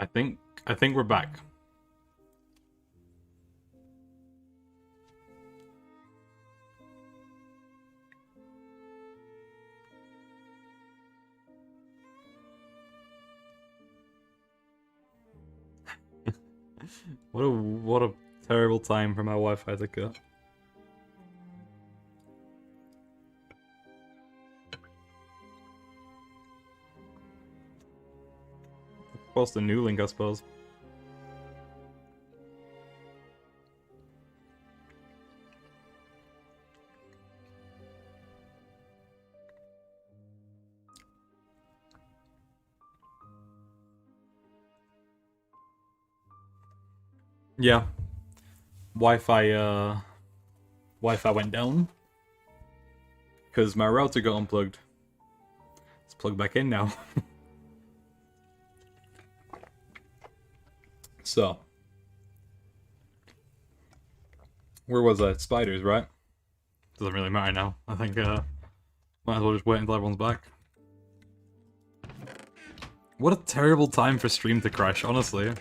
I think we're back. What a terrible time for my Wi-Fi to cut. Post a new link, I suppose. Yeah. Wi-Fi went down. Because my router got unplugged. It's plugged back in now. So. Where was I? Spiders, right? Doesn't really matter now. I think, might as well just wait until everyone's back. What a terrible time for stream to crash, honestly.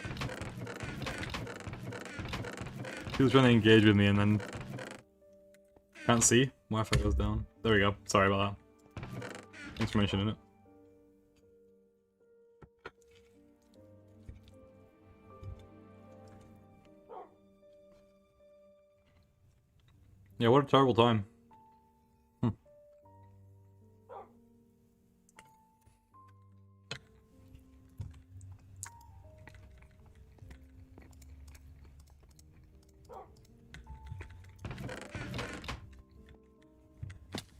He was trying to engage with me and then... Can't see? Wi-Fi goes down. There we go. Sorry about that. Thanks for mentioning it. Yeah, what a terrible time.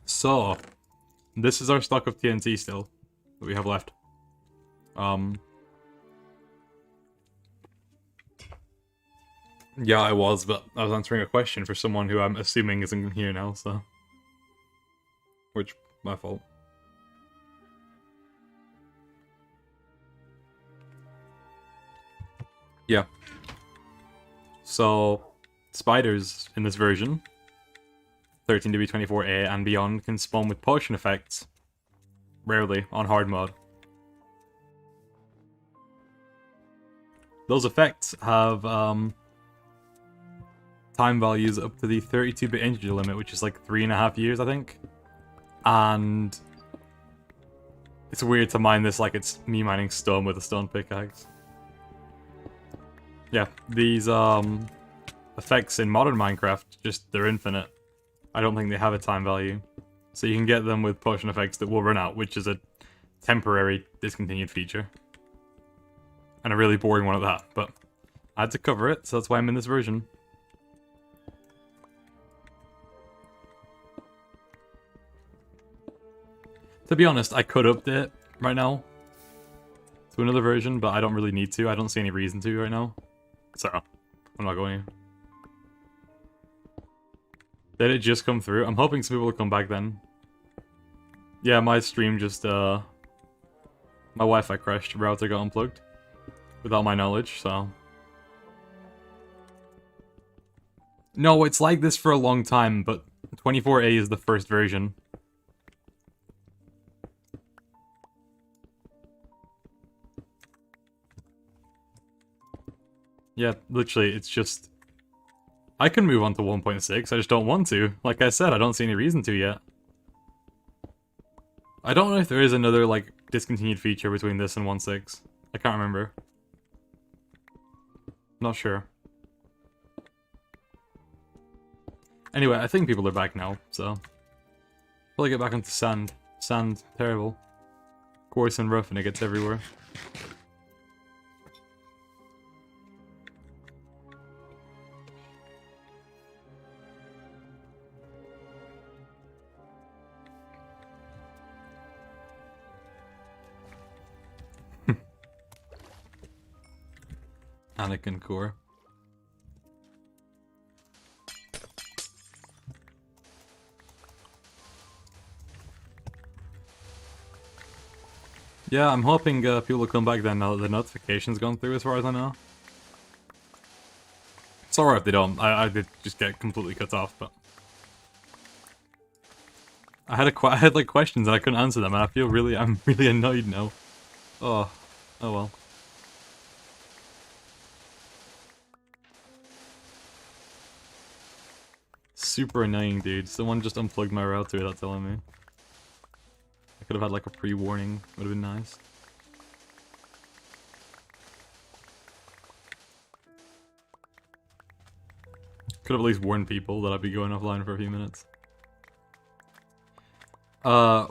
So, this is our stock of TNT still that we have left. Yeah, I was, but I was answering a question for someone who I'm assuming isn't here now, so... Which, my fault. Yeah. So, spiders in this version, 13-24A and beyond, can spawn with potion effects. Rarely, on hard mode. Those effects have, time values up to the 32-bit integer limit, which is like 3.5 years, I think. And it's weird to mine this like it's me mining stone with a stone pickaxe. Yeah, these effects in modern Minecraft, they're infinite. I don't think they have a time value. So you can get them with potion effects that will run out, which is a temporary discontinued feature. And a really boring one at that, but I had to cover it, so that's why I'm in this version. To be honest, I could update right now to another version, but I don't really need to. I don't see any reason to right now. So, I'm not going to. Did it just come through? I'm hoping some people will come back then. Yeah, my stream just, my Wi-Fi crashed, router got unplugged. Without my knowledge, so... No, it's like this for a long time, but 24A is the first version. Yeah, literally, it's just... I can move on to 1.6, I just don't want to. Like I said, I don't see any reason to yet. I don't know if there is another, like, discontinued feature between this and 1.6. I can't remember. Not sure. Anyway, I think people are back now, so... Will I get back onto sand? Sand, terrible. Coarse and rough and it gets everywhere. Anakin core. Yeah, I'm hoping people will come back then now that the notification's gone through as far as I know. It's alright if they don't. I did just get completely cut off, but... I had like questions and I couldn't answer them and I'm really annoyed now. Oh well. super annoying, dude. Someone just unplugged my router without telling me. I could have had like a pre-warning. Would have been nice. Could have at least warned people that I'd be going offline for a few minutes.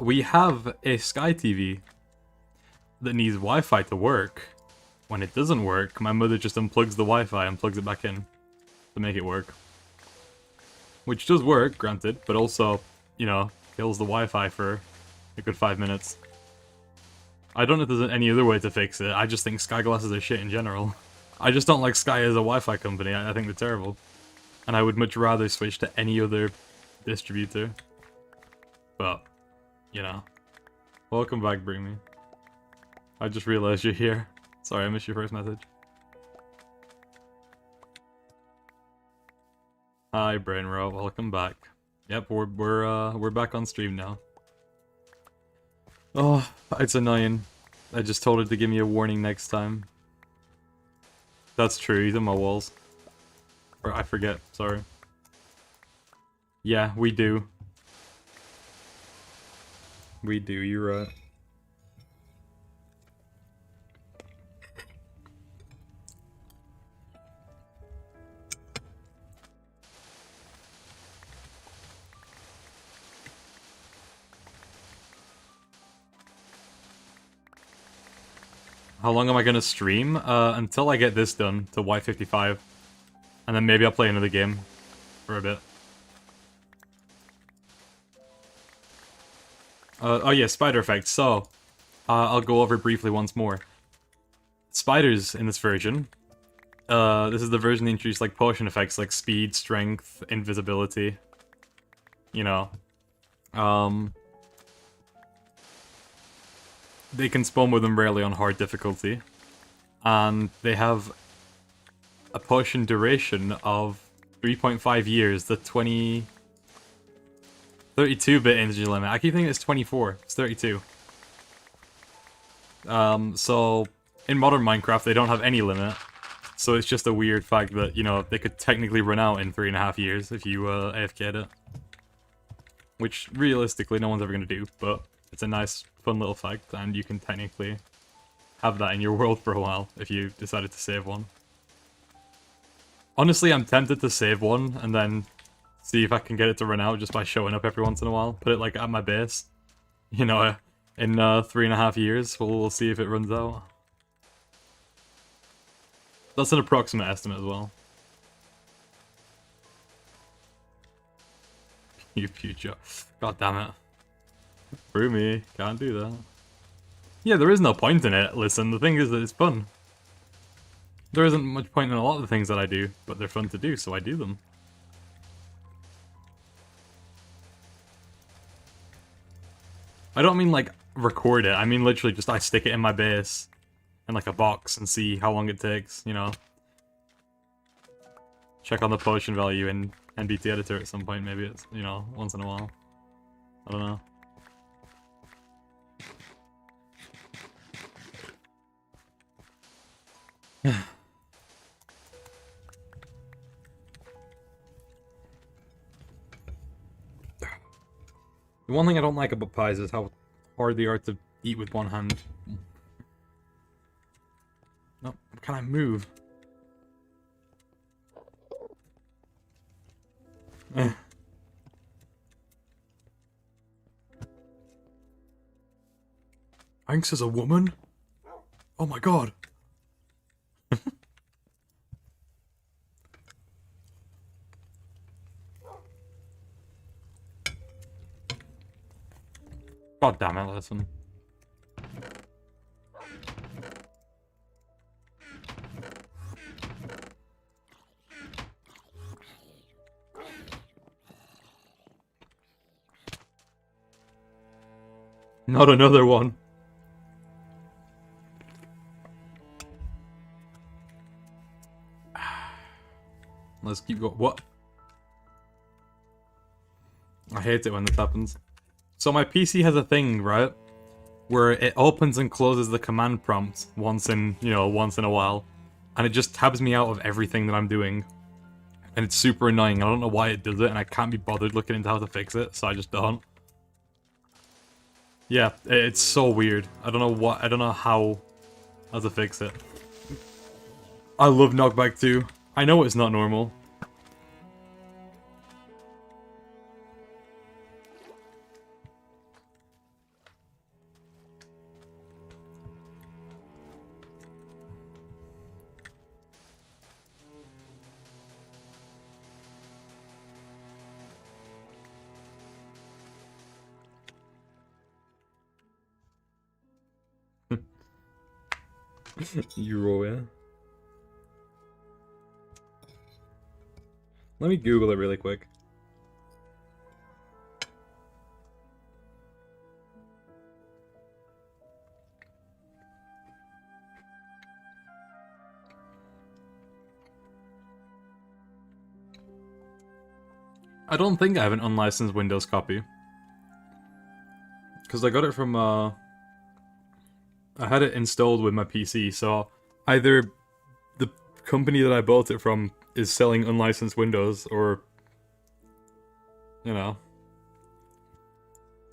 We have a Sky TV that needs Wi-Fi to work. When it doesn't work, my mother just unplugs the Wi-Fi and plugs it back in to make it work. Which does work, granted, but also, you know, kills the Wi-Fi for a good 5 minutes. I don't know if there's any other way to fix it. I just think Sky glasses are shit in general. I just don't like Sky as a Wi-Fi company. I think they're terrible. And I would much rather switch to any other distributor. But, you know. Welcome back, Bring Me. I just realized you're here. Sorry, I missed your first message. Hi, Brainro. Welcome back. Yep, we're back on stream now. Oh, it's annoying. I just told her to give me a warning next time. That's true, he's on my walls. Or I forget, sorry. Yeah, we do. We do, you're right. How long am I gonna stream? Until I get this done to Y55. And then maybe I'll play another game for a bit. Oh yeah, spider effects. So, I'll go over briefly once more. Spiders in this version. This is the version that introduced like potion effects like speed, strength, invisibility. You know. They can spawn with them rarely on hard difficulty. And they have a potion duration of 3.5 years, the 32-bit energy limit. I keep thinking it's 24. It's 32. So, in modern Minecraft, they don't have any limit. So it's just a weird fact that, you know, they could technically run out in 3.5 years if you AFK'd it. Which, realistically, no one's ever going to do, but it's a nice, fun little fact, and you can technically have that in your world for a while if you decided to save one. Honestly, I'm tempted to save one and then see if I can get it to run out just by showing up every once in a while. Put it like at my base. You know, in 3.5 years, we'll see if it runs out. That's an approximate estimate as well. You future. God damn it. Screw me. Can't do that. Yeah, there is no point in it. Listen, the thing is that it's fun. There isn't much point in a lot of the things that I do, but they're fun to do, so I do them. I don't mean like record it, I mean literally just I stick it in my base in like a box and see how long it takes, you know. Check on the potion value in NBT editor at some point, maybe it's, you know, once in a while. I don't know. The one thing I don't like about pies is how hard they are to eat with one hand. No, can I move? Anx is a woman? Oh my god. God damn it, listen. Not another one. Let's keep going. What? I hate it when this happens. So my PC has a thing, right? Where it opens and closes the command prompt once in a while. And it just tabs me out of everything that I'm doing and it's super annoying. I don't know why it does it, and I can't be bothered looking into how to fix it, so I just don't. Yeah, it's so weird. I don't know how to fix it. I love Knockback too. I know it's not normal. Euro, yeah. Let me Google it really quick. I don't think I have an unlicensed Windows copy. Because I got it from, I had it installed with my PC, so either the company that I bought it from is selling unlicensed Windows, or, you know.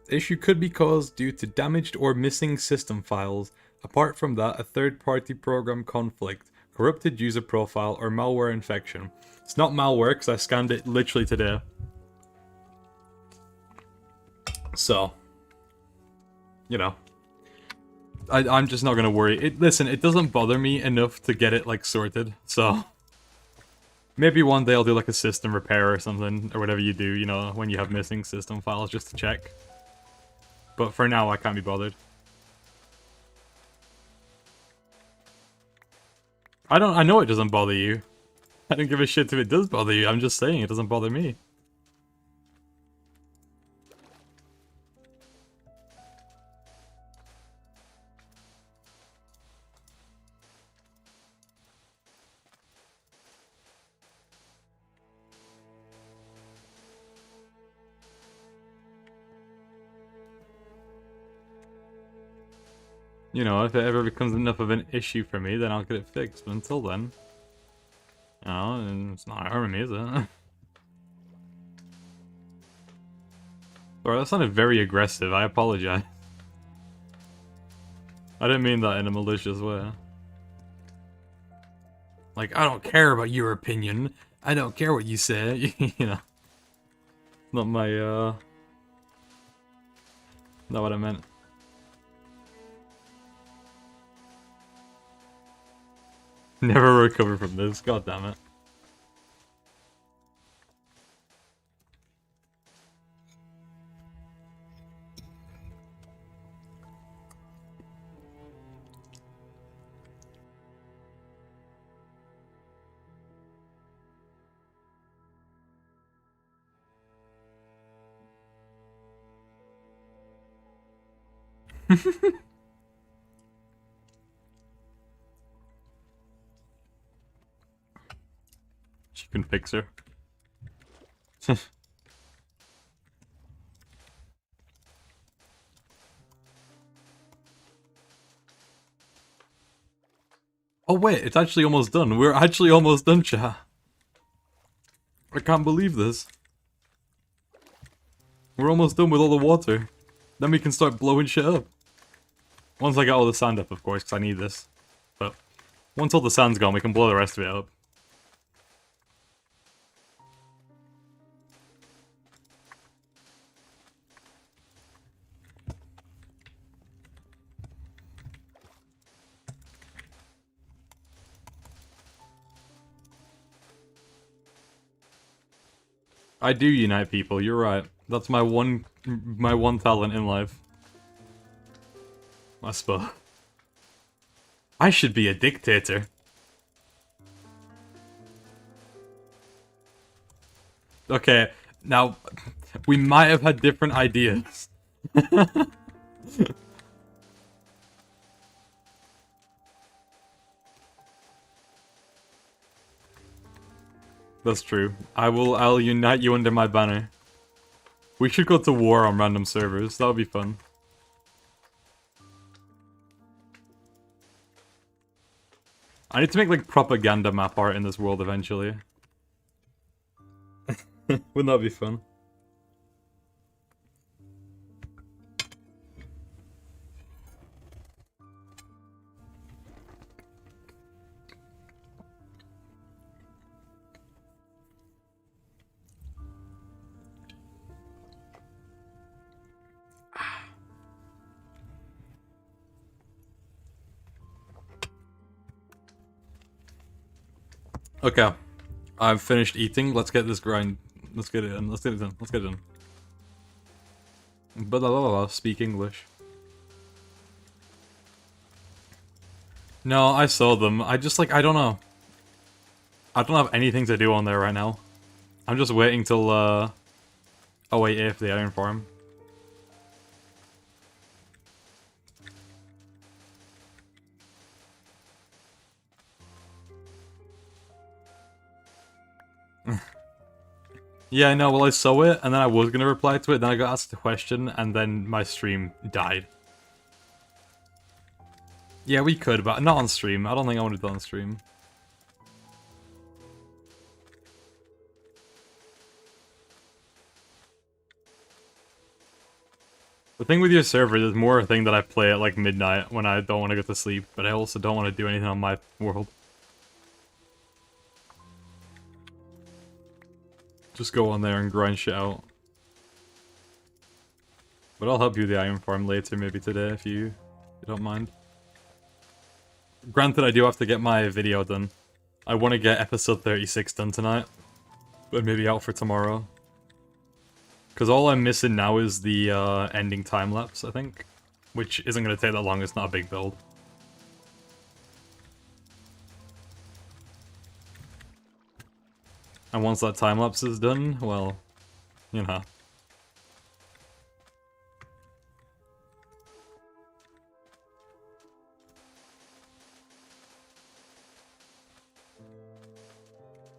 The issue could be caused due to damaged or missing system files. Apart from that, a third-party program conflict, corrupted user profile, or malware infection. It's not malware, because I scanned it literally today. So, you know, I'm just not gonna worry. Listen, it doesn't bother me enough to get it, like, sorted, so... Maybe one day I'll do, like, a system repair or something, or whatever you do, you know, when you have missing system files, just to check. But for now, I can't be bothered. I know it doesn't bother you. I don't give a shit if it does bother you, I'm just saying it doesn't bother me. You know, if it ever becomes enough of an issue for me, then I'll get it fixed. But until then, you know, it's not harming me, is it? Sorry, that sounded very aggressive. I apologize. I didn't mean that in a malicious way. Like, I don't care about your opinion. I don't care what you say. You know. Not my, not what I meant. Never recover from this, god damn it. She can fix her. Oh wait, it's actually almost done. We're actually almost done, chat. I can't believe this. We're almost done with all the water. Then we can start blowing shit up. Once I get all the sand up, of course, because I need this. But once all the sand's gone, we can blow the rest of it up. I do unite people, you're right. That's my one talent in life. I suppose. I should be a dictator. Okay, now, we might have had different ideas. That's true. I'll unite you under my banner. We should go to war on random servers, that would be fun. I need to make like propaganda map art in this world eventually. Wouldn't that be fun? Okay, I've finished eating. Let's get this grind. Let's get it in. Let's get it done. Let's get it done. Blah, blah, blah, blah. Speak English. No, I saw them. I just like I don't know. I don't have anything to do on there right now. I'm just waiting till oh wait, if the iron farm. Yeah, I know. Well, I saw it, and then I was gonna reply to it. Then I got asked a question, and then my stream died. Yeah, we could, but not on stream. I don't think I want to do it on stream. The thing with your server is more a thing that I play at like midnight when I don't want to go to sleep, but I also don't want to do anything on my world. Just go on there and grind shit out. But I'll help you with the iron farm later, maybe today, if you don't mind. Granted, I do have to get my video done. I want to get episode 36 done tonight, but maybe out for tomorrow. Because all I'm missing now is the ending time-lapse, I think. Which isn't going to take that long, it's not a big build. And once that time-lapse is done, well, you know.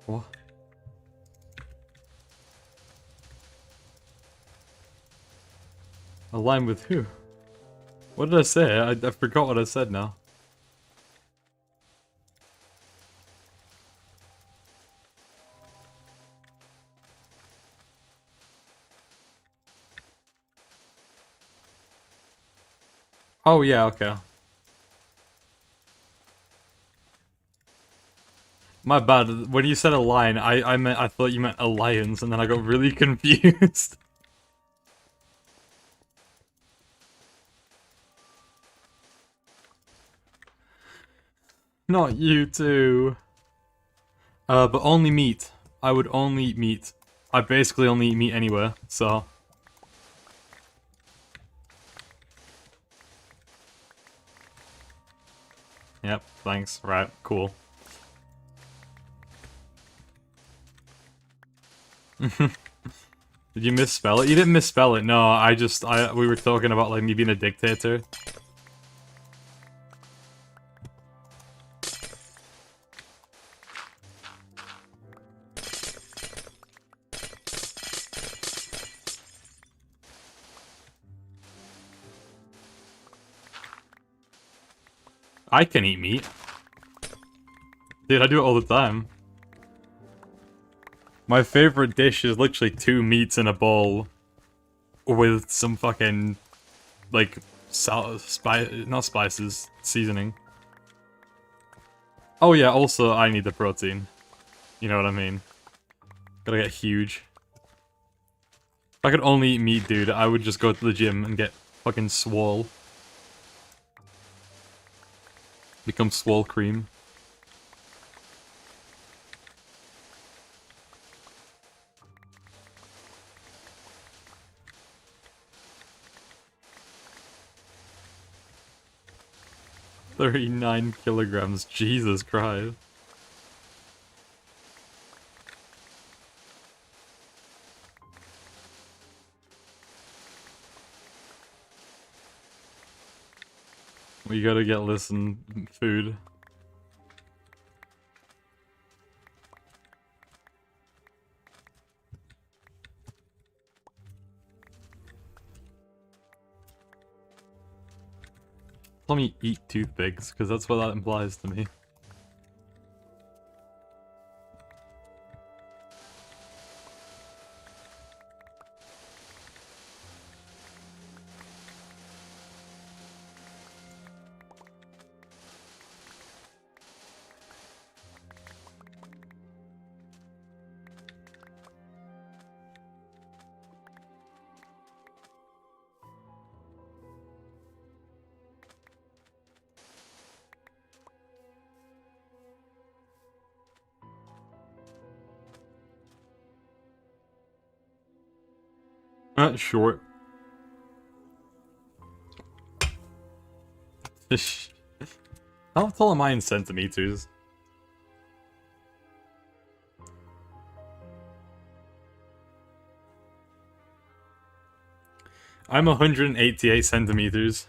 What? Align with who? What did I say? I forgot what I said now. Oh yeah, okay. My bad. When you said a line, I thought you meant alliance, and then I got really confused. Not you too. But only meat. I would only eat meat. I basically only eat meat anywhere, so. Yep, thanks. Right, cool. Did you misspell it? You didn't misspell it. No, we were talking about like me being a dictator. I can eat meat. Dude, I do it all the time. My favorite dish is literally 2 meats in a bowl with some fucking, like, not spices, seasoning. Oh yeah, also I need the protein. You know what I mean? Gotta get huge. If I could only eat meat, dude, I would just go to the gym and get fucking swole. Become swole cream. $39 kilograms, Jesus Christ. We gotta get Listen food. Let me eat toothpicks, because that's what that implies to me. Short. How tall am I in centimeters? I'm 188 centimeters.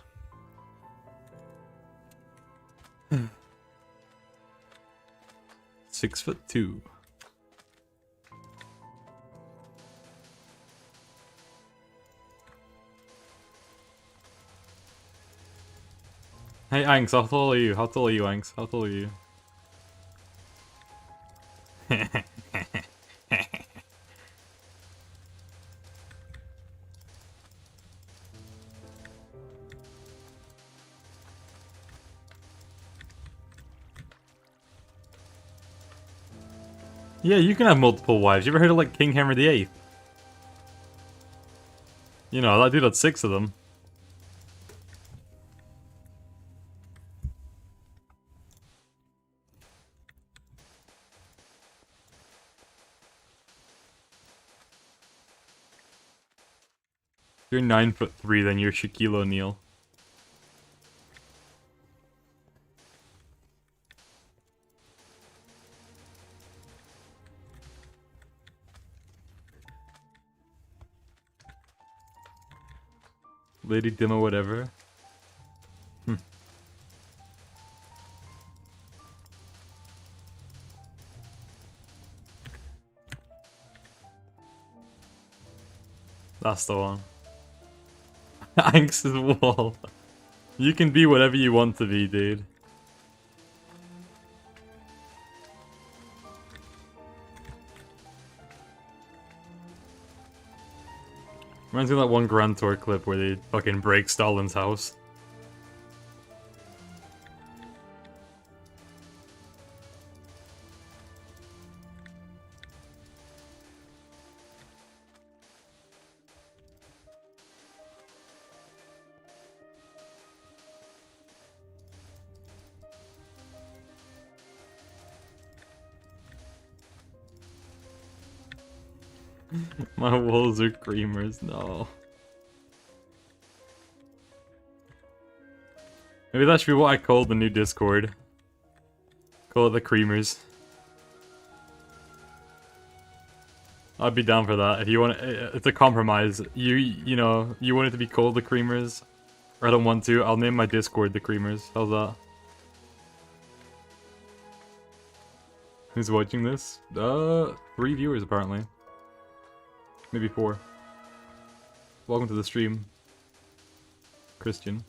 Six foot two. Hey Anks, how tall are you? How tall are you, Anks? How tall are you? Yeah, you can have multiple wives. You ever heard of like King Henry VIII? You know, that dude had 6 of them. You're 9'3", then you're Shaquille O'Neal. Lady Dima, whatever. That's the one. Anx's wall. You can be whatever you want to be, dude. Reminds me of that one Grand Tour clip where they fucking break Stalin's house. My walls are creamers, no. Maybe that should be what I call the new Discord. Call it the creamers. I'd be down for that. If you want it's a compromise. You know, you want it to be called the creamers, or I don't want to. I'll name my Discord the creamers. How's that? Who's watching this? 3 viewers apparently. Maybe 4. Welcome to the stream, Christian.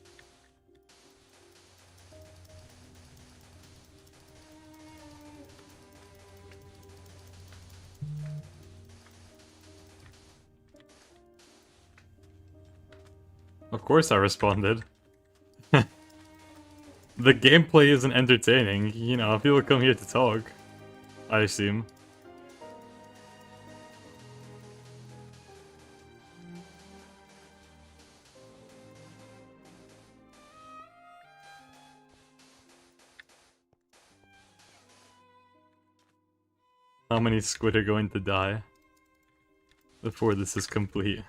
Of course I responded. The gameplay isn't entertaining, you know, people come here to talk, I assume. How many squid are going to die before this is complete?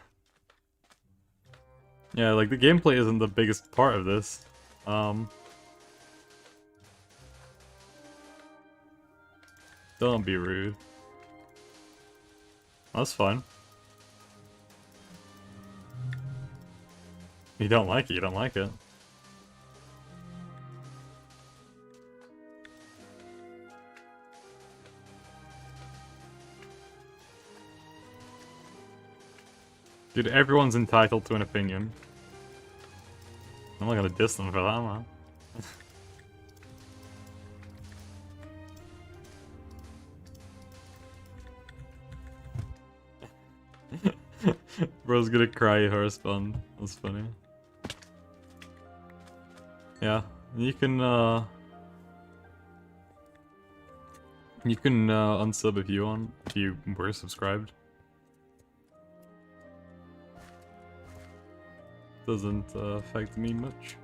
Yeah, like, the gameplay isn't the biggest part of this. Don't be rude. That's fine. You don't like it, you don't like it. Dude, everyone's entitled to an opinion. I'm not gonna diss them for that, man. Bro's gonna cry if I respond. That's funny. Yeah, you can unsub if you want, if you were subscribed. Doesn't affect me much.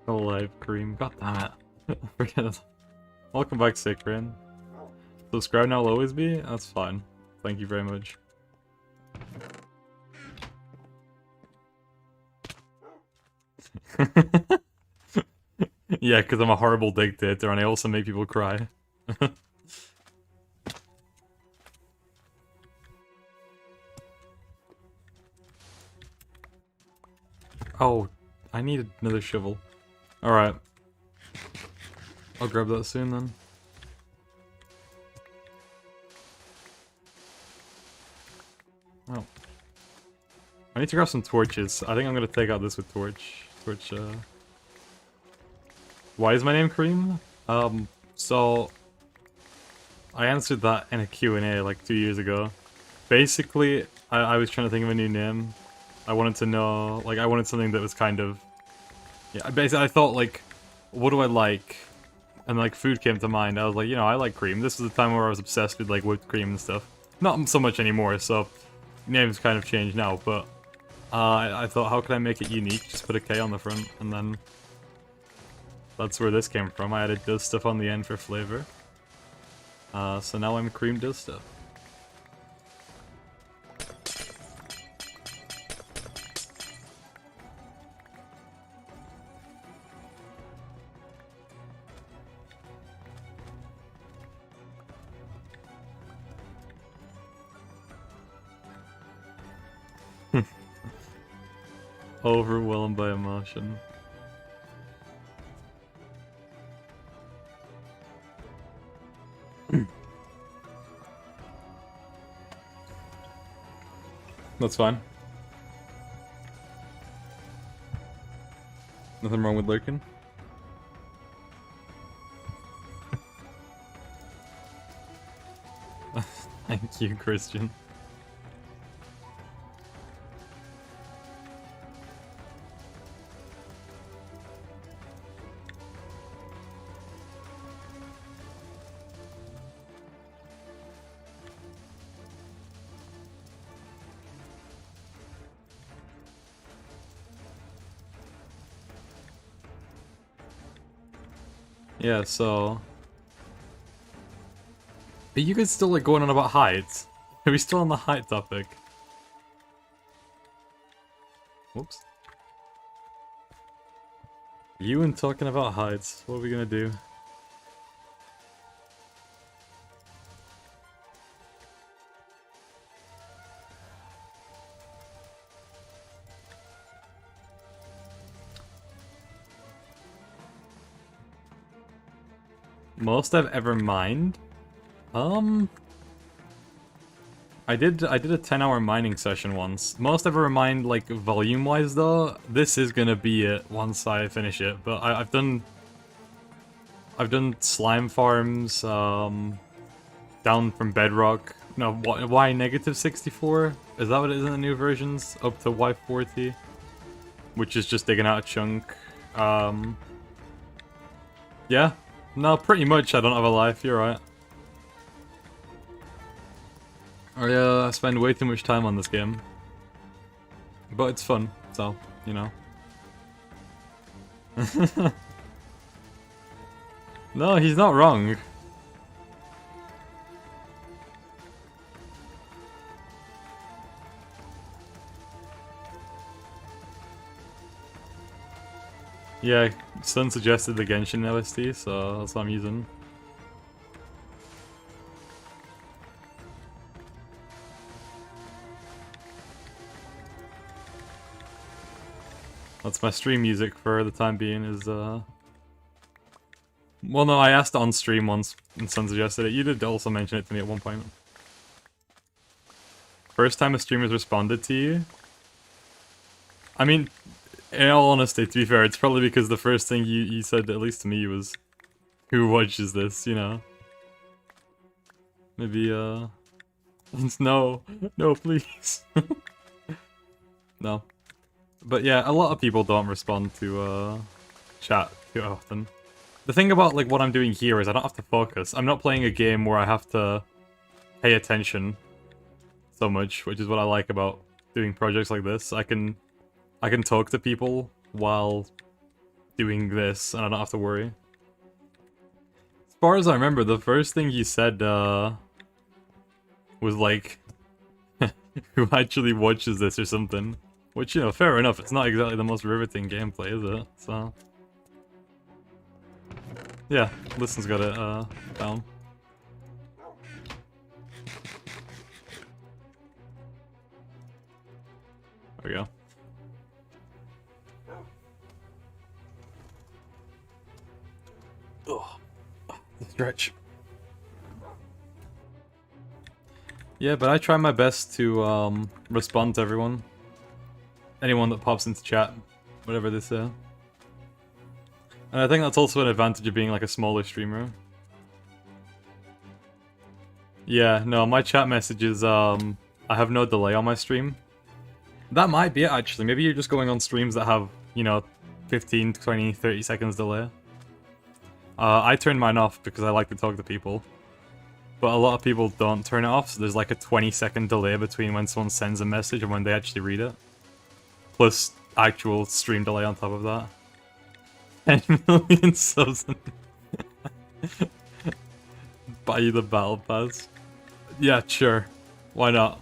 Alive cream. God damn it. Forget it. Welcome back, Sickran. Subscribe now will always be? That's fine. Thank you very much. Yeah, because I'm a horrible dictator and I also make people cry. Oh, I need another shovel. Alright. I'll grab that soon then. Oh. I need to grab some torches. I think I'm gonna take out this with torch. Why is my name Cream? So... I answered that in a Q&A like 2 years ago. Basically, I was trying to think of a new name. I wanted to know, like, I wanted something that was kind of... Yeah, basically I thought, like, what do I like? And, like, food came to mind. I was like, you know, I like cream. This was the time where I was obsessed with, like, whipped cream and stuff. Not so much anymore, so... Name's kind of changed now, but... I thought, how could I make it unique? Just put a K on the front, and then... That's where this came from. I added does stuff on the end for flavor. So now I'm Cream Does Stuff. Overwhelmed by emotion. That's fine. Nothing wrong with lurking. Thank you, Christian. Yeah, so... Are you guys still, like, going on about heights? Are we still on the height topic? Whoops. You and talking about heights. What are we gonna do? Most I've ever mined? I did a 10-hour mining session once. Most I've ever mined, like, volume-wise though, this is gonna be it once I finish it. But I've done slime farms, down from bedrock. No, why negative 64? Is that what it is in the new versions? Up to Y40, which is just digging out a chunk. Yeah. No, pretty much I don't have a life, you're right. I spend way too much time on this game. But it's fun, so, you know. No, he's not wrong. Yeah, Sun suggested the Genshin LSD, so that's what I'm using. That's my stream music for the time being is, Well, no, I asked on stream once, and Sun suggested it. You did also mention it to me at one point. First time a streamer's responded to you? I mean, in all honesty, to be fair, it's probably because the first thing you said, at least to me, was, who watches this, you know? Maybe, no, please. No. But yeah, a lot of people don't respond to, chat too often. The thing about, like, what I'm doing here is I don't have to focus. I'm not playing a game where I have to pay attention so much, which is what I like about doing projects like this. I can talk to people while doing this, and I don't have to worry. As far as I remember, the first thing you said was like, who actually watches this or something? Which, you know, fair enough. It's not exactly the most riveting gameplay, is it? So yeah, Listen's got it down. There we go. Oh, stretch. Yeah, but I try my best to respond to everyone. Anyone that pops into chat, whatever they say. And I think that's also an advantage of being like a smaller streamer. Yeah, no, my chat messages, I have no delay on my stream. That might be it, actually. Maybe you're just going on streams that have, you know, 15, 20, 30 seconds delay. I turn mine off because I like to talk to people. But a lot of people don't turn it off, so there's like a 20-second delay between when someone sends a message and when they actually read it. Plus actual stream delay on top of that. 10 million subs. Buy you the battle pass. Yeah, sure. Why not?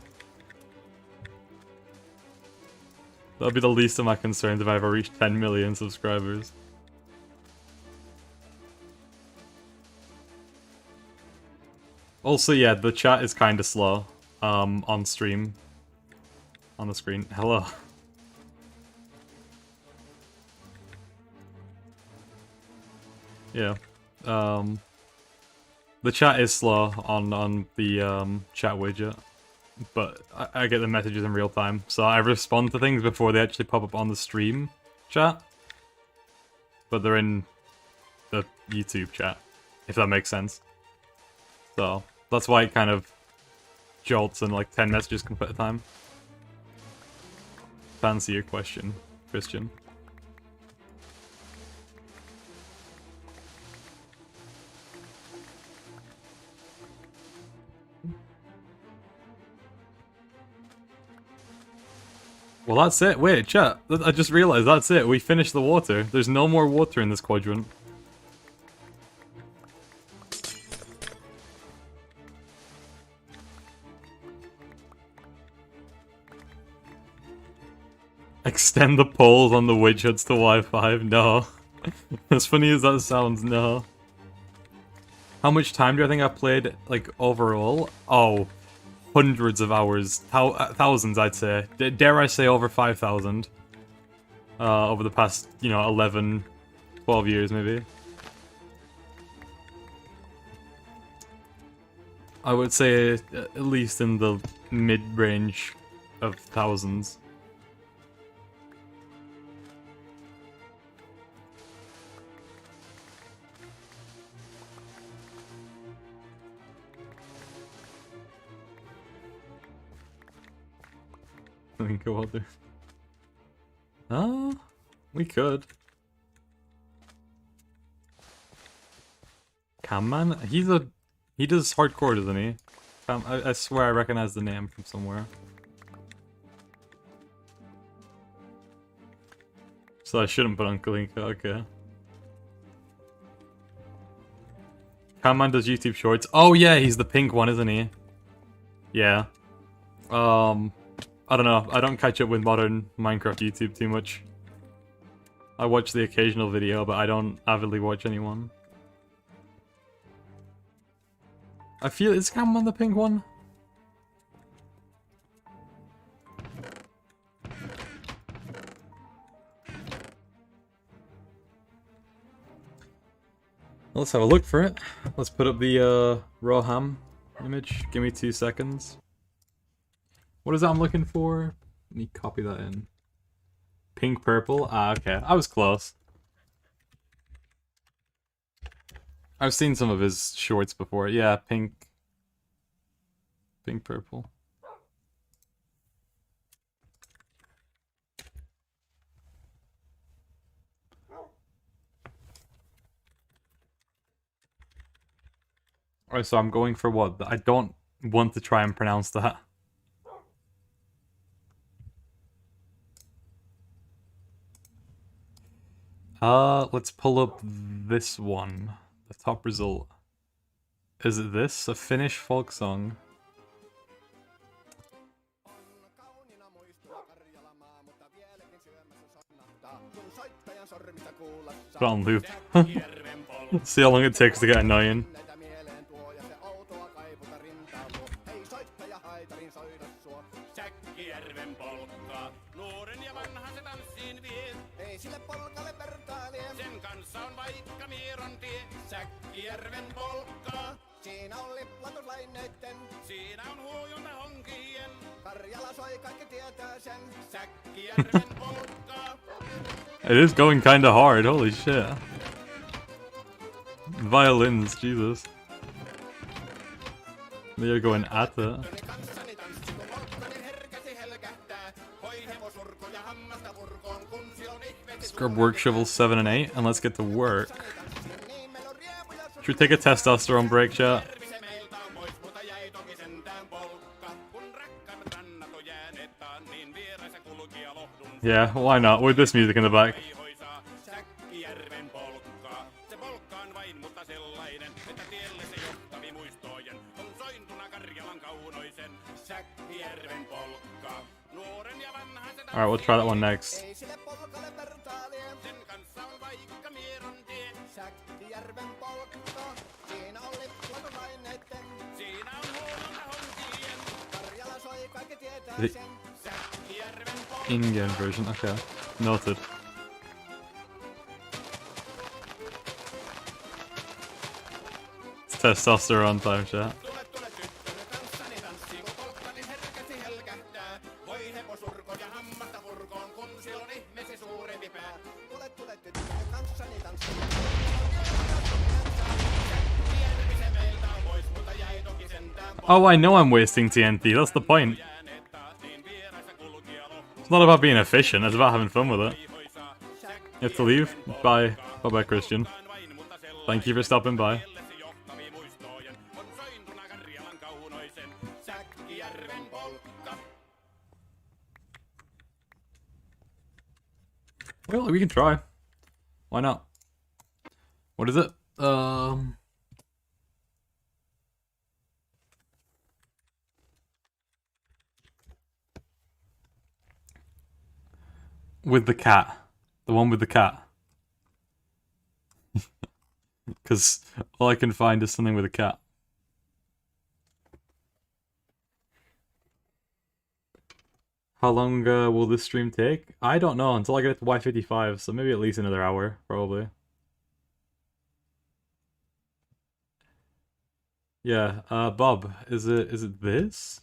That'll be the least of my concerns if I ever reach 10 million subscribers. Also, yeah, the chat is kind of slow on stream. On the screen. Hello. Yeah. The chat is slow on the chat widget, but I get the messages in real time, so I respond to things before they actually pop up on the stream chat. But they're in the YouTube chat, if that makes sense. So that's why it kind of jolts and like 10 messages come at a time. Fancy your question, Christian. Well, that's it. Wait, chat. I just realized that's it. We finished the water. There's no more water in this quadrant. Extend the poles on the witch hoods to Wi-Fi? No. As funny as that sounds, no. How much time do I think I've played, like, overall? Oh, hundreds of hours. Thousands, I'd say. Dare I say over 5,000. Over the past, you know, 11, 12 years, maybe. I would say at least in the mid-range of thousands. I think go out there. We could. Camman? He does hardcore, doesn't he? I swear I recognize the name from somewhere. So I shouldn't put on Kalinka, okay. Camman does YouTube Shorts. Oh yeah, he's the pink one, isn't he? Yeah. I don't know, I don't catch up with modern Minecraft YouTube too much. I watch the occasional video, but I don't avidly watch anyone. I feel, is Camman the pink one? Let's have a look for it. Let's put up the raw ham image. Give me 2 seconds. What is that I'm looking for? Let me copy that in. Pink purple? Ah, okay. I was close. I've seen some of his shorts before. Yeah, pink. Pink purple. Alright, so I'm going for what? I don't want to try and pronounce that. Let's pull up this one. The top result. Is it this? A Finnish folk song? Put on loop. See how long it takes to get annoying. It is going kinda hard, holy shit. Violins, Jesus. They are going at it. Scrub work shovel 7 and 8, and let's get to work. Should we take a testosterone break, chat? Yeah, why not? With this music in the back. Alright, we'll try that one next. The in-game version, okay. Noted. It's testosterone time, chat. Oh, I know I'm wasting TNT, that's the point. It's not about being efficient, it's about having fun with it. You have to leave? Bye. Bye-bye, Christian. Thank you for stopping by. Well, we can try. Why not? What is it? With the cat. The one with the cat. Because all I can find is something with a cat. How long will this stream take? I don't know, until I get it to Y55, so maybe at least another hour, probably. Yeah, Bob, is it this?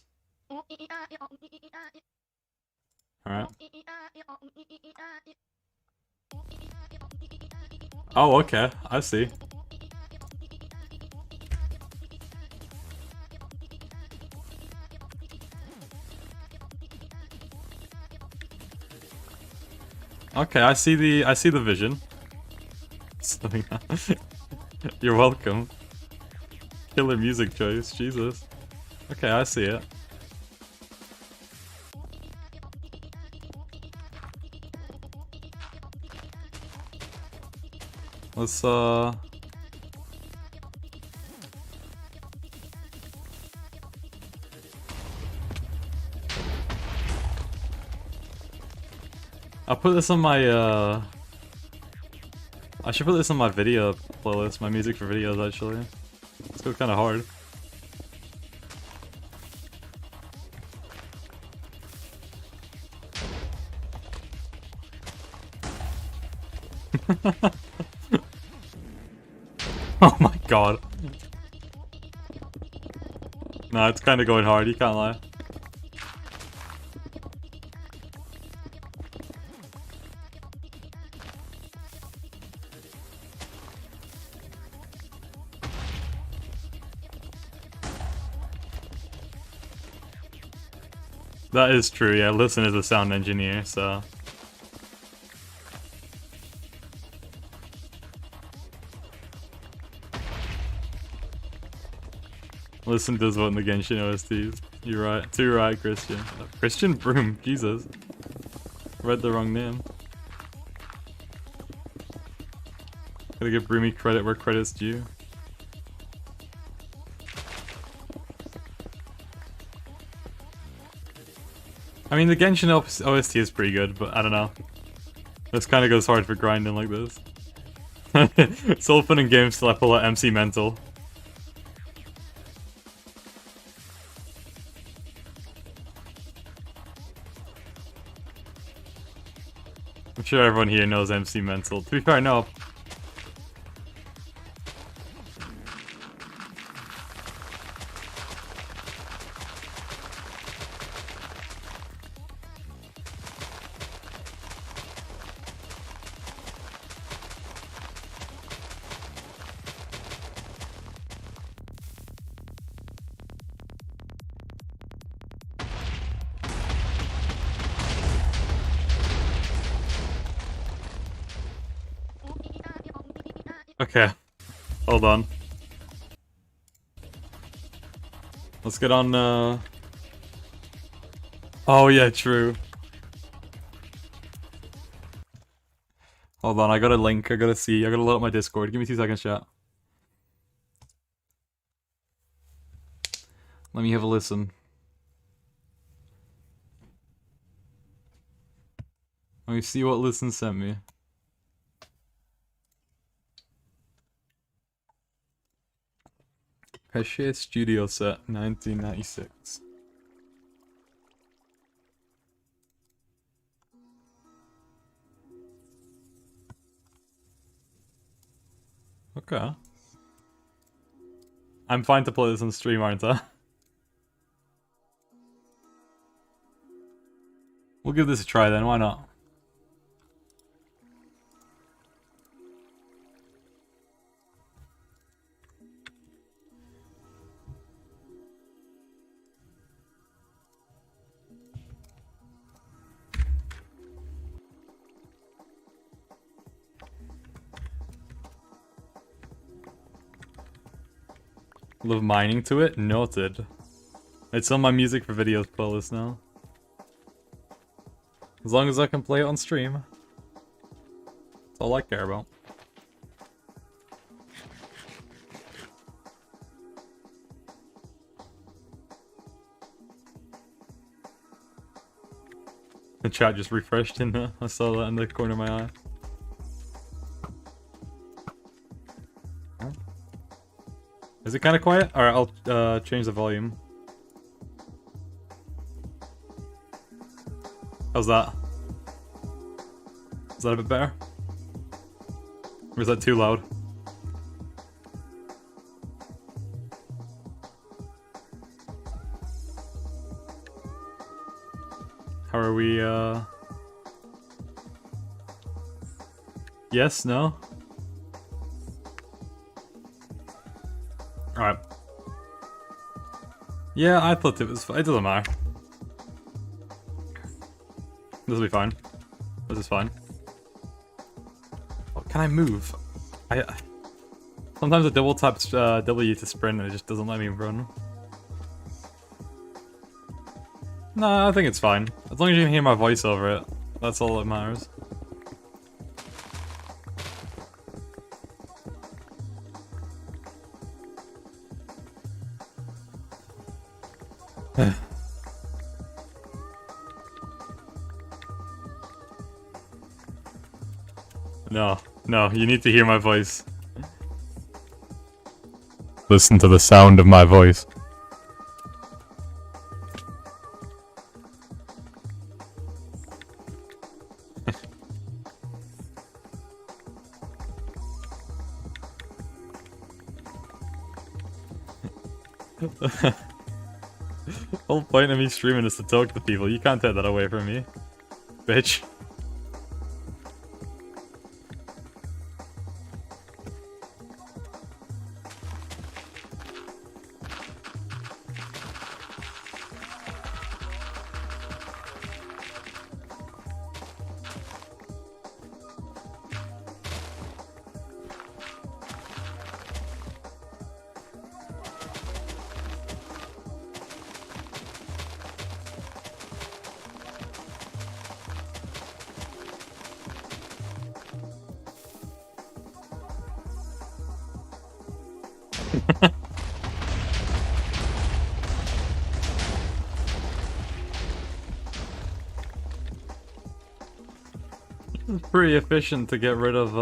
Alright. Oh, okay, I see. Okay, I see the vision. You're welcome. Killer music choice, Jesus. Okay, I see it. Let's I'll put this on my I should put this on my video playlist, my music for videos actually. It's go kinda hard. Oh my god. No, it's kinda going hard, you can't lie. That is true, yeah. Listen is a sound engineer, so... Listen does what in the Genshin OSTs. You're right. Too right, Christian. Christian Broom, Jesus. Read the wrong name. Gotta give Broomy credit where credit's due. I mean, the Genshin OST is pretty good, but I don't know. This kind of goes hard for grinding like this. It's all fun and games till I pull out MC Mental. I'm sure everyone here knows MC Mental. To be fair, no. Okay, hold on. Let's get on, Oh yeah, true. Hold on, I got a link, I gotta see, I gotta load up my Discord. Give me 2 seconds, chat. Let me have a listen. Let me see what Listen sent me. Pesce Studio Set, 1996. Okay. I'm fine to play this on stream, aren't I? We'll give this a try then, why not? Love mining to it? Noted. It's on my music for videos playlist now. As long as I can play it on stream. That's all I care about. The chat just refreshed in there. I saw that in the corner of my eye. Is it kind of quiet? Alright, I'll change the volume. How's that? Is that a bit better? Or is that too loud? How are we, Yes? No? Alright. Yeah, I thought it was fine. It doesn't matter. This will be fine. This is fine. Oh, can I move? Sometimes I double tap W to sprint and it just doesn't let me run. Nah, I think it's fine. As long as you can hear my voice over it, that's all that matters. No, you need to hear my voice. Listen to the sound of my voice. The whole point of me streaming is to talk to people. You can't take that away from me, bitch. It's pretty efficient to get rid of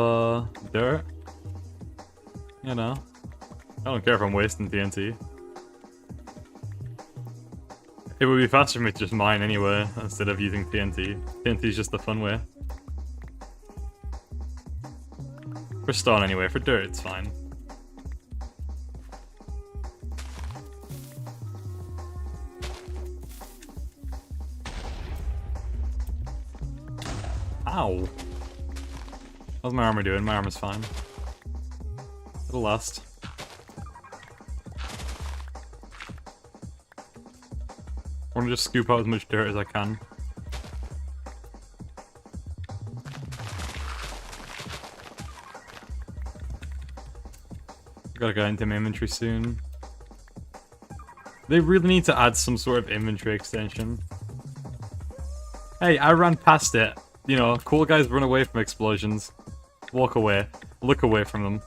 dirt. You know, I don't care if I'm wasting TNT. It would be faster for me to just mine anyway, instead of using TNT. TNT is just the fun way. For stone anyway, for dirt it's fine. Ow! How's my armor doing? My armor's fine. It'll last. I want to just scoop out as much dirt as I can. Gotta get into my inventory soon. They really need to add some sort of inventory extension. Hey, I ran past it. You know, cool guys run away from explosions. Walk away. Look away from them.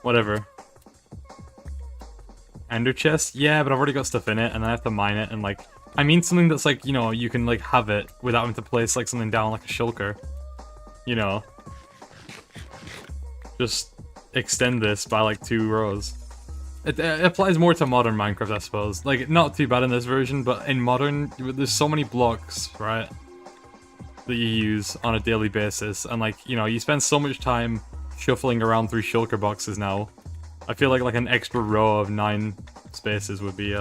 Whatever. Ender chest? Yeah, but I've already got stuff in it, and I have to mine it, and like... I mean something that's like, you know, you can like have it without having to place like something down like a shulker. You know. Just extend this by like 2 rows. It applies more to modern Minecraft, I suppose. Like, not too bad in this version, but in modern, there's so many blocks, right? That you use on a daily basis, and like, you know, you spend so much time shuffling around through shulker boxes now. I feel like an extra row of 9 spaces would be,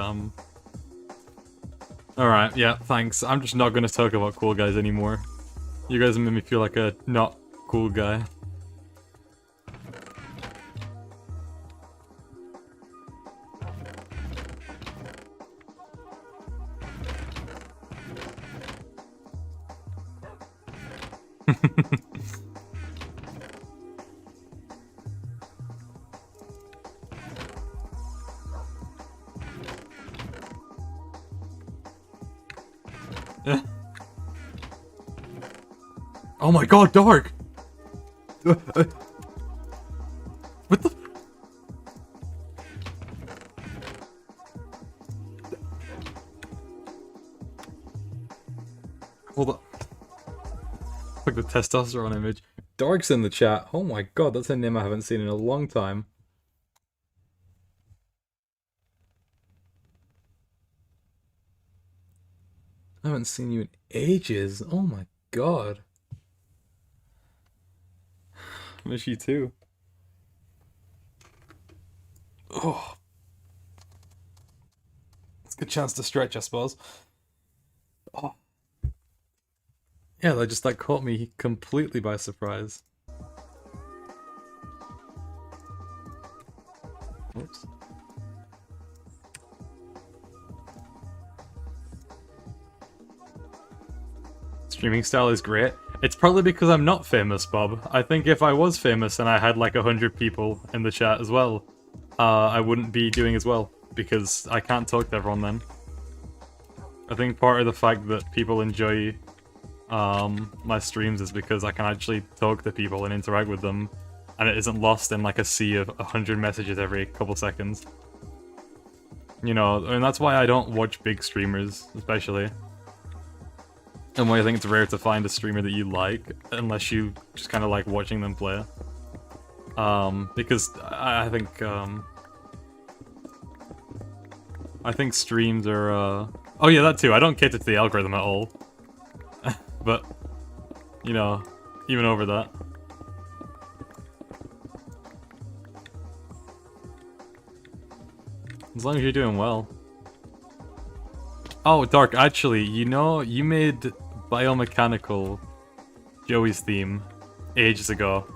Alright, yeah, thanks. I'm just not gonna talk about cool guys anymore. You guys made me feel like a not cool guy. Oh my god, Dark! What the... Hold up. Like the testosterone image. Dark's in the chat. Oh my god, that's a name I haven't seen in a long time. I haven't seen you in ages. Oh my god. Miss you too. Oh. It's a good chance to stretch, I suppose. Oh. Yeah, that caught me completely by surprise. Oops. Streaming style is great. It's probably because I'm not famous, Bob. I think if I was famous and I had like 100 people in the chat as well, I wouldn't be doing as well, because I can't talk to everyone then. I think part of the fact that people enjoy my streams is because I can actually talk to people and interact with them, and it isn't lost in like a sea of 100 messages every couple seconds. You know, and that's why I don't watch big streamers, especially. And why I think it's rare to find a streamer that you like, unless you just kind of like watching them play. Because I think streams are, oh yeah, that too, I don't cater to the algorithm at all. But, you know, even over that. As long as you're doing well. Oh, Dark, actually, you know, you made Biomechanical Joey's theme ages ago.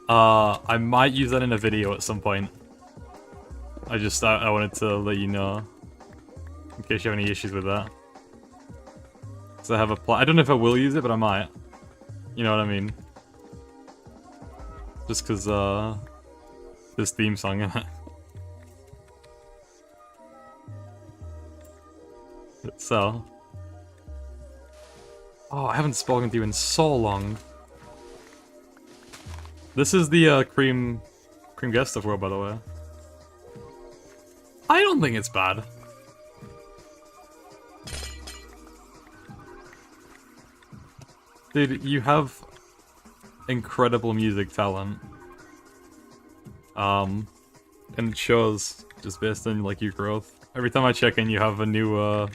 I might use that in a video at some point. I wanted to let you know, in case you have any issues with that. So I have a plan. I don't know if I will use it, but I might. You know what I mean? Just cause, there's theme song in it. So. Oh, I haven't spoken to you in so long. This is the Cream Guest of World, by the way. I don't think it's bad. Dude, you have incredible music talent. And it shows just based on like your growth. Every time I check in, you have a new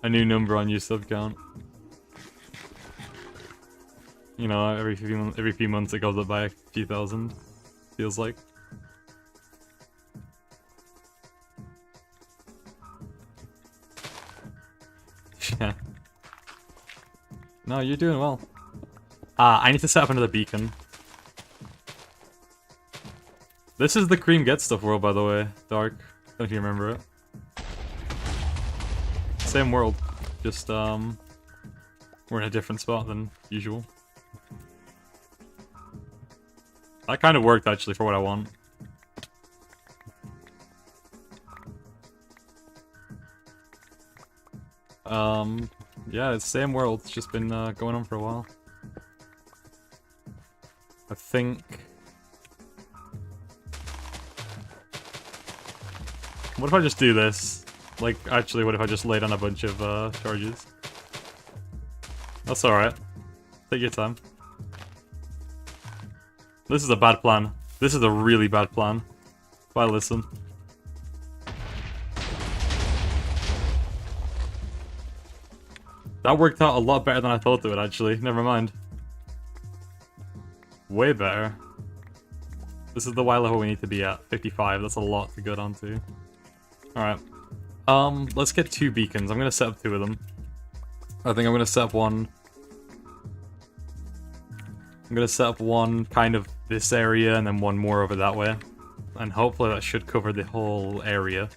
number on your sub count. You know, every few months it goes up by a few thousand. Feels like. Yeah. No, you're doing well. I need to set up another beacon. This is the Cream Get Stuff world, by the way, Dark. I don't know if you remember it. Same world. Just, we're in a different spot than usual. That kind of worked, actually, for what I want. Yeah, it's the same world. It's just been, going on for a while. I think... What if I just do this? Like, actually, what if I just laid on a bunch of, charges? That's alright. Take your time. This is a bad plan. This is a really bad plan. If I listen. That worked out a lot better than I thought it would, actually. Never mind. Way better. This is the Y level we need to be at. 55. That's a lot to go down to. Alright. Let's get 2 beacons. I'm gonna set up 2 of them. I think I'm gonna set up one... I'm gonna set up one kind of this area and then one more over that way. And hopefully that should cover the whole area.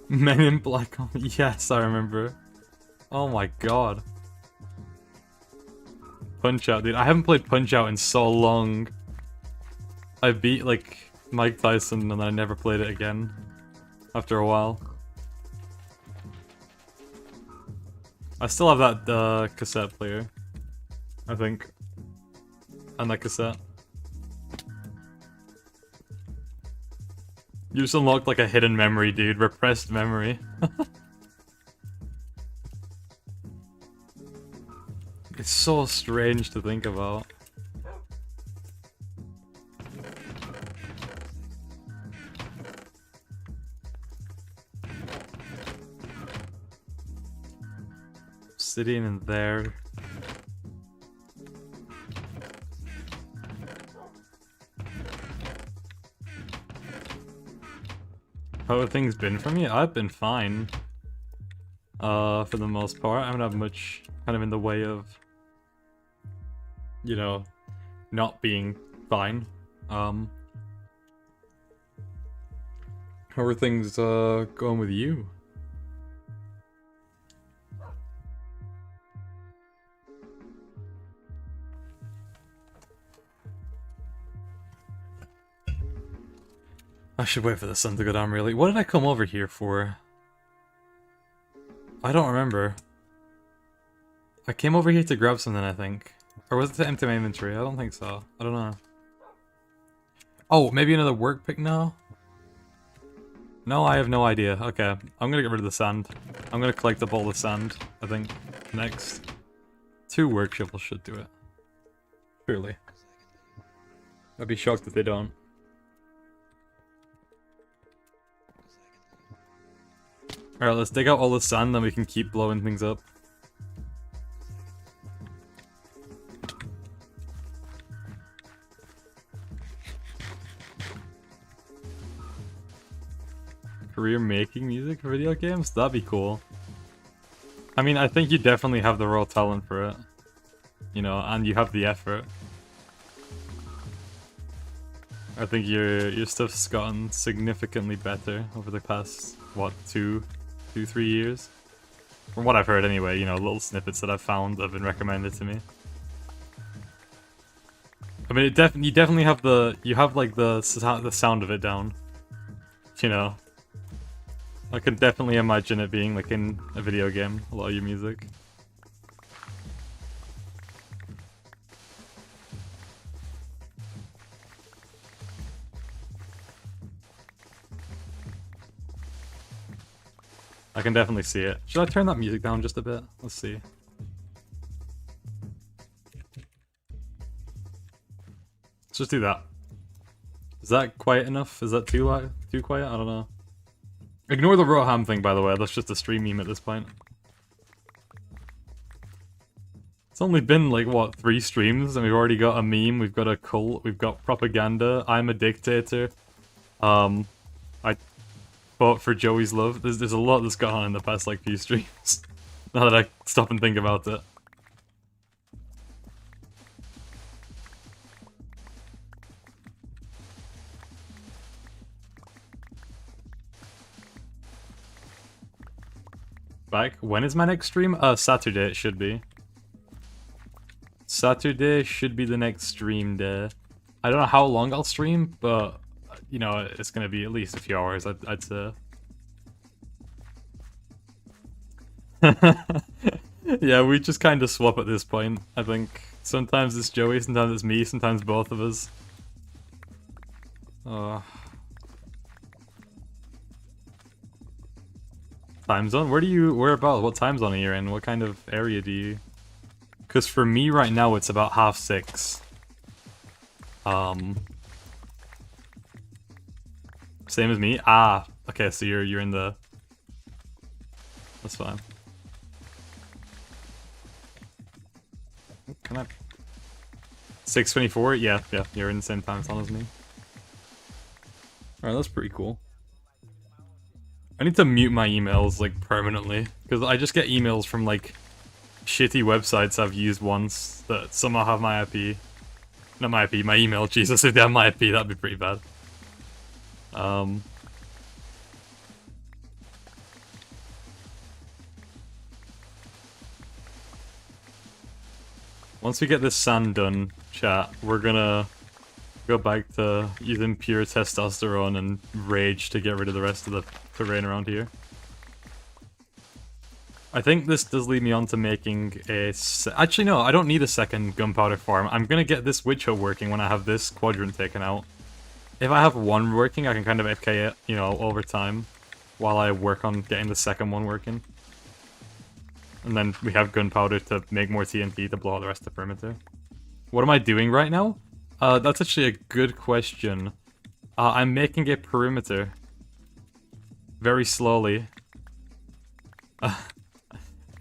Men in Black... Yes, I remember. Oh my god. Punch-Out, dude. I haven't played Punch-Out in so long. I beat, like, Mike Tyson and I never played it again. After a while. I still have that, cassette player. I think. And that cassette. You just unlocked, like, a hidden memory, dude. Repressed memory. It's so strange to think about. Sitting in there. How have things been for me? I've been fine. For the most part. I haven't had much kind of in the way of, you know, not being fine. How are things going with you? I should wait for the sun to go down, really. What did I come over here for? I don't remember. I came over here to grab something, I think. Or was it to empty my inventory? I don't think so. I don't know. Oh, maybe another work pick now? No, I have no idea. Okay, I'm gonna get rid of the sand. I'm gonna collect up all the sand, I think, next. 2 work shovels should do it. Surely. I'd be shocked if they don't. Alright, let's dig out all the sand, then we can keep blowing things up. Career making music for video games? That'd be cool. I mean, I think you definitely have the raw talent for it. You know, and you have the effort. I think your stuff's gotten significantly better over the past, what, 2, 3 years? From what I've heard anyway, you know, little snippets that I've found that have been recommended to me. I mean, you definitely have like the sound of it down. You know. I can definitely imagine it being like in a video game, a lot of your music. I can definitely see it. Should I turn that music down just a bit? Let's see. Let's just do that. Is that quiet enough? Is that too loud? Too quiet? I don't know. Ignore the Roham thing, by the way. That's just a stream meme at this point. It's only been, like, what, 3 streams? And we've already got a meme, we've got a cult, we've got propaganda, I'm a dictator. I fought for Joey's love. There's a lot that's gone on in the past, like, few streams. Now that I stop and think about it. Back. When is my next stream? Saturday it should be. Saturday should be the next stream day. I don't know how long I'll stream, but, you know, it's gonna be at least a few hours, I'd say. Yeah, we just kind of swap at this point, I think. Sometimes it's Joey, sometimes it's me, sometimes both of us. Time zone? Whereabouts? What time zone are you in? What kind of area do you... Because for me right now, it's about 6:30. Same as me? Ah, okay, so you're in the... That's fine. Can I... 6:24? Yeah, you're in the same time zone as me. Alright, that's pretty cool. I need to mute my emails, like, permanently, because I just get emails from, like, shitty websites I've used once that somehow have my IP. Not my IP, my email. Jesus, if they have my IP, that'd be pretty bad. Once we get this sand done, chat, we're gonna go back to using pure testosterone and rage to get rid of the rest of the terrain around here. I think this does lead me on to making a... Actually, no, I don't need a second gunpowder farm. I'm gonna get this witch hut working when I have this quadrant taken out. If I have one working, I can kind of FK it, you know, over time, while I work on getting the second one working. And then we have gunpowder to make more TNT to blow out the rest of the perimeter. What am I doing right now? That's actually a good question. I'm making a perimeter. Very slowly.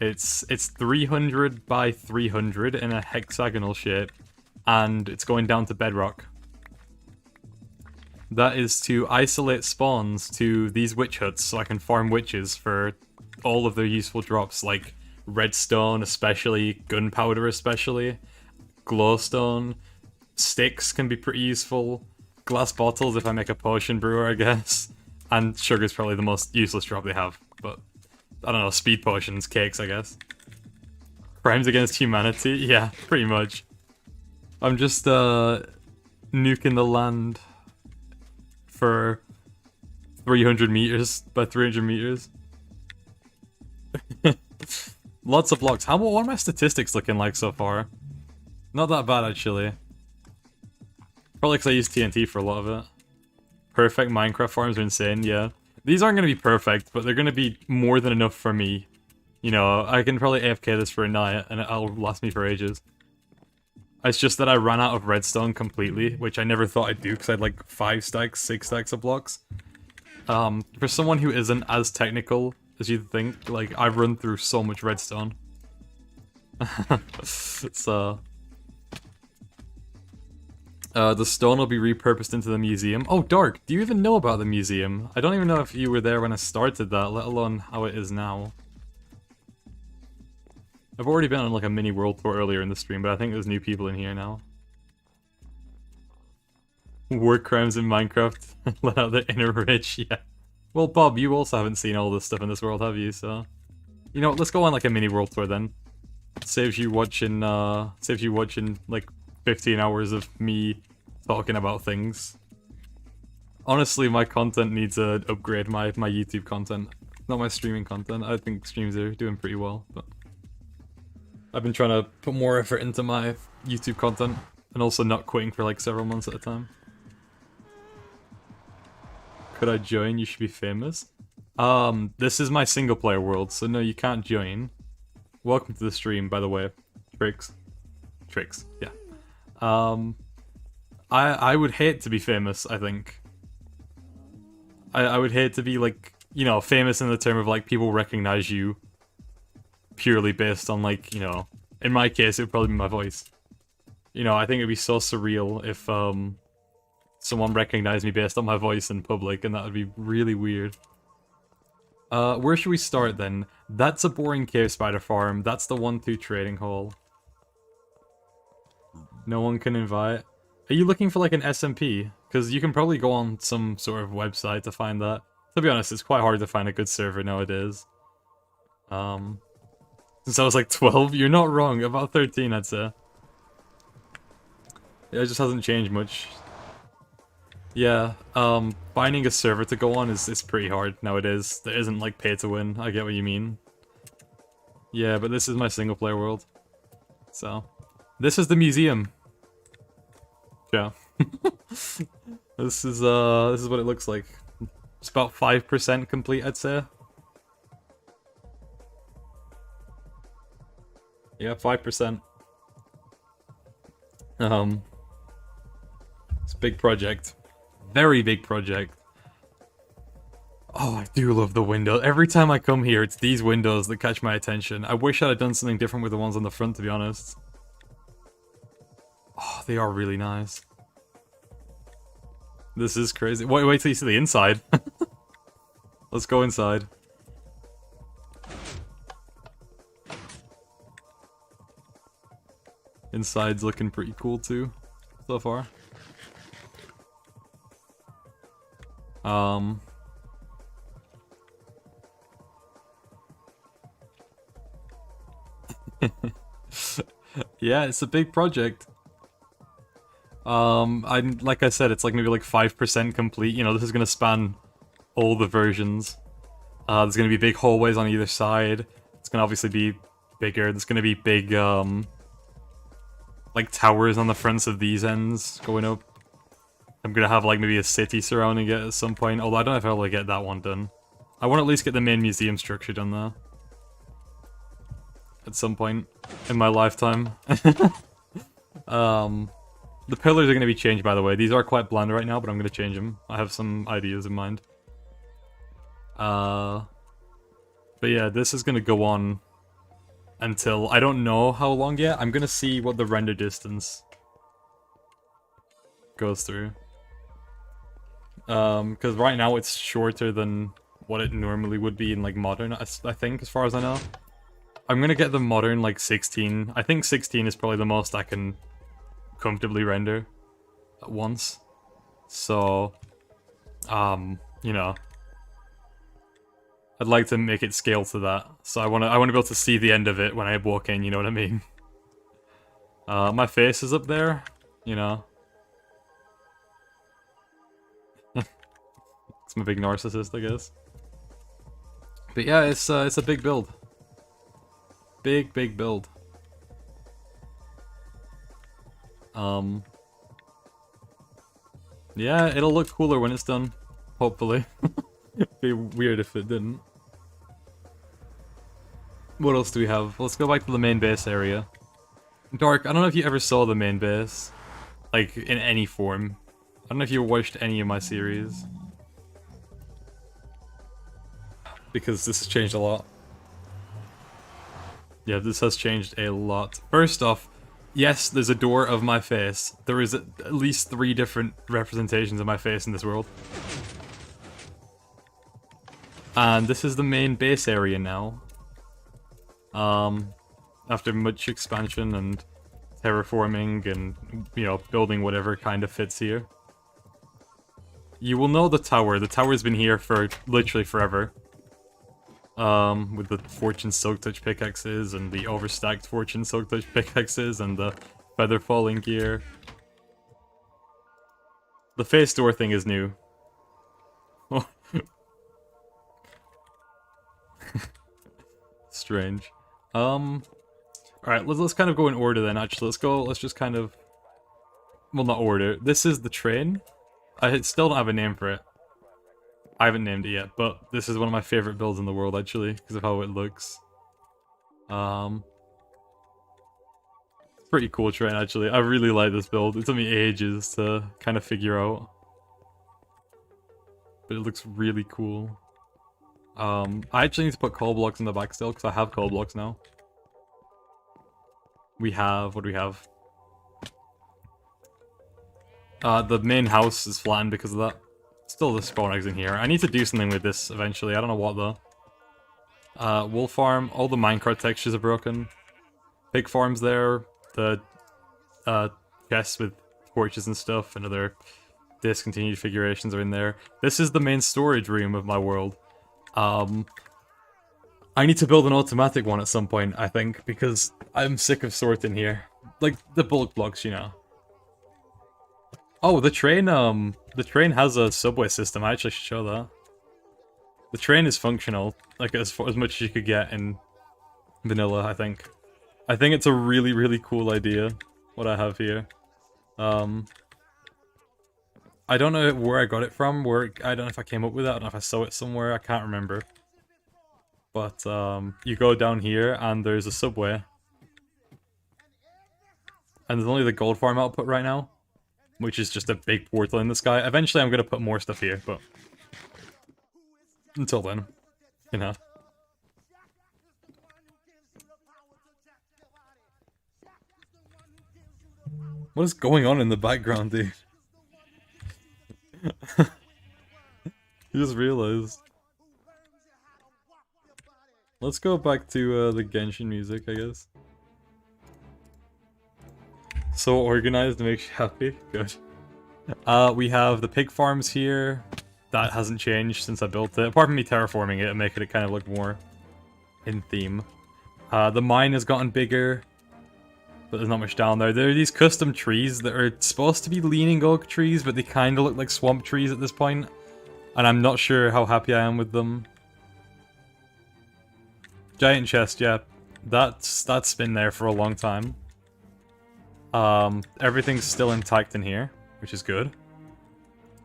It's 300 by 300 in a hexagonal shape, and it's going down to bedrock. That is to isolate spawns to these witch huts so I can farm witches for all of their useful drops, like redstone especially, gunpowder especially, glowstone, sticks can be pretty useful, glass bottles if I make a potion brewer, I guess, and sugar's probably the most useless drop they have, but I don't know, speed potions, cakes, I guess. Crimes against humanity? Yeah, pretty much. I'm just, nuking the land for 300 meters by 300 meters. Lots of blocks. What are my statistics looking like so far? Not that bad, actually. Probably because I use TNT for a lot of it. Perfect Minecraft farms are insane, yeah. These aren't going to be perfect, but they're going to be more than enough for me. You know, I can probably AFK this for a night, and it'll last me for ages. It's just that I ran out of redstone completely, which I never thought I'd do, because I had like 5 stacks, 6 stacks of blocks. For someone who isn't as technical as you'd think, like, I've run through so much redstone. So... the stone will be repurposed into the museum. Oh, Dark, do you even know about the museum? I don't even know if you were there when I started that, let alone how it is now. I've already been on like a mini world tour earlier in the stream, but I think there's new people in here now. War crimes in Minecraft. Let out the inner rich, yeah. Well, Bob, you also haven't seen all this stuff in this world, have you? So, you know, let's go on like a mini world tour then. Saves you watching like 15 hours of me talking about things. Honestly, my content needs an upgrade, my YouTube content. Not my streaming content. I think streams are doing pretty well, but I've been trying to put more effort into my YouTube content, and also not quitting for like several months at a time. Could I join? You should be famous. This is my single player world, so no, you can't join. Welcome to the stream, by the way. Tricks. Tricks, yeah. I would hate to be famous, I think. I would hate to be, like, you know, famous in the term of, like, people recognize you purely based on, like, you know, in my case, it would probably be my voice. You know, I think it'd be so surreal if, someone recognized me based on my voice in public, and that would be really weird. Where should we start, then? That's a boring cave spider farm. That's the 1-2 trading hall. No one can invite. Are you looking for, like, an SMP? Because you can probably go on some sort of website to find that. To be honest, it's quite hard to find a good server nowadays. Since I was, like, 12, you're not wrong. About 13, I'd say. Yeah, it just hasn't changed much. Yeah, finding a server to go on is pretty hard nowadays. There isn't, like, pay to win. I get what you mean. Yeah, but this is my single player world. So, this is the museum. Yeah. This is what it looks like. It's about 5% complete, I'd say. Yeah, 5%. It's a big project. Very big project. Oh, I do love the window. Every time I come here, it's these windows that catch my attention. I wish I'd have done something different with the ones on the front, to be honest. Oh, they are really nice. This is crazy. Wait till you see the inside. Let's go inside. Inside's looking pretty cool too, so far. Yeah, it's a big project. Like I said, it's like maybe like 5% complete. You know, this is gonna span all the versions. There's gonna be big hallways on either side. It's gonna obviously be bigger. There's gonna be big, like towers on the fronts of these ends going up. I'm gonna have like maybe a city surrounding it at some point. Although I don't know if I'll get that one done. I want to at least get the main museum structure done though. At some point in my lifetime. The pillars are going to be changed, by the way. These are quite bland right now, but I'm going to change them. I have some ideas in mind. But yeah, this is going to go on until... I don't know how long yet. I'm going to see what the render distance goes through. Because right now it's shorter than what it normally would be in, like, modern, I think, as far as I know. I'm going to get the modern, like, 16. I think 16 is probably the most I can comfortably render at once. So, you know, I'd like to make it scale to that. So I want to be able to see the end of it when I walk in, you know what I mean? My face is up there, you know. It's my big narcissist, I guess. But yeah, it's a big build. Big build. Yeah, it'll look cooler when it's done. Hopefully. It'd be weird if it didn't. What else do we have? Let's go back to the main base area. Dark, I don't know if you ever saw the main base. Like, in any form. I don't know if you watched any of my series. Because this has changed a lot. Yeah, this has changed a lot. First off, yes, there's a door of my face. There is at least 3 different representations of my face in this world. And this is the main base area now. After much expansion and terraforming and, you know, building whatever kind of fits here. You will know the tower. The tower's been here for literally forever. With the Fortune Silk Touch pickaxes and the overstacked Fortune Silk Touch pickaxes and the feather falling gear. The face door thing is new. Strange. Alright, let's kind of go in order then, actually. Let's just kind of... Well, not order. This is the train. I still don't have a name for it. I haven't named it yet, but this is one of my favorite builds in the world, actually, because of how it looks. Pretty cool train, actually. I really like this build. It took me ages to kind of figure out. But it looks really cool. I actually need to put coal blocks in the back still, because I have coal blocks now. We have... what do we have? The main house is flattened because of that. Still the spawn eggs in here. I need to do something with this eventually. I don't know what though. Wool farm. All the minecart textures are broken. Pig farm's there. The chests with torches and stuff and other discontinued figurations are in there. This is the main storage room of my world. I need to build an automatic one at some point, I think, because I'm sick of sorting here. Like, the bulk blocks, you know. Oh, the train has a subway system. I actually should show that. The train is functional, like as much as you could get in vanilla, I think. I think it's a really, really cool idea, what I have here. I don't know where I got it from, I don't know if I came up with it, I don't know if I saw it somewhere, I can't remember. But, you go down here and there's a subway. And there's only the gold farm output right now, which is just a big portal in the sky. Eventually I'm gonna put more stuff here, but until then, you know. What is going on in the background, dude? You just realized. Let's go back to the Genshin music, I guess. So organized makes you happy. Good. We have the pig farms here. That hasn't changed since I built it. Apart from me terraforming it and making it kind of look more in theme. The mine has gotten bigger, but there's not much down there. There are these custom trees that are supposed to be leaning oak trees, but they kind of look like swamp trees at this point. And I'm not sure how happy I am with them. Giant chest, yeah. That's been there for a long time. Everything's still intact in here, which is good.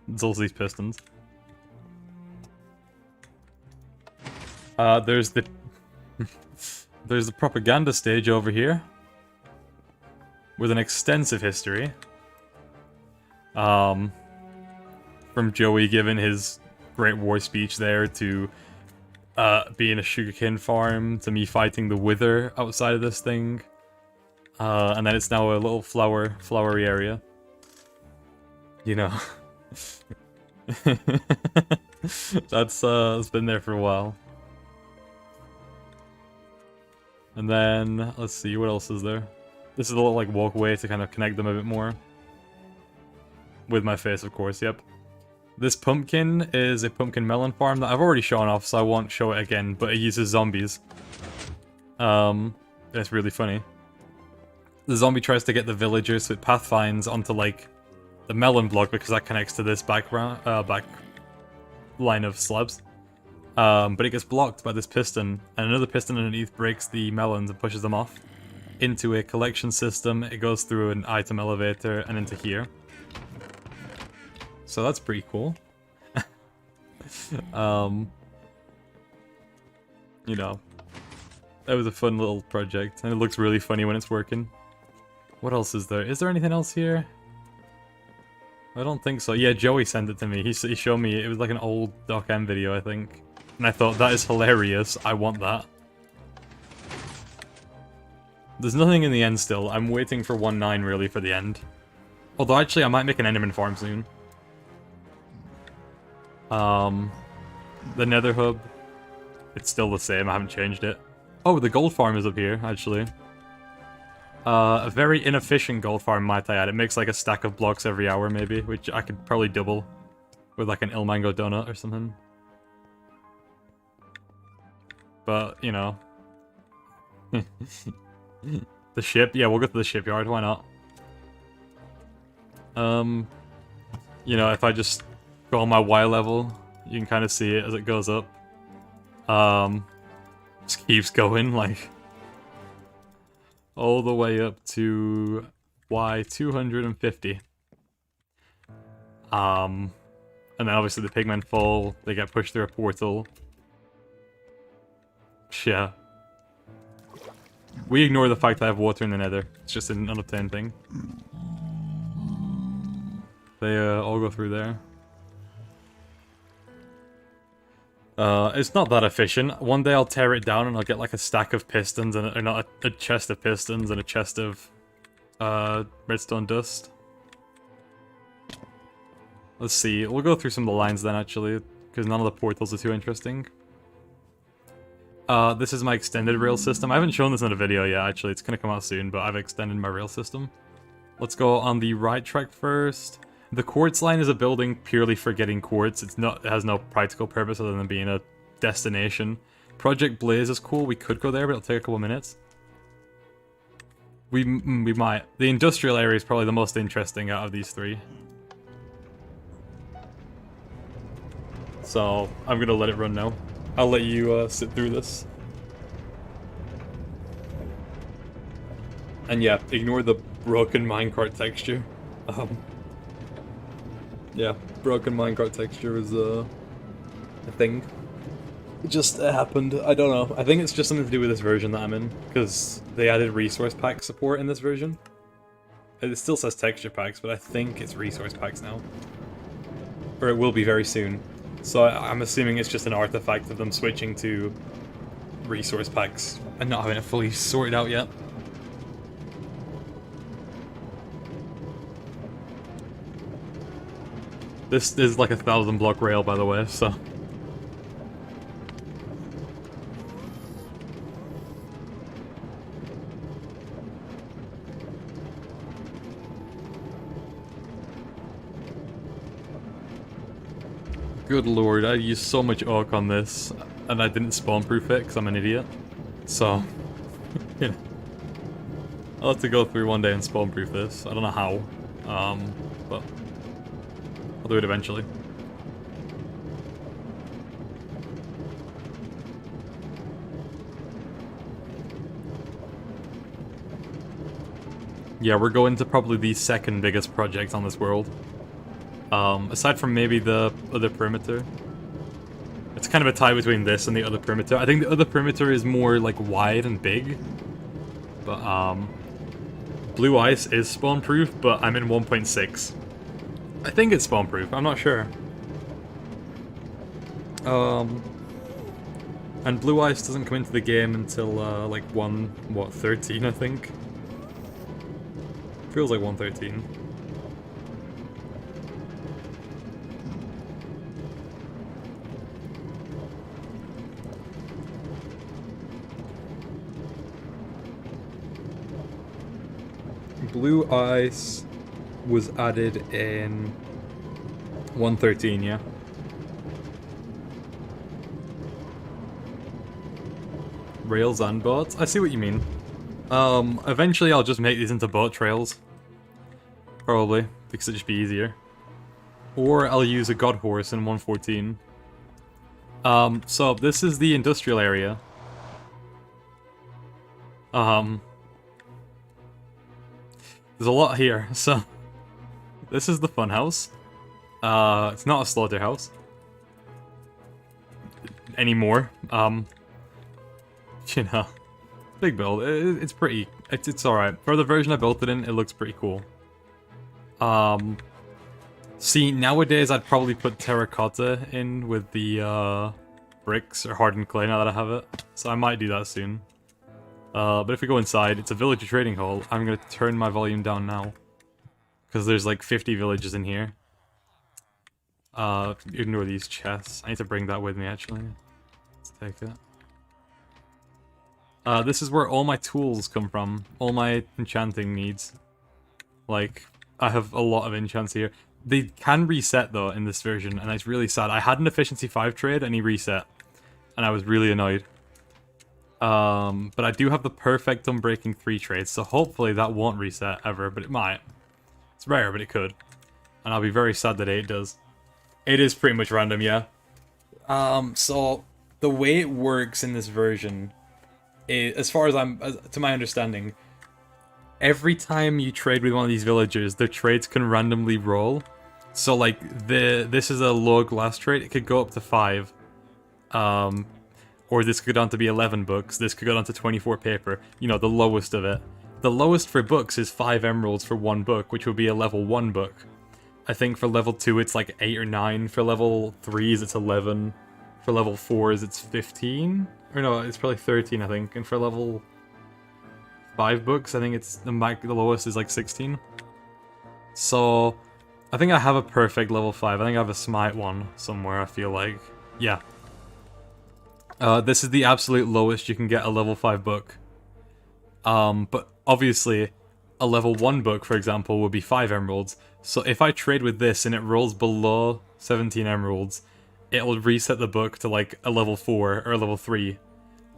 There's also these pistons. There's the... there's the propaganda stage over here. With an extensive history. From Joey giving his Great War speech there to being a sugarcane farm to me fighting the Wither outside of this thing. And then it's now a little flowery area. You know. That's been there for a while. And then, let's see, what else is there? This is a little, like, walkway to kind of connect them a bit more. With my face, of course, yep. This pumpkin is a pumpkin melon farm that I've already shown off, so I won't show it again, but it uses zombies. It's really funny. The zombie tries to get the villagers, so it pathfinds onto, like, the melon block, because that connects to this back line of slabs. But it gets blocked by this piston, and another piston underneath breaks the melons and pushes them off into a collection system. It goes through an item elevator and into here. So that's pretty cool. You know, that was a fun little project, and it looks really funny when it's working. What else is there? Is there anything else here? I don't think so. Yeah, Joey sent it to me. He showed me, it was like an old Doc M video, I think. And I thought, that is hilarious. I want that. There's nothing in the end still. I'm waiting for 1.9 really for the end. Although actually I might make an Enderman farm soon. The Nether Hub. It's still the same, I haven't changed it. Oh, the gold farm is up here, actually. A very inefficient gold farm, might I add. It makes like a stack of blocks every hour, maybe, which I could probably double with like an Ilmango donut or something. But, you know. The ship? Yeah, we'll go to the shipyard, why not? You know, if I just go on my Y level, you can kind of see it as it goes up. Just keeps going, like... all the way up to Y 250. And then obviously the pigmen fall, they get pushed through a portal. Yeah. We ignore the fact that I have water in the nether. It's just an unobtained thing. They all go through there. It's not that efficient. One day I'll tear it down and I'll get like a stack of pistons, and or not a chest of pistons and a chest of redstone dust. Let's see, we'll go through some of the lines then actually, because none of the portals are too interesting. This is my extended rail system. I haven't shown this in a video yet actually, it's gonna come out soon, but I've extended my rail system. Let's go on the right track first. The quartz line is a building purely for getting quartz. It has no practical purpose other than being a destination. Project Blaze is cool. We could go there, but it'll take a couple minutes. We might. The industrial area is probably the most interesting out of these three. So I'm gonna let it run now. I'll let you sit through this. And yeah, ignore the broken minecart texture. Yeah, broken minecart texture is a thing. It just happened. I don't know. I think it's just something to do with this version that I'm in, because they added resource pack support in this version. It still says texture packs, but I think it's resource packs now. Or it will be very soon. So I'm assuming it's just an artifact of them switching to resource packs and not having it fully sorted out yet. This is like a 1,000 block rail, by the way, so... Good lord, I used so much oak on this, and I didn't spawn-proof it, because I'm an idiot. So... you know. I'll have to go through one day and spawn-proof this. I don't know how, but... I'll do it eventually. Yeah, we're going to probably the second biggest project on this world. Aside from maybe the other perimeter. It's kind of a tie between this and the other perimeter. I think the other perimeter is more like wide and big. But Blue Ice is spawn proof, but I'm in 1.6. I think it's spawn proof, I'm not sure. And Blue Ice doesn't come into the game until like 1.13 I think. Feels like 1.13. Blue Ice was added in 1.13, yeah. Rails and boats? I see what you mean. Eventually I'll just make these into boat trails. Probably, because it'd just be easier. Or I'll use a god horse in 1.14. So this is the industrial area. There's a lot here, so... This is the fun house. It's not a slaughterhouse. Anymore. You know. Big build. It's pretty... It's alright. For the version I built it in, it looks pretty cool. See, nowadays I'd probably put terracotta in with the, bricks or hardened clay now that I have it. So I might do that soon. But if we go inside, it's a villager trading hall. I'm gonna turn my volume down now. Because there's like 50 villages in here. Ignore these chests. I need to bring that with me actually. Let's take it. This is where all my tools come from. All my enchanting needs. Like, I have a lot of enchants here. They can reset though in this version, and it's really sad. I had an efficiency 5 trade and he reset. And I was really annoyed. But I do have the perfect unbreaking 3 trades, so hopefully that won't reset ever, but it might. It's rare, but it could. And I'll be very sad that 8 does. It is pretty much random, yeah. So the way it works in this version is, as far as to my understanding, every time you trade with one of these villagers, their trades can randomly roll. So like this is a low glass trait. It could go up to 5. Or this could go down to be 11 books. This could go down to 24 paper. You know, the lowest of it. The lowest for books is 5 emeralds for 1 book, which would be a level 1 book. I think for level 2 it's like 8 or 9. For level 3s it's 11. For level 4s it's 15. Or no, it's probably 13 I think. And for level 5 books, I think it's the lowest is like 16. So I think I have a perfect level 5. I think I have a smite one somewhere, I feel like. Yeah. This is the absolute lowest you can get a level 5 book. But obviously, a level 1 book, for example, would be 5 emeralds. So if I trade with this and it rolls below 17 emeralds, it will reset the book to like a level 4 or a level 3.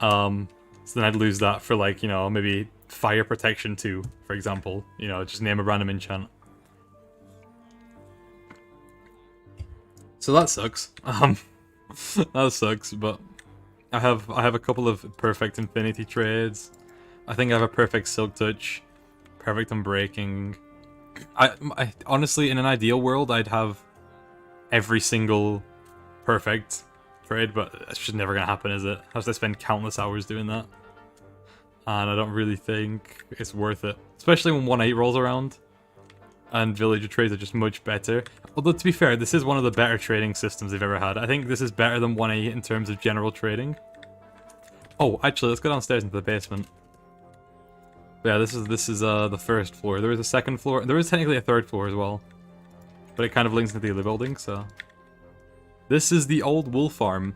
So then I'd lose that for like, you know, maybe Fire Protection 2, for example. You know, just name a random enchant. So that sucks. That sucks, but I have a couple of perfect infinity trades. I think I have a perfect silk touch, perfect unbreaking. I honestly, in an ideal world, I'd have every single perfect trade, but it's just never gonna happen, is it? I have to spend countless hours doing that, and I don't really think it's worth it, especially when 1-8 rolls around, and villager trades are just much better. Although to be fair, this is one of the better trading systems they've ever had. I think this is better than 1-8 in terms of general trading. Oh, actually, let's go downstairs into the basement. Yeah, this is the first floor. There is a second floor. There is technically a third floor as well, but it kind of links into the other building. So this is the old wool farm.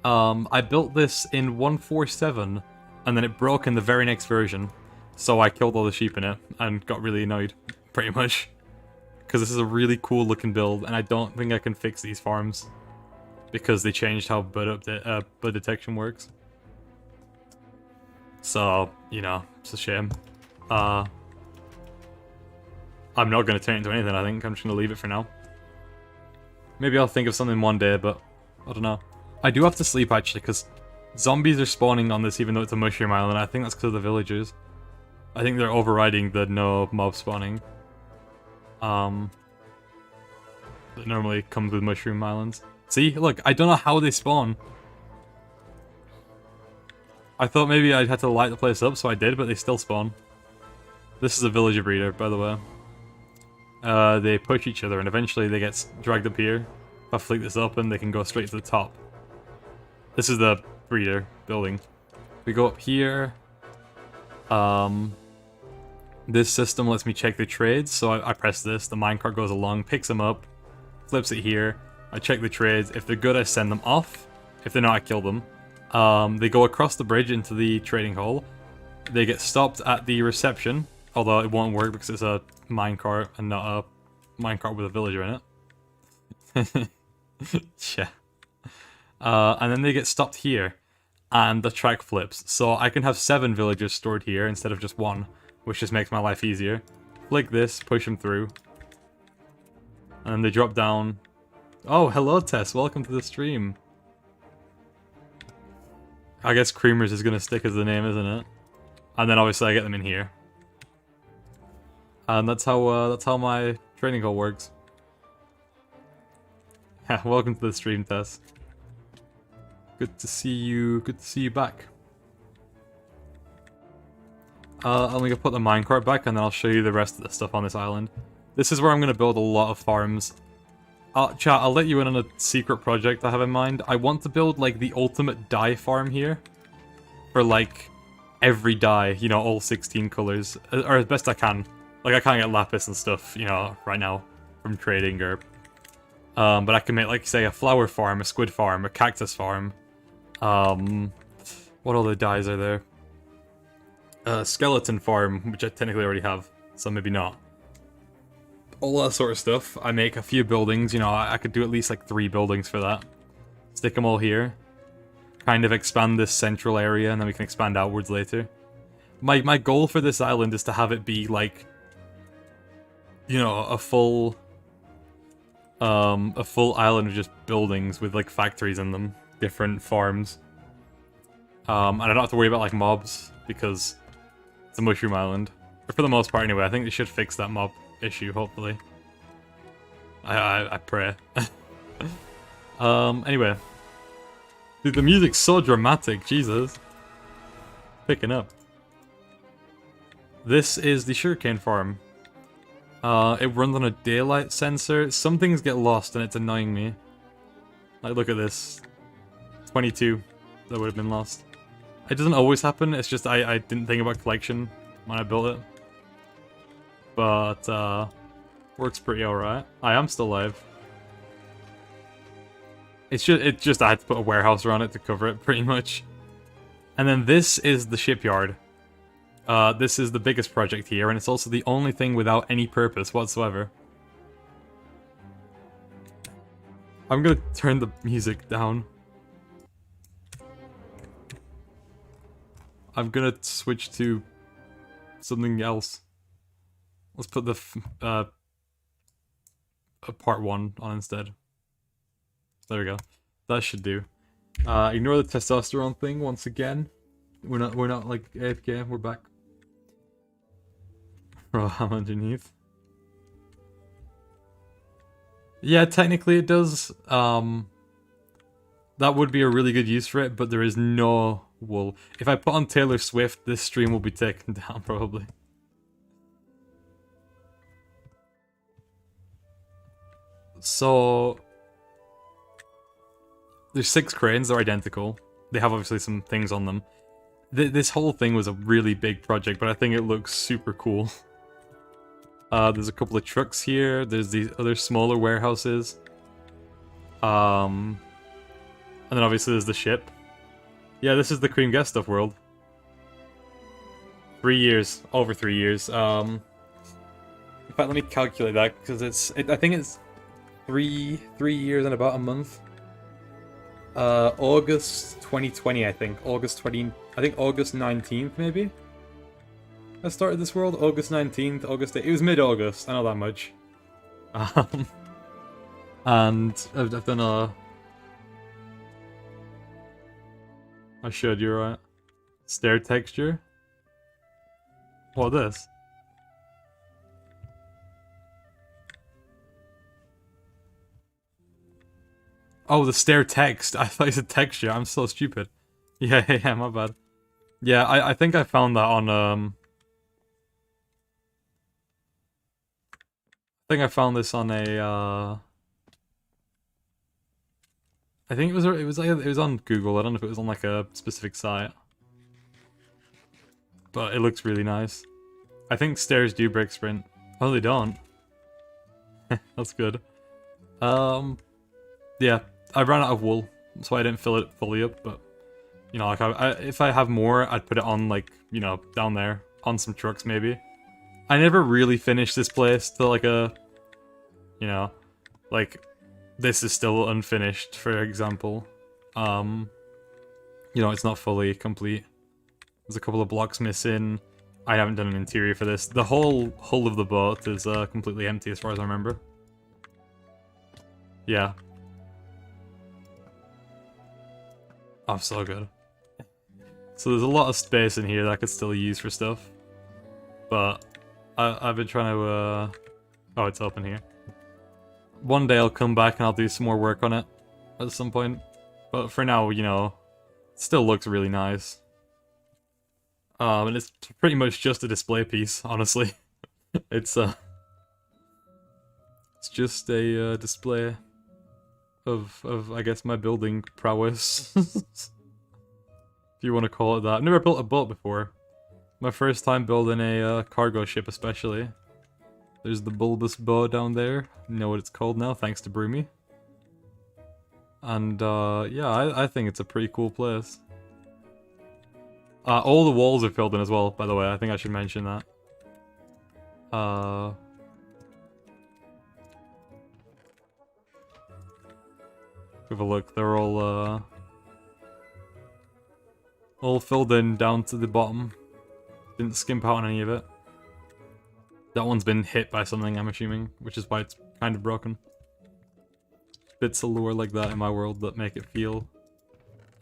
I built this in 1.4.7, and then it broke in the very next version. So I killed all the sheep in it and got really annoyed, pretty much, because this is a really cool looking build, and I don't think I can fix these farms because they changed how bud detection works. So, you know, it's a shame. I'm not going to turn it into anything, I think. I'm just going to leave it for now. Maybe I'll think of something one day, but I don't know. I do have to sleep, actually, because zombies are spawning on this even though it's a mushroom island. I think that's because of the villagers. I think they're overriding the no mob spawning. That normally comes with mushroom islands. See? Look, I don't know how they spawn. I thought maybe I'd had to light the place up, so I did, but they still spawn. This is a villager breeder, by the way. They push each other, and eventually they get dragged up here. If I flick this up, and they can go straight to the top. This is the breeder building. We go up here. This system lets me check the trades, so I press this, the minecart goes along, picks them up, flips it here. I check the trades. If they're good, I send them off. If they're not, I kill them. They go across the bridge into the trading hall. They get stopped at the reception, although it won't work because it's a minecart and not a minecart with a villager in it. Yeah. And then they get stopped here, and the track flips. So I can have 7 villagers stored here instead of just 1, which just makes my life easier. Flick this, push them through. And then they drop down. Oh, hello Tess, welcome to the stream. I guess Creamers is gonna stick as the name, isn't it? And then obviously I get them in here. And that's how my training hall works. Yeah, welcome to the stream, Tess. Good to see you back. I'm gonna put the minecart back and then I'll show you the rest of the stuff on this island. This is where I'm gonna build a lot of farms. Chat, I'll let you in on a secret project I have in mind. I want to build, like, the ultimate dye farm here. For, like, every dye, you know, all 16 colors. Or as best I can. Like, I can't get lapis and stuff, you know, right now. From trading, or... but I can make, like, say, a flower farm, a squid farm, a cactus farm. What other dyes are there? A skeleton farm, which I technically already have, so maybe not. All that sort of stuff. I make a few buildings, you know, I could do at least like 3 buildings for that. Stick them all here. Kind of expand this central area, and then we can expand outwards later. My goal for this island is to have it be like, you know, a full island of just buildings with like factories in them, different farms. And I don't have to worry about like mobs because it's a mushroom island. Or for the most part anyway. I think they should fix that mob issue, hopefully. I pray. Anyway. Dude, the music's so dramatic, Jesus. Picking up. This is the sugarcane farm. It runs on a daylight sensor. Some things get lost and it's annoying me. Like, look at this. 22 that would have been lost. It doesn't always happen, it's just I didn't think about collection when I built it. But, works pretty alright. I am still alive. It's just I had to put a warehouse around it to cover it, pretty much. And then this is the shipyard. This is the biggest project here, and it's also the only thing without any purpose whatsoever. I'm gonna turn the music down. I'm gonna switch to something else. Let's put the part 1 on instead. There we go. That should do. Ignore the testosterone thing once again. We're not like AFK, we're back. I'm underneath. Yeah, technically it does. That would be a really good use for it, but there is no wool. If I put on Taylor Swift, this stream will be taken down probably. So there's 6 cranes, they're identical. They have obviously some things on them. This whole thing was a really big project, but I think it looks super cool. There's a couple of trucks here, there's these other smaller warehouses. And then obviously there's the ship. Yeah, this is the Cream Guest Stuff world. 3 years, over 3 years. In fact, let me calculate that, because I think it's 3 years and about a month. August 2020, I think. August 19th, maybe? I started this world, August 19th, August 8th. It was mid-August, I know that much. And I've done a... I showed you, right? Stair texture. What, this? Oh, the stair text. I thought it said texture. I'm so stupid. Yeah, my bad. Yeah, I think I found that on, I think I found this on a, I think it was on Google. I don't know if it was on like a specific site. But it looks really nice. I think stairs do break sprint. Oh, they don't. That's good. Yeah. I ran out of wool, so I didn't fill it fully up, but, you know, like, if I have more, I'd put it on, like, you know, down there, on some trucks, maybe. I never really finished this place to, like, you know, like, this is still unfinished, for example. You know, it's not fully complete. There's a couple of blocks missing. I haven't done an interior for this. The whole hull of the boat is, completely empty, as far as I remember. Yeah. Oh, so good. So there's a lot of space in here that I could still use for stuff. But I've been trying to, oh, it's open here. One day I'll come back and I'll do some more work on it at some point. But for now, you know, it still looks really nice. And it's pretty much just a display piece, honestly. It's just a display of I guess my building prowess. If you want to call it that. I've never built a boat before. My first time building a cargo ship, especially. There's the bulbous bow down there. You know what it's called now, thanks to Broomy. And yeah, I think it's a pretty cool place. All the walls are filled in as well, by the way. I think I should mention that. Have a look. They're all filled in down to the bottom. Didn't skimp out on any of it. That one's been hit by something, I'm assuming, which is why it's kind of broken. Bits of lore like that in my world that make it feel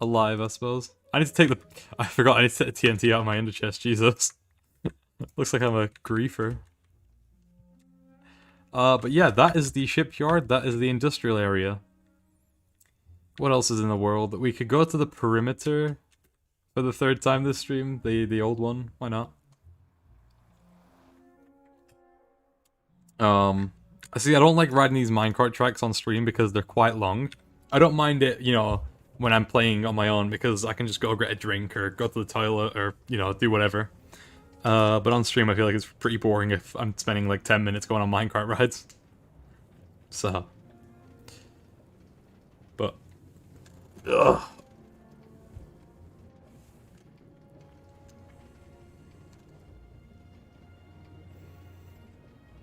alive, I suppose. I need to take the... I forgot, I need to take the TNT out of my ender chest, Jesus. Looks like I'm a griefer. But yeah, that is the shipyard. That is the industrial area. What else is in the world? We could go to the perimeter for the third time this stream. The old one. Why not? See, I don't like riding these minecart tracks on stream because they're quite long. I don't mind it, you know, when I'm playing on my own because I can just go get a drink or go to the toilet or, you know, do whatever. But on stream I feel like it's pretty boring if I'm spending like 10 minutes going on minecart rides. So. But. Ugh.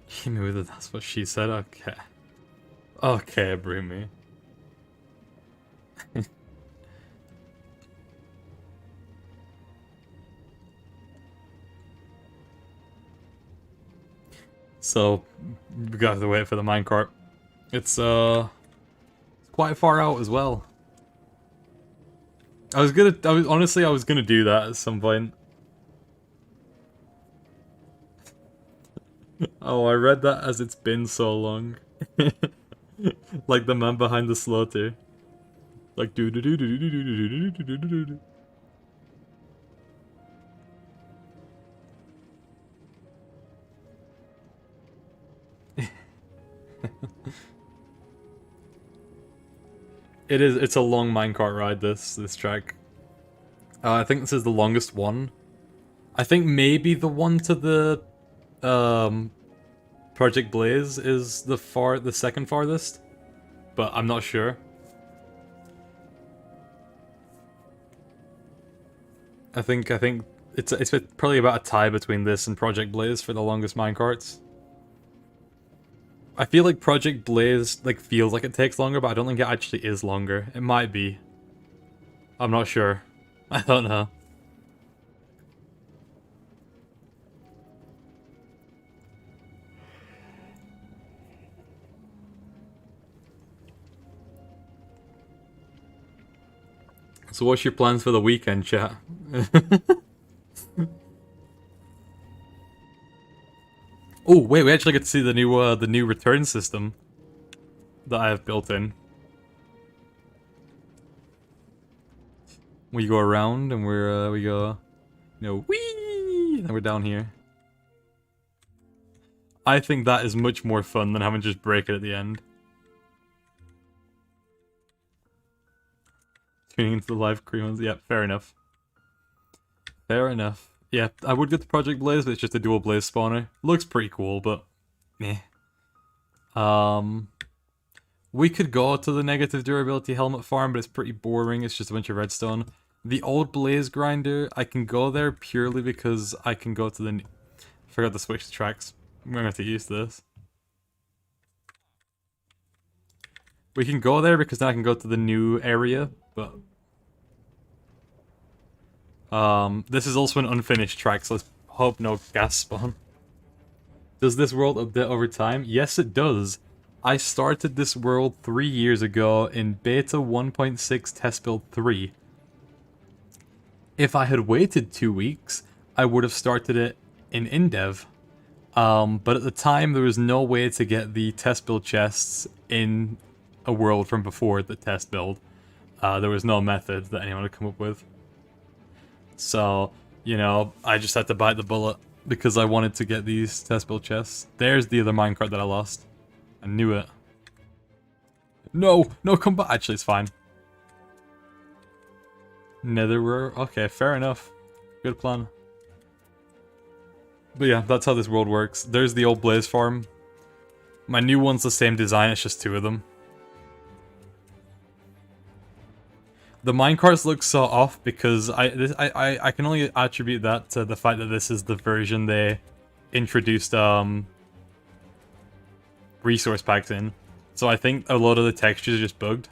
Hit me with it, that's what she said, okay. Okay, Broomy. So, we got to wait for the minecart. It's quite far out as well. Honestly, I was gonna do that at some point. Oh, I read that as it's been so long. Like the man behind the slaughter. Like do do do do do do do do do do do. It's a long minecart ride, this track. I think this is the longest one. I think maybe the one to the Project Blaze is the second farthest, but I'm not sure. I think it's probably about a tie between this and Project Blaze for the longest minecarts. I feel like Project Blaze like feels like it takes longer, but I don't think it actually is longer. It might be. I'm not sure. I don't know. So what's your plans for the weekend, chat? Oh, wait, we actually get to see the new return system that I have built in. We go around and we go, you know, whee, and we're down here. I think that is much more fun than having to just break it at the end. Tuning into the live creams. Yep, fair enough. Fair enough. Yeah, I would get the Project Blaze, but it's just a dual blaze spawner. Looks pretty cool, but meh. We could go to the negative durability helmet farm, but it's pretty boring. It's just a bunch of redstone. The old blaze grinder, I can go there purely because I can go to the... I forgot to switch the tracks. I'm gonna have to use this. We can go there because then I can go to the new area, but... this is also an unfinished track, so let's hope no gas spawn. Does this world update over time? Yes, it does. I started this world 3 years ago in beta 1.6 test build 3. If I had waited 2 weeks, I would have started it in InDev. But at the time, there was no way to get the test build chests in a world from before the test build. There was no method that anyone had come up with. So, you know, I just had to bite the bullet because I wanted to get these test build chests. There's the other minecart that I lost. I knew it. No, no, come back. Actually, it's fine. Netherware. Okay, fair enough. Good plan. But yeah, that's how this world works. There's the old blaze farm. My new one's the same design, it's just 2 of them. The minecarts look so off because I can only attribute that to the fact that this is the version they introduced resource packs in. So I think a lot of the textures are just bugged.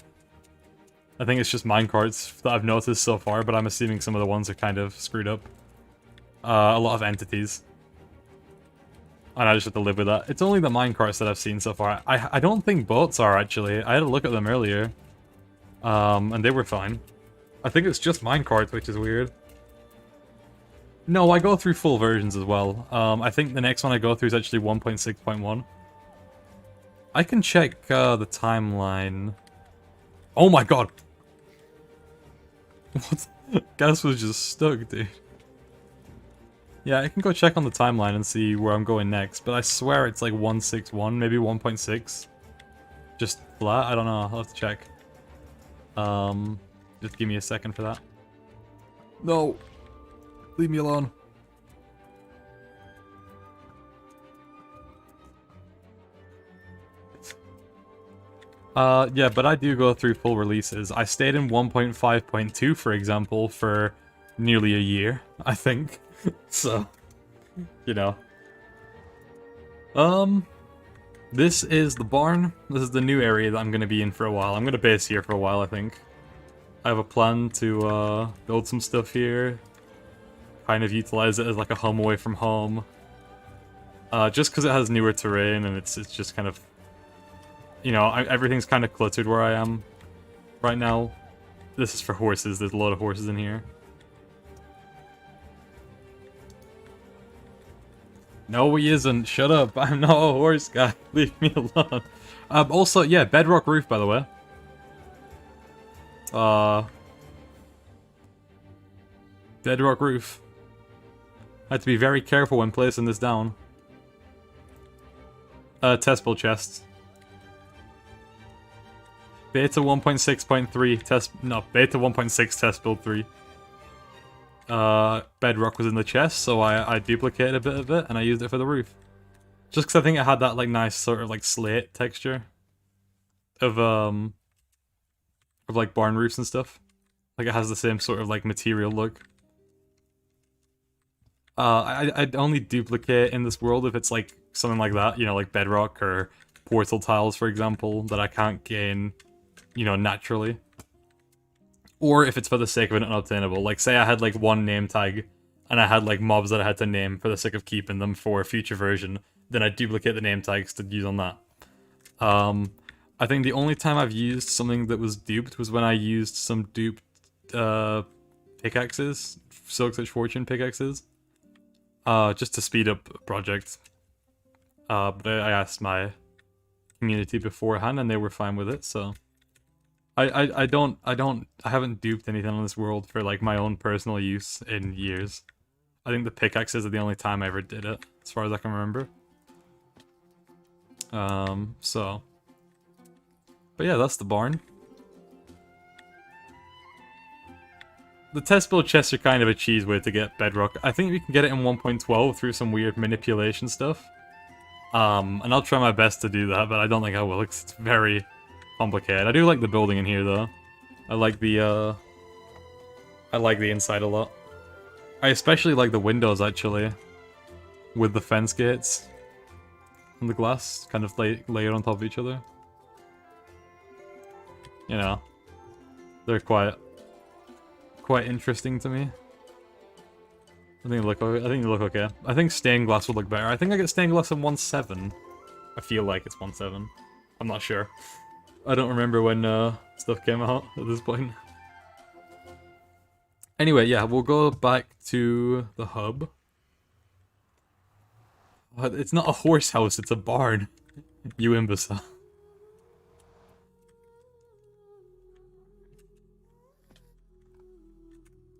I think it's just minecarts that I've noticed so far, but I'm assuming some of the ones are kind of screwed up. A lot of entities. And I just have to live with that. It's only the minecarts that I've seen so far. I don't think boats are, actually. I had a look at them earlier. And they were fine. I think it's just minecarts, which is weird. No, I go through full versions as well. I think the next one I go through is actually 1.6.1. I can check the timeline. Oh my god! What? Gas was just stuck, dude. Yeah, I can go check on the timeline and see where I'm going next, but I swear it's like 161, maybe 1.6. Just flat? I don't know, I'll have to check. Just give me a second for that. No! Leave me alone. Yeah, but I do go through full releases. I stayed in 1.5.2, for example, for nearly a year, I think. So, you know. This is the barn. This is the new area that I'm gonna be in for a while. I'm gonna base here for a while, I think. I have a plan to, build some stuff here. Kind of utilize it as like a home away from home. Just because it has newer terrain and it's just kind of... You know, everything's kind of cluttered where I am right now. This is for horses. There's a lot of horses in here. No, he isn't. Shut up. I'm not a horse guy. Leave me alone. Also, yeah, bedrock roof, by the way. Bedrock roof. I had to be very careful when placing this down. Test build chests. Beta 1.6.3 test... No, Beta 1.6 test build 3. Bedrock was in the chest, so I duplicated a bit of it, and I used it for the roof. Just because I think it had that, like, nice sort of, like, slate texture. Of, like, barn roofs and stuff. Like, it has the same sort of, like, material look. I'd only duplicate in this world if it's, like, something like that. You know, like bedrock or portal tiles, for example, that I can't gain... You know, naturally. Or if it's for the sake of it unobtainable. Like, say I had, like, one name tag, and I had, like, mobs that I had to name for the sake of keeping them for a future version, then I'd duplicate the name tags to use on that. I think the only time I've used something that was duped was when I used some duped, pickaxes. Silk Such Fortune pickaxes. Just to speed up a project. But I asked my community beforehand, and they were fine with it, so... I haven't duped anything on this world for, like, my own personal use in years. I think the pickaxes are the only time I ever did it, as far as I can remember. So... But yeah, that's the barn. The test build chests are kind of a cheese way to get bedrock. I think we can get it in 1.12 through some weird manipulation stuff. And I'll try my best to do that, but I don't think I will, because it's very... complicated. I do like the building in here though. I like the inside a lot. I especially like the windows actually. With the fence gates. And the glass kind of layered on top of each other. You know. They're quite interesting to me. I think they look okay. I think stained glass would look better. I think I get stained glass in 1.7. I feel like it's 1.7. I'm not sure. I don't remember when stuff came out at this point. Anyway, yeah, we'll go back to the hub. It's not a horse house, it's a barn. You imbecile.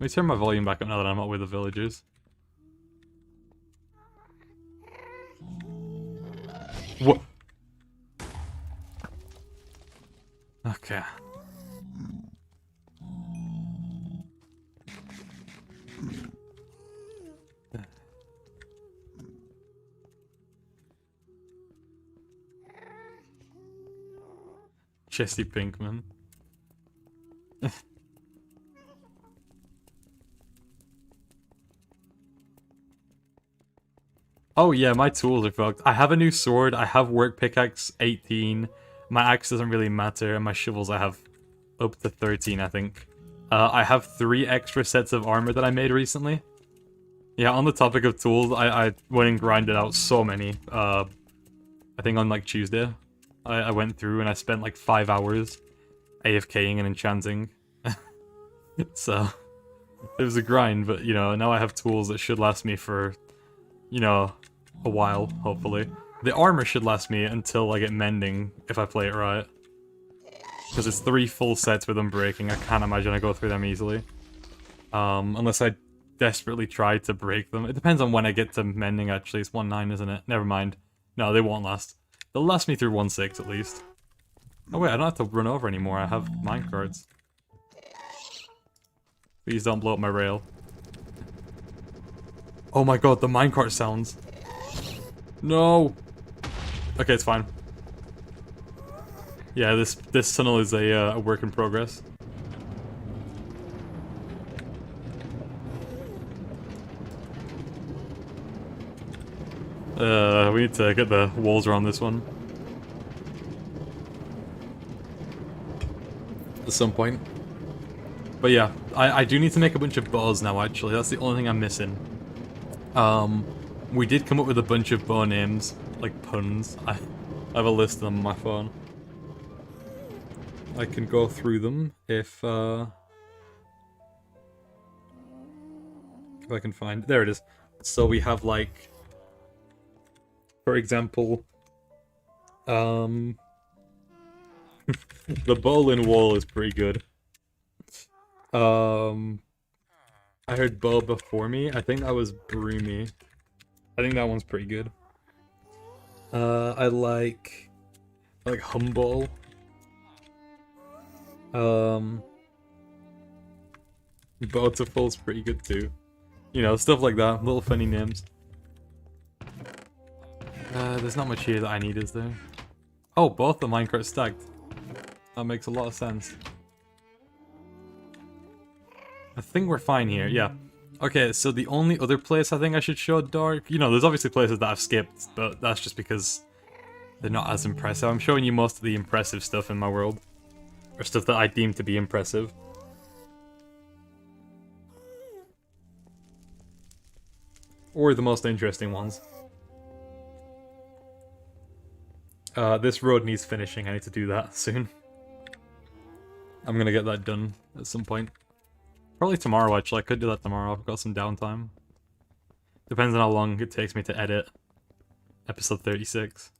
Let me turn my volume back up now that I'm not with the villagers. What? Okay. Jesse Pinkman. Oh yeah, my tools are fucked. I have a new sword, I have work pickaxe 18, my axe doesn't really matter, and my shovels I have up to 13, I think. I have 3 extra sets of armor that I made recently. Yeah, on the topic of tools, I went and grinded out so many. I think on like Tuesday, I went through and I spent like 5 hours AFKing and enchanting. So, it was a grind, but you know, now I have tools that should last me for, you know, a while, hopefully. The armor should last me until I get mending, if I play it right. Because it's 3 full sets with unbreaking, I can't imagine I go through them easily. Unless I desperately try to break them. It depends on when I get to mending, actually. It's 1.9, isn't it? Never mind. No, they won't last. They'll last me through 1.6 at least. Oh wait, I don't have to run over anymore, I have minecarts. Please don't blow up my rail. Oh my god, the minecart sounds. No! Okay, it's fine. Yeah, this tunnel is a work in progress. We need to get the walls around this one. At some point. But yeah, I do need to make a bunch of bows now, actually. That's the only thing I'm missing. We did come up with a bunch of bow names, like puns. I have a list of them on my phone. I can go through them if I can find... There it is. So we have, like... For example... the bowling wall is pretty good. I heard Bo before me. I think that was Broomy. I think that one's pretty good. I like Humble. Bountiful's pretty good too. You know, stuff like that. Little funny names. There's not much here that I need, is there? Oh, both the minecarts stacked. That makes a lot of sense. I think we're fine here, yeah. Okay, so the only other place I think I should show Dark... You know, there's obviously places that I've skipped, but that's just because they're not as impressive. I'm showing you most of the impressive stuff in my world. Or stuff that I deem to be impressive. Or the most interesting ones. This road needs finishing. I need to do that soon. I'm gonna get that done at some point. Probably tomorrow, actually. I could do that tomorrow. I've got some downtime. Depends on how long it takes me to edit episode 36.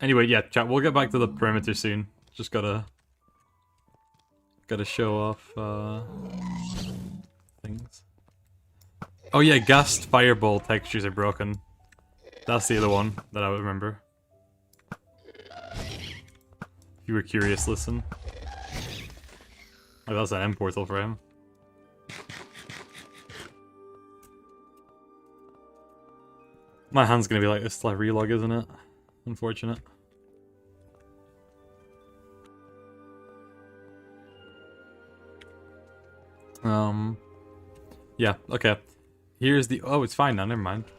Anyway, yeah, chat, we'll get back to the perimeter soon. Just gotta show off, things. Oh yeah, Ghast Fireball textures are broken. That's the other one that I would remember. If you were curious, listen. Oh, that's an end portal for him. My hand's gonna be like this till I relog, isn't it? Unfortunate. Yeah, okay. Here's the... Oh, it's fine now, never mind. Do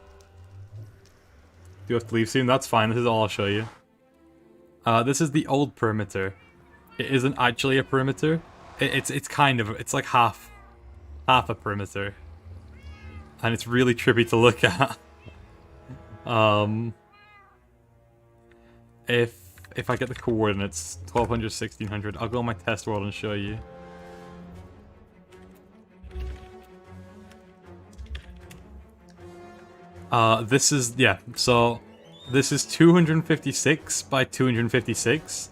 you have to leave soon? That's fine, this is all I'll show you. This is the old perimeter. It isn't actually a perimeter. It's kind of... It's like half a perimeter. And it's really trippy to look at. If I get the coordinates, 1200, 1600, I'll go on my test world and show you. This is, yeah, so this is 256 by 256.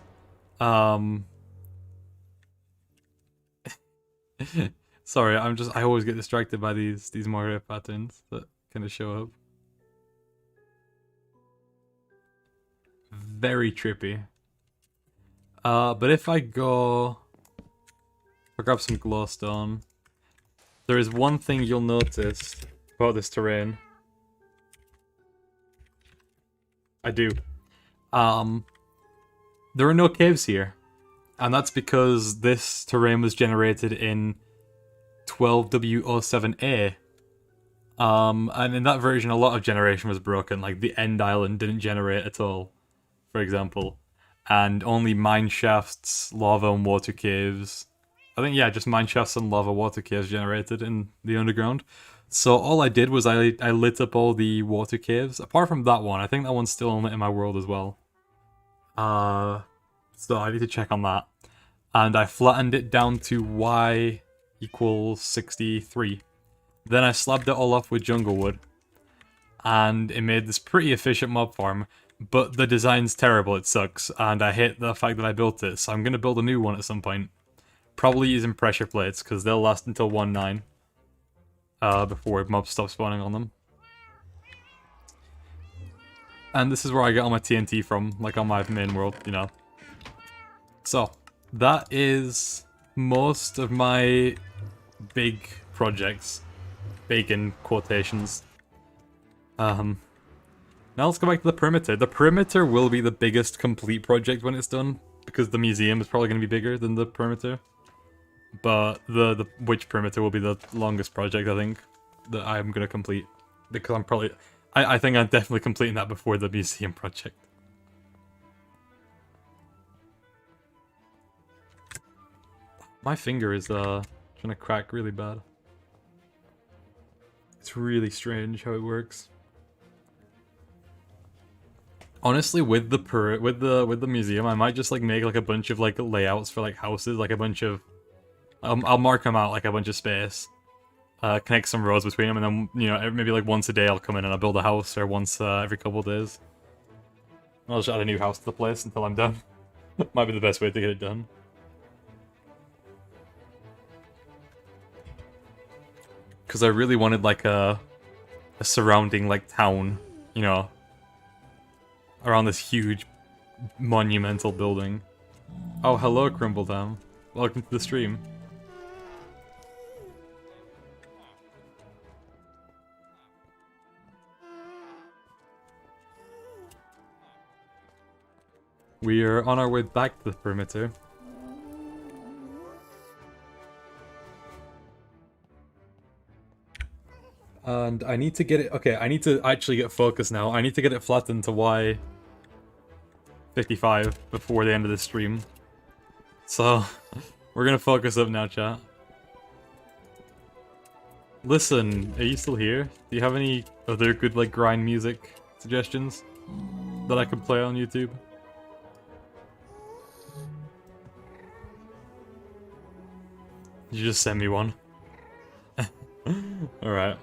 Sorry, I always get distracted by these Mario patterns that kind of show up. Very trippy. But if I grab some glowstone, there is one thing you'll notice about this terrain. I do. There are no caves here. And that's because this terrain was generated in 12W07A. And in that version, a lot of generation was broken. Like, the end island didn't generate at all, for example. And only mine shafts, lava, and water caves. I think, yeah, just mine shafts and lava water caves generated in the underground. So all I did was I lit up all the water caves. Apart from that one, I think that one's still only in my world as well. So I need to check on that. And I flattened it down to Y equals 63. Then I slabbed it all off with jungle wood, and it made this pretty efficient mob farm, but the design's terrible, it sucks, and I hate the fact that I built it, so I'm gonna build a new one at some point. Probably using pressure plates, because they'll last until 1.9, before mobs stop spawning on them. And this is where I get all my TNT from, like on my main world, you know. So, that is most of my big projects. Big in quotations. Now let's go back to the perimeter. The perimeter will be the biggest complete project when it's done, because the museum is probably going to be bigger than the perimeter. But the witch perimeter will be the longest project, I think, that I'm going to complete. Because I'm probably... I think I'm definitely completing that before the museum project. My finger is trying to crack really bad. It's really strange how it works. Honestly, with the museum, I might just like make like a bunch of like layouts for like houses, like a bunch of. I'll mark them out like a bunch of space. Connect some roads between them, and then, you know, maybe like once a day I'll come in and I'll build a house, or once every couple of days. I'll just add a new house to the place until I'm done. Might be the best way to get it done. Because I really wanted like a surrounding like town, you know, around this huge monumental building. Oh, hello, Crimbletown. Welcome to the stream. We are on our way back to the perimeter. And I need to get it... Okay, I need to actually get focused now. I need to get it flattened to Y55 before the end of the stream. So, we're gonna focus up now, chat. Listen, are you still here? Do you have any other good, like, grind music suggestions that I could play on YouTube? You just send me one. Alright.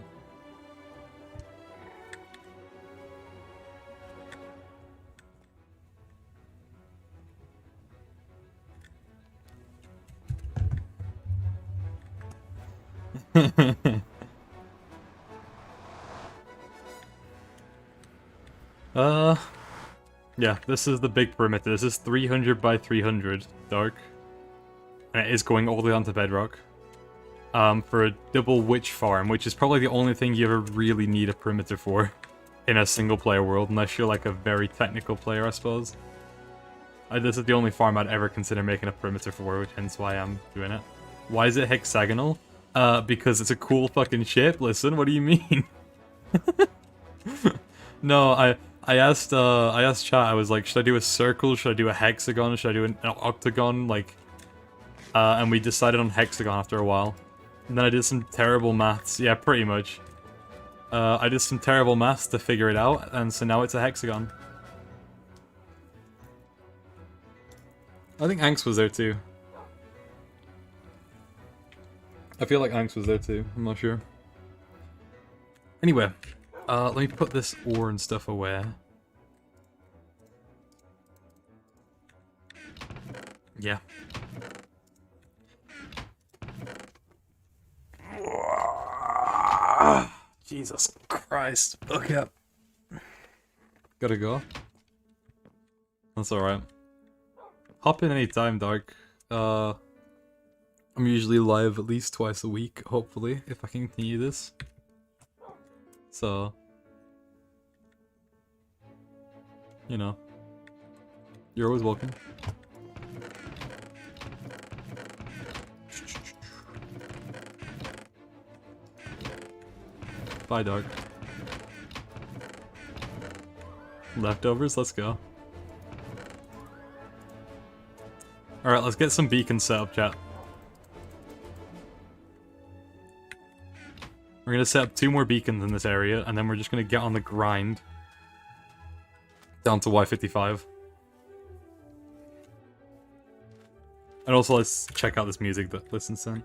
Yeah, this is the big perimeter. This is 300 by 300 dark. And it is going all the way onto bedrock. For a double witch farm, which is probably the only thing you ever really need a perimeter for in a single player world, unless you're like a very technical player, I suppose. This is the only farm I'd ever consider making a perimeter for, which hence why I'm doing it. Why is it hexagonal? Because it's a cool fucking shape. Listen, what do you mean? No, I asked chat. I was like, should I do a circle? Should I do a hexagon? Should I do an octagon? Like, and we decided on hexagon after a while. And then I did some terrible maths. Yeah, pretty much. I did some terrible maths to figure it out, and so now it's a hexagon. I think Anx was there too. I feel like Anx was there too. I'm not sure. Anyway, let me put this ore and stuff away. Yeah. Jesus Christ. Okay. Gotta go. That's alright. Hop in anytime, Dark. I'm usually live at least twice a week, hopefully, if I can continue this. So, you know, you're always welcome. Bye, Dark. Leftovers, let's go. Alright, let's get some beacons set up, chat. We're gonna set up 2 more beacons in this area, and then we're just gonna get on the grind down to Y55. And also, let's check out this music that Listen sent.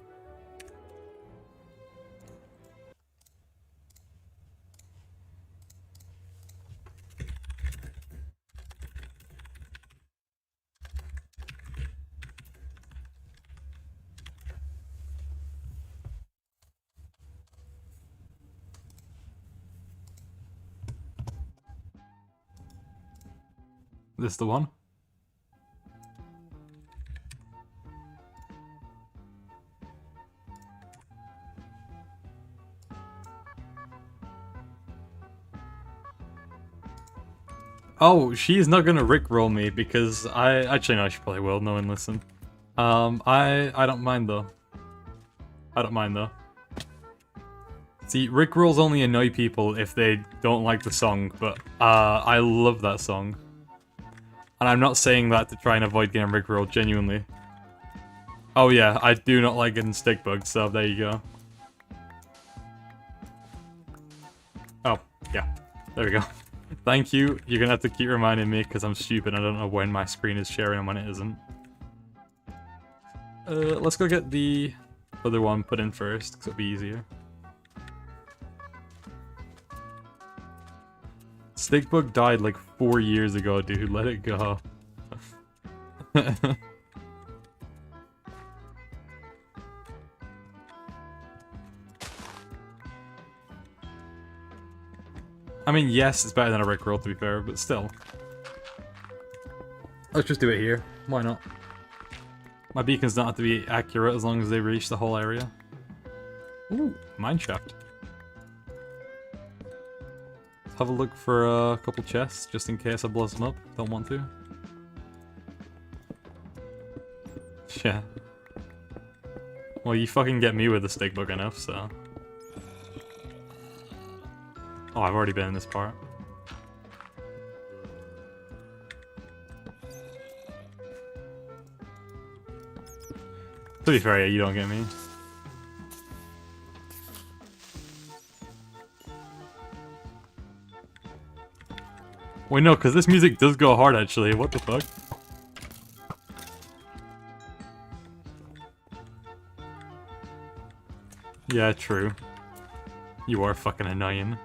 This the one? Oh, she's not gonna rickroll me because I actually no, she probably will. No one listen. I don't mind though. I don't mind though. See, rickrolls only annoy people if they don't like the song, but I love that song. And I'm not saying that to try and avoid getting rickrolled, genuinely. Oh yeah, I do not like getting stick bugged, so there you go. Oh, yeah. There we go. Thank you. You're gonna have to keep reminding me because I'm stupid. I don't know when my screen is sharing and when it isn't. Let's go get the other one put in first because it'll be easier. Stickbug died like 4 years ago, dude. Let it go. I mean, yes, it's better than a rickroll to be fair, but still. Let's just do it here. Why not? My beacons don't have to be accurate as long as they reach the whole area. Ooh, mineshaft. Let's have a look for a couple chests, just in case I blow them up. Don't want to. Yeah. Well, you fucking get me with the stickbug enough, so... Oh, I've already been in this part. To be fair, yeah, you don't get me. Wait, no, because this music does go hard, actually. What the fuck? Yeah, true. You are fucking annoying.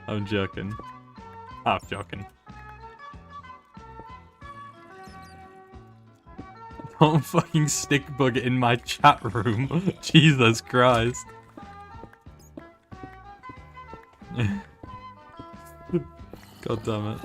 I'm joking. Half joking. Don't fucking stick bug in my chat room. Jesus Christ. God damn it.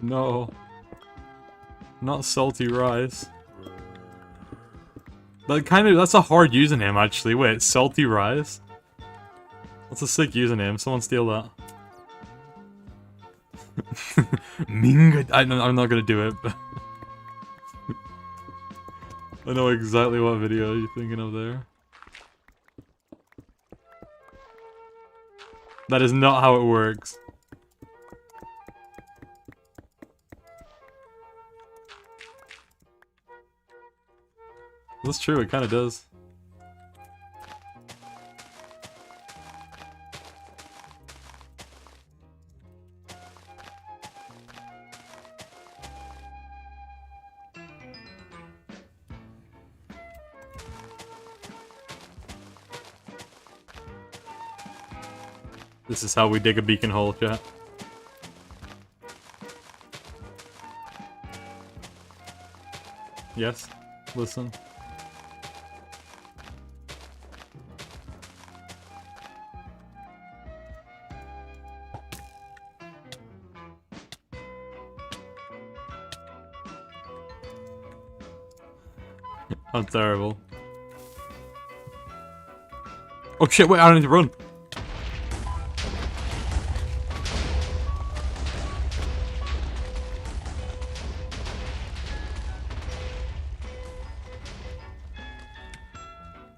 No. Not salty rice. That's a hard username actually. Wait, salty rice? That's a sick username. Someone steal that. Minga. I'm not gonna do it. But I know exactly what video you're thinking of there. That is not how it works. That's true, it kind of does. This is how we dig a beacon hole, chat. Yes, listen. I'm terrible. Oh shit, wait, I don't need to run.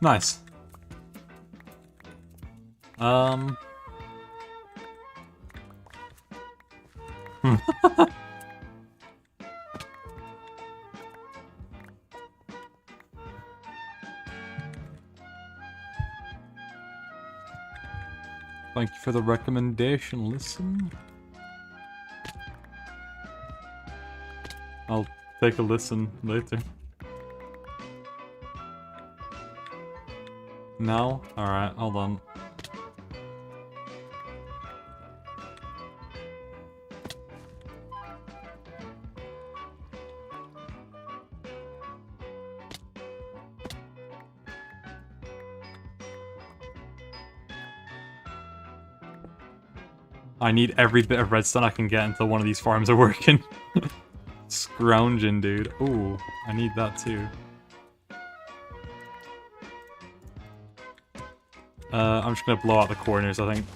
Nice. Thank you for the recommendation, listen. I'll take a listen later. No? Alright, hold on. I need every bit of redstone I can get until one of these farms are working. Scrounging, dude. Ooh, I need that too. I'm just gonna blow out the corners, I think.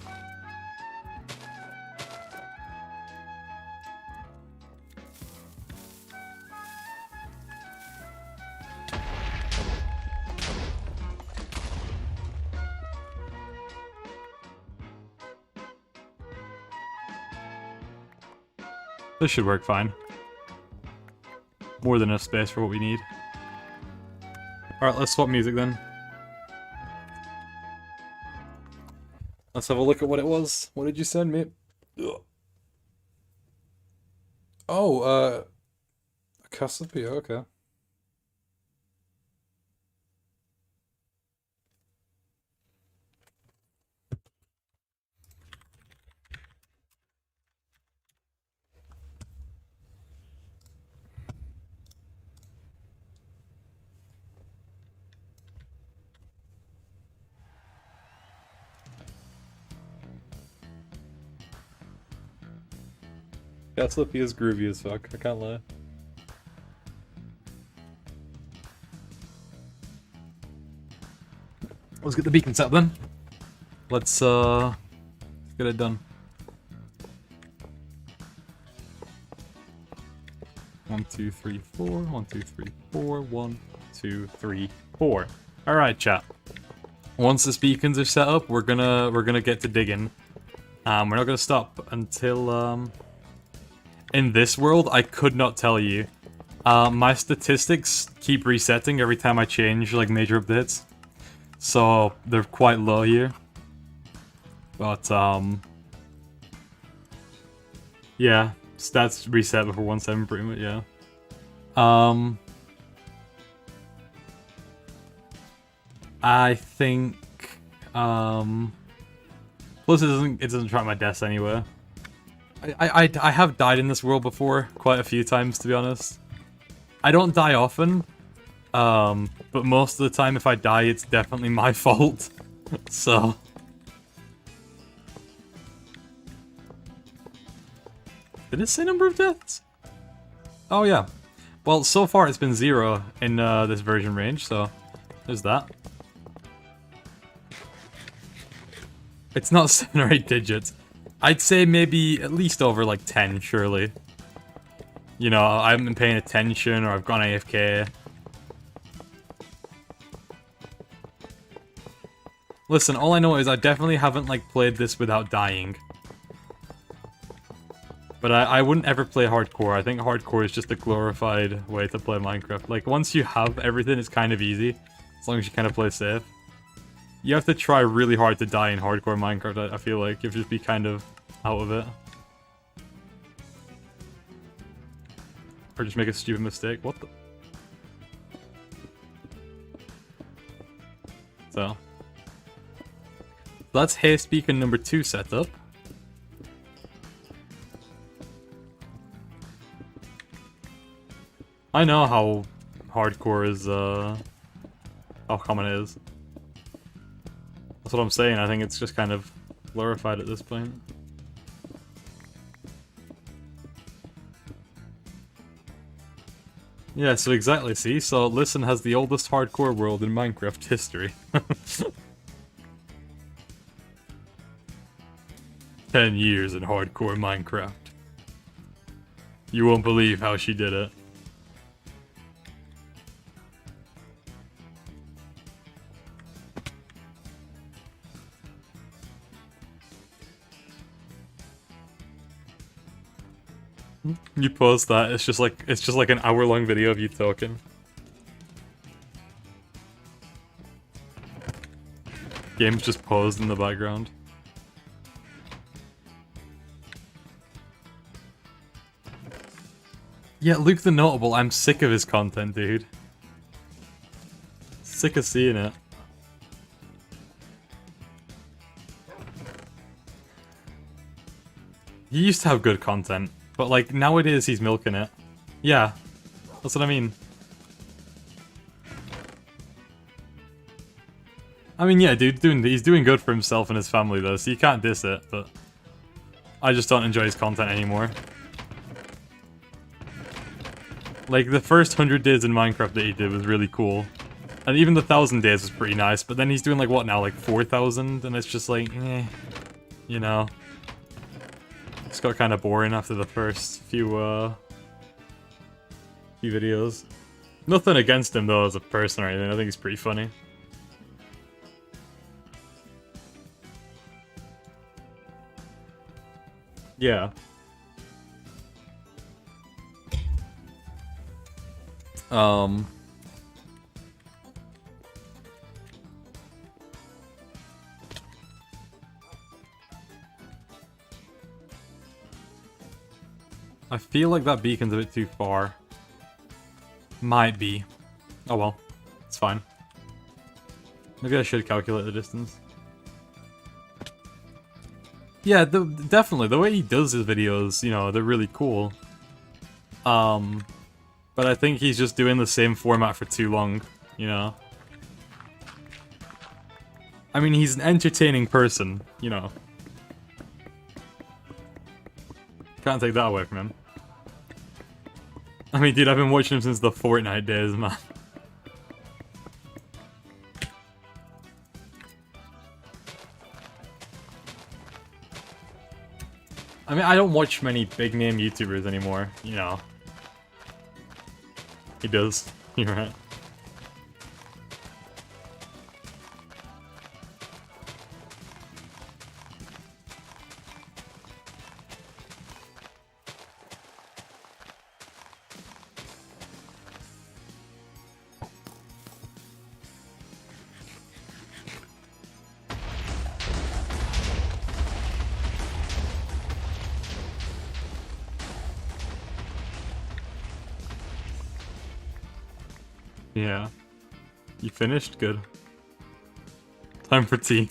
This should work fine. More than enough space for what we need. Alright, let's swap music then. Let's have a look at what it was. What did you send me? Ugh. Oh, Cassiopeia, okay. Cassiopeia is groovy as fuck, I can't lie. Let's get the beacon set then. Let's get it done. 1, 2, 3, 4. 1, 2, 3, 4. 1, 2, 3, 4. Alright, chat. Once the beacons are set up, we're gonna get to digging. We're not gonna stop until in this world, I could not tell you. My statistics keep resetting every time I change like major updates. So they're quite low here. But yeah, stats reset before 1.7 pretty much, yeah. I think plus it doesn't track my deaths anywhere. I have died in this world before, quite a few times to be honest. I don't die often, but most of the time if I die it's definitely my fault, so... Did it say number of deaths? Oh yeah. Well, so far it's been 0 in this version range, so there's that. It's not 7 or 8 digits. I'd say maybe at least over like 10, surely. You know, I haven't been paying attention or I've gone AFK. Listen, all I know is I definitely haven't like played this without dying. But I wouldn't ever play hardcore. I think hardcore is just a glorified way to play Minecraft. Like, once you have everything, it's kind of easy. As long as you kind of play safe. You have to try really hard to die in hardcore Minecraft, I feel like. You'll just be kind of out of it. Or just make a stupid mistake. What the... So. That's Haste Beacon number 2 setup. I know how hardcore is, how common it is. That's what I'm saying, I think it's just kind of glorified at this point. Yeah, so exactly, see? So Listen has the oldest hardcore world in Minecraft history. 10 years in hardcore Minecraft. You won't believe how she did it. You post that, it's just like an hour-long video of you talking. Game's just paused in the background. Yeah, Luke the Notable, I'm sick of his content, dude. Sick of seeing it. He used to have good content, but like nowadays he's milking it. Yeah, that's what I mean. I mean, yeah, dude, he's doing good for himself and his family though, so you can't diss it, but I just don't enjoy his content anymore. Like, the first 100 days in Minecraft that he did was really cool. And even the 1,000 days was pretty nice, but then he's doing like, what now, like 4,000? And it's just like, eh, you know. It's got kind of boring after the first few videos. Nothing against him though as a person or anything, I think he's pretty funny. Yeah. I feel like that beacon's a bit too far. Might be. Oh well. It's fine. Maybe I should calculate the distance. Yeah, definitely. The way he does his videos, you know, they're really cool. But I think he's just doing the same format for too long, you know? I mean, he's an entertaining person, you know. Can't take that away from him. I mean, dude, I've been watching him since the Fortnite days, man. I mean, I don't watch many big-name YouTubers anymore, you know. He does. You're right. Yeah. You finished? Good. Time for tea.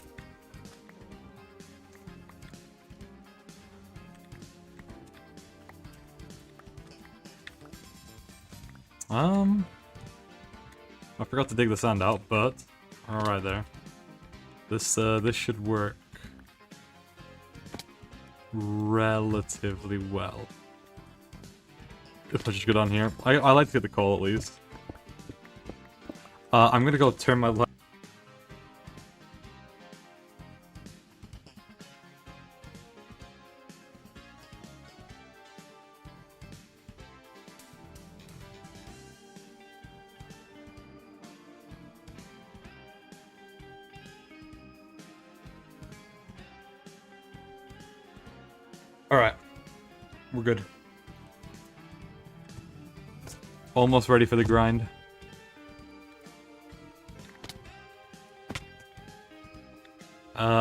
I forgot to dig the sand out, but alright there. This should work relatively well. If I just go down here. I like to get the coal at least. I'm gonna go turn my light. Alright. We're good. Almost ready for the grind.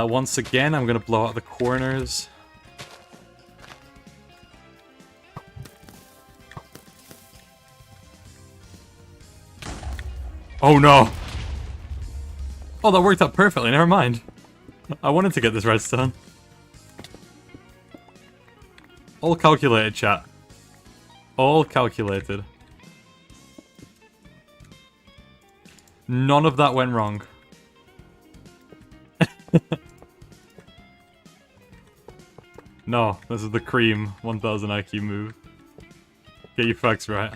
Once again, I'm gonna blow out the corners. Oh no! Oh, that worked out perfectly, never mind. I wanted to get this redstone. All calculated, chat. All calculated. None of that went wrong. No, this is the cream 1000 IQ move. Get your facts right.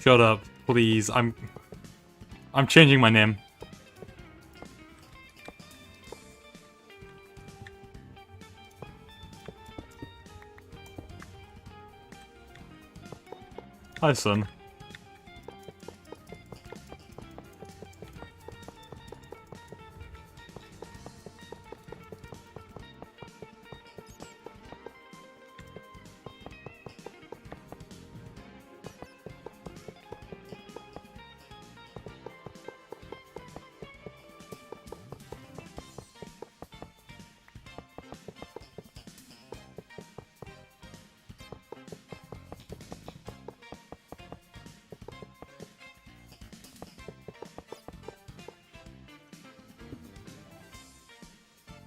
Shut up, please. I'm changing my name. Hi, son.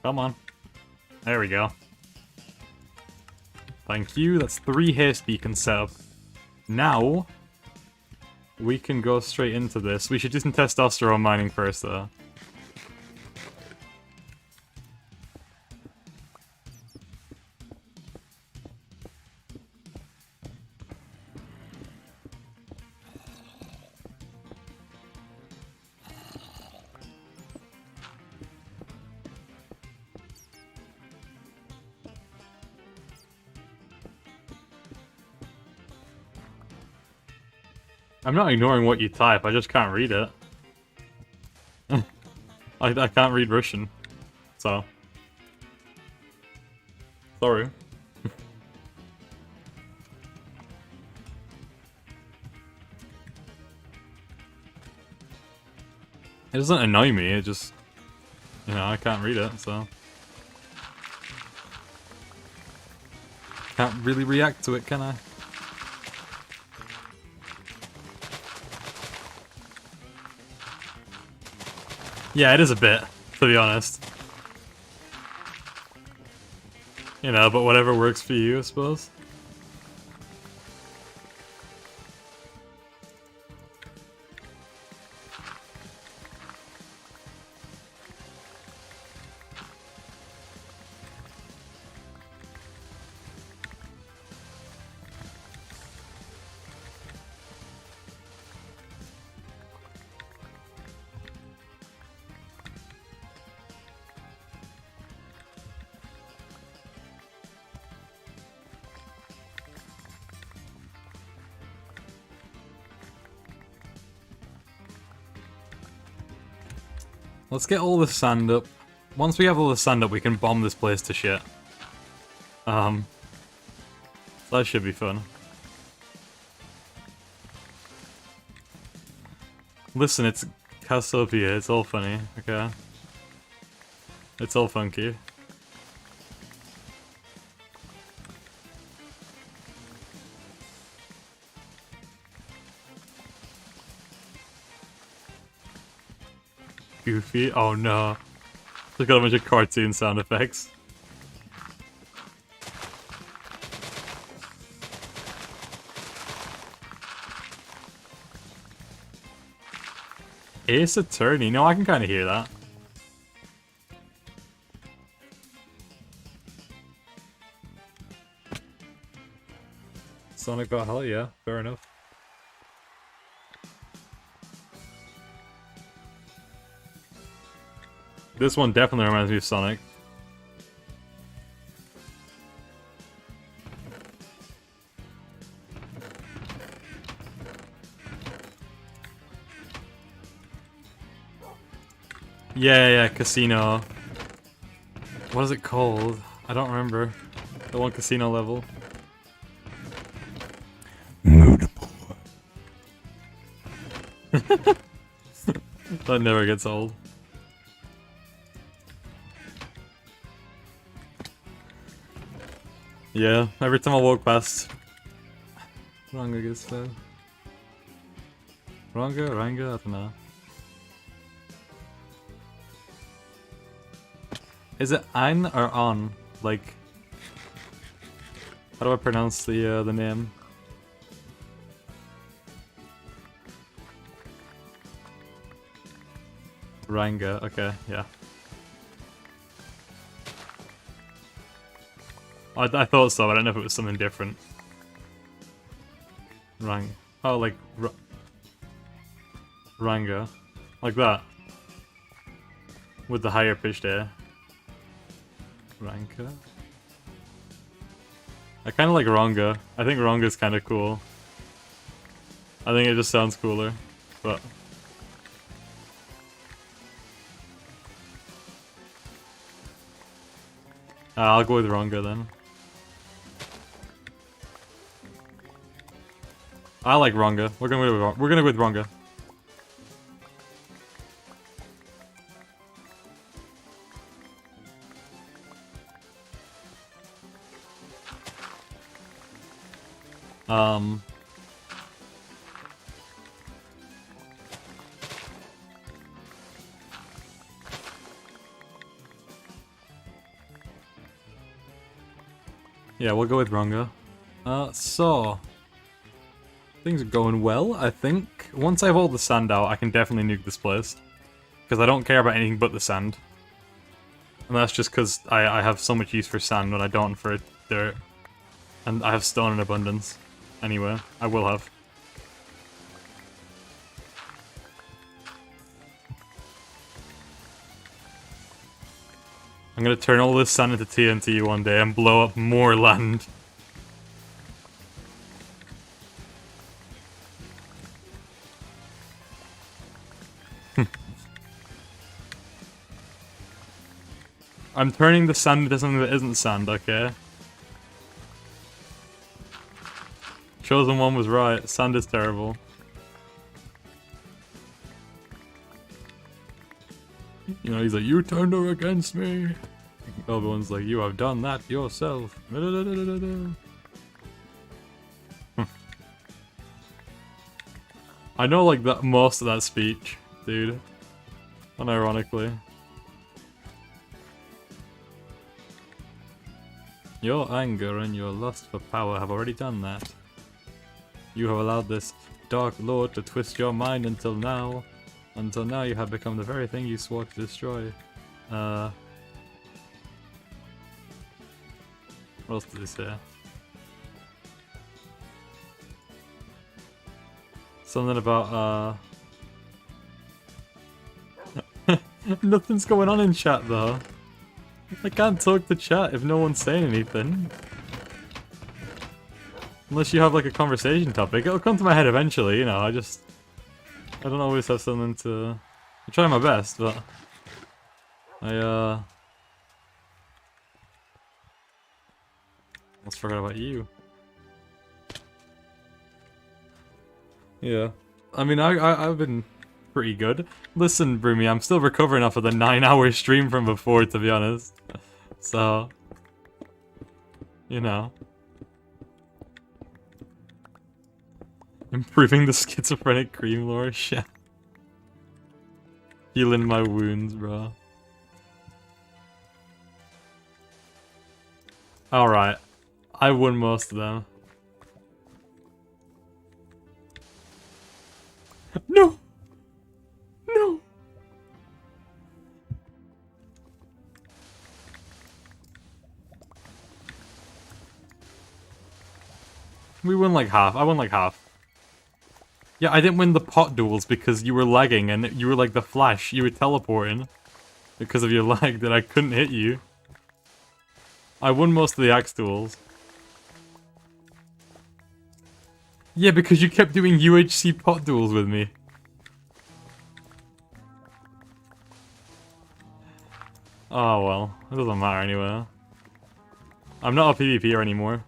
Come on. There we go. Thank you. That's 3 haste beacons set up. Now, we can go straight into this. We should do some testosterone mining first, though. I'm not ignoring what you type, I just can't read it. I can't read Russian, so... Sorry. It doesn't annoy me, it just... You know, I can't read it, so... Can't really react to it, can I? Yeah, it is a bit, to be honest. You know, but whatever works for you, I suppose. Let's get all the sand up. Once we have all the sand up, we can bomb this place to shit. That should be fun. Listen, it's Cassiopeia, it's all funny, okay? It's all funky. Goofy? Oh no. They've got a bunch of cartoon sound effects. Ace Attorney? No, I can kind of hear that. Sonic Valhalla, yeah, fair enough. This one definitely reminds me of Sonic. Yeah, Casino. What is it called? I don't remember. The one casino level. That never gets old. Yeah, every time I walk past Ranga gets fed. Ranga? I don't know. Is it Ein or On? Like, how do I pronounce the name? Ranga, okay, yeah. I thought so, I don't know if it was something different. Rang. Oh, like... Ranga. Like that. With the higher pitched air. Ranka? I kind of like Ranga. I think Ranga's kind of cool. I think it just sounds cooler, but... I'll go with Ranga then. I like Ranga. We're gonna go with Ranga. Yeah, we'll go with Ronga. So... Things are going well, I think. Once I have all the sand out, I can definitely nuke this place. Because I don't care about anything but the sand. And that's just because I have so much use for sand when I don't for dirt. And I have stone in abundance. Anyway, I will have. I'm gonna turn all this sand into TNT one day and blow up more land. I'm turning the sand into something that isn't sand, okay? Chosen One was right. Sand is terrible. You know, he's like, you turned her against me. Obi-Wan's like, you have done that yourself. I know, like, that most of that speech, dude. Unironically. Your anger and your lust for power have already done that. You have allowed this Dark Lord to twist your mind until now. Until now you have become the very thing you swore to destroy. What else did he say? Something about, Nothing's going on in chat though. I can't talk to chat if no one's saying anything. Unless you have like a conversation topic. It'll come to my head eventually, you know, I don't always have something to... I try my best, but... I almost forgot about you. Yeah. I mean, I've been pretty good. Listen, Broomy, I'm still recovering off of the 9-hour stream from before, to be honest. So... You know. Improving the schizophrenic cream lore, shit. Healing my wounds, bro. Alright. I won most of them. No! No! We won like half. I won like half. Yeah, I didn't win the pot duels because you were lagging and you were like the Flash. You were teleporting because of your lag that I couldn't hit you. I won most of the axe duels. Yeah, because you kept doing UHC pot duels with me. Oh well, it doesn't matter anyway. I'm not a PvPer anymore.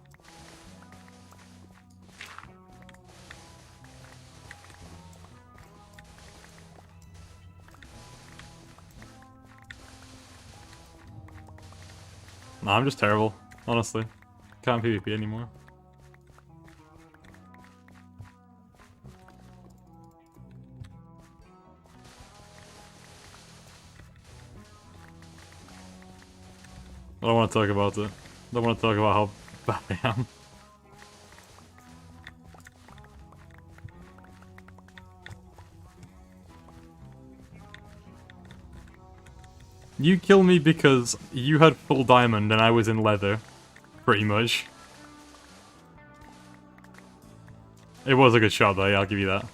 Nah, I'm just terrible, honestly. Can't PvP anymore. I don't want to talk about it. I don't want to talk about how bad I am. You killed me because you had full diamond and I was in leather. Pretty much. It was a good shot though, yeah, I'll give you that.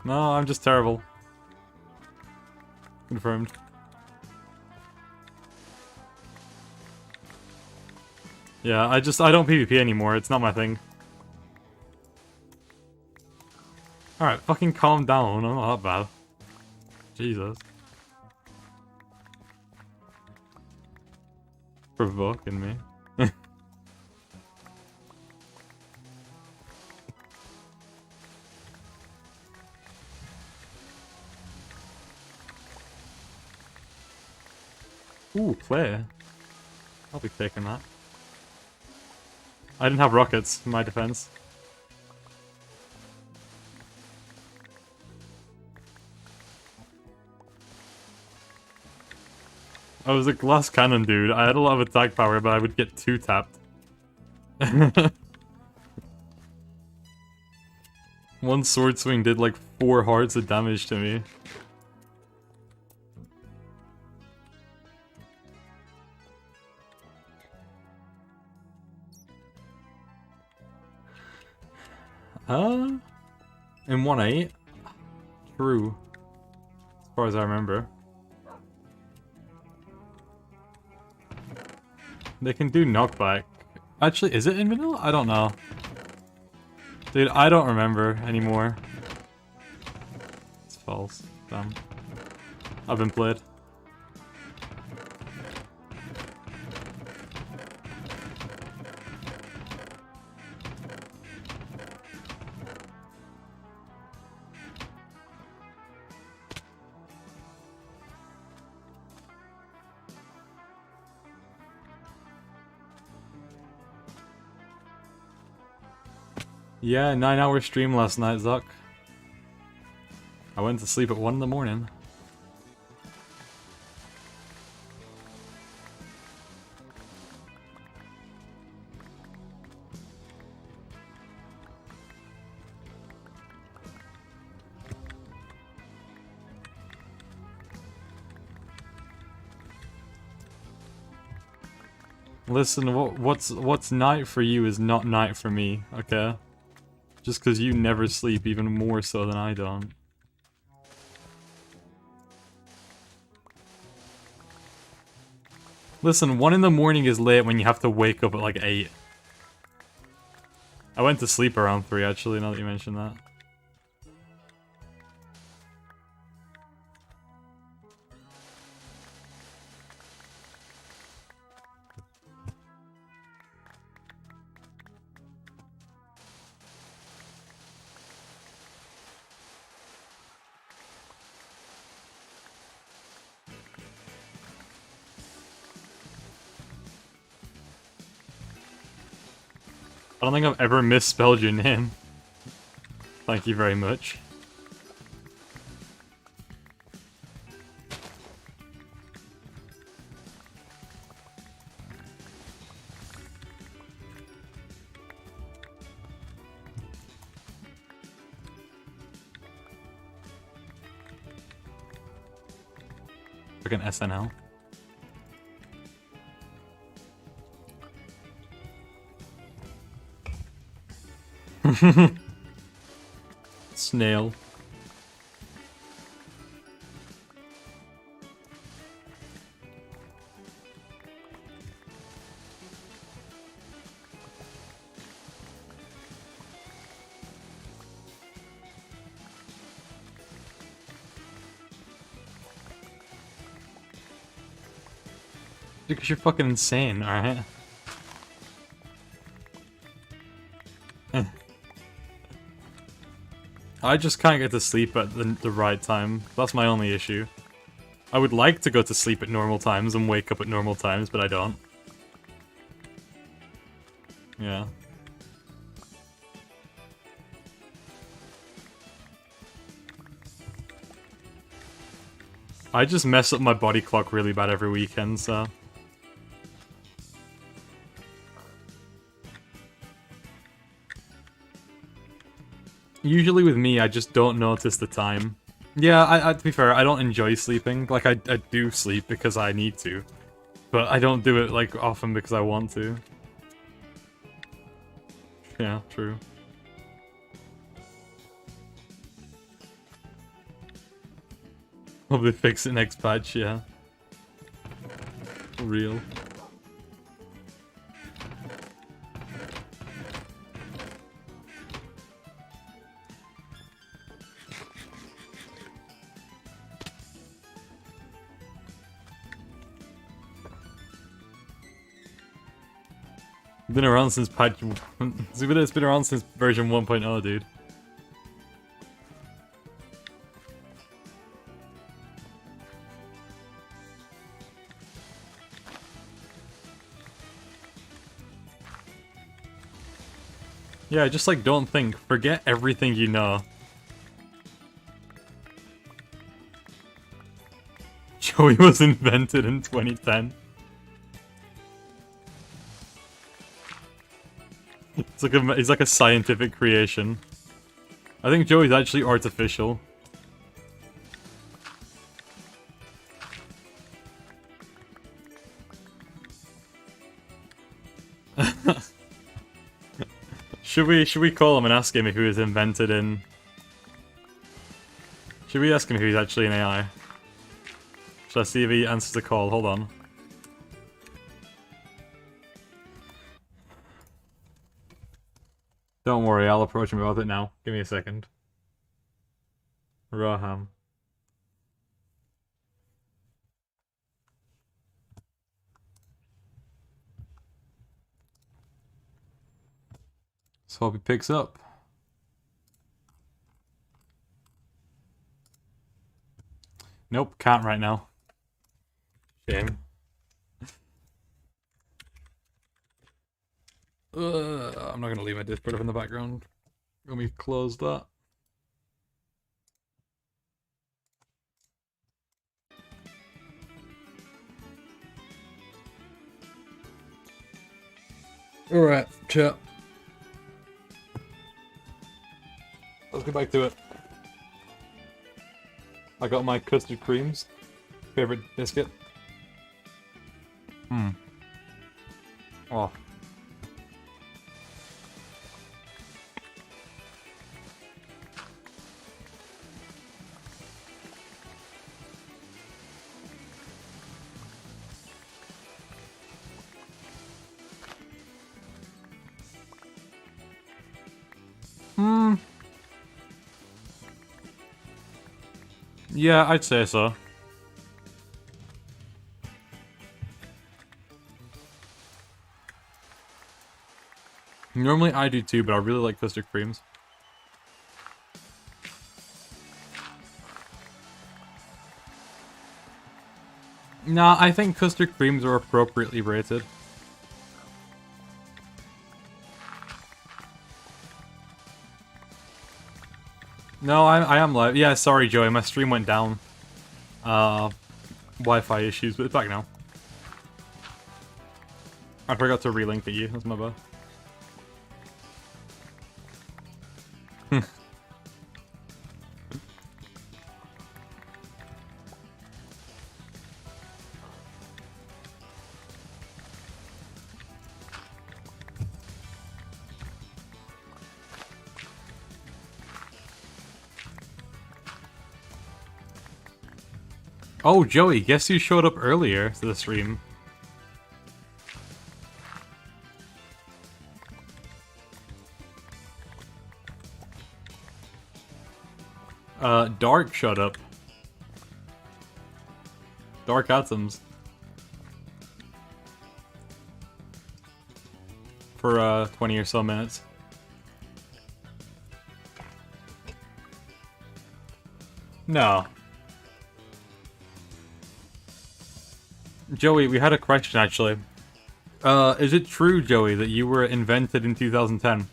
No, I'm just terrible. Confirmed. Yeah, I don't PvP anymore, it's not my thing. Alright, fucking calm down, I'm not that bad. Jesus. Provoking me. Ooh, play. I'll be taking that. I didn't have rockets, in my defense. I was a glass cannon dude. I had a lot of attack power, but I would get 2-tapped. One sword swing did like 4 hearts of damage to me. In 1-8? True. As far as I remember. They can do knockback. Actually, is it in vanilla? I don't know. Dude, I don't remember anymore. It's false. Damn. I've been played. Yeah, 9-hour stream last night, Zuck. I went to sleep at 1 in the morning. Listen, what's night for you is not night for me, okay? Just because you never sleep, even more so than I don't. Listen, 1 in the morning is late when you have to wake up at like 8. I went to sleep around 3 actually, now that you mention that. I don't think I've ever misspelled your name. Thank you very much. Fucking SNL. Snail. Because you're fucking insane, alright? I just can't get to sleep at the right time. That's my only issue. I would like to go to sleep at normal times and wake up at normal times, but I don't. Yeah. I just mess up my body clock really bad every weekend, so... Usually with me, I just don't notice the time. Yeah, to be fair, I don't enjoy sleeping. Like, I do sleep because I need to. But I don't do it, like, often because I want to. Yeah, true. Hope they fix it next patch, yeah. For real. Been around since patch... It's been around since version 1.0, dude. Yeah, just like don't think. Forget everything you know. Joey was invented in 2010. He's like a scientific creation. I think Joey's actually artificial. Should we call him and ask him if he was invented in... Should we ask him if he's actually an AI? Should I see if he answers the call? Hold on. Don't worry, I'll approach him about it now. Give me a second. Raham. So hope he picks up. Nope, can't right now. Shame. I'm not gonna leave my Discord up in the background. Let me close that. Alright, chat. Let's get back to it. I got my custard creams. Favorite biscuit. Oh. Yeah, I'd say so. Normally I do too, but I really like custard creams. Nah, I think custard creams are appropriately rated. No, I am live. Yeah, sorry, Joey, my stream went down. Wi-Fi issues, but it's back now. I forgot to relink at you. That's my bad. Oh, Joey, guess who showed up earlier to the stream? Dark showed up. Dark Atoms. For, 20 or so minutes. No. Joey, we had a question actually. Is it true, Joey, that you were invented in 2010?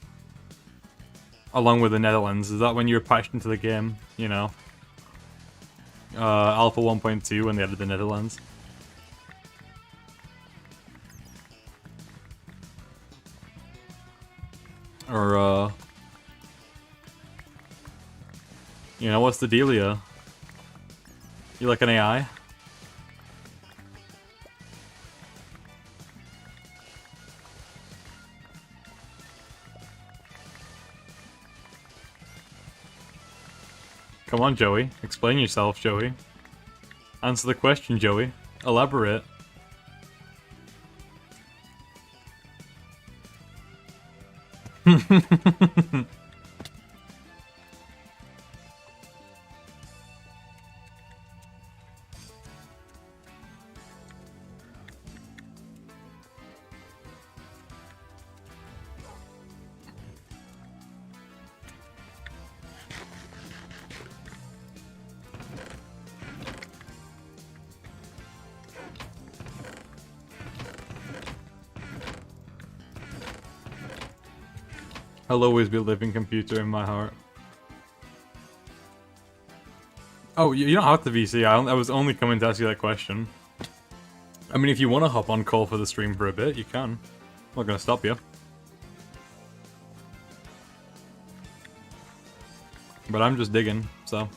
Along with the Netherlands. Is that when you were patched into the game? You know? Alpha 1.2 when they added the Netherlands. Or, you know, what's the dealio? You like an AI? Come on, Joey. Explain yourself, Joey. Answer the question, Joey. Elaborate. I'll always be a living computer in my heart. Oh, you don't have to VC. I was only coming to ask you that question. I mean, if you want to hop on call for the stream for a bit, you can. I'm not gonna stop you. But I'm just digging, so.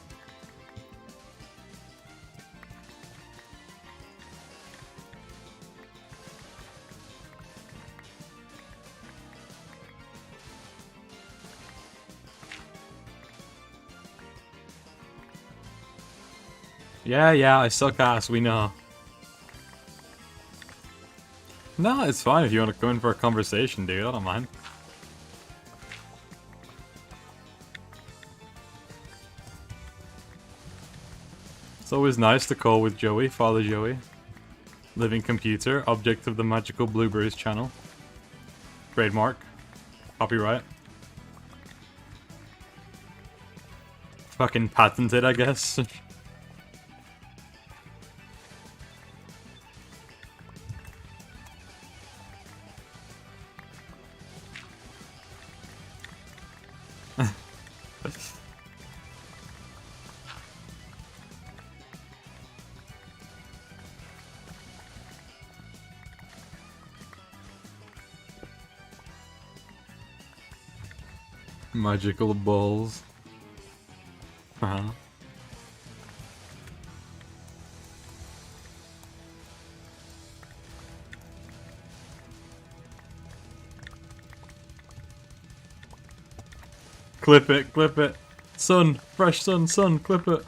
Yeah, I suck ass, we know. No, it's fine if you want to come in for a conversation, dude. I don't mind. It's always nice to call with Joey, Father Joey. Living computer, object of the Magical Blueberries channel. Trademark. Copyright. Fucking patented, I guess. Magical balls. Uh-huh. Clip it, clip it. Sun, fresh sun, clip it.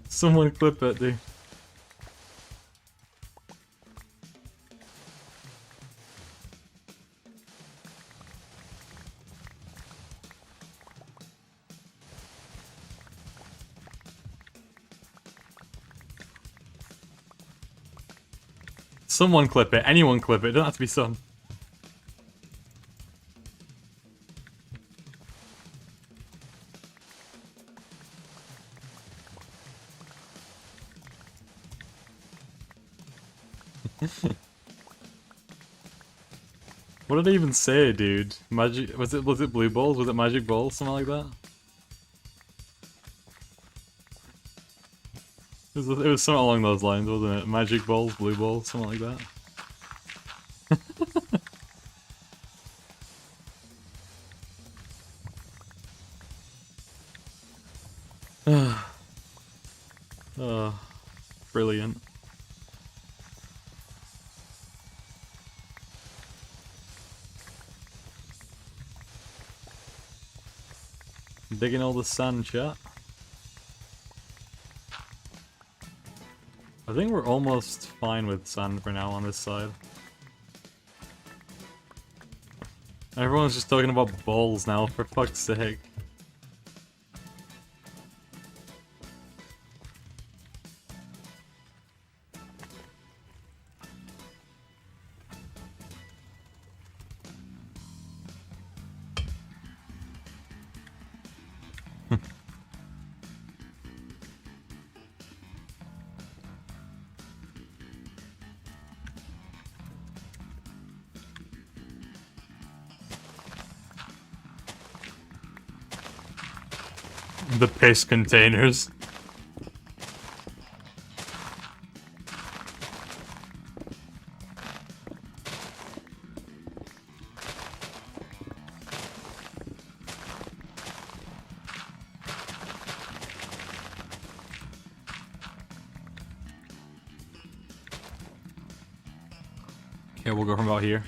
Someone clip it, dude. Someone clip it. Anyone clip it. It doesn't have to be Sun. What did I even say, dude? Magic? Was it blue balls? Was it magic balls? Something like that. It was something along those lines, wasn't it? Magic balls, blue balls, something like that. Oh, brilliant. Digging all the sand, chat. I think we're almost fine with sand for now on this side. Everyone's just talking about balls now, for fuck's sake. The piss containers. Okay, we'll go from about here.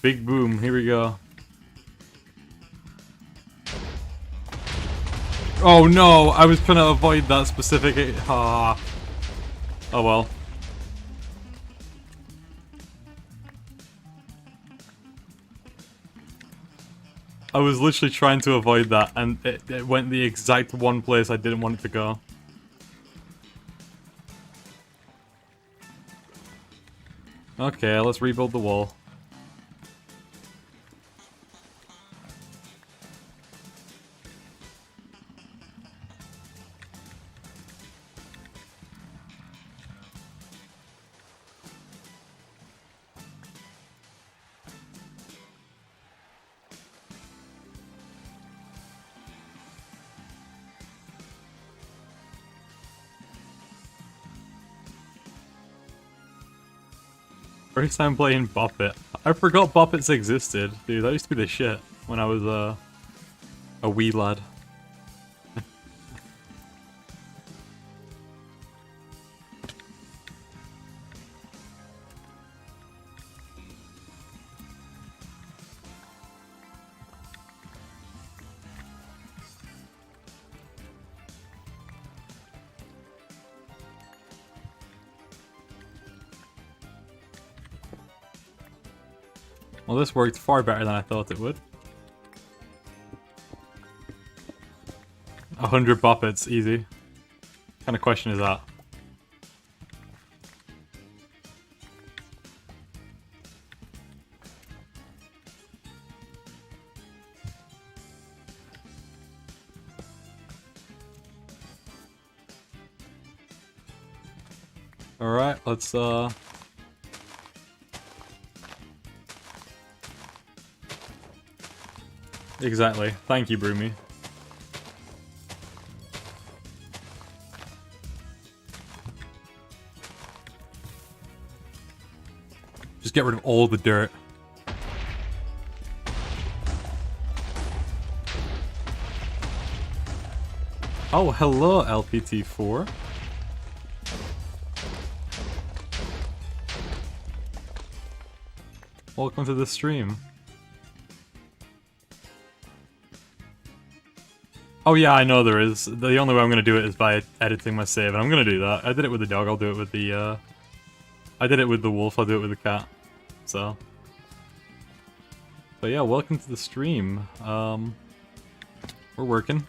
Big boom, here we go. Oh no, I was trying to avoid that specific. Ah. Oh well. I was literally trying to avoid that, and it went the exact one place I didn't want it to go. Okay, let's rebuild the wall. First time playing Bop It. I forgot Bop It's existed. Dude, that used to be the shit when I was a wee lad. Well, this worked far better than I thought it would. 100 Boppets, easy. What kind of question is that? Alright, let's Exactly. Thank you, Broomy. Just get rid of all the dirt. Oh, hello, LPT4. Welcome to the stream. Oh yeah, I know there is. The only way I'm gonna do it is by editing my save, and I'm gonna do that. I did it with the dog, I'll do it with the, I did it with the wolf, I'll do it with the cat. So. But yeah, welcome to the stream. We're working.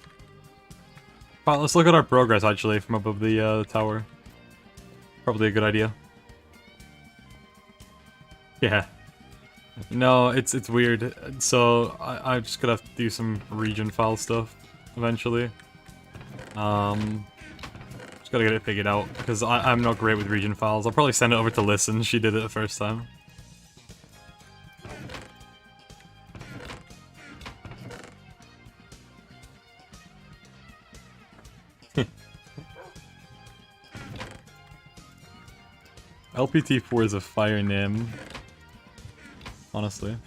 Well, let's look at our progress, actually, from above the tower. Probably a good idea. Yeah. No, it's weird. So, I'm just gonna have to do some region file stuff. Eventually. Just gotta get it figured out, because I'm not great with region files. I'll probably send it over to Listen, she did it the first time. LPT4 is a fire name. Honestly.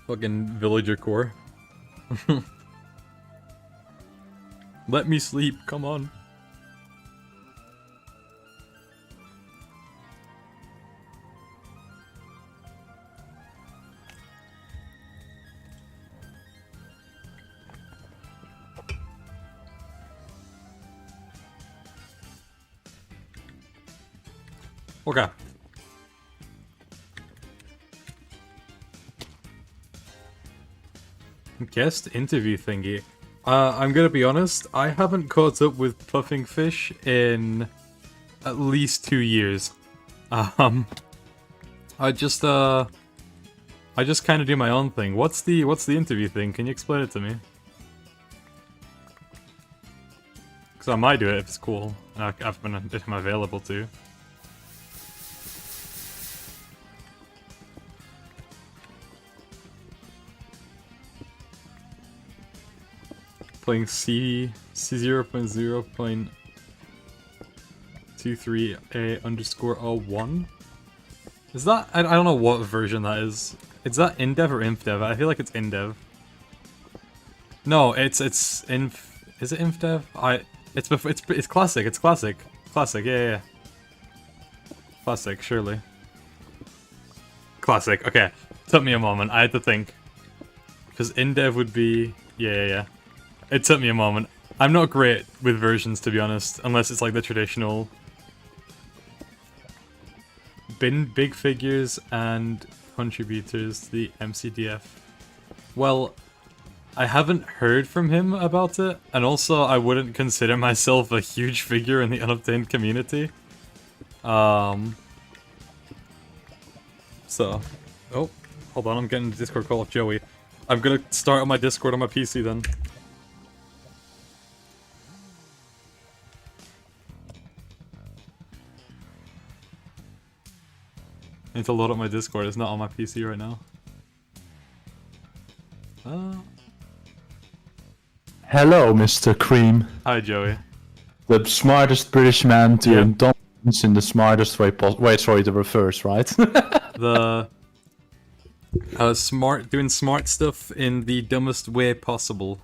Fucking villager core. Let me sleep, come on. Okay. Guest interview thingy. I'm gonna be honest, I haven't caught up with Puffing Fish in at least 2 years. I just kind of do my own thing. What's the interview thing? Can you explain it to me? Because I might do it if it's cool. If I'm available to. Playing C 0.0.2 123A_01. Is that? I don't know what version that is. Is that InDev or InfDev? I feel like it's InDev. No, it's Inf. Is it InfDev? It's classic. It's classic. Classic. Yeah. Classic. Surely. Classic. Okay. Took me a moment. I had to think. Because InDev would be... Yeah. It took me a moment. I'm not great with versions, to be honest, unless it's like the traditional... Big figures and contributors to the MCDF. Well, I haven't heard from him about it, and also I wouldn't consider myself a huge figure in the Unobtained community. So... Oh, hold on, I'm getting the Discord call of Joey. I'm gonna start on my Discord on my PC then. I need to load up my Discord, it's not on my PC right now. Hello, Mr. Cream. Hi, Joey. The smartest British man doing dumb things in the smartest way possible. Wait, sorry, the reverse, right? The... doing smart stuff in the dumbest way possible.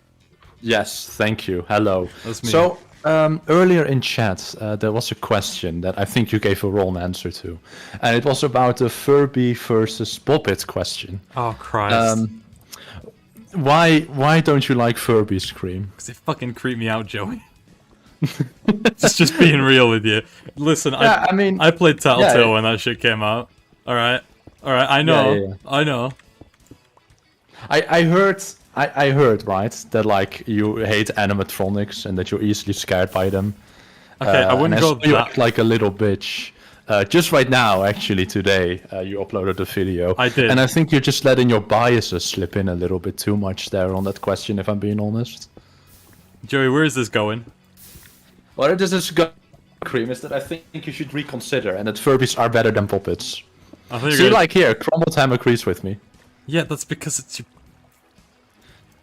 Yes, thank you. Hello. That's me. So, earlier in chat, there was a question that I think you gave a wrong answer to. And it was about the Furby versus Poppet question. Oh, Christ. Why don't you like Furby's Cream? Because they fucking creep me out, Joey. just being real with you. Listen, Yeah, I played Tattletale yeah. when that shit came out. Alright, I know, Yeah. I know. I heard, right, that like you hate animatronics and that you're easily scared by them. Okay, I wouldn't and go saw you that... act like a little bitch. Just right now, actually, today, you uploaded a video. I did. And I think you're just letting your biases slip in a little bit too much there on that question, if I'm being honest. Joey, where is this going? Well, this is Cream, is that I think you should reconsider and that Furbies are better than puppets. I think See, like here, Crumbletam agrees with me. Yeah, that's because it's...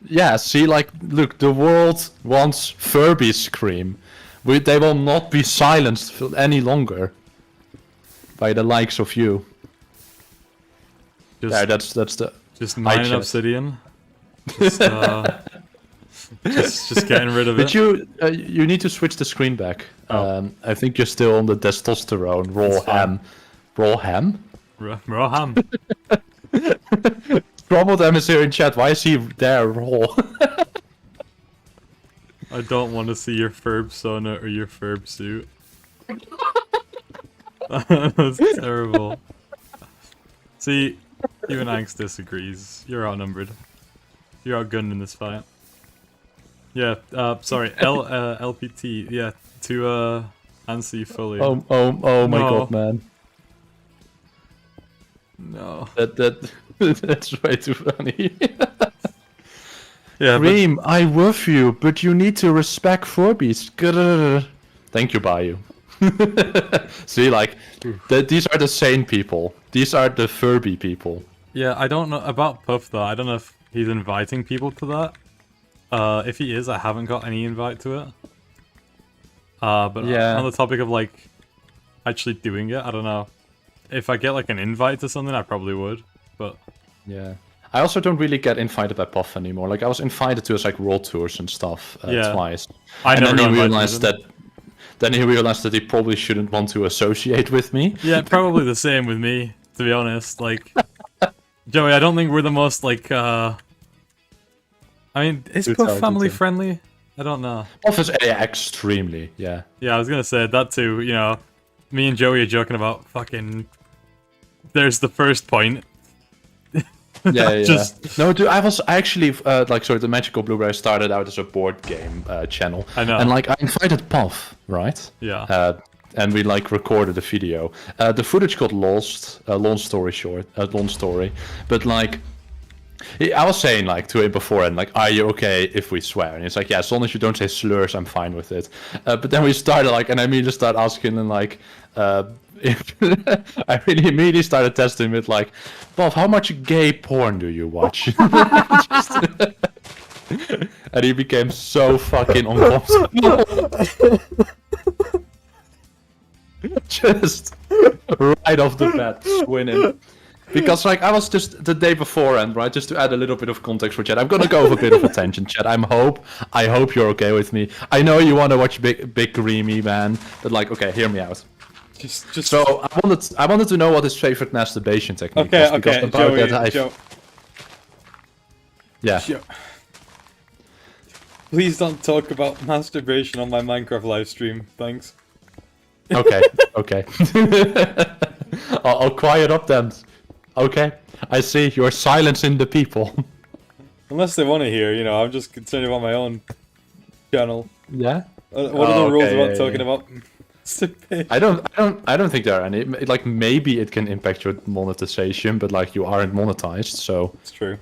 Yeah, see, like, look, the world wants Furby's Cream. They will not be silenced any longer by the likes of you. Just, Yeah, that's the... just mining chat. obsidian. Just, just getting rid of But it. you need to switch the screen back. Oh. I think you're still on the testosterone raw That's fine. ham. Raw ham? Raw ham. Crumbledam is here in chat. Why is he there raw? I don't want to see your Ferb Sona or your Ferb suit. That's terrible. See, you and Angst disagrees. You're outnumbered. You're outgunned in this fight. Yeah, sorry, LPT, yeah, to, Ansi fully. oh my No. god, man. No. That's way too funny. Yeah, but Cream, I love you, but you need to respect Furbies. Grrr. Thank you, Bayou. See, like, these are the sane people. These are the Furby people. yeah, I don't know about Puff though. I don't know if he's inviting people to that. If he is, I haven't got any invite to it. But Yeah. on the topic of like actually doing it, I don't know. If I get like an invite to something, I probably would. But Yeah. I also don't really get invited by Puff anymore. Like, I was invited to his, like, world tours and stuff Yeah. twice. I And never then got he invited realized to them. Then he realized that he probably shouldn't want to associate with me. Yeah, probably the same with me, to be honest. Like, Joey, I don't think we're the most, like, I mean, is Good Puff time, family good time. friendly? I don't know. Puff is extremely, yeah. Yeah, I was gonna say that too, you know. Me and Joey are joking about fucking... There's the first point. Yeah. Just- No, dude, I was actually, the Magical Blueberry started out as a board game channel. I know. And, like, I invited Puff, right? Yeah. And we, like, recorded a video. The footage got lost, long story short, long story. But, like, I was saying, like, to him beforehand, like, are you okay if we swear? And he's like, yeah, as long as you don't say slurs, I'm fine with it. But then we started, like, and I immediately started asking him, like, if I really immediately started testing him with, like, Bob, how much gay porn do you watch? And he became so fucking uncomfortable. just right off the bat, winning. Because like I was just the day before, and right, just to add a little bit of context for chat, I'm gonna go with a bit of attention, chat. I hope you're okay with me. I know you want to watch Big Creamy, man, but like, okay, hear me out. Just. So I wanted to know what his favorite masturbation technique was. Okay, Because okay, about Joey, that Joe. Yeah. Joe. Please don't talk about masturbation on my Minecraft live stream, thanks. Okay. Okay. I'll quiet up then. Okay. I see you're silencing the people. Unless they want to hear, you know, I'm just concerned about my own channel. Yeah. What are the rules about talking yeah. about masturbation? I don't think there are any. Like maybe it can impact your monetization, but like you aren't monetized, so. It's true.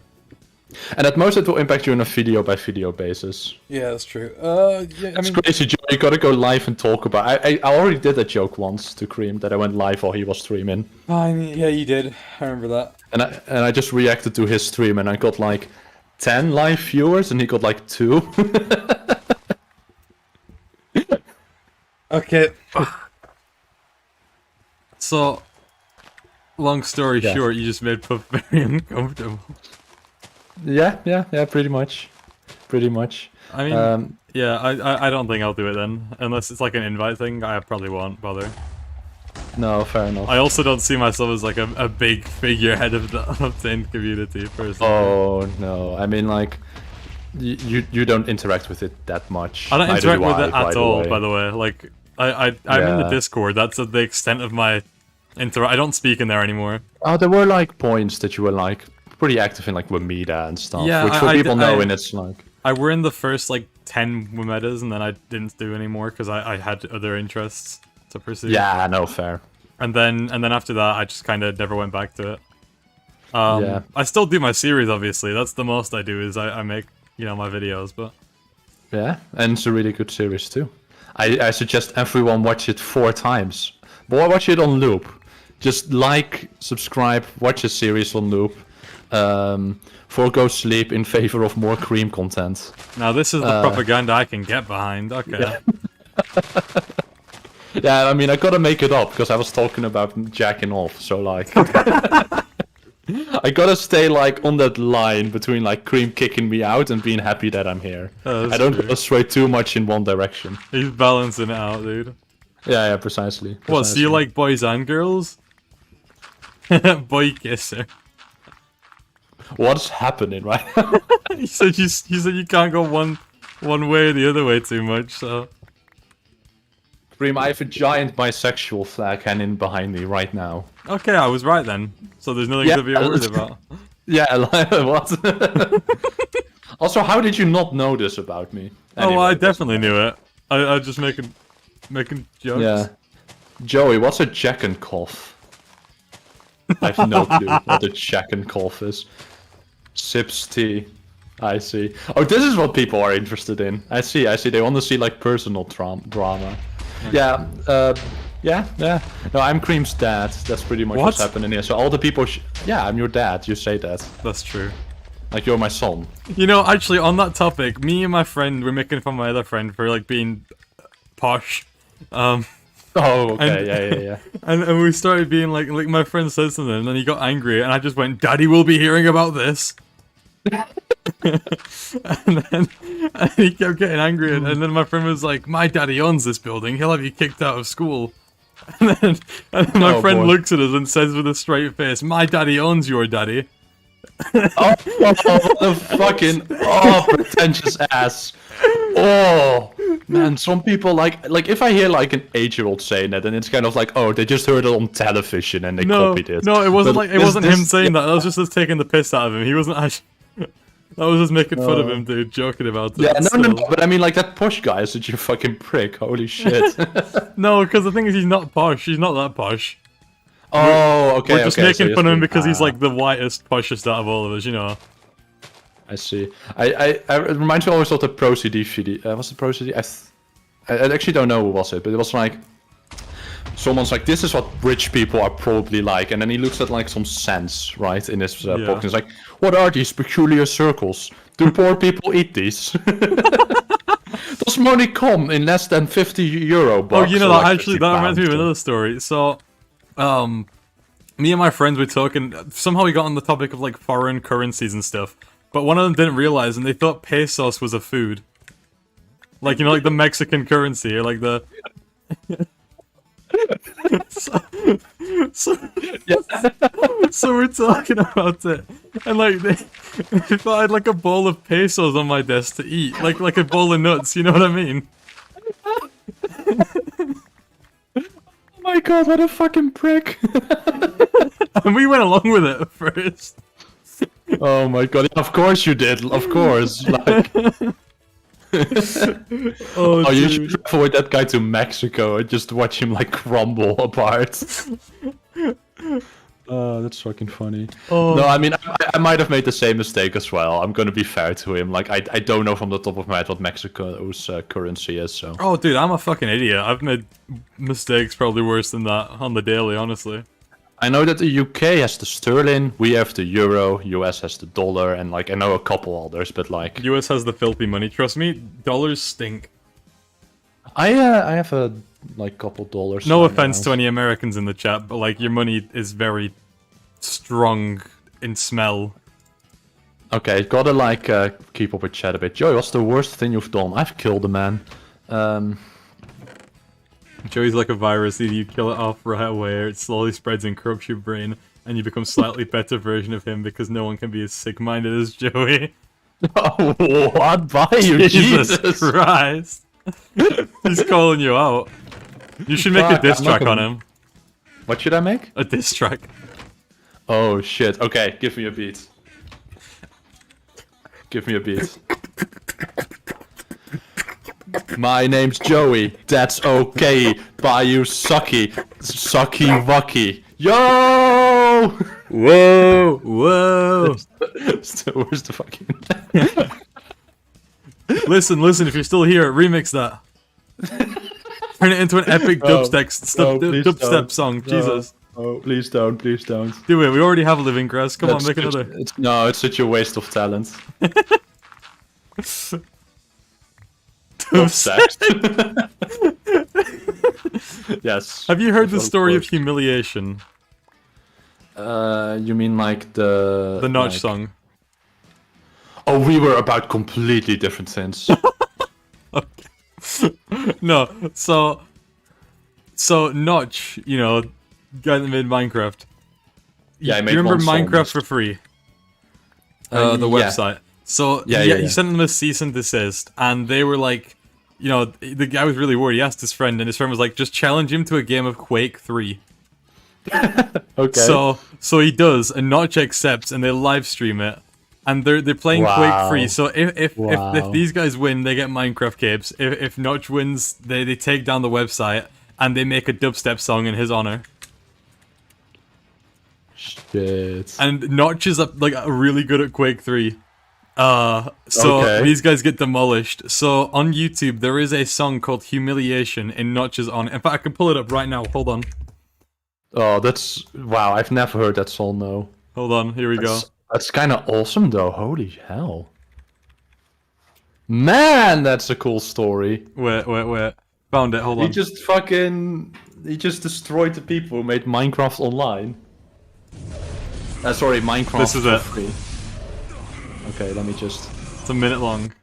And at most it will impact you on a video by video basis. Yeah, that's true. Yeah, I It's mean, crazy, Joe. You gotta go live and talk about. I already did that joke once to Cream that I went live while he was streaming, yeah, you did. I remember that. and I just reacted to his stream, and I got like 10 live viewers, and he got like 2. Okay. So, long story Yeah. short, you just made Puff very uncomfortable. yeah, pretty much. I mean, yeah, I don't think I'll do it then. Unless it's like an invite thing, I probably won't bother. No, fair enough. I also don't see myself as like a big figurehead of the Int community personally. Oh no, I mean like, you don't interact with it that much. I don't Neither interact do with it I, at the all, way. by the way. Like, I'm in the Yeah. Discord. That's the extent of my I don't speak in there anymore. Oh, there were like points that you were like pretty active in like Wameda and stuff, Yeah, which for I people d- know, I- and it's like. I were in the first like 10 Wimetas, and then I didn't do anymore because I had other interests to pursue. Yeah, no, fair. And then after that, I just kind of never went back to it. Yeah. I still do my series, obviously. That's the most I do is I make my videos, but Yeah, and it's a really good series too. I suggest everyone watch it 4 times. But watch it on loop. Just like, subscribe, watch a series on loop. Forgo sleep in favor of more Cream content. now this is the propaganda I can get behind. Okay. Yeah, I mean, I gotta make it up because I was talking about jacking off, so like. I gotta stay like on that line between like Cream kicking me out and being happy that I'm here. That's I don't true. gotta sway too much in one direction. He's balancing it out, dude. Yeah, precisely. What, so you like boys and girls? Boy kisser. What's happening right now? You said you can't go one way or the other way too much, so Cream, I have a giant bisexual flag hanging behind me right now. okay, I was right then. So there's nothing to be worried about. Yeah, like, what? Also, how did you not know this about me? Oh, well, I Anyway, definitely knew it. I was just making jokes. Yeah. Joey, what's a Jack and cough? I have no clue what a Jack and cough is. Sips tea. I see. Oh, this is what people are interested in. I see. They want to see like personal drama. Yeah. Yeah. No, I'm Cream's dad. That's pretty much what's What? happening here. So all the people. Yeah, I'm your dad. You say that. That's true. Like you're my son. You know, actually, on that topic, me and my friend were making fun of my other friend for like being posh. Oh, okay. And- Yeah. And we started being like my friend said something, and then he got angry, and I just went, "Daddy will be hearing about this." and he kept getting angry, and then my friend was like, "My daddy owns this building. He'll have you kicked out of school." And then my Oh, friend boy. looks at us and says with a straight face, "My daddy owns your daddy." Oh, the fucking pretentious ass. Oh man, some people like if I hear like an 8-year-old saying that, then it's kind of like, oh, they just heard it on television and they No, copied it. no, it wasn't But like it wasn't him this- saying that. That was just us taking the piss out of him. He wasn't actually. That was just making fun of No. him, dude, joking about it. Yeah, no, still. but I mean, like that posh guy is such a fucking prick. Holy shit. No, because the thing is, he's not posh. He's not that posh. Oh, okay. We're just okay, making so fun of him you're- because he's ah, like the whitest, poshest out of all of us, you know. I see. It reminds me always of the Pro CD video. What's the Pro CD? I actually don't know who was it, but it was like someone's like, "This is what rich people are probably like," and then he looks at like some sands, right, in his Yeah. box, and he's like, "What are these peculiar circles? Do poor people eat these?" Does money come in less than 50 euro Oh, bucks? you know or that like actually 50 that reminds me of pounds? another story. So, me and my friends were talking. Somehow we got on the topic of like foreign currencies and stuff. But one of them didn't realize, and they thought pesos was a food. Like, you know, like the Mexican currency, or like the. so, so we're talking about it, and like they thought I had like a bowl of pesos on my desk to eat, like a bowl of nuts. You know what I mean? Oh my god, what a fucking prick. And we went along with it at first. Oh my god, of course you did, of course. Like, Oh, you dude. should avoid that guy to Mexico and just watch him like crumble apart. Oh, that's fucking funny. Oh. No, I mean, I might have made the same mistake as well. I'm gonna be fair to him. Like, I don't know from the top of my head what Mexico's currency is, so. Oh, dude, I'm a fucking idiot. I've made mistakes probably worse than that on the daily, honestly. I know that the UK has the sterling, we have the euro, US has the dollar, and like, I know a couple others, but like. US has the filthy money. Trust me, dollars stink. I have a like couple dollars. No lying offense around. to any Americans in the chat, but like your money is very strong in smell. Okay, gotta like keep up with chat a bit. Joey, what's the worst thing you've done? I've killed a man. Joey's like a virus, either you kill it off right away or it slowly spreads and corrupts your brain and you become slightly better version of him because no one can be as sick-minded as Joey. Oh, what? By you, Jesus! Christ. He's calling you out. You should make a Fuck, diss I'm not track on gonna- him. What should I make? A diss track. Oh shit. Okay, give me a beat. Give me a beat. My name's Joey. That's okay. Bye you sucky. Sucky wucky. Yo! Whoa! Whoa! Where's the fucking... Listen, if you're still here, remix that. Turn it into an epic No. dubstep, No, please dubstep don't. song. No. Jesus. Oh, please don't, please don't. Do it, we already have a living grass. Come on, make another. No, it's such a waste of talent. Of sex. Yes. Have you heard the Of story of course. humiliation? You mean like the... The Notch like- song. Oh, we were about completely different things. No, so Notch, you know, guy that made Minecraft. Yeah, he you made remember one song, Minecraft yes. for free? The Yeah. website. So Yeah, he yeah. sent them a cease and desist, and they were like, you know, the guy was really worried. He asked his friend, and his friend was like, just challenge him to a game of Quake 3. Okay. So he does, and Notch accepts, and they live stream it, and they're playing Wow. Quake 3. So if Wow. these guys win, they get Minecraft capes. If Notch wins, they take down the website and they make a dubstep song in his honor. Shit. And Notch is really good at Quake 3. So Okay. these guys get demolished. So on YouTube there is a song called Humiliation in Notch's honor. In fact, I can pull it up right now. Hold on. Oh, that's... Wow, I've never heard that song, no. Hold on. Here we go. That's kind of awesome, though. Holy hell. Man, that's a cool story. Wait. Found it. Hold on. He just fucking... He just destroyed the people who made Minecraft online. Sorry, Minecraft This is for it. free. Okay, let me just... It's a minute long.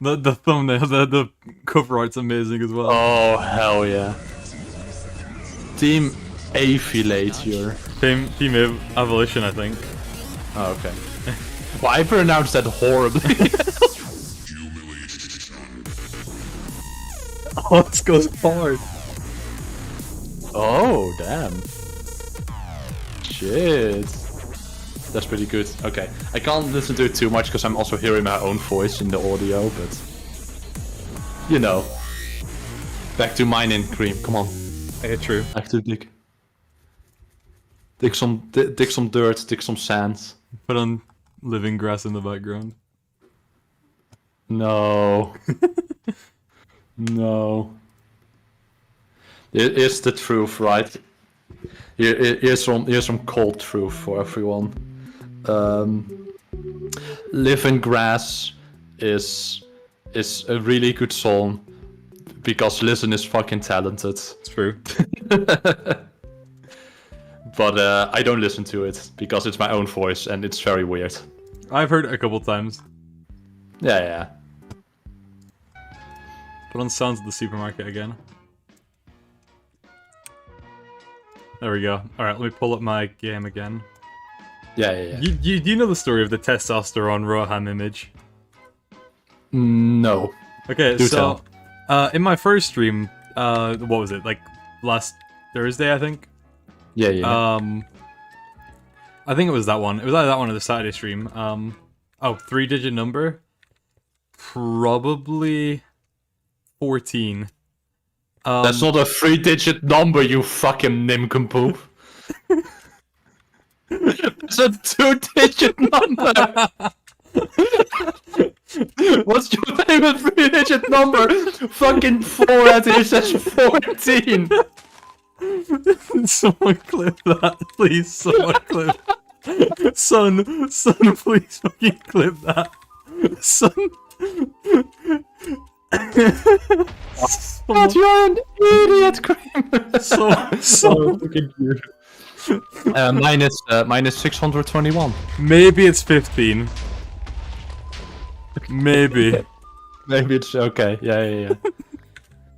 The thumbnail, the cover art's amazing as well. Oh, hell yeah. Team Affiliature. Team Evolution, I think. Oh, okay. Well, I pronounced that horribly. Oh, this goes hard. Oh, damn. Shit. That's pretty good. Okay. I can't listen to it too much because I'm also hearing my own voice in the audio, but... You know. Back to mining, Cream. Come on. Yeah, true. Back to dig. Dig some dirt, dig some sand. Put on living grass in the background. No. No. It is the truth, right? Here's some cold truth for everyone. Living grass is is a really good song because Listen is fucking talented. It's true. But I don't listen to it because it's my own voice and it's very weird. I've heard it a couple times. Yeah. Put on Sounds at the Supermarket again. There we go. Alright, let me pull up my game again. Yeah. You know the story of the testosterone Roham image? No. Okay, Do so in my first stream, what was it, like last Thursday, I think? Yeah. I think it was that one. It was either that one or the Saturday stream. 3-digit number? Probably 14. That's not a 3-digit number, you fucking nincompoop. It's a 2-digit number! What's your favorite 3-digit number? Fucking 4 at here says 14! Someone clip that, please. Someone clip. Son, please fucking clip that. Son. God, you're an idiot, Kramer! So. Fucking cute. Mine is 621. Maybe it's 15. Maybe. Maybe it's okay. Yeah.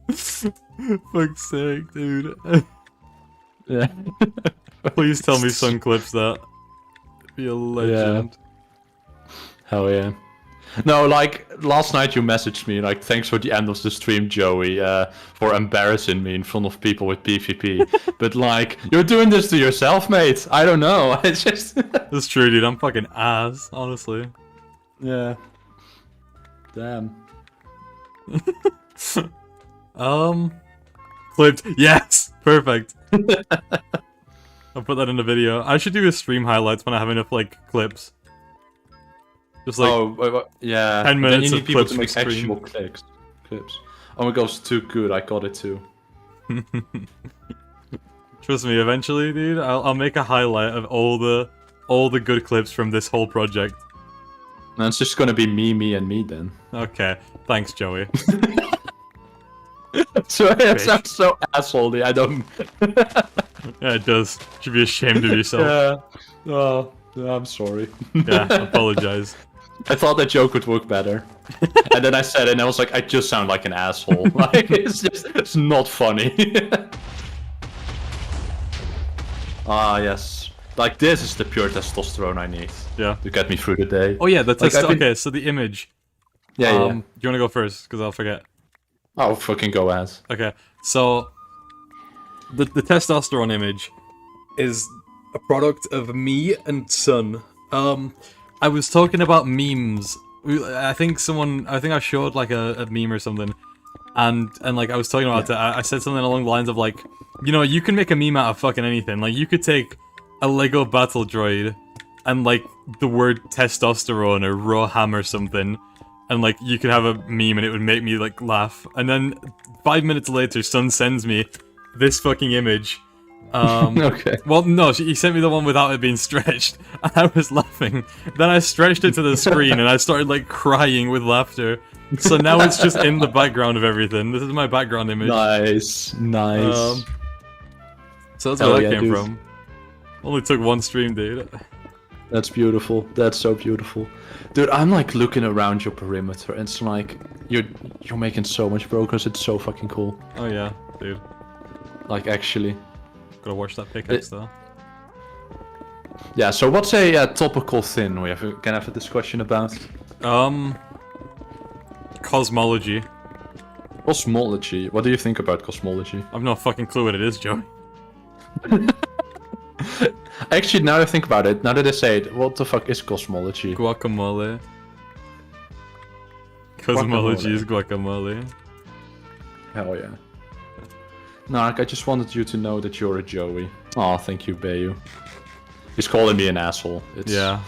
Fuck's sake, dude. Yeah. Please tell me Son clips that. Be a legend. Hell yeah. No, like, last night you messaged me, like, thanks for the end of the stream, Joey, for embarrassing me in front of people with PvP. But, like, you're doing this to yourself, mate. I don't know. It's just... That's true, dude. I'm fucking ass, honestly. Yeah. Damn. Clipped. Yes! Perfect. I'll put that in the video. I should do a stream highlights when I have enough, like, clips. Just like, yeah. 10 Then minutes you of need people clips to make from stream. actual clips. Oh my god, it's too good. I got it too. Trust me, eventually, dude, I'll make a highlight of all the good clips from this whole project. And it's just gonna be me, and me then. Okay, thanks, Joey. So it sounds so assholey. I don't. Yeah, it does. You should be ashamed of yourself. Yeah. Oh, I'm sorry. Yeah, apologize. I thought that joke would work better. And then I said it and I was like, I just sound like an asshole. Like, it's not funny. Yes. Like, this is the pure testosterone I need. Yeah. To get me through the day. Oh yeah, that's Like, I've been- okay, so the image. Yeah. Do you wanna go first? Because I'll forget. Oh, fucking go ass. Okay, so the testosterone image is a product of me and Son. I was talking about memes. I think I showed like a meme or something, and like I was talking about it. I said something along the lines of like, you know, you can make a meme out of fucking anything. Like you could take a Lego battle droid and like the word testosterone or Roham or something, and like you could have a meme and it would make me like laugh. And then 5 minutes later, Son sends me this fucking image. Okay. Well, no, he sent me the one without it being stretched, and I was laughing. Then I stretched it to the screen, and I started, like, crying with laughter. So now it's just in the background of everything. This is my background image. Nice. So that's Hell where that yeah, came dude. from. Only took one stream, dude. That's beautiful. That's so beautiful. Dude, I'm like looking around your perimeter, and it's like, you're making so much progress, it's so fucking cool. Oh yeah, dude. Like, actually. Gotta watch that pickaxe, though. Yeah, so what's a topical thing can have a discussion about? Cosmology. Cosmology. What do you think about cosmology? I've no fucking clue what it is, Joey. Actually, now I think about it, now that I say it, what the fuck is cosmology? Guacamole. Cosmology is guacamole. Hell yeah. Nark, I just wanted you to know that you're a Joey. Aw, thank you, Bayu. He's calling me an asshole. It's Yeah.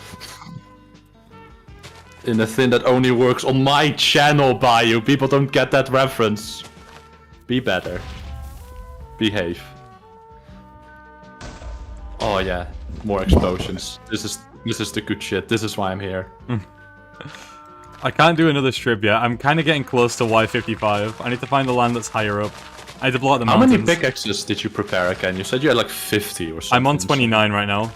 in a thing that only works on my channel, Bayu. People don't get that reference. Be better. Behave. Oh yeah, more explosions. This is the good shit. This is why I'm here. I can't do another strip yet. I'm kind of getting close to Y55. I need to find the land that's higher up. I had to blow out the How mountains. many pickaxes did you prepare again? You said you had like 50 or something. I'm on 29 right now.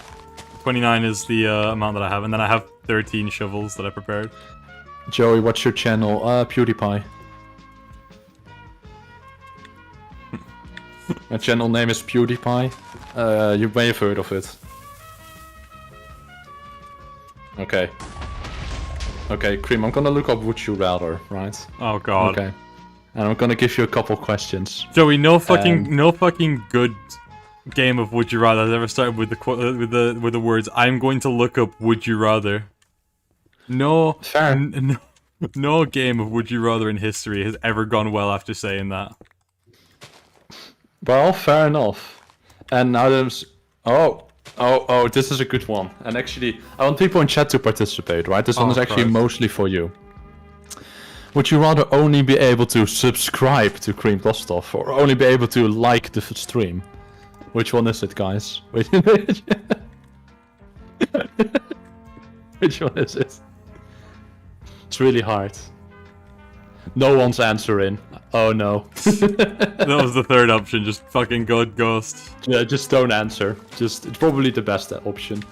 29 is the amount that I have, and then I have 13 shovels that I prepared. Joey, what's your channel? PewDiePie. My channel name is PewDiePie. You may have heard of it. Okay. Okay, Cream, I'm gonna look up Would You Rather, right? Oh god. Okay. And I'm gonna give you a couple questions. Joey, no fucking good game of Would You Rather has ever started with the words "I'm going to look up Would You Rather." No, Fair. no game of Would You Rather in history has ever gone well after saying that. Well, fair enough. And now there's... Oh, this is a good one. And actually, I want people in chat to participate, right? This one is actually Christ. mostly for you. Would you rather only be able to subscribe to Cream Kostov or only be able to like the stream? Which one is it, guys? Which one is it? It's really hard. No one's answering. Oh no. That was the third option. Just fucking God Ghost. Yeah, just don't answer. It's probably the best option.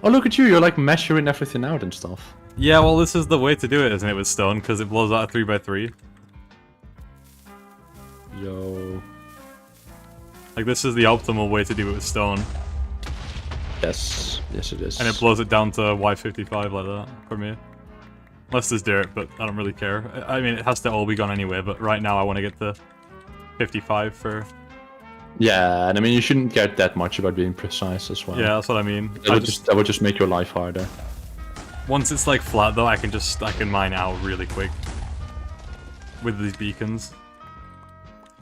Oh, look at you. You're like measuring everything out and stuff. Yeah, well, this is the way to do it, isn't it, with stone? Because it blows out a 3x3. Yo. Like, this is the optimal way to do it with stone. Yes. Yes, it is. And it blows it down to Y55 like that, for me. Unless there's dirt, but I don't really care. I mean, it has to all be gone anyway, but right now I want to get to 55 for... Yeah, and I mean, you shouldn't get that much about being precise as well. Yeah, that's what I mean. That would just make your life harder. Once it's like flat though, I can mine out really quick. With these beacons.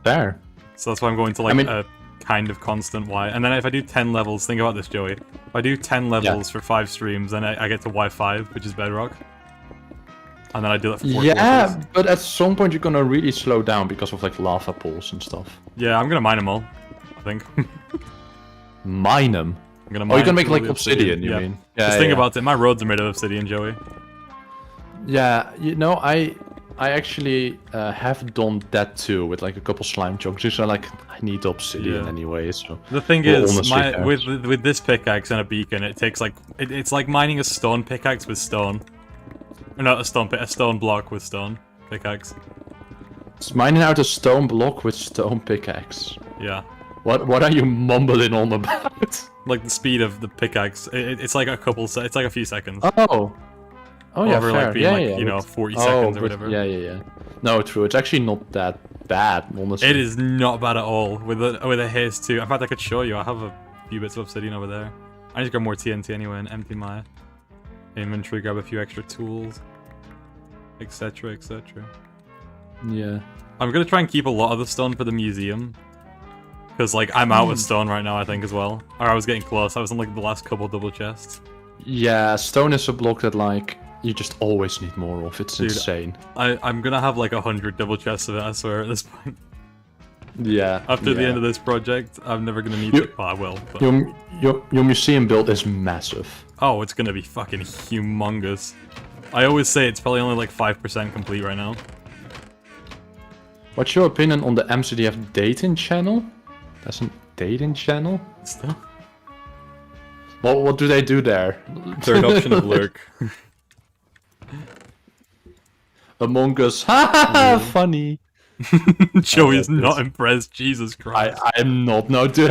Fair. So that's why I'm going to like I mean, a kind of constant Y. And then if I do 10 levels, think about this, Joey. If I do 10 levels for 5 streams, then I get to Y5, which is bedrock. And then I do that for 4 yeah, quarters. but at some point you're gonna really slow down because of like lava pools and stuff. Yeah, I'm gonna mine them all, I think. Mine them? I'm gonna Oh, mine you're gonna make all like the obsidian, you yeah. mean? Just think about it, my roads are made of obsidian, Joey. Yeah, you know, I actually have done that too with like a couple slime chunks. So like, I need obsidian Yeah. anyway. So The thing Well, is, honestly, with this pickaxe and a beacon, it takes like it's like mining a stone pickaxe with stone. Or not a stone block with stone pickaxe. it's mining out a stone block with stone pickaxe. Yeah, What are you mumbling on about? like the speed of the pickaxe. It's like it's like a few seconds. Oh yeah, Over, fair. like, being, yeah, like, yeah, you know, but- 40 seconds or but- whatever. Yeah. No, true. It's actually not that bad, honestly. It is not bad at all with a haste too. In fact, I could show you. I have a few bits of obsidian over there. I need to grab more TNT anyway and empty my inventory, grab a few extra tools, etc., etc. Yeah. I'm gonna try and keep a lot of the stone for the museum. Because, like, I'm out of stone right now, I think, as well. Or I was getting close. I was on, like, the last couple double chests. Yeah, stone is a block that, like, you just always need more of. It's Dude, insane. I'm gonna have, like, 100 double chests of it, I swear, at this point. Yeah. After the yeah. end of this project, I'm never gonna need You- it. Well, I will, but... Your museum build is massive. Oh, it's gonna be fucking humongous. I always say it's probably only, like, 5% complete right now. What's your opinion on the MCDF dating channel? That's a dating channel? Still. What do they do there? Third option of lurk. Among Us. Ha funny. Joey I is like not this. impressed, Jesus Christ. I'm not. No, dude.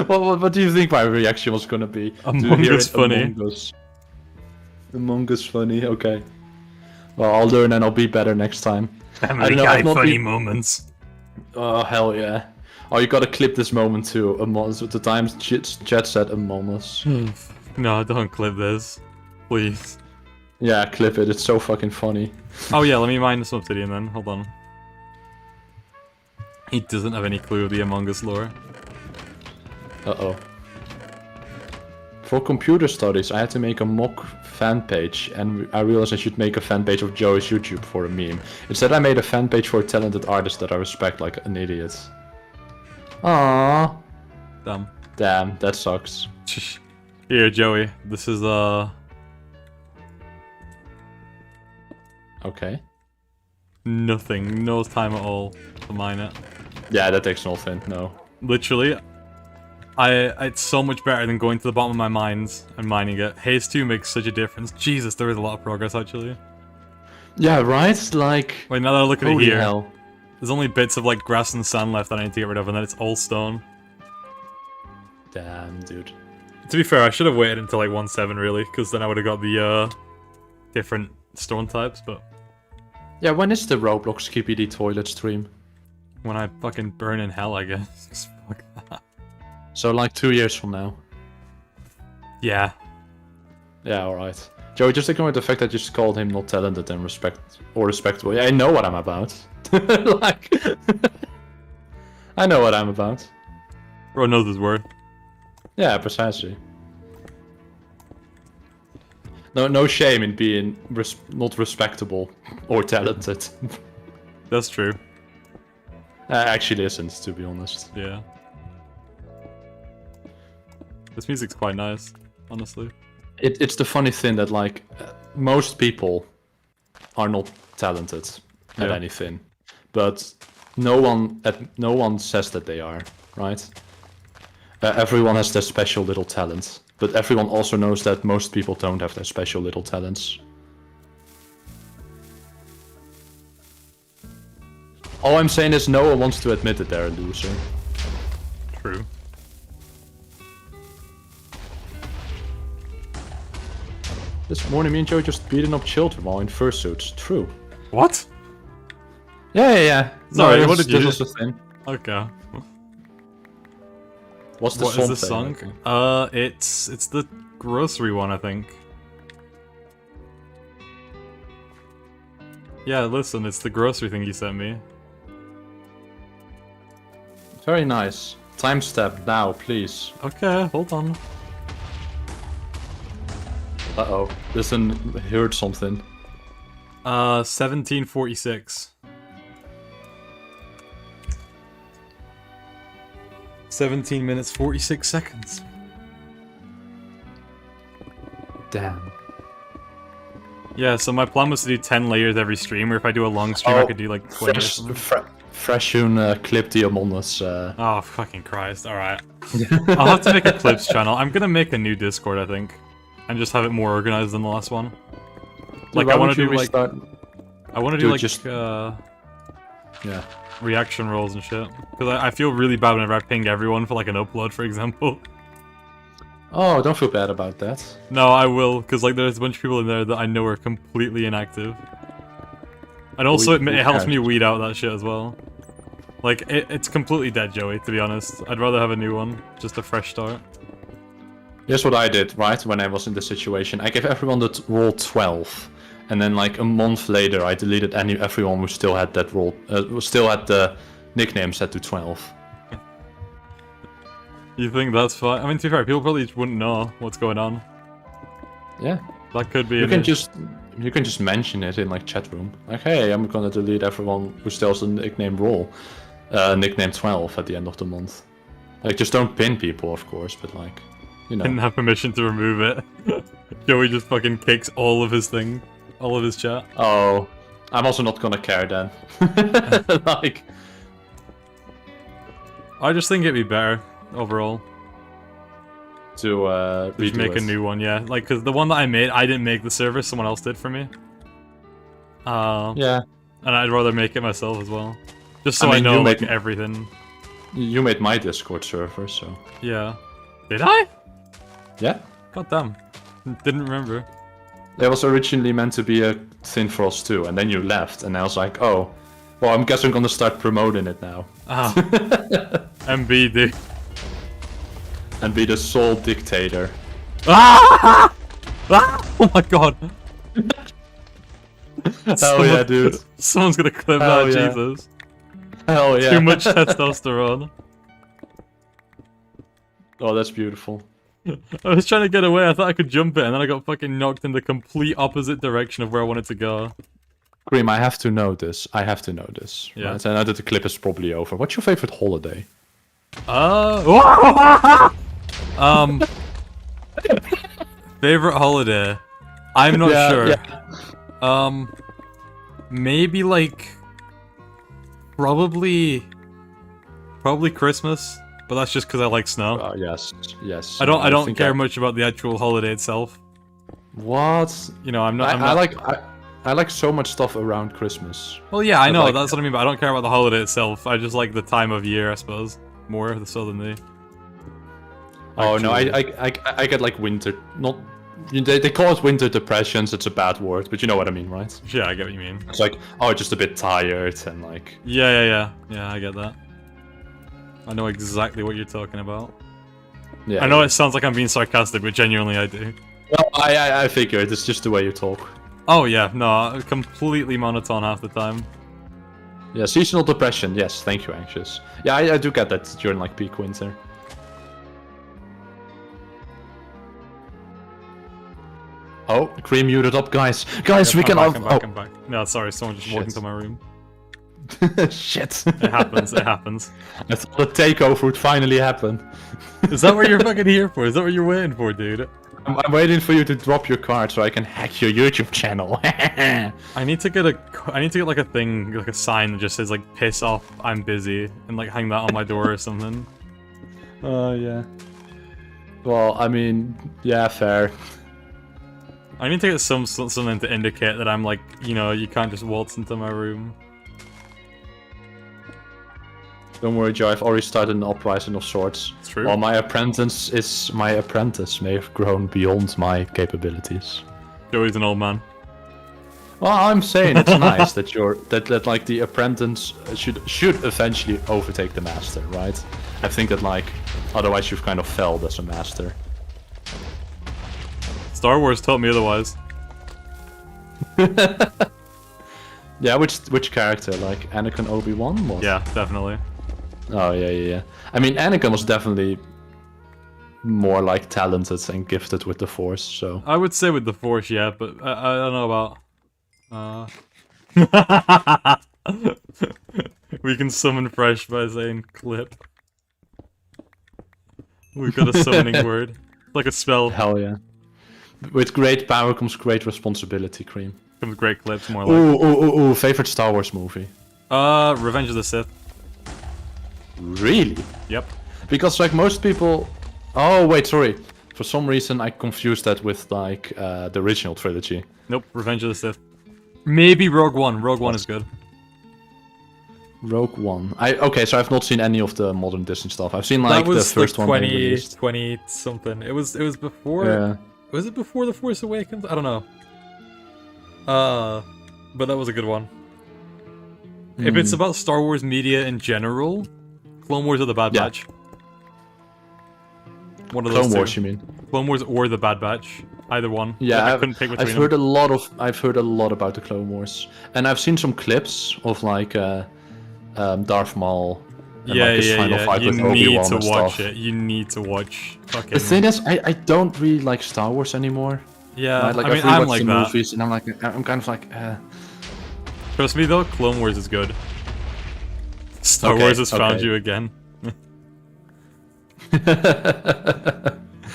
What do you think my reaction was gonna be? Among To hear Us it, funny. Among Us. Among Us funny. Okay. Well, I'll learn and I'll be better next time. Family know, Guy I've not funny been- moments. Oh hell yeah! Oh, you gotta clip this moment too. Among Us. At the time, chat said Among Us. No, don't clip this. Please. Yeah, clip it. It's so fucking funny. Oh yeah, let me mine some obsidian then. Hold on. He doesn't have any clue of the Among Us lore. Uh-oh. For computer studies, I had to make a mock fan page, and I realized I should make a fan page of Joey's YouTube for a meme. Instead, I made a fan page for a talented artist that I respect like an idiot. Aww. Damn. Damn, that sucks. Here, Joey. This is Okay. Nothing. No time at all to mine it. Yeah, that takes nothing. No. Literally, it's so much better than going to the bottom of my mines and mining it. Haze 2 makes such a difference. Jesus, there is a lot of progress actually. Yeah, right? Like... Wait, now that I look at it holy here, hell. there's only bits of like grass and sand left that I need to get rid of, and then it's all stone. Damn, dude. To be fair, I should have waited until like 1.7 really, because then I would have got the different stone types, but Yeah, when is the Roblox KPD toilet stream? when I fucking burn in hell, I guess. Fuck that. So like 2 years from now. Yeah. Yeah, alright. Joey, just ignore the fact that you just called him not talented and respectable. Yeah, I know what I'm about. Like... I know what I'm about. Bro knows his worth. Yeah, precisely. No shame in being not respectable or talented. That's true. Actually isn't, to be honest. Yeah. This music's quite nice, honestly. It's the funny thing that like most people are not talented at Yeah. anything, but no one says that they are, right? Everyone has their special little talent, but everyone also knows that most people don't have their special little talents. All I'm saying is no one wants to admit that they're a loser. True. This morning me and Joe just beating up children while in fursuits. True. What? Yeah. Sorry, no, what did you this do? was the thing. Okay. What's the What song is this playing? song? It's the grocery one, I think. Yeah, listen, it's the grocery thing you sent me. Very nice. Time step now, please. Okay, hold on. Uh-oh. Listen, heard something. 1746. 17 minutes 46 seconds. Damn. Yeah, so my plan was to do 10 layers every stream, or if I do a long stream, I Oh, could do like 20 or something. Fresh clip the Among Us. Oh, fucking Christ. Alright. I'll have to make a clips channel. I'm gonna make a new Discord, I think. And just have it more organized than the last one. Like, Why I want would to you do, like... restart? I want to do, Dude, like, just- Yeah. reaction rolls and shit. Because I feel really bad whenever I ping everyone for, like, an upload, for example. Oh, don't feel bad about that. No, I will, because, like, there's a bunch of people in there that I know are completely inactive. And also, it helps me weed out that shit as well. Like, it's completely dead, Joey, to be honest. I'd rather have a new one. Just a fresh start. Here's what I did, right, when I was in this situation. I gave everyone the roll 12. And then, like, a month later, I deleted everyone who still had that roll, who still had the nickname set to 12. You think that's fine? I mean, to be fair, people probably wouldn't know what's going on. Yeah. That could be You an can issue. you can just mention it in, like, chat room. Like, hey, I'm gonna delete everyone who still has the nickname roll. Nickname 12 at the end of the month. Like, just don't pin people, of course, but, like, you know. Didn't have permission to remove it. Joey just fucking kicks all of his thing. All of his chat. Oh, I'm also not gonna care then. Like, I just think it'd be better, overall. to Just redo make a it. new one, yeah. Like, because the one that I made, I didn't make the server, someone else did for me. Yeah, And I'd rather make it myself as well. Just so I I, mean, know, you like, made- everything. you made my Discord server, so Yeah. Did I? yeah. God damn. Didn't remember. It was originally meant to be a thing for us too, and then you left, and I was like, oh, well, I guess I'm gonna start promoting it now Ah. MB, dude. and be the sole dictator. Ah! Ah! Oh my god. Hell yeah, dude. Someone's gonna clip Hell that, yeah. Jesus. Hell yeah. Too much testosterone. Oh, that's beautiful. I was trying to get away, I thought I could jump it, and then I got fucking knocked in the complete opposite direction of where I wanted to go. Cream, I have to know this. I have to know this. Yeah. Right? I know that the clip is probably over. What's your favorite holiday? Favorite holiday? I'm not Yeah, sure. yeah. maybe like probably Christmas, but that's just because I like snow. Yes, yes. I don't think care much about the actual holiday itself. What? You know, I'm not. I like so much stuff around Christmas. Well, yeah, I But, know, like- that's what I mean, but I don't care about the holiday itself. I just like the time of year, I suppose, more so than the. Oh no, actual- I get like winter. Not they call it winter depressions. It's a bad word, but you know what I mean, right? Yeah, I get what you mean. It's like, oh, just a bit tired and like. Yeah, I get that. I know exactly what you're talking about. Yeah. I know it sounds like I'm being sarcastic, but genuinely I do. Well, I figured it's just the way you talk. Oh yeah, no, completely monotone half the time. Yeah, seasonal depression. Yes, thank you, Anxious. Yeah, I do get that during like peak winter. Oh, Cream muted up, guys. Guys, we can. I'm back. No, sorry, someone just walked Shit. into my room. Shit. It happens, it happens. I thought the takeover would finally happen. Is that what you're fucking here for? Is that what you're waiting for, dude? I'm waiting for you to drop your card so I can hack your YouTube channel. I need to get like a thing, like a sign that just says like "piss off, I'm busy," and like hang that on my door or something. Oh, yeah. Well, I mean, yeah, fair. I need to get something to indicate that I'm like, you know, you can't just waltz into my room. Don't worry, Joe, I've already started an uprising of sorts. It's true. While my apprentice may have grown beyond my capabilities. Joey's an old man. Well, I'm saying it's nice that that like the apprentice should eventually overtake the master, right? I think that like otherwise you've kind of failed as a master. Star Wars taught me otherwise. Yeah, which character? Like Anakin, Obi-Wan? Or? Yeah, definitely. Oh yeah. I mean, Anakin was definitely more like talented and gifted with the Force. So I would say with the Force, yeah, but I don't know about. We can summon fresh by saying clip. We've got a summoning word, like a spell. hell yeah. With great power comes great responsibility, Cream. Comes great clips, more like. Ooh, favorite Star Wars movie? Revenge of the Sith. Really? Yep. Because like most people... Oh, wait, sorry. For some reason I confused that with like the original trilogy. Nope. Revenge of the Sith. Maybe Rogue One. Rogue One is good. Rogue One. Okay, so I've not seen any of the modern Disney stuff. I've seen like That was the first like one they released. 20 something. It was before. Yeah. Was it before The Force Awakens? I don't know. But that was a good one. If it's about Star Wars media in general, Clone Wars or The Bad Yeah. Batch. One of those Clone Wars, two. you mean? Clone Wars or The Bad Batch. Either one. Yeah, I couldn't pick between I've them. heard a lot about the Clone Wars, and I've seen some clips of like Darth Maul. And, Yeah, like, his final fight You with need Obi-Wan to and watch stuff. it. You need to watch. Fucking. The thing is, I don't really like Star Wars anymore. Yeah, Right? Like, I mean, I've I'm rewatched like the that. movies, and I'm kind of like, Trust me though, Clone Wars is good. Star Okay, Wars has found okay. you again.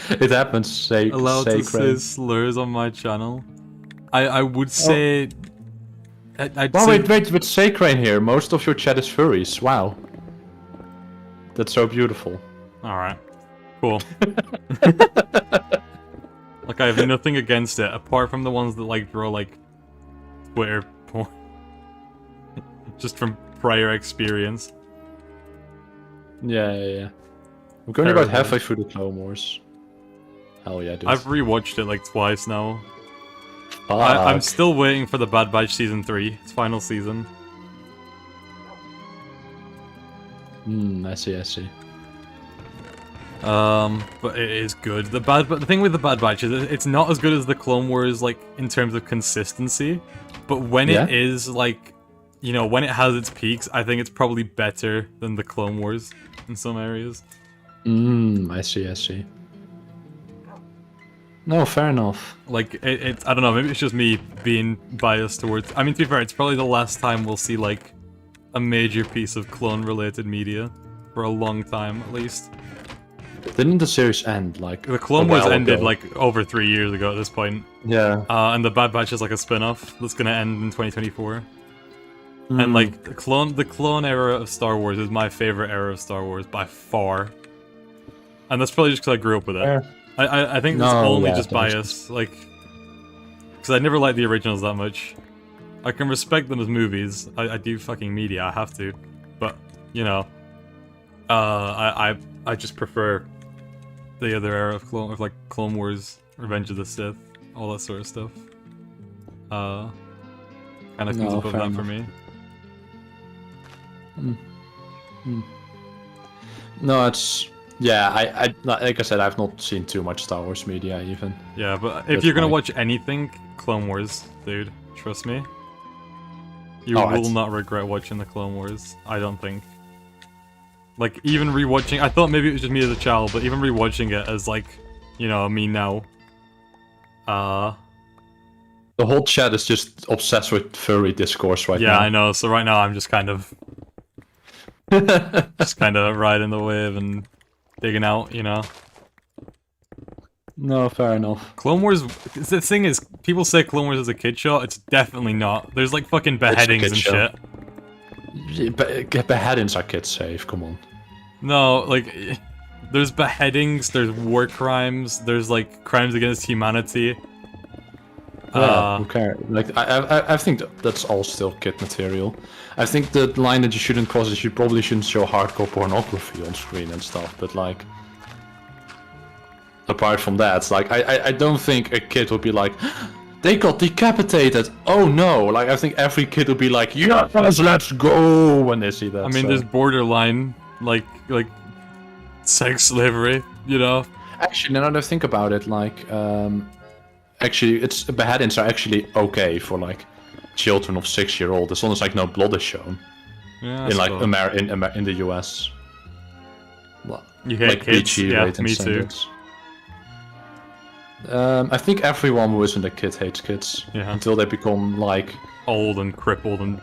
It happens. Allowed to say Craig. slurs on my channel. I would say. I'd Oh say wait, with Sacrane here, most of your chat is furries. Wow, that's so beautiful. All right, cool. Like I have nothing against it, apart from the ones that like draw like Twitter porn, just from prior experience. Yeah. I'm going Terrible. about halfway through the Clone Wars. Hell yeah, dude. I've rewatched it like twice now. Fuck. I'm still waiting for the Bad Batch season 3, its final season. I see. But it is good. But the thing with the Bad Batch is it's not as good as the Clone Wars, like in terms of consistency. But when Yeah? it is like, you know, when it has its peaks, I think it's probably better than the Clone Wars in some areas. I see. No, fair enough. Like it's I don't know, maybe it's just me being biased towards. I mean, to be fair, it's probably the last time we'll see like a major piece of clone-related media for a long time, at least. Didn't the series end like The Clone a Wars while ended ago? like over 3 years ago at this point. Yeah. And the Bad Batch is like a spin-off that's gonna end in 2024. And like the clone era of Star Wars is my favorite era of Star Wars by far. And that's probably just because I grew up with it. Fair. I think it's No, only yeah, just that makes bias, like, because I never liked the originals that much. I can respect them as movies. I do fucking media. I have to, but you know, I just prefer the other era of Clone Wars, Revenge of the Sith, all that sort of stuff. Kind of comes No, above fair that enough. for me. No, it's yeah. I like I said, I've not seen too much Star Wars media even. Yeah, but if That's you're gonna fine. watch anything, Clone Wars, dude, trust me. You Alright. will not regret watching the Clone Wars, I don't think. Like, even rewatching, I thought maybe it was just me as a child, but even rewatching it as, like, you know, me now. The whole chat is just obsessed with furry discourse right Yeah, now. I know, so right now I'm just kind of riding the wave and digging out, you know. No, fair enough. Clone Wars, the thing is, people say Clone Wars is a kid show, it's definitely not. There's, like, fucking beheadings kid and show. shit. Yeah, beheadings are kids safe. Come on. No, like, there's beheadings, there's war crimes, there's, like, crimes against humanity. Yeah, who cares? Like, I think that's all still kid material. I think the line that you shouldn't cross is you probably shouldn't show hardcore pornography on screen and stuff. But like, apart from that, like, I don't think a kid would be like, they got decapitated. Oh no! Like, I think every kid would be like, yes, let's go when they see that. I mean, so. there's borderline, like sex slavery, you know? Actually, now that I think about it, like, actually, it's beheadings are actually okay for like children of 6-year-old, as long as like no blood is shown Yeah, in like so- in the US. Well, You hate like kids? PG Yeah, rating me too. standards. I think everyone who isn't a kid hates kids Yeah. until they become like Old and crippled and...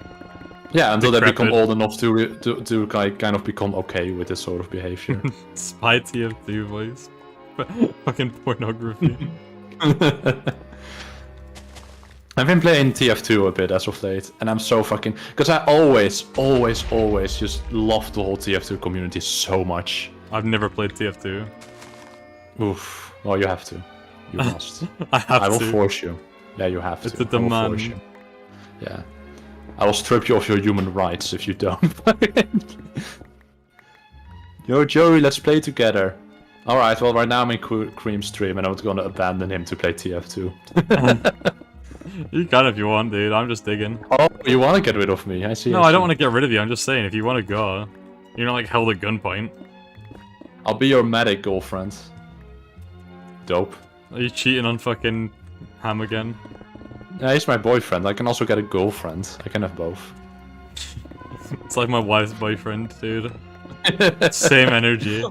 until they become Decrepit. old enough to like kind of become okay with this sort of behavior. Spy TF2 voice. Fucking pornography. I've been playing TF2 a bit as of late, and I'm so fucking... Because I always just love the whole TF2 community so much. I've never played TF2. Oof. Well, you have to. You must. I have I will to. force you. Yeah, you have It's to. a I will force demand. you. Yeah. I will strip you of your human rights if you don't. Yo, Joey, let's play together. Alright, well, right now I'm in Cream stream, and I'm gonna abandon him to play TF2. You can if you want, dude. I'm just digging. Oh, you want to get rid of me? I see. No, I don't want to get rid of you. I'm just saying, if you want to go, you're not like held at gunpoint. I'll be your medic girlfriend. Dope. Are you cheating on fucking Ham again? Yeah, he's my boyfriend. I can also get a girlfriend. I can have both. It's like my wife's boyfriend, dude. Same energy.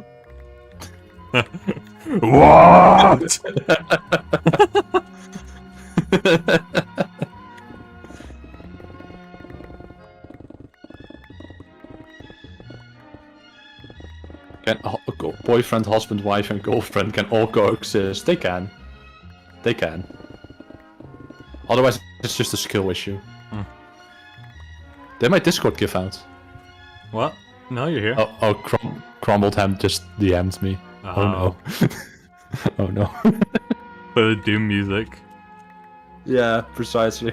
What? Can boyfriend, husband, wife, and girlfriend can all coexist? They can. They can. Otherwise, it's just a skill issue. Hmm. Did my Discord give out? What? No, you're here. Crumbled Ham just DM'd me. Oh no. Oh no. Play the Doom music. Yeah, precisely.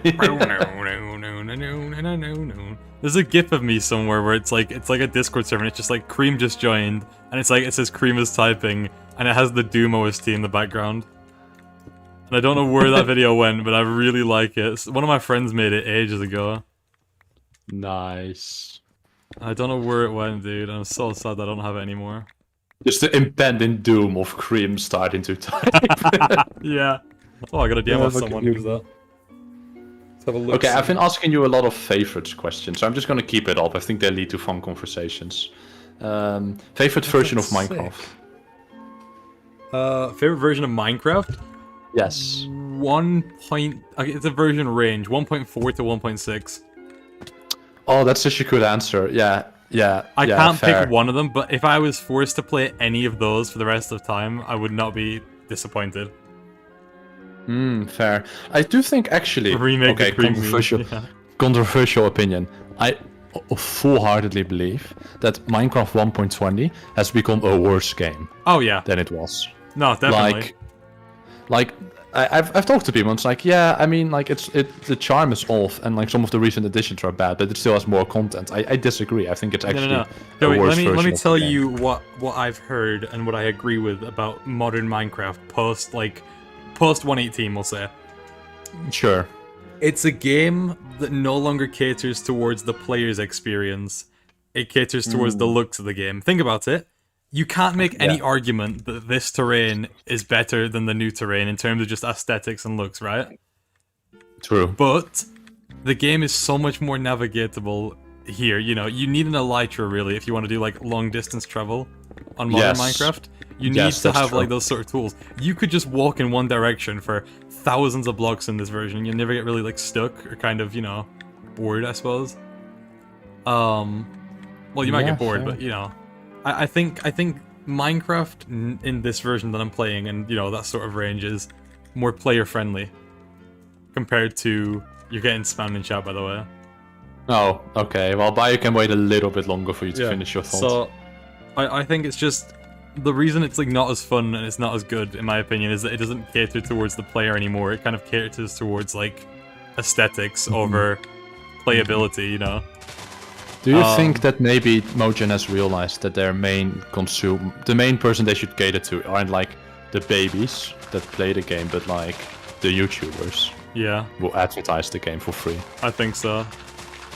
There's a gif of me somewhere where it's like a Discord server and it's just like Cream just joined and it's like it says Cream is typing and it has the Doom OST in the background. And I don't know where that video went, but I really like it. One of my friends made it ages ago. Nice. I don't know where it went, dude. I'm so sad that I don't have it anymore. Just the impending doom of Cream starting to type. Yeah. Oh, I got a DM Yeah, off look at someone. you. Who's that? Let's have a look. Okay, I've been asking you a lot of favorites questions, so I'm just gonna keep it up. I think they lead to fun conversations. Favorite version of Sick. Minecraft? Favorite version of Minecraft? Yes. Okay, it's a version range, 1.4 to 1.6. Oh, that's such a good answer. Yeah, yeah. I yeah, can't fair. pick one of them, but if I was forced to play any of those for the rest of time, I would not be disappointed. Fair. I do think actually. Remake okay, the Cream controversial, yeah. controversial opinion. I full-heartedly believe that Minecraft 1.20 has become a worse game Oh yeah. than it was. No, definitely. I've talked to people, and it's like, yeah, I mean, like, the charm is off, and like some of the recent additions are bad, but it still has more content. I disagree. I think it's actually No. a Joey, worse let version me of the tell game. you what I've heard and what I agree with about modern Minecraft post 118, we'll say. Sure. It's a game that no longer caters towards the player's experience. It caters towards the looks of the game. Think about it. You can't make any argument that this terrain is better than the new terrain in terms of just aesthetics and looks, right? True. But the game is so much more navigatable here. You know, you need an elytra really if you want to do like long distance travel on modern Yes. Minecraft. You need Yes, to that's have like true. those sort of tools. You could just walk in one direction for thousands of blocks in this version. You never get really like stuck or kind of, you know, bored, I suppose. Well, you might Yeah, get bored, sure. but you know, I think Minecraft in this version that I'm playing, and you know that sort of range, is more player friendly compared to you're getting spammed in chat, by the way. Oh, okay. Well, Bio can wait a little bit longer for you to finish your thoughts. So, I think it's just the reason it's like not as fun and it's not as good, in my opinion, is that it doesn't cater towards the player anymore. It kind of caters towards like aesthetics over playability, you know. Do you think that maybe Mojang has realized that the main person they should cater to aren't like the babies that play the game, but like the YouTubers Yeah, who advertise the game for free? I think so.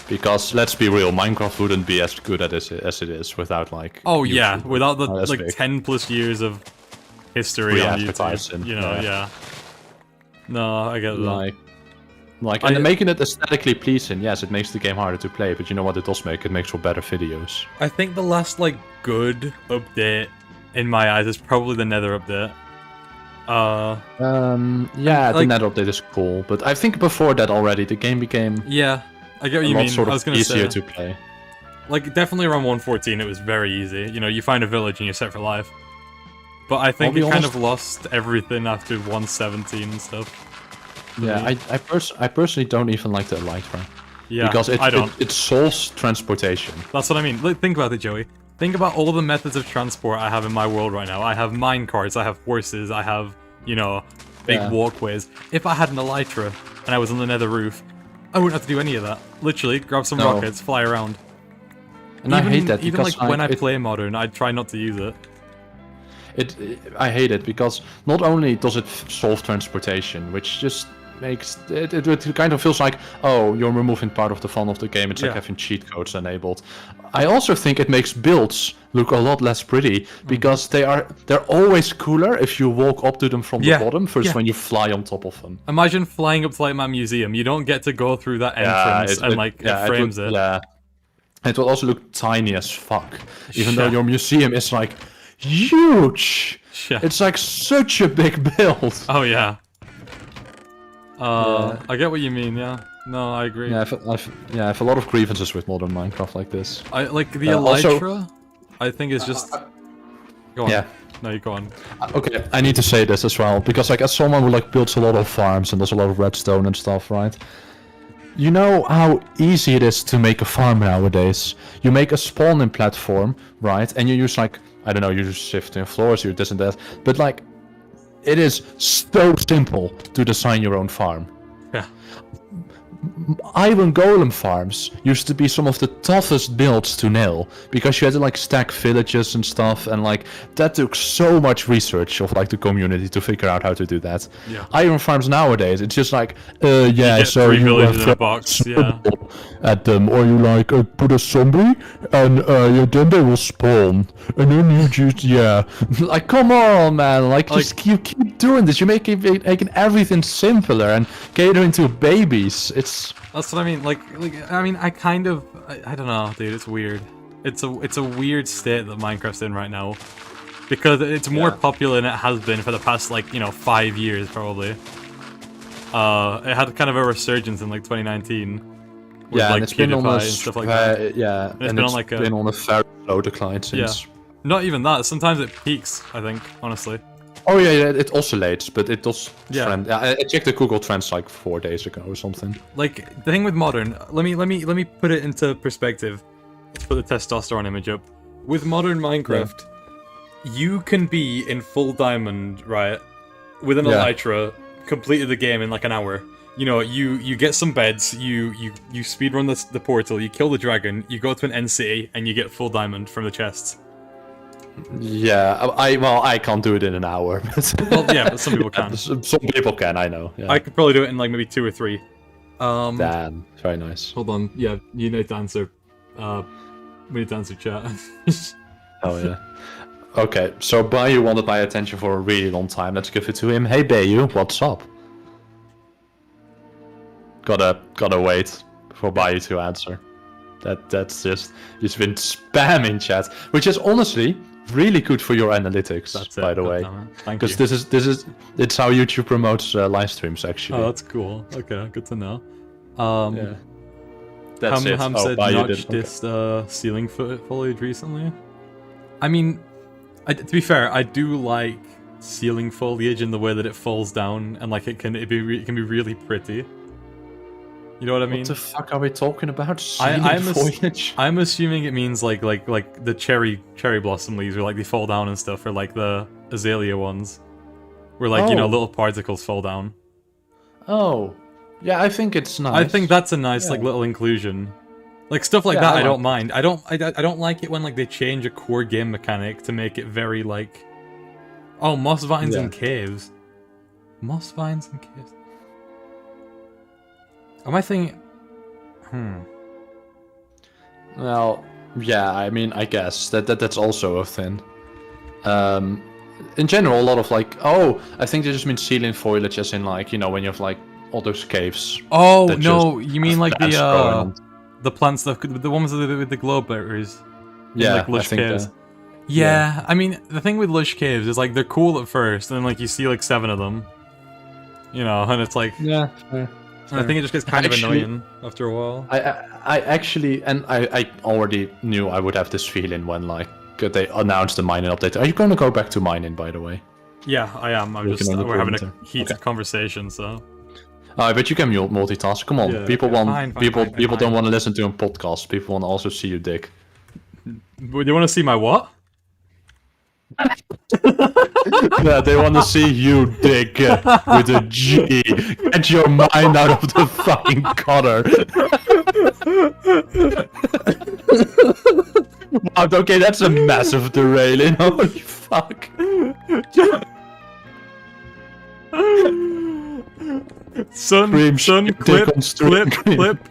Because let's be real, Minecraft wouldn't be as good as it is without like. Oh yeah, YouTube. without the Oh, that's like big. 10 plus years of history Free on advertising, YouTube, you know, yeah. yeah. No, I get that. And making it aesthetically pleasing, yes, it makes the game harder to play. But you know what it does make? It makes for better videos. I think the last like good update in my eyes is probably the Nether update. Yeah, like- the net update is cool, but I think before that already the game became Yeah, I get what a you lot mean. sort I of was gonna easier say, to play. like definitely around 114 it was very easy. You know, you find a village and you're set for life. But I think I'll it be kind honest- of lost everything after 117 and stuff. Yeah, I personally don't even like the Elytra. Yeah, Because I don't. it solves transportation. That's what I mean. Look, think about it, Joey. Think about all the methods of transport I have in my world right now. I have mine carts, I have horses, I have, you know, big Yeah. walkways. If I had an elytra and I was on the nether roof, I wouldn't have to do any of that. Literally, grab some No. rockets, fly around. And I hate that Even because like when I it- play modern, I try not to use it. I hate it because not only does it solve transportation, which just makes it kind of feels like, oh, you're removing part of the fun of the game. It's like Yeah. having cheat codes enabled. I also think it makes builds look a lot less pretty because they're always cooler if you walk up to them from Yeah, the bottom versus yeah. when you fly on top of them. Imagine flying up to like my museum. You don't get to go through that entrance and like it frames it. Yeah. It will also look tiny as fuck, even though Yeah. your museum is like huge. Yeah. It's like such a big build. Oh yeah. I get what you mean. Yeah. No, I agree. Yeah, I have a lot of grievances with modern Minecraft like this. I like the Also- elytra. I think is just. Go on. Yeah. No, you go on. Okay, I need to say this as well because like as someone who like builds a lot of farms and does a lot of redstone and stuff, right? You know how easy it is to make a farm nowadays. You make a spawning platform, right? And you use like I don't know, you use shifting floors, you this and that. But like, it is so simple to design your own farm. Yeah. Iron Golem farms used to be some of the toughest builds to nail because you had to like stack villages and stuff, and like that took so much research of like the community to figure out how to do that. Yeah. Iron farms nowadays, it's just like, yeah, get so 3 you villages in a throw box, yeah. at them, or you like put a zombie, and then they will spawn, and then you just like come on, man, like just you keep doing this. You're making everything simpler and catering to babies. That's what I mean. Like I mean, I kind of, I don't know, dude. It's weird. It's a weird state that Minecraft's in right now, because it's more popular than it has been for the past like 5 years probably. It had kind of a resurgence in like 2019. With, Yeah, like and it's been on PewDiePie a and stuff like that. yeah, it's been on like a- been on a very slow decline since. Not even that. Sometimes it peaks. I think honestly. Oh yeah, it oscillates, but it does. Yeah. Trend. I checked the Google Trends like 4 days ago or something. Like the thing with modern, let me put it into perspective. Let's put the testosterone image up. With modern Minecraft, you can be in full diamond, right? With an elytra, completed the game in like an hour. You know, you get some beds, you speedrun the portal, you kill the dragon, you go to an end city, and you get full diamond from the chests. Yeah, I can't do it in an hour. Well, yeah, but some people can. Some people can, I know. Yeah. I could probably do it in like maybe 2 or 3. Damn, very nice. Hold on, yeah, you need to answer. We need to answer chat. Oh yeah. Okay, so Bayou wanted my attention for a really long time. Let's give it to him. Hey Bayou, what's up? Gotta wait for Bayou to answer. That's just he's been spamming chat, which is honestly really good for your analytics. That's by it, the way, thank you. because this is it's how YouTube promotes live streams actually. Oh, that's cool. Okay, good to know. Yeah. That's it. Ham Oh, said Bayou Notch did. dissed ceiling foliage recently. I mean, to be fair, I do like ceiling foliage in the way that it falls down and like it can be really pretty. You know what I mean? What the fuck are we talking about? I'm Foliage? I'm assuming it means like the cherry blossom leaves, or like they fall down and stuff, or like the azalea ones, where like you know Oh. little particles fall down. Oh, yeah, I think it's nice. I think that's a nice like Yeah. little inclusion. Like stuff like Yeah, that, I I don't like mind. I don't like it when like they change a core game mechanic to make it very like, oh, moss vines Yeah. and caves, moss vines and caves. Am I thinking? Well, yeah, I mean, I guess that's also a thing. In general, a lot of like, oh, I think they just mean ceiling foliage, as in like, you know, when you have like all those caves. Oh that no, just you mean like plants growing on- the plants, the ones with the glow berries. in, Yeah, like lush I think caves. that- Yeah, I mean the thing with lush caves is like they're cool at first, and then like you see like 7 of them. You know, and it's like, Yeah. Fair. and I think it just gets kind of Actually- annoying after a while. I actually, and I already knew I would have this feeling when like they announced the mining update. Are you going to go back to mining, by the way? Yeah, I am. I'm We just can only we're having a prove it. heated Okay. conversation, so I bet you can multitask. Come on, Yeah, people okay. want Fine, people fine, people fine. don't want to listen to a podcast. People want to also see you dick. do you want to see my what? Yeah, they want to see you dick with a G. Get your mind out of the fucking gutter. Wow, okay, that's a massive derailing. Holy fuck. Son, Cream, son, dick clip, on stream.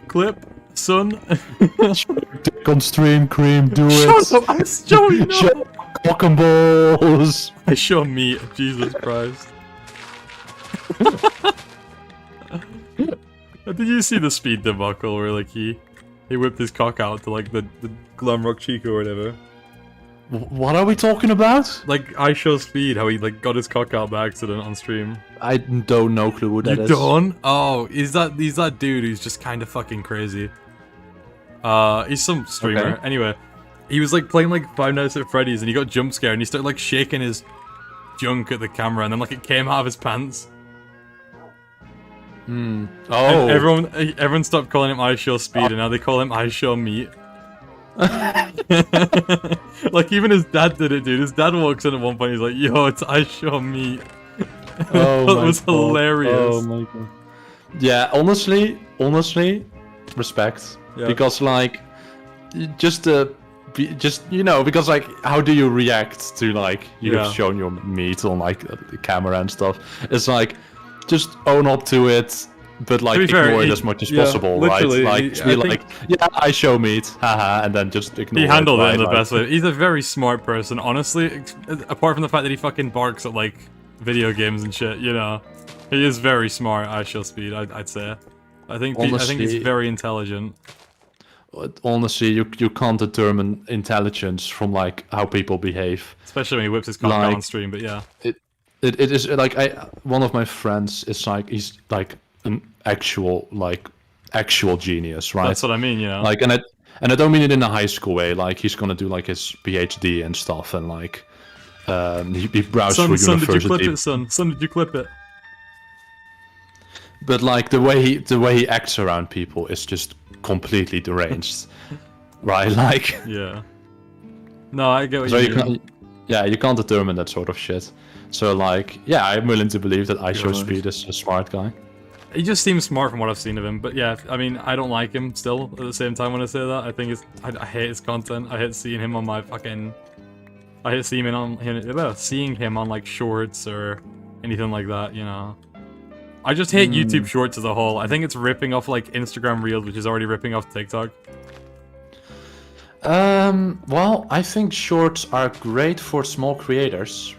clip, son. Dick on stream, cream, do Shut it. up, I'm showing no. Shut up, cock and balls. I show meat, Jesus Christ. Did you see the speed debacle where like he whipped his cock out to like the Glamrock Chico or whatever? What are we talking about? Like I show speed, how he like got his cock out by accident on stream. I don't know clue who that You is. don't? Oh, he's that dude who's just kind of fucking crazy. He's some streamer. Okay. Anyway, he was like playing like Five Nights at Freddy's and he got jump scared and he started like shaking his junk at the camera and then like it came out of his pants. Oh. And everyone stopped calling him I Show Speed and now they call him I Show Meat. Like even his dad did it, dude. His dad walks in at one point. He's like, "Yo, it's I Show Meat." Oh That my was God. hilarious. Oh my god. Yeah, honestly, respect. Yeah. Because like, just you know, because like, how do you react to like you Yeah. have shown your meat on like the camera and stuff? It's like, just own up to it. But like be fair, ignore it he- as much as yeah, possible, literally, right? Like, he- just be I like, yeah, I show meat, haha, and then just ignore He it. handled it right? in the Like- best way. He's a very smart person, honestly. Apart from the fact that he fucking barks at like video games and shit, you know, he is very smart. I Show Speed, I'd say. I think he's Honestly- very intelligent. Honestly, you can't determine intelligence from like how people behave. Especially when he whips his cock out Like- on stream, but yeah. It is like one of my friends is like he's like an actual genius, right? That's what I mean, you know. Like and I don't mean it in a high school way. Like he's gonna do like his PhD and stuff, and like He browsed Son, through son, did you university. clip it, son? Son, did you clip it? But like the way he acts around people is just completely deranged, right? Like, Yeah. No, I get what so you you mean. can't, yeah, you can't determine that sort of shit. So like, yeah, I'm willing to believe that I Show God. Speed is a smart guy. He just seems smart from what I've seen of him, but yeah, I mean, I don't like him still. At the same time, when I say that, I think I hate his content. I hate seeing him on my fucking. I hate seeing him on like shorts or anything like that. You know, I just hate YouTube Shorts as a whole. I think it's ripping off like Instagram Reels, which is already ripping off TikTok. Well, I think shorts are great for small creators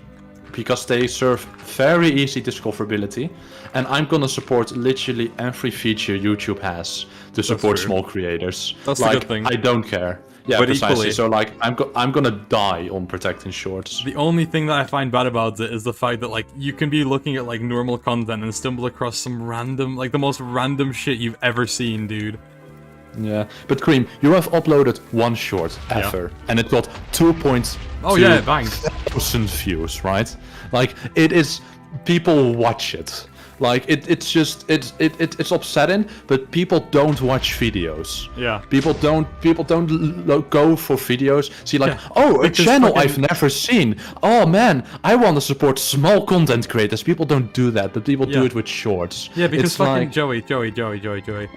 because they serve very easy discoverability, and I'm gonna support literally every feature YouTube has to support true. small creators. That's the like, good thing. I don't care. Yeah, But precisely. equally- So like, I'm gonna die on protecting shorts. The only thing that I find bad about it is the fact that like you can be looking at like normal content and stumble across some random, like the most random shit you've ever seen, dude. Yeah, but Cream, you have uploaded one short ever, and it got 2.2 Oh yeah, it banged. thousand views, right? Like, it is, people watch it. Like, it's just, it's upsetting, but people don't watch videos. Yeah. People don't go for videos. See, like, Yeah, oh, a because channel fucking- I've never seen. Oh man, I want to support small content creators. People don't do that, but people do Yeah. it with shorts. Yeah, because it's fucking like, Joey.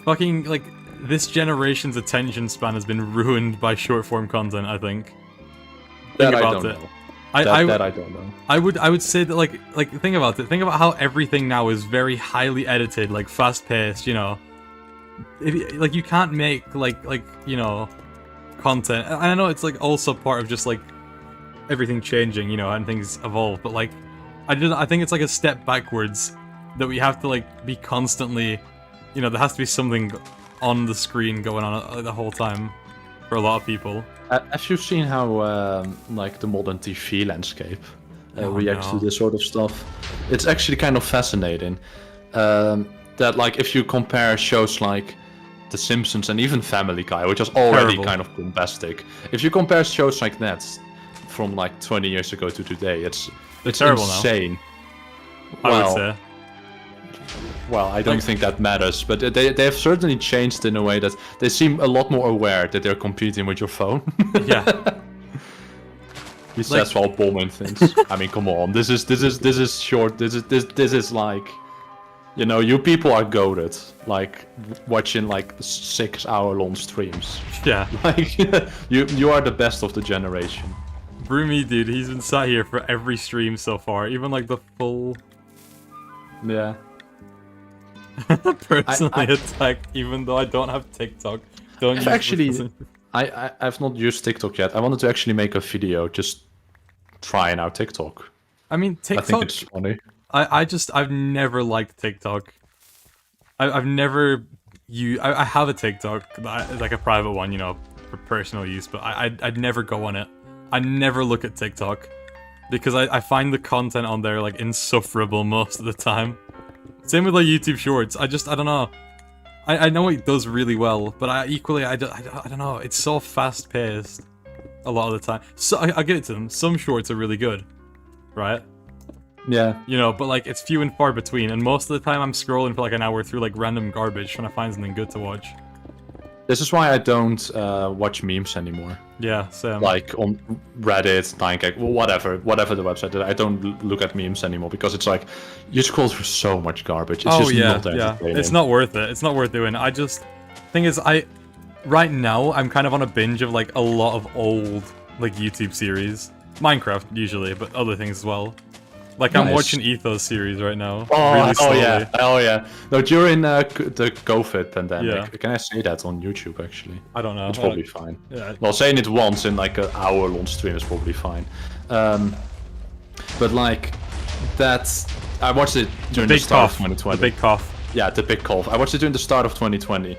Fucking, like, this generation's attention span has been ruined by short form content, I think. that Think I about don't it. know. I That I don't know. I would say that like think about it. Think about how everything now is very highly edited, like fast paced. You know, like you can't make like you know content. And I know it's like also part of just like everything changing, you know, and things evolve. But like I think it's like a step backwards that we have to like be constantly, you know, there has to be something on the screen going on the whole time for a lot of people. Have you seen how like the modern TV landscape reacts no. to this sort of stuff? It's actually kind of fascinating. That like if you compare shows like The Simpsons and even Family Guy, which is already Terrible. kind of bombastic. If you compare shows like that from like 20 years ago to today, it's terrible now. insane. I would say. Well, I don't Like- think that matters, but they have certainly changed in a way that they seem a lot more aware that they're competing with your phone. Yeah. He says while bombing things. I mean, come on. This is short. This is like, you know, you people are goated. Like watching like 6-hour-long streams. Yeah. Like you are the best of the generation. Broomy, dude, he's been sat here for every stream so far, even like the full Yeah. personally attack, even though I don't have TikTok. Don't use Actually, I've not used TikTok yet. I wanted to actually make a video just trying out TikTok. I mean, I think TikTok. it's funny. I've never liked TikTok. I've never I have a TikTok, like a private one, you know, for personal use, but I'd never go on it. I never look at TikTok because I find the content on there like insufferable most of the time. Same with like YouTube Shorts. I don't know. I know it does really well, but I don't know. It's so fast paced a lot of the time. So I get it to them. Some shorts are really good, right? Yeah. You know, but like it's few and far between, and most of the time I'm scrolling for like an hour through like random garbage trying to find something good to watch. This is why I don't watch memes anymore. Yeah, same. Like on Reddit, 9gag, whatever the website. I don't look at memes anymore because it's like you scroll through so much garbage. It's just not entertaining. It's not worth it. It's not worth doing. I just thing is, right now I'm kind of on a binge of like a lot of old like YouTube series, Minecraft usually, but other things as well. Like I'm Nice. watching Ethos series right now. Oh, really oh slowly. yeah, oh yeah. No, during the COVID pandemic, Yeah. can I say that on YouTube actually? I don't know. It's probably fine. Yeah. Well, saying it once in like an hour-long stream is probably fine. But like that, I watched it during the Big start cough. of 2020. The big cough. Yeah, the big cough. I watched it during the start of 2020,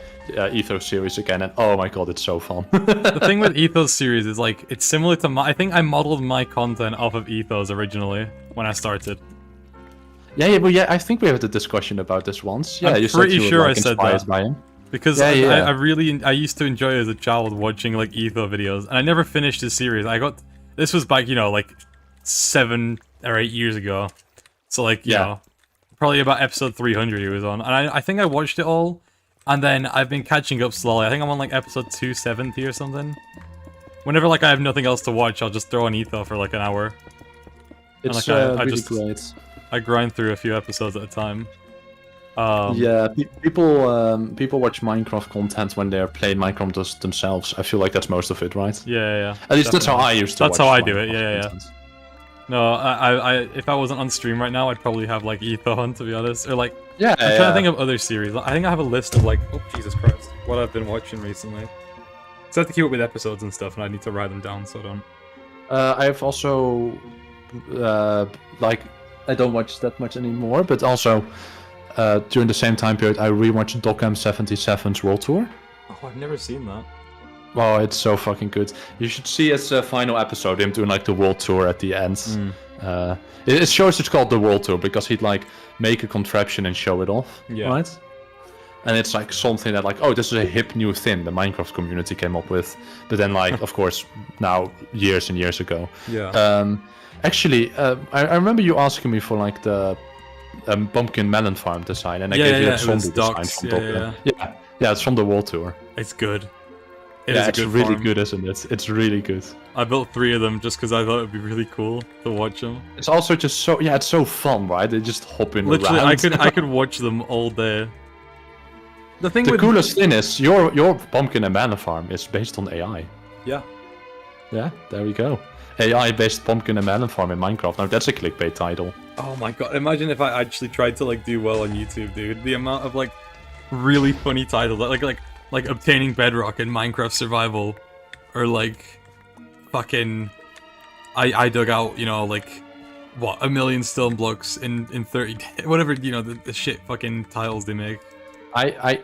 Ethos series again, and oh my god, it's so fun. The thing with Ethos series is like it's similar to my. I think I modeled my content off of Ethos originally when I started. yeah, I think we had a discussion about this once. Yeah, I'm you pretty said you sure were I like, said inspired that. by him. Because Yeah, yeah. I really I used to enjoy as a child watching like Etho videos, and I never finished his series. This was back, you know, like 7 or 8 years ago. So like, you Yeah. know, probably about episode 300 he was on. And I think I watched it all, and then I've been catching up slowly. I think I'm on like episode 270 or something. Whenever like I have nothing else to watch, I'll just throw on Etho for like an hour. It's like, I really just- great. I grind through a few episodes at a time. Yeah, people watch Minecraft content when they're playing Minecraft themselves. I feel like that's most of it, right? Yeah. At least that's how definitely. I used to. That's watch how I do it, Minecraft yeah. content. No, I if I wasn't on stream right now, I'd probably have like Ethon, to be honest, or like Yeah, I'm trying to think of other series. I think I have a list of like, oh Jesus Christ, what I've been watching recently. So I have to keep up with episodes and stuff, and I need to write them down so I don't. I've also like I don't watch that much anymore, but also during the same time period, I rewatched Dockham 77's World Tour. Oh, I've never seen that. Oh, it's so fucking good. You should see its final episode, him doing like the world tour at the end. It shows it's called the world tour because he'd like make a contraption and show it off, Yeah. right? And it's like something that like, oh, this is a hip new thing the Minecraft community came up with. But then like, of course, now years and years ago. Yeah. Actually, I remember you asking me for like the pumpkin melon farm design, and I Yeah, gave you yeah, that it was zombie design Doc's, from yeah, Dockham. Yeah, it's from the world tour. It's good. Yeah, a it's good really farm. good, isn't it? It's really good. I built 3 of them just because I thought it'd be really cool to watch them. It's also just so it's so fun, right? They just hopping Literally, around. I could watch them all day. The thing The with coolest thing is your pumpkin and banana farm is based on AI. yeah. Yeah, there we go. AI based pumpkin and melon farm in Minecraft. Now that's a clickbait title. Oh my god, imagine if I actually tried to like do well on YouTube, dude. The amount of like really funny titles like obtaining bedrock in Minecraft survival, or like fucking I dug out, you know, like what, 1 million stone blocks in 30 days, whatever, you know, the shit fucking titles they make. I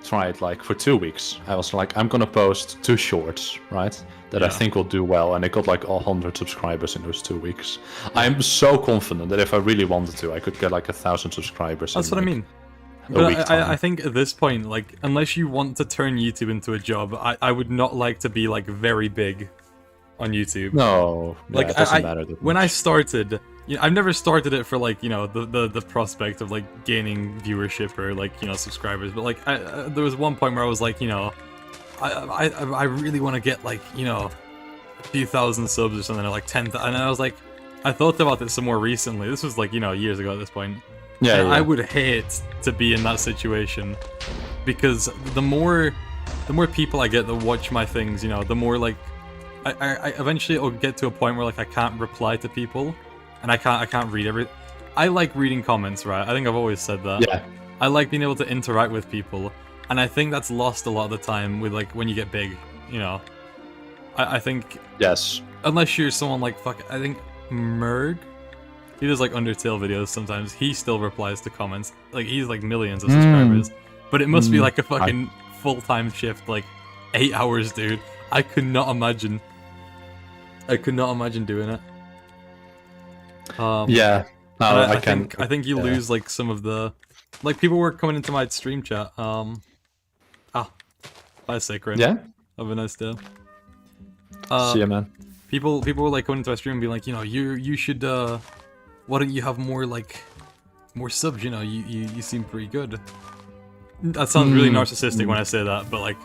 tried like for 2 weeks. I was like, I'm gonna post 2 shorts, right? That I Yeah. think will do well, and I got like 100 subscribers in those 2 weeks. I'm so confident that if I really wanted to, I could get like 1,000 subscribers. That's in, what I like, mean. a But week time. I think at this point, like, unless you want to turn YouTube into a job, I would not like to be like very big on YouTube. No, Like it doesn't I matter. That when much. I started, you know, I've never started it for like, you know, the prospect of like gaining viewership or like, you know, subscribers. But like there was one point where I was like, you know, I really want to get like, you know, a few thousand subs or something, or like 10,000. And I was like, I thought about this some more recently. This was like, you know, years ago at this point. yeah, And yeah. I would hate to be in that situation, because the more people I get that watch my things, you know, the more like I eventually it'll get to a point where like I can't reply to people, and I can't read every. I like reading comments, right? I think I've always said that. Yeah, I like being able to interact with people, and I think that's lost a lot of the time with like when you get big, you know. I think yes. unless you're someone like I think Merg. He does like Undertale videos sometimes. He still replies to comments. Like he's like millions of subscribers. But it must be like a fucking full-time shift, like 8 hours, dude. I could not imagine doing it. Yeah, no, And I can. I think you yeah. lose like some of the like people were coming into my stream chat. Bye Sacred. Yeah, Have a nice day. see ya, man. People were like coming into my stream and being like, you know, you should why don't you have more subs, you know, you seem pretty good. That sounds really narcissistic when I say that, but like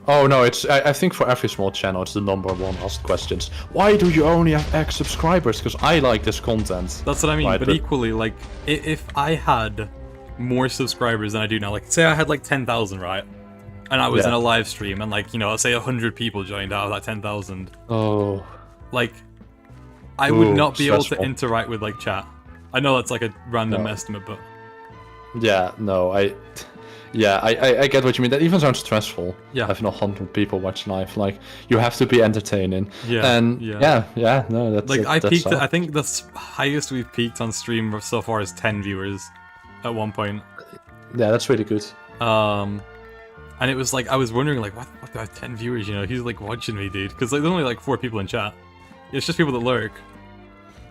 Oh no, it's. I think for every small channel, it's the #1 asked questions. Why do you only have X subscribers? Because I like this content. that's what I mean. Right, but but- equally, like if I had more subscribers than I do now, like say I had like 10,000, right? And I was Yeah. in a live stream, and like, you know, say 100 people joined out of that 10,000. Oh. Like, I would Ooh, not be able to stressful. interact with like chat. I know that's like a random No. estimate, but Yeah, no, I get what you mean. That even sounds stressful. Yeah. Having 100 people watch live, like you have to be entertaining. Yeah, And yeah. no, that's like I that's peaked. all. I think the highest we've peaked on stream so far is 10 viewers at one point. Yeah, that's really good. And it was like I was wondering like, what do I have 10 viewers? You know, he's like watching me, dude. Because like, there's only like 4 people in chat. It's just people that lurk.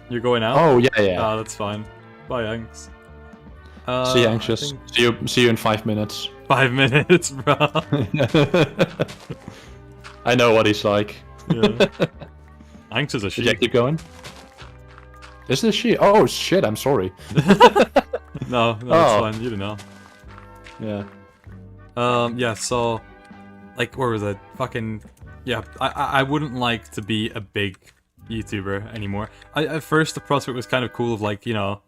You're going out? Oh yeah. Ah, that's fine. Bye, Anx. See you, I anxious. think See you in 5 minutes. 5 minutes, bro. I know what he's like. Yeah. Thanks as a Did you sheep. keep going? Is this she? Oh shit! I'm sorry. No, it's Oh. fine. You don't know. Yeah. Yeah. So, like, where was it? Fucking. Yeah. I wouldn't like to be a big YouTuber anymore. At first, the prospect was kind of cool of like, you know,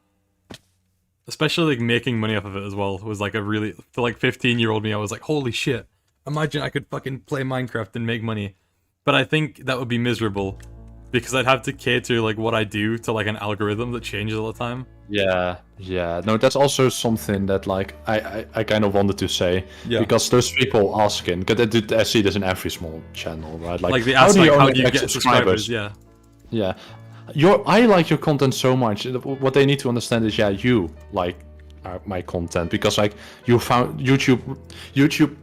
especially like making money off of it as well was like a really, for like 15-year-old me, I was like, holy shit, imagine I could fucking play Minecraft and make money. But I think that would be miserable because I'd have to cater like what I do to like an algorithm that changes all the time. Yeah, yeah. No, that's also something that like I kind of wanted to say Yeah. because those people asking, because I see this in every small channel, right? Like they ask like, how do you X get subscribers? Yeah. Yeah. I like your content so much. What they need to understand is, yeah, you like my content because like you found YouTube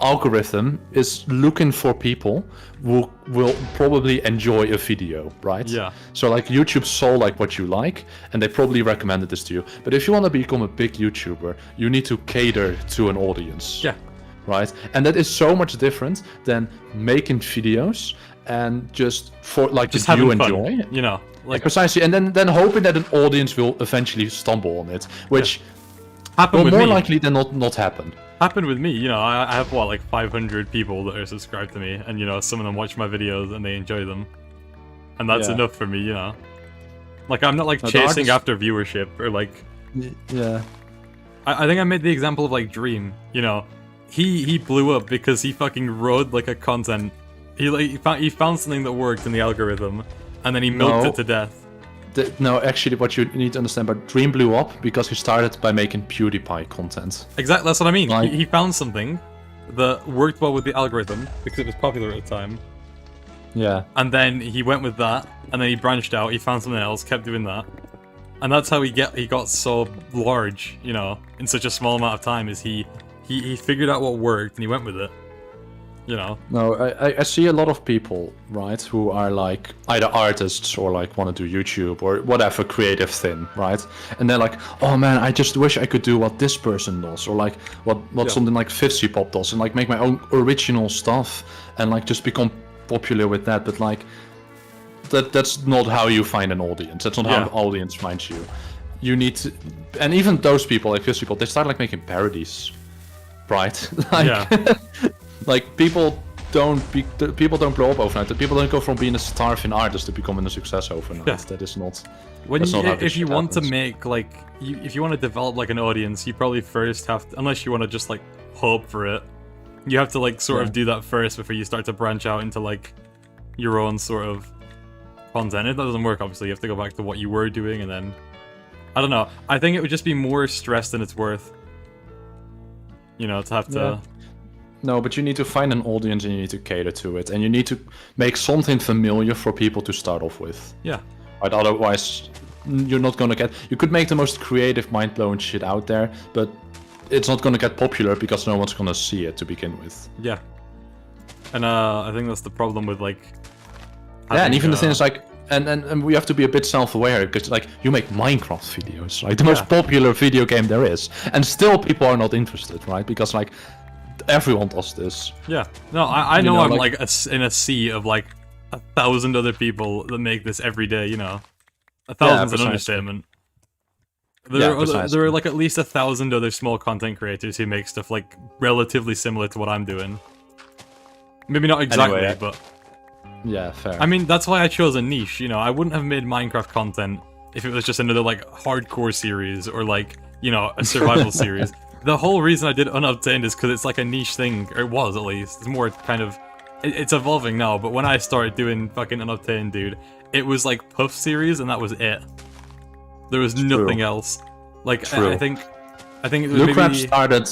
algorithm is looking for people who will probably enjoy a video, right? Yeah. So like YouTube saw like what you like and they probably recommended this to you. But if you want to become a big YouTuber, you need to cater to an audience. Yeah. Right? And that is so much different than making videos and just for like Just that you having fun, enjoy. you know, like Precisely, and then hoping that an audience will eventually stumble on it, which happened will with more me. likely than not happen. Happened with me, you know, I have what, like 500 people that are subscribed to me, and you know, some of them watch my videos and they enjoy them. And that's Yeah. enough for me, you know. Like, I'm not like No, the chasing artist- after viewership, or like, Yeah. I think I made the example of like Dream, you know. He blew up because he fucking wrote like a content, he found something that worked in the algorithm, and then he milked No. it to death. No, actually, what you need to understand, but Dream blew up because he started by making PewDiePie content. Exactly, that's what I mean. Like- He found something that worked well with the algorithm, because it was popular at the time. Yeah. And then he went with that, and then he branched out, he found something else, kept doing that. And that's how he got so large, you know, in such a small amount of time, is he figured out what worked and he went with it. You know. No, I see a lot of people, right, who are like either artists or like want to do YouTube or whatever creative thing, right? And they're like, oh man, I just wish I could do what this person does, or like what Yeah. something like Fifty Pop does, and like make my own original stuff and like just become popular with that. But like that's not how you find an audience. That's not how Yeah. an audience finds you. You need to, and even those people, like Fifty Pop, they start like making parodies, right? Like, Yeah. like people don't blow up overnight. People don't go from being a starving artist to becoming a success overnight. Yeah. That is not. When That's you, not how this if you shit want to happens. make like if you want to develop like an audience, you probably first have to, unless you want to just like hope for it, you have to like sort Yeah. of do that first before you start to branch out into like your own sort of content. If that doesn't work, obviously you have to go back to what you were doing, and then I don't know. I think it would just be more stress than it's worth. You know, to have to. Yeah. No, but you need to find an audience and you need to cater to it, and you need to make something familiar for people to start off with. Yeah. Right? Otherwise, you're not gonna get. You could make the most creative, mind-blowing shit out there, but it's not gonna get popular because no one's gonna see it to begin with. Yeah. And I think that's the problem with like. Yeah, and having, even the thing is like, and we have to be a bit self-aware because like you make Minecraft videos, like the most popular video game there is, and still people are not interested, right? Because like everyone does this. Yeah. No, I You know, know, I'm like- like in a sea of like 1,000 other people that make this every day. You know, 1,000's an precisely. understatement. Yeah, precisely. There are like at least 1,000 other small content creators who make stuff like relatively similar to what I'm doing. Maybe not exactly, Anyway, but Yeah, fair. I mean that's why I chose a niche. You know, I wouldn't have made Minecraft content if it was just another like hardcore series or like, you know, a survival series. The whole reason I did Unobtained is because it's like a niche thing, or it was at least. It's more kind of, it's evolving now. But when I started doing fucking Unobtained, dude, it was like Puff series, and that was it. There was nothing else. Like True. I think it was Bluecrab maybe started.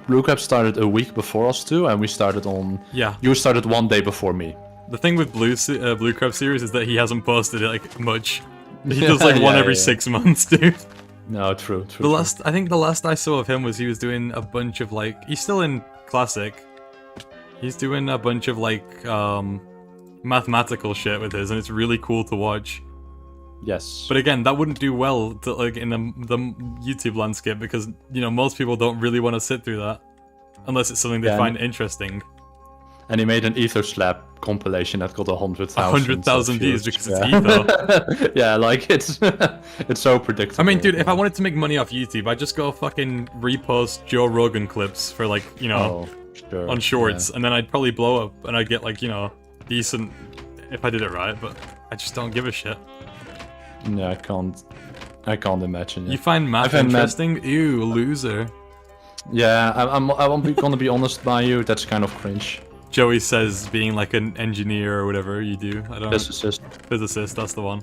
Bluecrab started a week before us too, and we started on. yeah. You started one day before me. The thing with Blue Crab series is that he hasn't posted it like much. He does like one Yeah, every yeah. 6 months, dude. No, true. I think the last I saw of him was he was doing a bunch of like, he's still in Classic. He's doing a bunch of like, mathematical shit with his, and it's really cool to watch. Yes. But again, that wouldn't do well to, like in the YouTube landscape because, you know, most people don't really want to sit through that. Unless it's something they Yeah, find interesting. and he made an Ether Slap compilation that got 100,000. 100,000 views because it's Etho. Yeah, like it's it's so predictable. I mean, dude, if I wanted to make money off YouTube, I'd just go fucking repost Joe Rogan clips for like, you know, sure, on Shorts, and then I'd probably blow up, and I'd get like, you know, decent if I did it right. But I just don't give a shit. Yeah, I can't imagine. You find math interesting? Ew, loser. Yeah, I'm gonna be honest by you. That's kind of cringe. Joey says being like an engineer or whatever you do. I don't. Physicist, that's the one.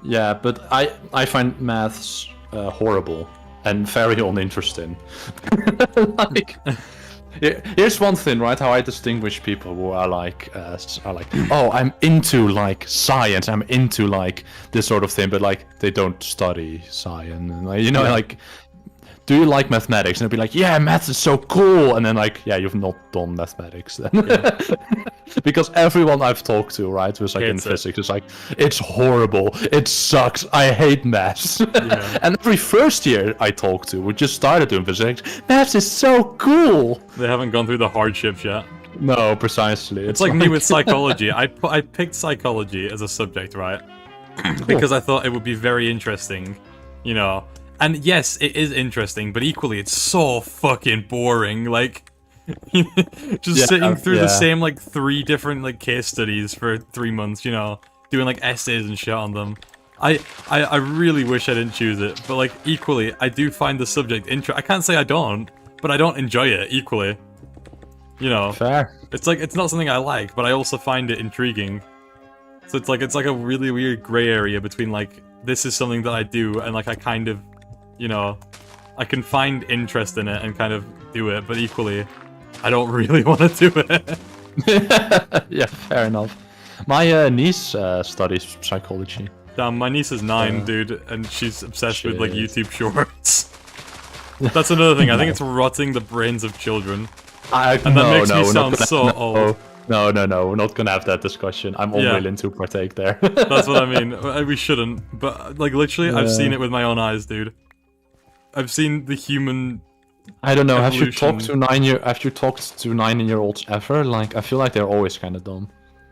Yeah, but I find maths horrible and very uninteresting. Like, here's one thing, right? How I distinguish people who are like, oh, I'm into like science. I'm into like this sort of thing, but like they don't study science. And, like, you know, like. Do you like mathematics? And they'll be like, yeah, maths is so cool. And then like, yeah, you've not done mathematics then. Yeah. Because everyone I've talked to, right, who's like in physics, is like, it's horrible. It sucks. I hate maths. Yeah. And every first year I talked to, who just started doing physics, maths is so cool. They haven't gone through the hardships yet. No, precisely. It's like me with psychology. I picked psychology as a subject, right? Because I thought it would be very interesting, you know. And yes, it is interesting, but equally, it's so fucking boring. Like, just sitting through the same, like, 3 different, like, case studies for 3 months, you know, doing, like, essays and shit on them. I really wish I didn't choose it, but, like, equally, I do find the subject I can't say I don't, but I don't enjoy it equally. You know? Fair. It's like, it's not something I like, but I also find it intriguing. So it's like a really weird gray area between, like, this is something that I do, and, like, I kind of... You know, I can find interest in it and kind of do it, but equally, I don't really want to do it. Yeah, fair enough. My niece studies psychology. Damn, my niece is 9, dude, and she's obsessed with, like, YouTube Shorts. That's another thing, I think it's rotting the brains of children. And that makes me sound so old. No, we're not gonna have that discussion. I'm unwilling to partake there. That's what I mean. We shouldn't, but, like, literally, I've seen it with my own eyes, dude. I've seen the human. I don't know. Evolution. Have you talked to 9-year-olds ever? Like, I feel like they're always kind of dumb.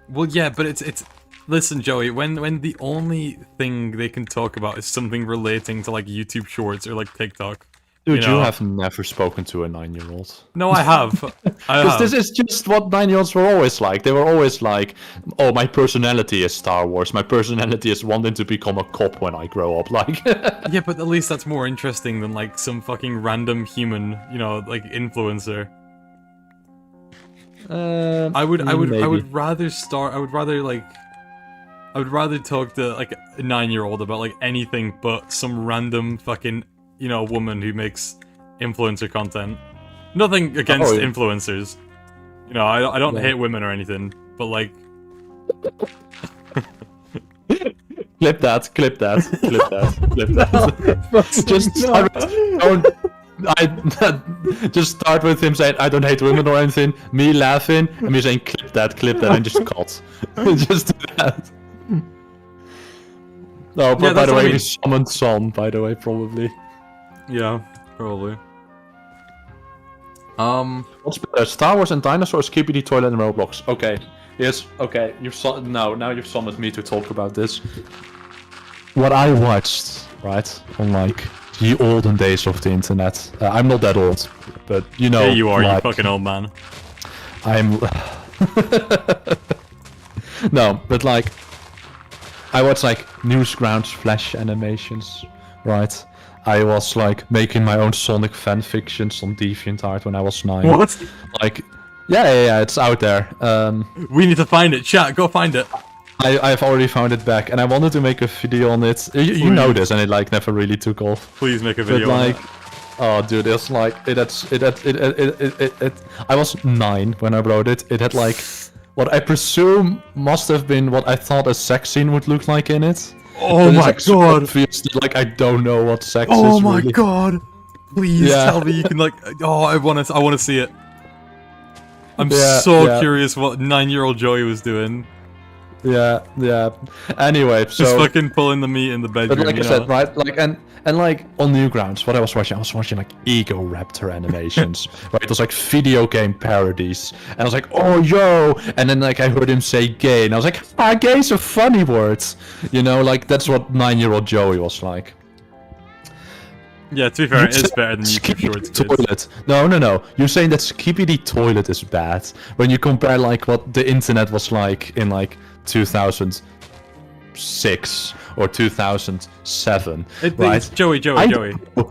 Well, yeah, but it's. Listen, Joey. When the only thing they can talk about is something relating to like YouTube Shorts or like TikTok. Dude, you have never spoken to a 9-year-old. No, I have. Because this is just what 9-year-olds were always like. They were always like, oh, my personality is Star Wars. My personality is wanting to become a cop when I grow up. Like, yeah, but at least that's more interesting than like some fucking random human, you know, like influencer. I would rather talk to like a 9-year-old about like anything but some random fucking, you know, woman who makes influencer content. Nothing against influencers. You know, I don't hate women or anything, but like... clip that. Just start with him saying, I don't hate women or anything, me laughing, and me saying, clip that, and just cut. Just do that. No, but by the way, we summoned Son, by the way, probably. Yeah, probably. What's better, Star Wars and dinosaurs, Skibidi Toilet and Roblox? Okay, yes, okay. Now you've summoned me to talk about this. What I watched, right, on like the olden days of the internet. I'm not that old, but you know. Yeah, you are. Like, you fucking old man. I'm. No, but like, I watched like Newgrounds Flash animations, right? I was like making my own Sonic fanfictions on DeviantArt when I was 9. What? Like, yeah, it's out there. We need to find it. Chat, go find it. I've already found it back, and I wanted to make a video on it. You know this, and it like never really took off. Please make a video on it. Oh, dude, it's like it. I was 9 when I wrote it. It had like what I presume must have been what I thought a sex scene would look like in it. Oh my god! Obviously, like I don't know what sex is. Oh my god! Please tell me you can like. Oh, I want to see it. I'm so curious what 9-year-old Joey was doing. Yeah. Anyway, Just so fucking pulling the meat in the bedroom. but like I you said, know? right? Like and like on Newgrounds, what I was watching like Ego Raptor animations, right? It was like video game parodies, and I was like, oh yo, and then like I heard him say gay, and I was like, ah, gay's a funny word, you know? Like that's what 9-year-old Joey was like. Yeah, to be fair, You it is said better than YouTube Skippy Shorts. kids. Toilet. No. You're saying that Skippy Toilet is bad when you compare like what the internet was like in like 2006 or 2007, right? It's Joey.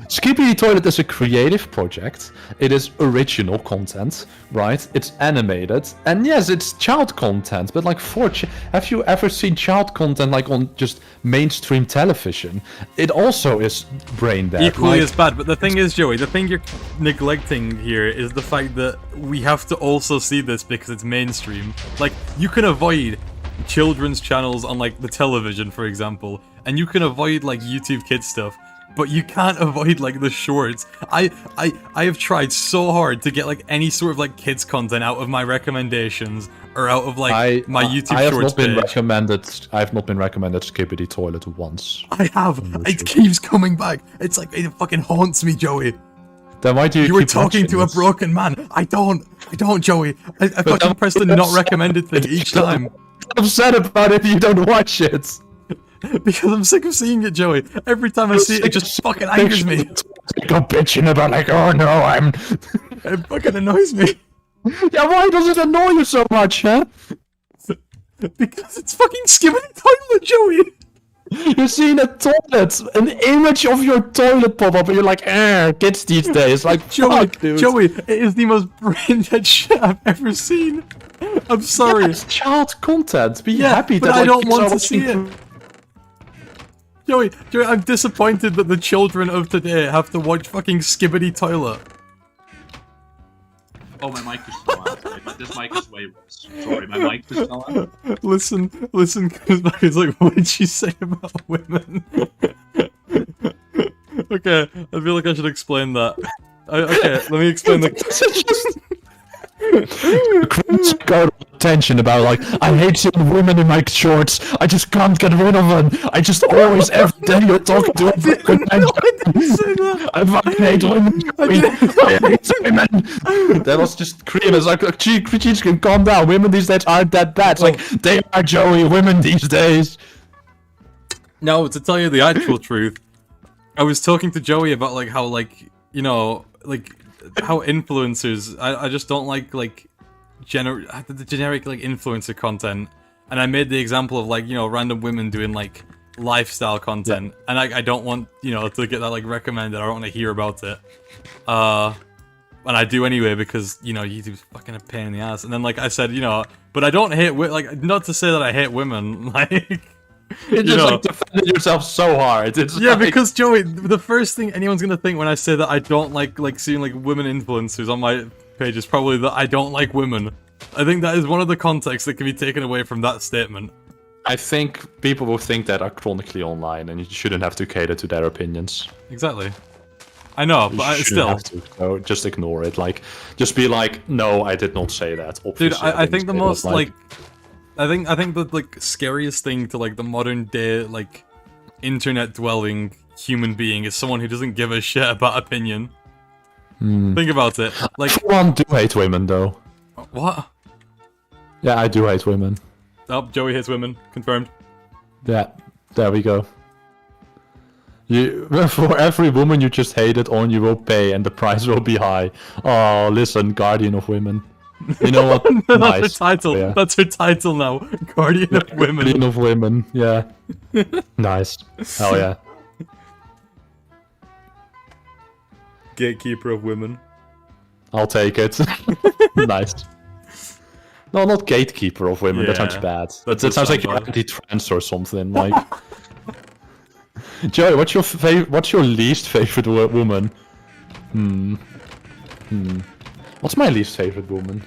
Skippy Toilet is a creative project. It is original content, right? It's animated, and yes, it's child content. But like, have you ever seen child content like on just mainstream television? It also is brain dead. Equally like, as bad, but the thing is, Joey, the thing you're neglecting here is the fact that we have to also see this because it's mainstream. Like, you can avoid children's channels on like the television, for example, and you can avoid like YouTube Kids stuff, but you can't avoid like the shorts. I have tried so hard to get like any sort of like kids content out of my recommendations or out of like my YouTube I have Shorts not been page. recommended. I have not been recommended Skippity Toilet once. I have. It keeps coming back. It's like it fucking haunts me, Joey. Then why do you? You were keep talking watching to a this? broken man. I don't, Joey. I fucking press the not recommended thing each time. I'm upset about it if you don't watch it. Because I'm sick of seeing it, Joey. Every time I see it, it just fucking angers me. You're bitching about like, oh no, I'm. It fucking annoys me. Yeah, why does it annoy you so much, huh? Because it's fucking skimming the toilet, Joey. You're seeing a toilet, an image of your toilet pop up, and you're like, kids these days, like, Joey, fuck, dude. Joey, it is the most brain dead shit I've ever seen. I'm sorry. It's child content. Be Yeah, happy but that I like, don't kids want are to see watching- it. Joey, I'm disappointed that the children of today have to watch fucking Skibbity Toilet. Oh, my mic is still on. Sorry, this mic is way worse. Sorry, my mic is still on. Listen, because it's like, what did she say about women? Okay, I feel like I should explain that. Okay, let me explain the... Got attention about like I hate seeing women in my shorts. I just can't get rid of them. I just always every day you're talking to a fucking man. I fucking hate women. I hate women. That was just cream. It's like Cheech can calm down. Women these days aren't that bad. It's like they are Joey. Women these days. No, to tell you the actual truth, I was talking to Joey about like how like, you know, like how influencers, I just don't like the generic like influencer content, and I made the example of like, you know, random women doing like lifestyle content, and I don't want, you know, to get that like recommended. I don't want to hear about it, and I do anyway because, you know, YouTube's fucking a pain in the ass. And then like I said, you know, but I don't hate like, not to say that I hate women, like. You just like defended yourself so hard. It's Yeah, like, because Joey, the first thing anyone's gonna think when I say that I don't like seeing like women influencers on my page is probably that I don't like women. I think that is one of the contexts that can be taken away from that statement. I think people will think that are chronically online, and you shouldn't have to cater to their opinions. Exactly. I know, You but shouldn't still, have to. So just ignore it. Like, just be like, no, I did not say that. dude, Obviously, I think the didn't most say that. like, I think the like scariest thing to like the modern day like internet dwelling human being is someone who doesn't give a shit about opinion. Think about it. Like, For one, do hate women though. what? Yeah, I do hate women. Oh, Joey hates women. Confirmed. Yeah, there we go. You for every woman you just hated on, you will pay, and the price will be high. Oh, listen, guardian of women. You know what? That's Nice. her title. Yeah. That's her title now. Guardian of Women. Guardian of women. Yeah. Nice. Hell yeah. Gatekeeper of Women. I'll take it. Nice. No, not gatekeeper of women. That sounds Yeah, bad. that That does sounds like sound you're bad. anti-trans or something. Like, Joey, what's your least favorite woman? What's my least favorite woman?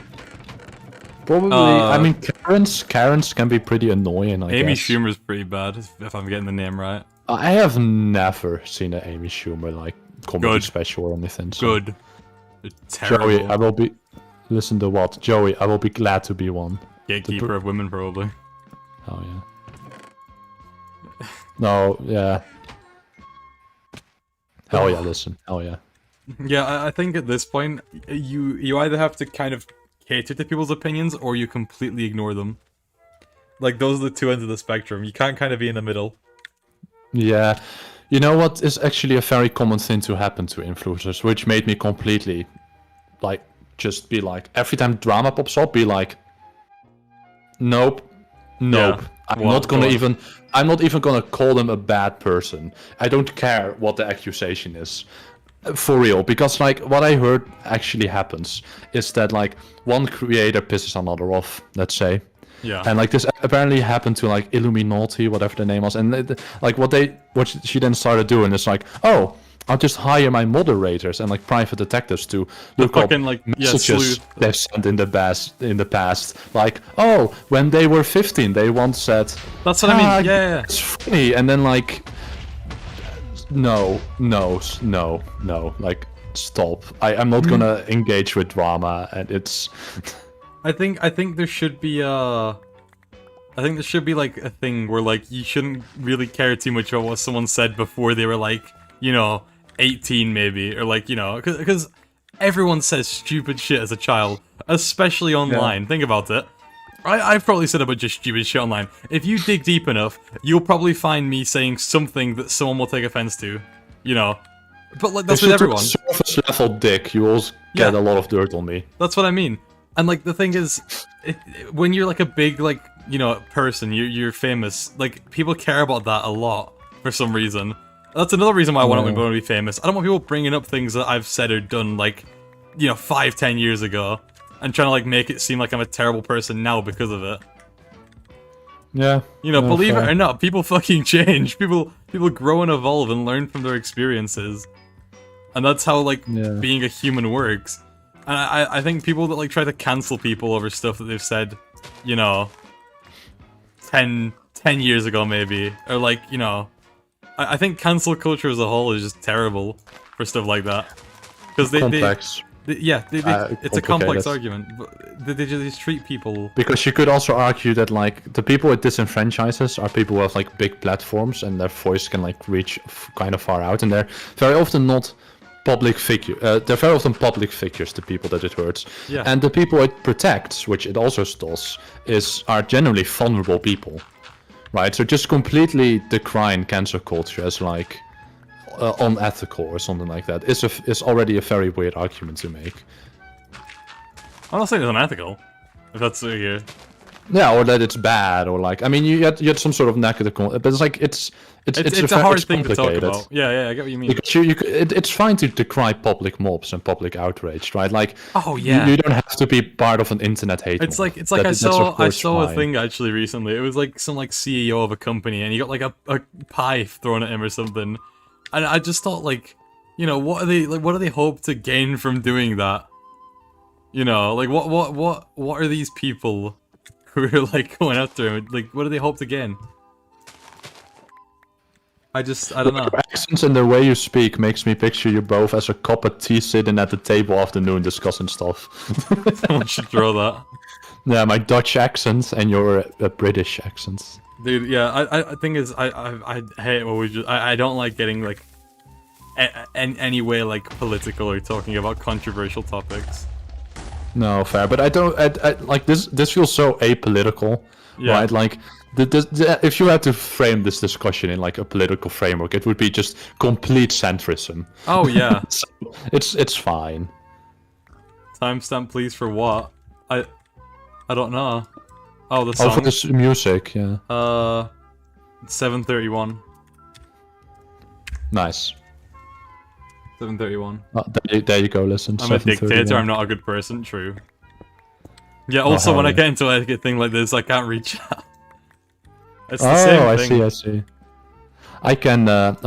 Probably. I mean, Karens can be pretty annoying. I Amy guess. Schumer's pretty bad, if I'm getting the name right. I have never seen an Amy Schumer like comedy Good. special or anything. So. Good. They're terrible. Joey, I will be. Listen to what, Joey. I will be glad to be one. Gatekeeper of Women, probably. Oh yeah. No, yeah. Hell yeah, listen. Hell yeah. Yeah, I think at this point, you either have to kind of cater to people's opinions, or you completely ignore them. Like, those are the two ends of the spectrum. You can't kind of be in the middle. Yeah. You know what is actually a very common thing to happen to influencers, which made me completely, like, just be like, every time drama pops up, be like, nope, nope. Yeah. I'm Well, not gonna well. even, I'm not even gonna call them a bad person. I don't care what the accusation is. For real, because like what I heard actually happens is that like one creator pisses another off, let's say. Yeah. And like this apparently happened to like Illuminati, whatever the name was, and like what she then started doing is like, oh, I'll just hire my moderators and like private detectives to look up fucking, like, yeah, messages sleuth. they've sent in the past. Like, oh, when they were 15, they once said, That's what I mean. "Ah, Yeah. it's funny," and then like, no, like, stop. I'm not gonna engage with drama, and it's. I think there should be like a thing where like you shouldn't really care too much about what someone said before they were like, 18 maybe, or like, because everyone says stupid shit as a child, especially online. Think about it. I've probably said a bunch of stupid shit online. If you dig deep enough, you'll probably find me saying something that someone will take offense to, But like that's with everyone. Surface level dick, you also get Yeah. a lot of dirt on me. That's what I mean. And like the thing is, when you're like a big like person, you're famous. Like people care about that a lot for some reason. That's another reason why I want to be famous. I don't want people bringing up things that I've said or done like 5-10 years ago and trying to like make it seem like I'm a terrible person now because of it. Yeah. Believe fair. it or not, people fucking change. People grow and evolve and learn from their experiences. And that's how like being a human works. And I think people that like try to cancel people over stuff that they've said, 10 years ago maybe, or like, I think cancel culture as a whole is just terrible for stuff like that. Because Complex. it's a complex complicated. argument. But they just treat people. Because you could also argue that like the people it disenfranchises are people who have like big platforms and their voice can like reach kind of far out, and they're very often not public figure. They're very often public figures, the people that it hurts. Yeah. And the people it protects, which it also does, are generally vulnerable people, right? So just completely decrying cancel culture as like unethical or something like that is already a very weird argument to make. I'm not saying it's unethical. If that's what you. Yeah, or that it's bad, or like, I mean, you had some sort of negative, but it's like it's a hard thing to talk complicated. about. Yeah, I get what you mean. Because it's fine to decry public mobs and public outrage, right? Like, Oh, yeah. you don't have to be part of an internet hate. It's mob. like That's I of course saw a fine. thing actually recently. It was like some like CEO of a company, and he got like a pie thrown at him or something. And I just thought like, what do they hope to gain from doing that? Like what are these people who are like going after him? Like what do they hope to gain? I don't know. Your accents and the way you speak makes me picture you both as a cup of tea sitting at the table afternoon discussing stuff. Someone should draw that. Yeah, my Dutch accent and your British accent. Dude, yeah, I thing is, I hate what we just, I don't like getting, like, any way, like, political or talking about controversial topics. No, fair, but I don't, like, this feels so apolitical, Yeah. right? Like, if you had to frame this discussion in, like, a political framework, it would be just complete centrism. Oh, yeah. So, it's fine. Timestamp, please, for what? I don't know. Oh, the Oh, for song? this music, yeah. 7:31. Nice. 7:31. Oh, there you go, listen. I'm a 7:31. dictator, I'm not a good person, true. Yeah, also, when I hell get into a thing like this, I can't reach out. It's Oh, the same thing. I see. I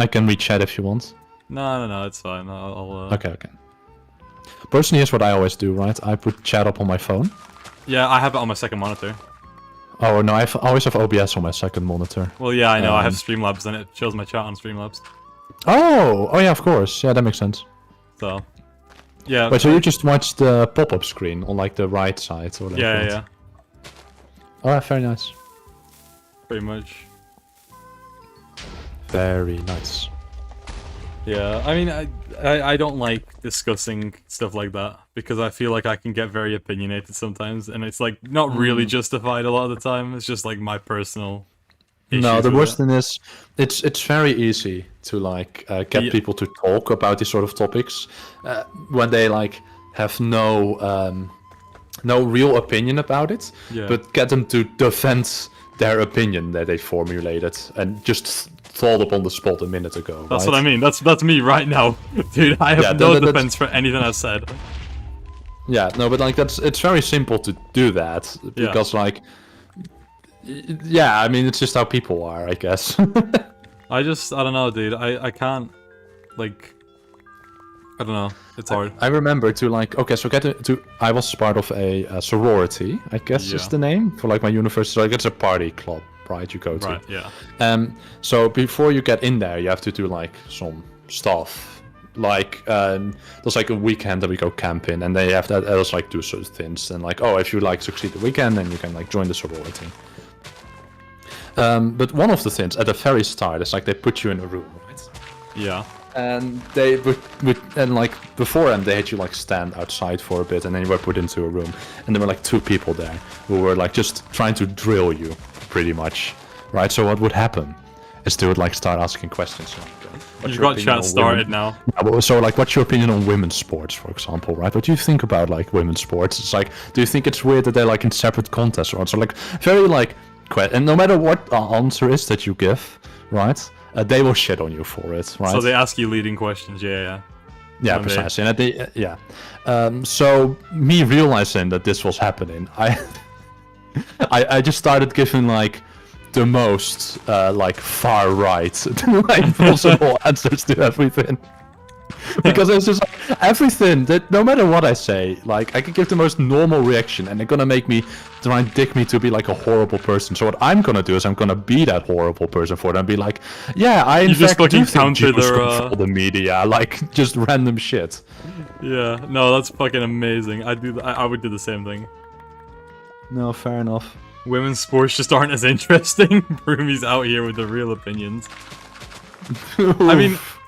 can reach chat if you want. No, it's fine. I'll Okay. Personally, here's what I always do, right? I put chat up on my phone. Yeah, I have it on my second monitor. Oh no, I always have OBS on my second monitor. Well, yeah, I know. I have Um, Streamlabs, and it shows my chat on Streamlabs. Oh yeah, of course. Yeah, that makes sense. So, yeah. Wait, so you just watch the pop-up screen on like the right side or whatever? Yeah. Alright, very nice. pretty much. Very nice. Yeah, I mean, I don't like discussing stuff like that because I feel like I can get very opinionated sometimes, and it's like not really justified a lot of the time. It's just like my personal. No, issues the with worst it. thing is, it's very easy to like get Yeah. people to talk about these sort of topics when they like have no real opinion about it, Yeah. but get them to defend their opinion that they formulated and just thought up on the spot a minute ago. That's right? what I mean. That's me right now, dude. I have Yeah, no that's- defense for anything I said. Yeah, no, but like it's very simple to do that because like, yeah, I mean it's just how people are, I guess. I don't know, dude. I can't, like, I don't know. It's hard. I remember to like, okay, so I was part of a sorority, I guess is Yeah. the name for like my university. Like it's a party club, right? You go to. Right, yeah. So before you get in there, you have to do like some stuff. Like there's like a weekend that we go camping, and they have that else like do certain things. And like, oh, if you like succeed the weekend, then you can like join the sorority. But one of the things at the very start is like they put you in a room, right? Yeah. And they and like beforehand they had you like stand outside for a bit, and then you were put into a room, and there were like two people there who were like just trying to drill you, pretty much, right? So what would happen is they would like start asking questions like, what's You your got opinion chat on started women? now. Yeah, but so like, what's your opinion on women's sports, for example, right? What do you think about like women's sports? It's like, do you think it's weird that they're like in separate contests or what? So like, very like, and no matter what answer is that you give, right? They will shit on you for it, right? So they ask you leading questions. Yeah. Yeah, One day. precisely. And yeah. So me realizing that this was happening, I just started giving like the most like far right like possible answers to everything. Because it's just like everything that no matter what I say, like I can give the most normal reaction, and they're gonna make me try and dick me to be like a horrible person. So what I'm gonna do is I'm gonna be that horrible person for them, and be like, yeah, I in You just fact do fucking think counter Jews their, control the media, like just random shit. Yeah. No, that's fucking amazing. I would do the same thing. No, fair enough. Women's sports just aren't as interesting. Broomy's out here with the real opinions.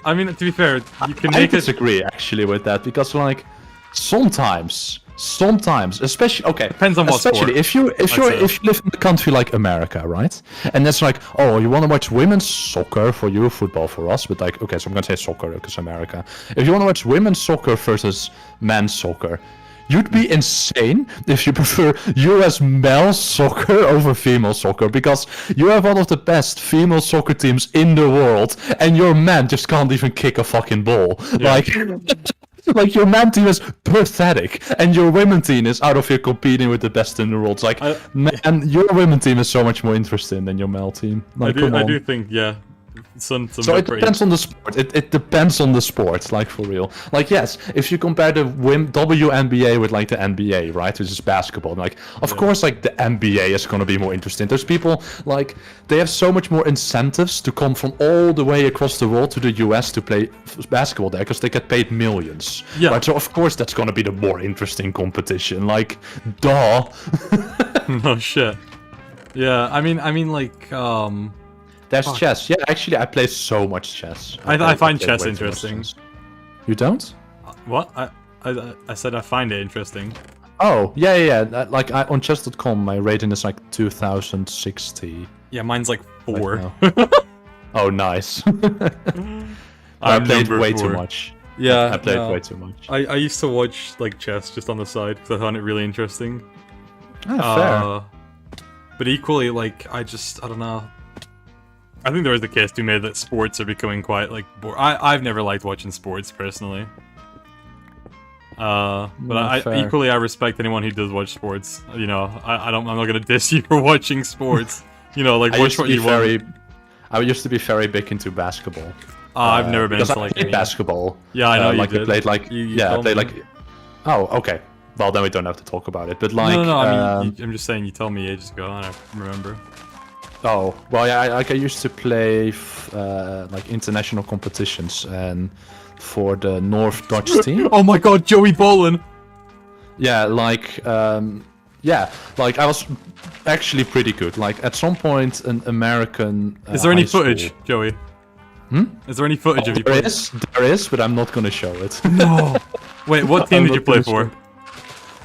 I mean, to be fair, you can I make it. disagree actually with that, because like sometimes, especially Depends on what especially sport, if you live in a country like America, right? And that's like, oh, you want to watch women's soccer for you, football for us, but like, okay, so I'm gonna say soccer because America. If you want to watch women's soccer versus men's soccer, you'd be insane if you prefer US male soccer over female soccer, because you have one of the best female soccer teams in the world, and your man just can't even kick a fucking ball. Like, like your man team is pathetic, and your women team is out of here competing with the best in the world. It's like, man, your women team is so much more interesting than your male team. Like, come I on. do think, yeah. Some So it pretty- depends on the sport. It depends on the sport, like for real. Like yes, if you compare the WNBA with like the NBA, right, which is basketball, like of course like the NBA is gonna be more interesting. There's people like they have so much more incentives to come from all the way across the world to the US to play basketball there, because they get paid millions. Yeah. Right. So of course that's gonna be the more interesting competition. Like, duh. Oh shit. Yeah, I mean, like, There's chess. Yeah, actually, I play so much chess. I find play chess way too much interesting. chess. You don't? what? I said I find it interesting. Oh, yeah. Like on chess.com, my rating is like 2060. Yeah, mine's like 4. Right now. Oh, nice. I I'm played number way too 4. much. Yeah, I played no. way too much. I used to watch like chess just on the side because I found it really interesting. Ah, But equally, like, I don't know. I think there is a case to be made that sports are becoming quite like. I've never liked watching sports personally. But fair. equally I respect anyone who does watch sports. You know, I'm not gonna diss you for watching sports. You know, like watch what you want. I used to be very big into basketball. I've never been because into I like played any. baskable. Yeah, I know you like did. I played like You I told played me. like. Oh, okay. Well, then we don't have to talk about it. But like, No. I mean, I'm just saying. You told me ages ago, and I remember. oh, well, yeah, I used to play like international competitions and for the North Dutch team. Oh my God, Joey Bolin. Yeah, like Yeah, like I was actually pretty good. Like at some point, an American. Is there any high school- footage, Joey? Is there any footage of you There playing? there is, but I'm not gonna show it. No. Wait, what team I'm did you not play gonna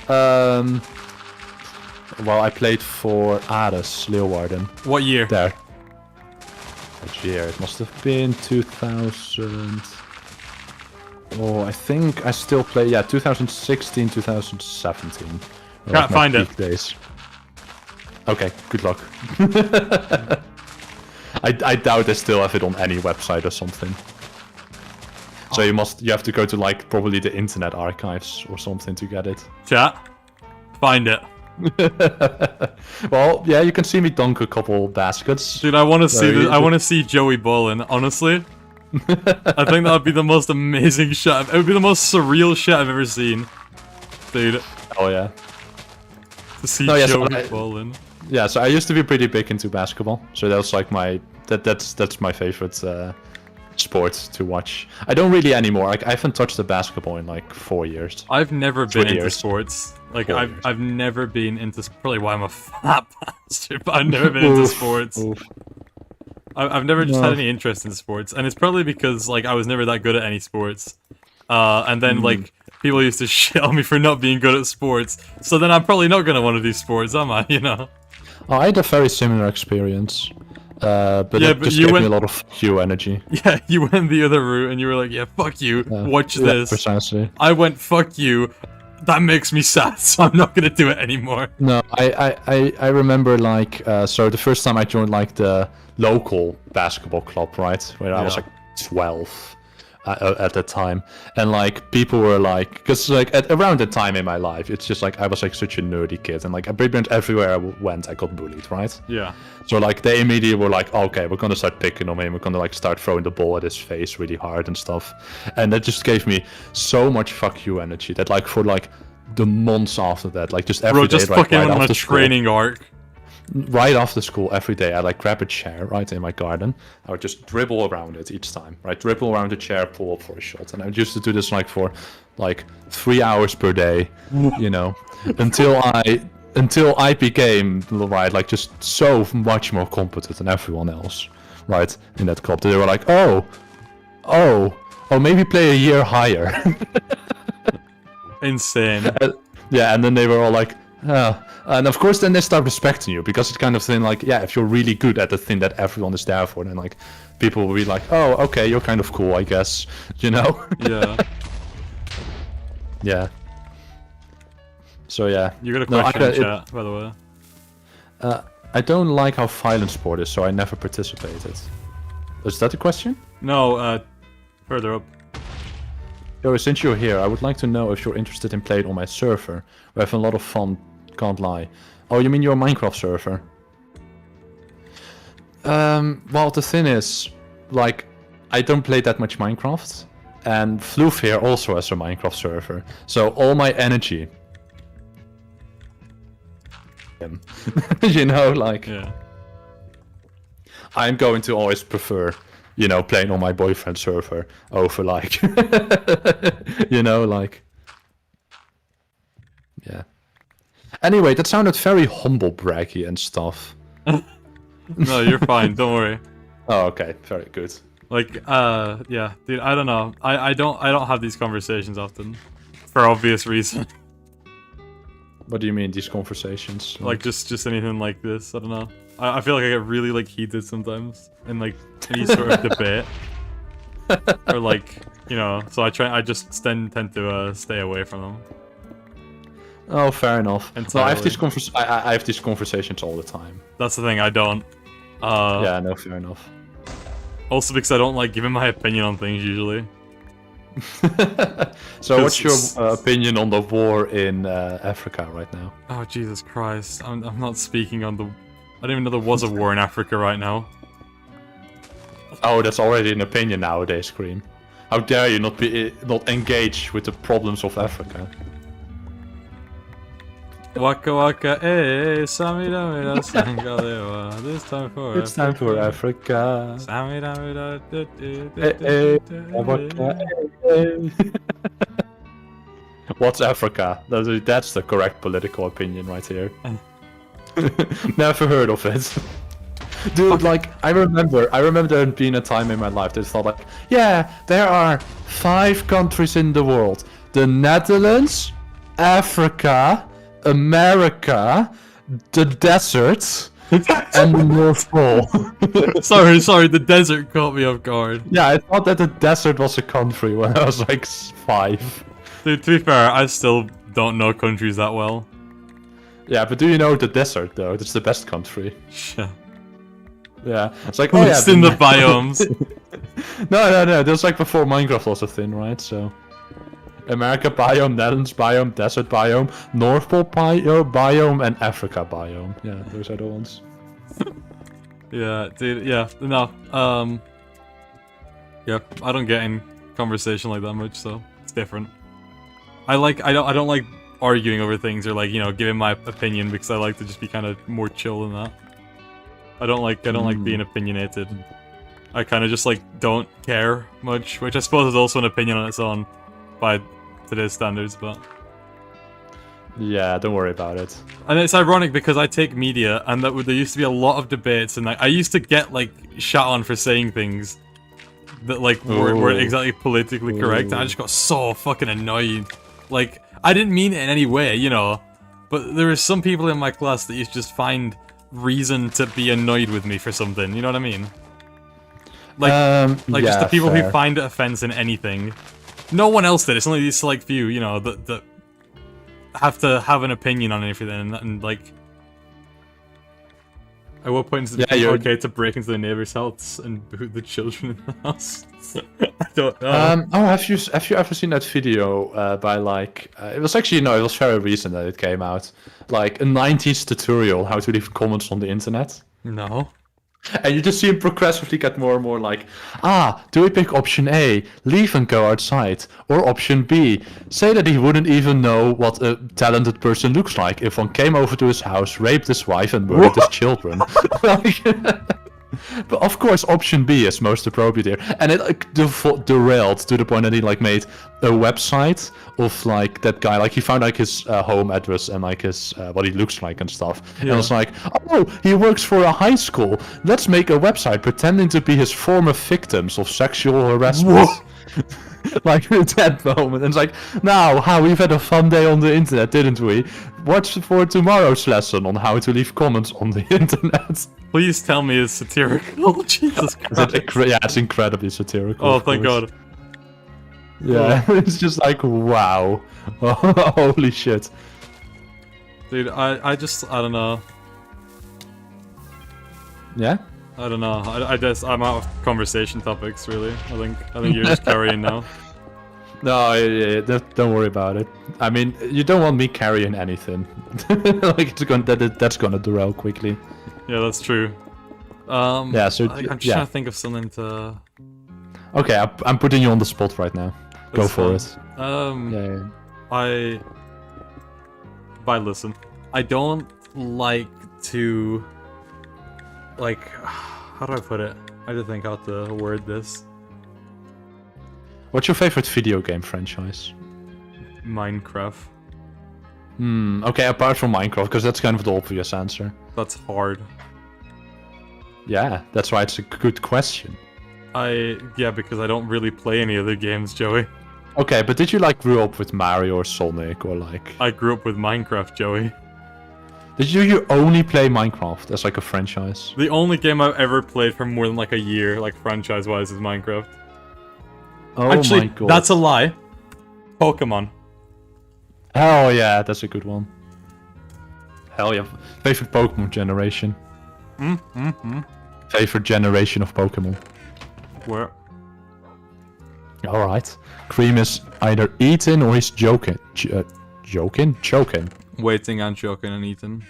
for? Well, I played for Ares Leeuwarden. What year? There. Which year? It must have been 2000. Oh, I think I still play. Yeah, 2016, 2017. Were Can't my find it. peak days. Okay, good luck. I doubt they still have it on any website or something. So you have to go to like probably the Internet Archives or something to get it. Chat. Find it. Well, yeah, you can see me dunk a couple baskets. Dude, I want to see you- this. I want to see Joey balling. Honestly, I think that would be the most amazing shot. It would be the most surreal shot I've ever seen, dude. Oh yeah. To see No, yes, Joey I- balling. Yeah, so I used to be pretty big into basketball. So that was like that's my favorite sport to watch. I don't really anymore. Like I haven't touched a basketball in like 4 years. I've never been 20 into years. sports. Like 4 I've years. I've never been into. Probably why I'm a fat bastard. But I've never been into Oof, sports. oof. I've never just No. had any interest in sports, and it's probably because like I was never that good at any sports. And then like people used to shit on me for not being good at sports. So then I'm probably not gonna want to do sports, am I? You know. Oh, I had a very similar experience. But Yeah, it but just you gave went- me a lot of fuck you energy. Yeah, you went the other route, and you were like, "Yeah, fuck you. Watch Yeah, this." precisely. I went, "Fuck you." That makes me sad, so I'm not gonna do it anymore. No, I remember like so the first time I joined like the local basketball club, right, where I was Yeah. like 12 at that time, and like people were like, because like around that time in my life, it's just like I was like such a nerdy kid, and like pretty much everywhere I went, I got bullied, right? Yeah. So like they immediately were like, okay, we're gonna start picking on him. We're gonna like start throwing the ball at his face really hard and stuff, and that just gave me so much fuck you energy that like for like the months after that, like just every Bro, day, just like, fucking right on a after school, training arc. right after school every day, I like grab a chair right in my garden. I would just dribble around it each time, right? Dribble around the chair, pull up for a shot, and I used to do this like for like 3 hours per day, you know, until I became right like just so much more competent than everyone else, right, in that club. They were like, oh, maybe play a year higher. Insane. Yeah, and then they were all like, and of course then they start respecting you because it's kind of thing like, yeah, if you're really good at the thing that everyone is there for, then like people will be like, oh, okay, you're kind of cool, I guess, you know? Yeah. Yeah. So yeah. You got a No, question in it- chat, by the way. I don't like how violent sport is, so I never participated. Is that the question? No, further up. Yo, since you're here, I would like to know if you're interested in playing on my server. We have a lot of fun, can't lie. Oh, you mean your Minecraft server? Well, the thing is, like, I don't play that much Minecraft, and Floof here also has a Minecraft server, so all my energy... you know, like... Yeah. I'm going to always prefer, you know, playing on my boyfriend's server over like, you know, like, yeah. Anyway, that sounded very humble braggy and stuff. No, you're fine. Don't worry. Oh, okay, very good. Like, yeah, dude. I don't know. I don't have these conversations often, for obvious reason. What do you mean, these conversations? Like just anything like this. I don't know. I feel like I get really like heated sometimes in like any sort of debate, or like, you know. So I just tend to stay away from them. Oh, fair enough. No, I have Entirely. these I have these conversations all the time. That's the thing. I don't. Yeah, no, fair enough. Also because I don't like giving my opinion on things usually. So, what's your Because- opinion on the war in Africa right now? Oh Jesus Christ! I'm not speaking on the. I didn't even know there was a war in Africa right now. Oh, that's already an opinion nowadays, Cream. How dare you not engage with the problems of Africa? Waka waka eh, samira mira sangalewa. This time for It's time for Africa. Samira mira. Waka, What's Africa? That's the correct political opinion right here. Never heard of it. Dude, like, I remember there being a time in my life that thought like, yeah, there are 5 countries in the world. The Netherlands, Africa, America, the desert, and the North Pole. Sorry, the desert caught me off guard. Yeah, I thought that the desert was a country when I was like 5. Dude, to be fair, I still don't know countries that well. Yeah, but do you know the desert though? That's the best country. Shit. Yeah, it's like, oh yeah. It's in the biomes. No, that's like before Minecraft was a thing, right? So, America biome, Netherlands biome, desert biome, North Pole biome, and Africa biome. Yeah, those are the ones. Yeah, dude, yeah, no, yeah, I don't get in conversation like that much, so it's different. I don't like arguing over things or like, you know, giving my opinion because I like to just be kind of more chill than that. I don't like being opinionated. I kind of just like don't care much, which I suppose is also an opinion on its own by today's standards, but yeah, don't worry about it. and it's ironic because I take media and there used to be a lot of debates and I used to get like shot on for saying things that like weren't exactly politically correct, and I just got so fucking annoyed. Like, I didn't mean it in any way, you know, but there are some people in my class that used to just find reason to be annoyed with me for something, you know what I mean? Like, yeah, just the people fair. who find offense in anything. No one else did, it's only these select few, you know, that have to have an opinion on everything, and like... At what point is it okay to break into the neighbor's house and boot the children in the house? I don't know. Oh, have you ever seen that video by like it was actually it was very recent that it came out, like a 90s tutorial how to leave comments on the internet, No. and you just see him progressively get more and more like, do we pick option A, leave and go outside, or option B, say that he wouldn't even know what a talented person looks like if one came over to his house, raped his wife, and murdered his children. Like, but of course, option B is most appropriate here, and it like derailed to the point that he like made a website of like that guy. Like he found like his home address and like his what he looks like and stuff. And it was like, oh, he works for a high school. Let's make a website pretending to be his former victims of sexual harassment. Like at that moment, and it's like, now, we've had a fun day on the internet, didn't we? Watch for tomorrow's lesson on how to leave comments on the internet. Please tell me it's satirical. Jesus Christ. Yeah, it's incredibly satirical. Oh, thank God. Yeah, it's just like, wow. Holy shit. Dude, I don't know. Yeah? I don't know. I'm out of conversation topics, really. I think you're just carrying now. No, yeah, don't worry about it. I mean, you don't want me carrying anything. Like that's gonna derail quickly. Yeah, that's true. Yeah, so I'm just trying to think of something to. Okay, I'm putting you on the spot right now. Go That's for fine. it. Yeah. Listen, I don't like to, like, how do I put it? I have to think how to word this. What's your favorite video game franchise? Minecraft. Okay, apart from Minecraft, because that's kind of the obvious answer. That's hard. Yeah, that's why it's a good question. Yeah, because I don't really play any other games, Joey. Okay, but did you like grow up with Mario or Sonic or like? I grew up with Minecraft, Joey. Did you only play Minecraft as like a franchise? The only game I've ever played for more than like a year, like franchise-wise, is Minecraft. Oh Actually, my god. that's a lie. Pokemon. Oh yeah, that's a good one. Hell yeah. Favorite Pokemon generation? Favorite generation of Pokemon? Where? Alright. Cream is either eaten or he's joking. Choking? Waiting and choking and eating.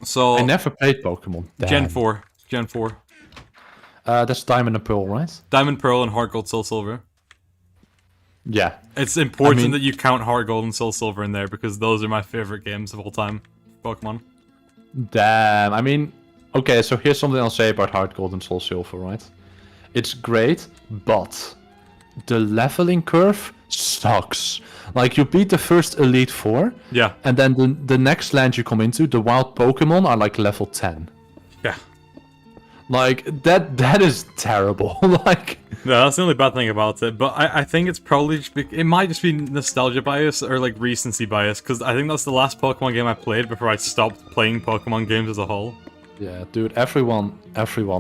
So I never played Pokemon. Damn. Gen 4. Gen 4. That's Diamond and Pearl, right? Diamond, Pearl, and Heart Gold, Soul Silver. Yeah. It's important that you count Heart Gold and Soul Silver in there because those are my favorite games of all time. Pokemon. Damn. I mean, okay, so here's something I'll say about Heart Gold and Soul Silver, right? It's great, but the leveling curve sucks. Like, you beat the first Elite Four, Yeah. and then the next land you come into, the wild Pokemon are like level 10. Yeah. Like, that is terrible. Like, No, that's the only bad thing about it. But I think it's probably it might just be nostalgia bias or like recency bias, because I think that's the last Pokemon game I played before I stopped playing Pokemon games as a whole. yeah, dude, everyone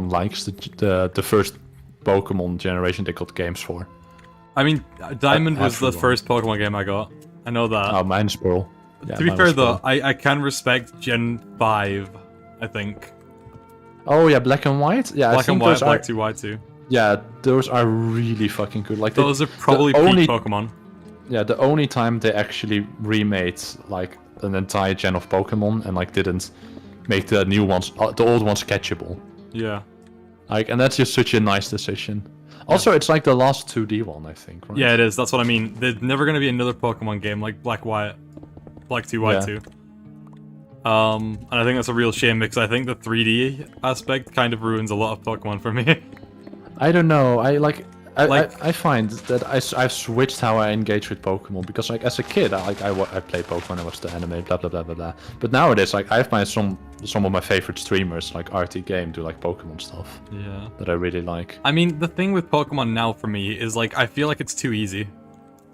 likes the first Pokemon generation they got games for. I mean, Diamond was the everyone. first Pokemon game I got. I know that. Oh, mine's Pearl. Yeah, To be mine fair was though, Pearl. I can respect Gen 5, I think. Oh yeah, Black and White. Yeah, I Black think and White, those Black are, 2, White 2. yeah, those are really fucking good. Like Those are probably the only peak Pokemon. yeah, the only time they actually remade like an entire gen of Pokemon and like didn't make the new ones, the old ones catchable. Yeah. Like, and that's just such a nice decision. Also, it's like the last 2D one, I think. Right? Yeah, it is. That's what I mean. There's never gonna be another Pokemon game like Black White, Black 2, White Yeah. 2. And I think that's a real shame because I think the 3D aspect kind of ruins a lot of Pokemon for me. I don't know. Like- I find that I've switched how I engage with Pokemon because like as a kid I played Pokemon, I watched the anime, blah blah blah blah blah. But nowadays like I have some of my favorite streamers like RT Game do like Pokemon stuff Yeah. that I really like. I mean, the thing with Pokemon now for me is like I feel like it's too easy.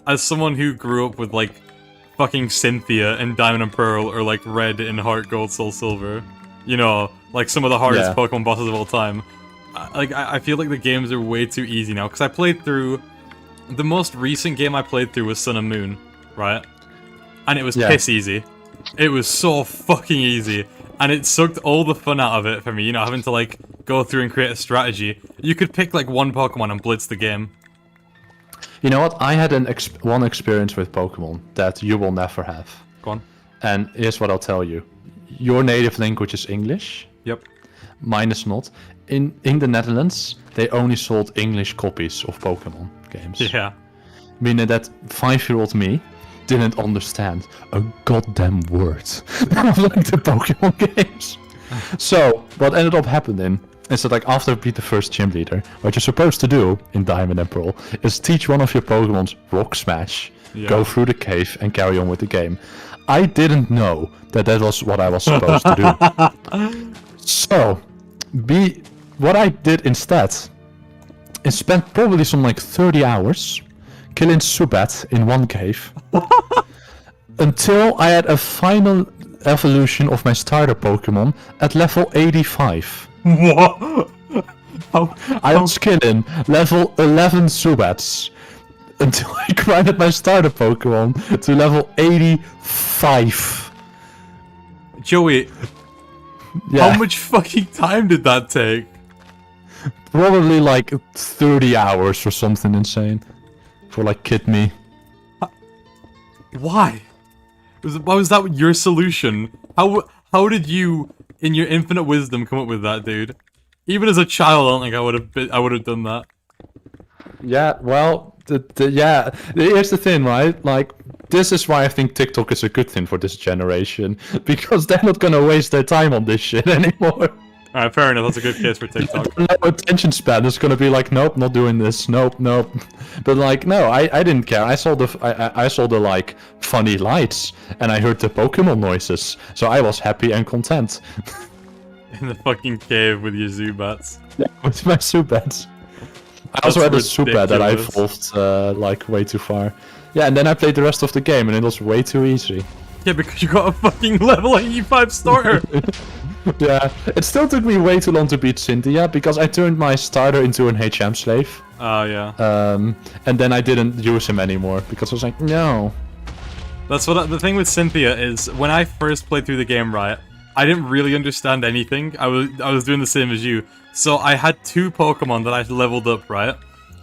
As someone who grew up with like fucking Cynthia and Diamond and Pearl or like Red and Heart Gold Soul Silver, you know, like some of the hardest Yeah. Pokemon bosses of all time. I feel like the games are way too easy now because I played through the most recent game I played through was Sun and Moon, right? And it was Yeah. piss easy. It was so fucking easy. And it sucked all the fun out of it for me, you know, having to like go through and create a strategy. You could pick like one Pokemon and blitz the game. You know what? I had one experience with Pokemon that you will never have. Go on. And here's what I'll tell you. Your native language is English. Yep. Mine is not. In the Netherlands, they only sold English copies of Pokemon games. Yeah. Meaning that 5-year-old me didn't understand a goddamn word of like the Pokemon games. So what ended up happening is that like after I beat the first gym leader, what you're supposed to do in Diamond and Pearl is teach one of your Pokemons Rock Smash, Yeah. go through the cave and carry on with the game. I didn't know that was what I was supposed to do. So, what I did instead is spent probably some like 30 hours killing Zubat in one cave until I had a final evolution of my starter Pokemon at level 85. What? I was killing level 11 Zubats until I grinded my starter Pokemon to level 85. Joey, Yeah, how much fucking time did that take? probably like 30 hours or something insane for like kid me. Why? Why was that your solution? How did you, in your infinite wisdom, come up with that, dude? Even as a child, I don't think I would have done that. Yeah, well, yeah, here's the thing, right? Like, this is why I think TikTok is a good thing for this generation, because they're not gonna waste their time on this shit anymore. Alright, fair enough. That's a good case for TikTok. No attention span is gonna be like, nope, not doing this, nope. But like, no, I didn't care. I saw the like funny lights, and I heard the Pokemon noises, so I was happy and content. In the fucking cave with your Zubats. Yeah, with my Zubats. I also had a That's Zubat that I ridiculous. evolved like way too far. Yeah, and then I played the rest of the game, and it was way too easy. Yeah, because you got a fucking level 85 starter. Yeah, it still took me way too long to beat Cynthia because I turned my starter into an HM slave. Oh, yeah. And then I didn't use him anymore because I was like, no. That's what the thing with Cynthia is. When I first played through the game, right, I didn't really understand anything. I was doing the same as you. So I had two Pokemon that I leveled up, right?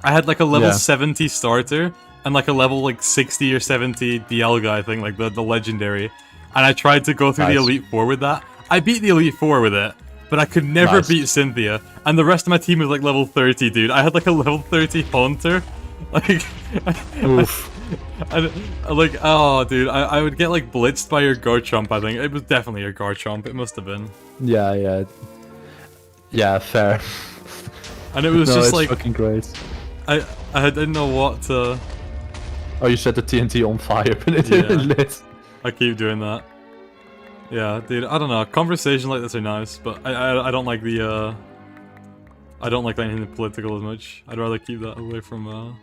I had like a level Yeah. 70 starter and like a level like 60 or 70 Dialga, I think, like the legendary. And I tried to go through the Nice. Elite Four with that. I beat the Elite Four with it, but I could never Nice. beat Cynthia. And the rest of my team was like level 30, dude. I had like a level 30 Haunter. Like, Oof. like, oh, dude, I would get like blitzed by your Garchomp. I think it was definitely your Garchomp. It must have been, Yeah. Yeah, fair. and it was No, just it's like fucking great. I didn't know what to. Oh, you set the TNT on fire, but it didn't lit. I keep doing that. Yeah, dude, I don't know. Conversations like this are nice, but I don't like the, I don't like anything political as much. I'd rather keep that away from,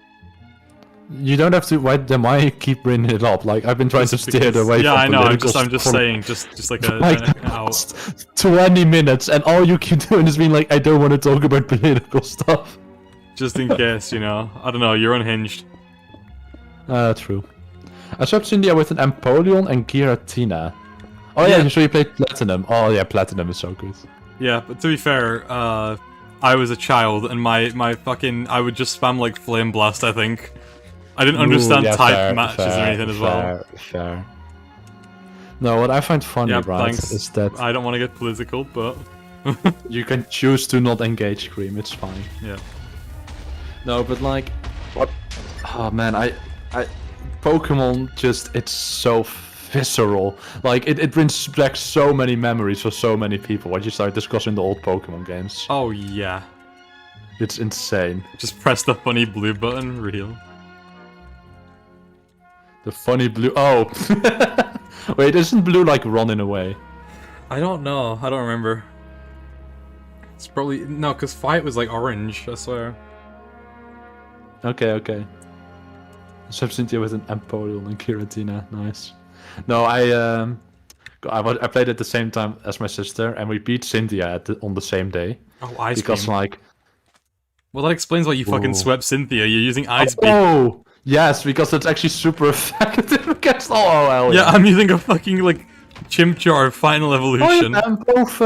You don't have to. Why keep bringing it up? Like I've been trying to steer it away. Yeah, from I know. I'm political just stuff saying, just like for like an the out. past 20 minutes, and all you keep doing is being like, I don't want to talk about political stuff. Just in case, you know. I don't know. You're unhinged. True. I swapped Cynthia with an Empoleon and Giratina. Oh yeah, so you played Platinum. Oh yeah, Platinum is so good. Yeah, but to be fair, I was a child, and my fucking I would just spam like Flame Blast. I think I didn't understand yeah, type fair, matches fair, or anything as well. Fair. No, what I find funny, Yeah, right, thanks. is that I don't want to get political, but you can choose to not engage Cream. It's fine. yeah. No, but like, what? Oh man, I Pokemon it's so visceral. Like it brings back so many memories for so many people. When you start discussing the old Pokemon games, Oh yeah. it's insane. Just press the funny blue button. Real. The funny blue. Oh, wait, isn't blue like running away? I don't know. I don't remember. It's probably no, because Fight was like orange. I swear. Okay. So Cynthia with an Empoleon and Giratina. Nice. No, I played at the same time as my sister, and we beat Cynthia on the same day. Oh, Ice Because Beam. like, Well, that explains why you fucking Ooh. swept Cynthia. You're using Ice Beam. oh yes, because it's actually super effective against hell Yeah, I'm using a fucking like Chimchar Final Evolution. And both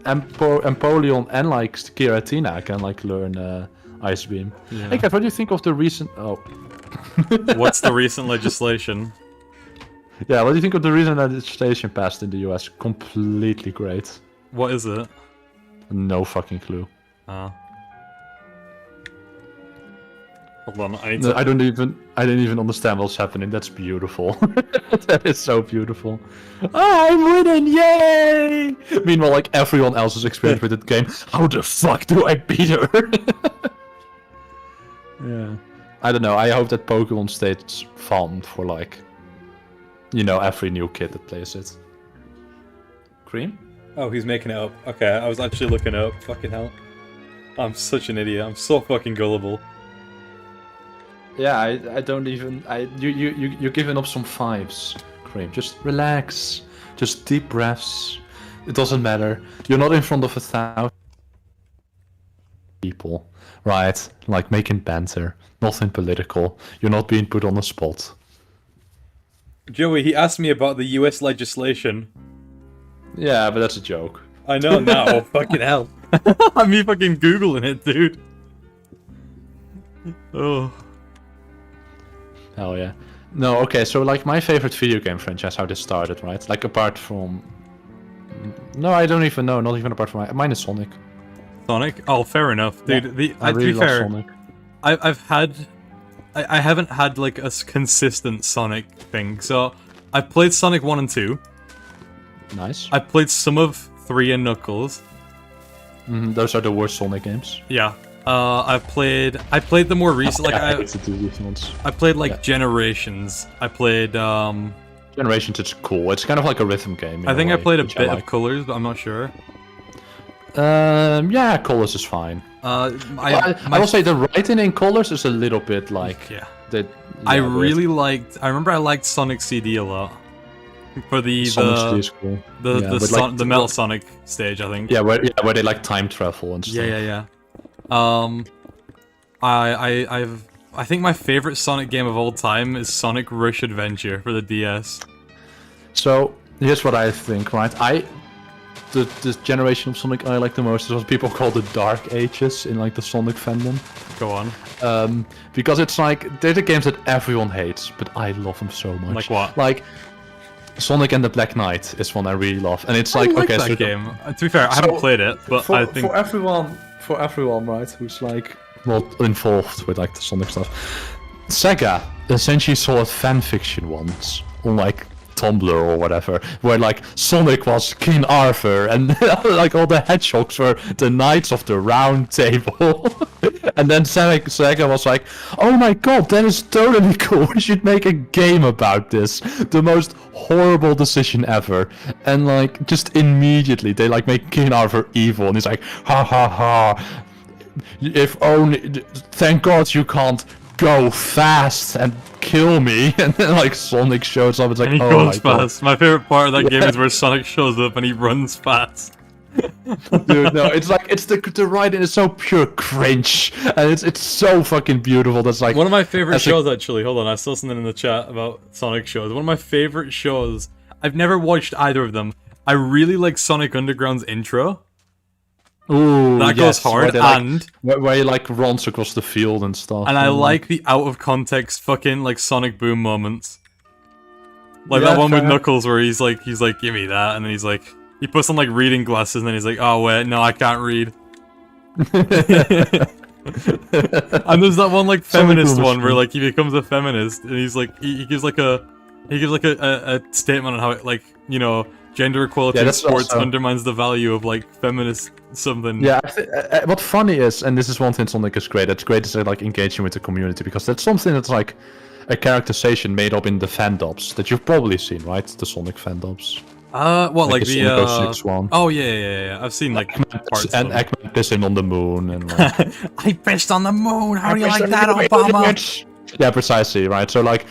Empoleon and like Giratina can like learn Ice Beam. Yeah. Hey, Kev, what do you think of the recent? Oh, What's the recent legislation? yeah. What do you think of the recent legislation passed in the US? Completely great. What is it? No fucking clue. Oh. Hold on, I need No, to... I don't even understand what's happening. That's beautiful. That is so beautiful. I'm winning! Yay! Meanwhile, like everyone else's experience with that game, how the fuck do I beat her? Yeah. I don't know. I hope that Pokemon stays fun for like, you know, every new kid that plays it. Cream? Oh, he's making it up. Okay, I was actually looking it up. Fucking hell. I'm such an idiot. I'm so fucking gullible. Yeah, I don't even you're giving up some fives, Cream. Just relax. Just deep breaths. It doesn't matter. You're not in front of 1,000 people, right? Like making banter. Nothing political. You're not being put on the spot. Joey, he asked me about the US legislation. Yeah, but that's a joke. I know now. Fucking hell. I'm me fucking Googling it, dude. Oh. Hell yeah. No, okay, so like my favorite video game franchise, how this started, right? Like apart from... No, I don't even know, not even apart from... Mine is Sonic. Sonic? Oh, fair enough. Dude, Yeah, I to really be love fair, Sonic. I haven't had like a consistent Sonic thing. So, I played Sonic 1 and 2. Nice. I played some of 3 and Knuckles. Those are the worst Sonic games. Yeah. I played the more recent, like I hate to do these ones. I played like Yeah. Generations. I played Generations, it's cool. It's kind of like a rhythm game. in I think a I played a which bit like. of Colors, but I'm not sure. Yeah, Colors is fine. I will say the writing in Colors is a little bit like... yeah. I remember I liked Sonic CD a lot. For the cool. the Metal Sonic stage, I think. Yeah, where they like time travel and stuff. Yeah. I think my favorite Sonic game of all time is Sonic Rush Adventure for the DS. So here's what I think, right? The generation of Sonic I like the most is what people call the Dark Ages in like the Sonic fandom. Go on. Because it's like they're the games that everyone hates, but I love them so much. Like what? Like Sonic and the Black Knight is one I really love, and it's like I like okay, that so game. To be fair, I haven't played it, but I think for everyone, right, who's like not involved with like the Sonic stuff, Sega essentially saw a fan fiction once on like Tumblr or whatever, where like Sonic was King Arthur and like all the hedgehogs were the Knights of the Round Table. And then Sega was like, "Oh my god, that is totally cool. We should make a game about this. The most horrible decision ever." And like, just immediately they like make King Arthur evil, and he's like, "Ha ha ha! If only, thank God you can't go fast and kill me." And then like Sonic shows up. It's like, And he oh goes my fast. My favorite part of that game is where Sonic shows up and he runs fast. god, dude! No, it's like it's the writing is so pure cringe, and it's so fucking beautiful. That's like One of my favorite That's a- shows, actually. Hold on, I saw something in the chat about Sonic shows. One of my favorite shows. I've never watched either of them. I really like Sonic Underground's intro. ooh, That yes, goes hard, where they, like, and where he like runs across the field and stuff. I like the out of context fucking like Sonic Boom moments. Like Yeah, that one with fair. Knuckles where he's like, give me that, and then he's like, he puts on like reading glasses, and then he's like, oh wait, no, I can't read. And there's that one like Sonic feminist Boom was one where fun. like he becomes a feminist, and he's like, he gives like a statement on how it, like, you know, gender equality Yeah, in that's sports also- undermines the value of like feminist something. Yeah, what funny is, and this is one thing Sonic is great. It's great is like engaging with the community because that's something that's like a characterization made up in the fandubs that you've probably seen, right? The Sonic fandubs. What like the Sonic 06 one. Oh yeah. I've seen like parts And of it. Eggman pissing on the moon and like, I pissed on the moon. How do you like that, Obama? yeah, precisely, right? So like,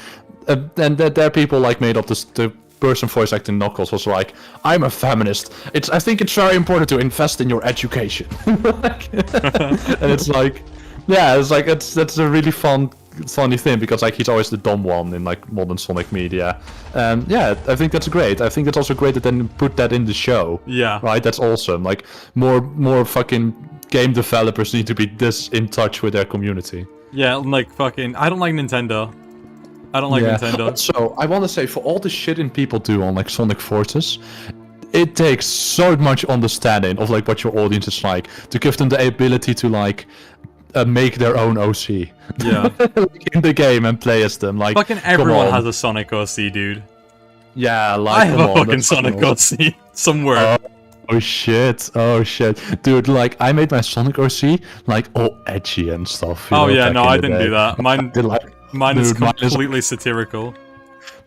and there are people like made up this the person voice acting Knuckles was like, "I'm a feminist. I think it's very important to invest in your education." Like, and it's like, yeah, it's like that's a really funny thing because like he's always the dumb one in like modern Sonic media, and yeah, I think that's great. I think it's also great that then put that in the show. Yeah. Right, that's awesome. Like more fucking game developers need to be this in touch with their community. Yeah, like fucking. I don't like Nintendo. I don't like Nintendo. So I want to say, for all the shitting people do on like Sonic Forces, it takes so much understanding of like what your audience is like to give them the ability to like make their own OC Yeah. like, in the game and play as them. Like Fucking come everyone on. has a Sonic OC, dude. Yeah, like I have come a on, fucking that's Sonic cool. OC somewhere. Oh shit! Oh shit, dude! Like I made my Sonic OC like all edgy and stuff. you Oh know, yeah, back no, in I the didn't day. do that. Mine, Did, like, mine is dude, mine is- completely satirical.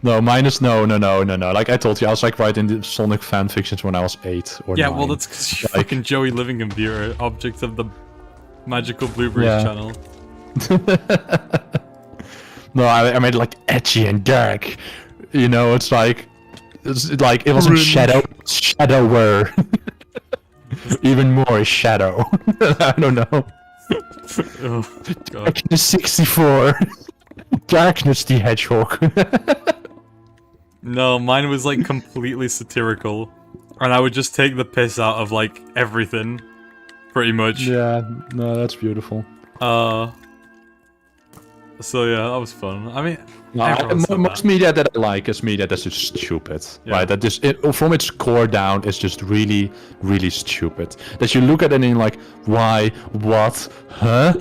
No, mine is no. Like I told you, I was like writing the Sonic fan fictions when I was 8 or Yeah, 9. well, that's because you're Like- fucking Joey Living Computer, object of the Magical Blueberries Yeah. channel. No, I made it like edgy and dark. You know, it's like it wasn't shadower. Even more shadow. I don't know. Oh, God. Darkness 64. Darkness the Hedgehog. No, mine was like completely satirical. And I would just take the piss out of like everything. Pretty much. Yeah, no, that's beautiful. So yeah, that was fun. I mean, No, everyone said most that. media that I like is media that's just stupid, Yeah. right? That just from its core down is just really, really stupid. That you look at it and you're like, why, what, huh?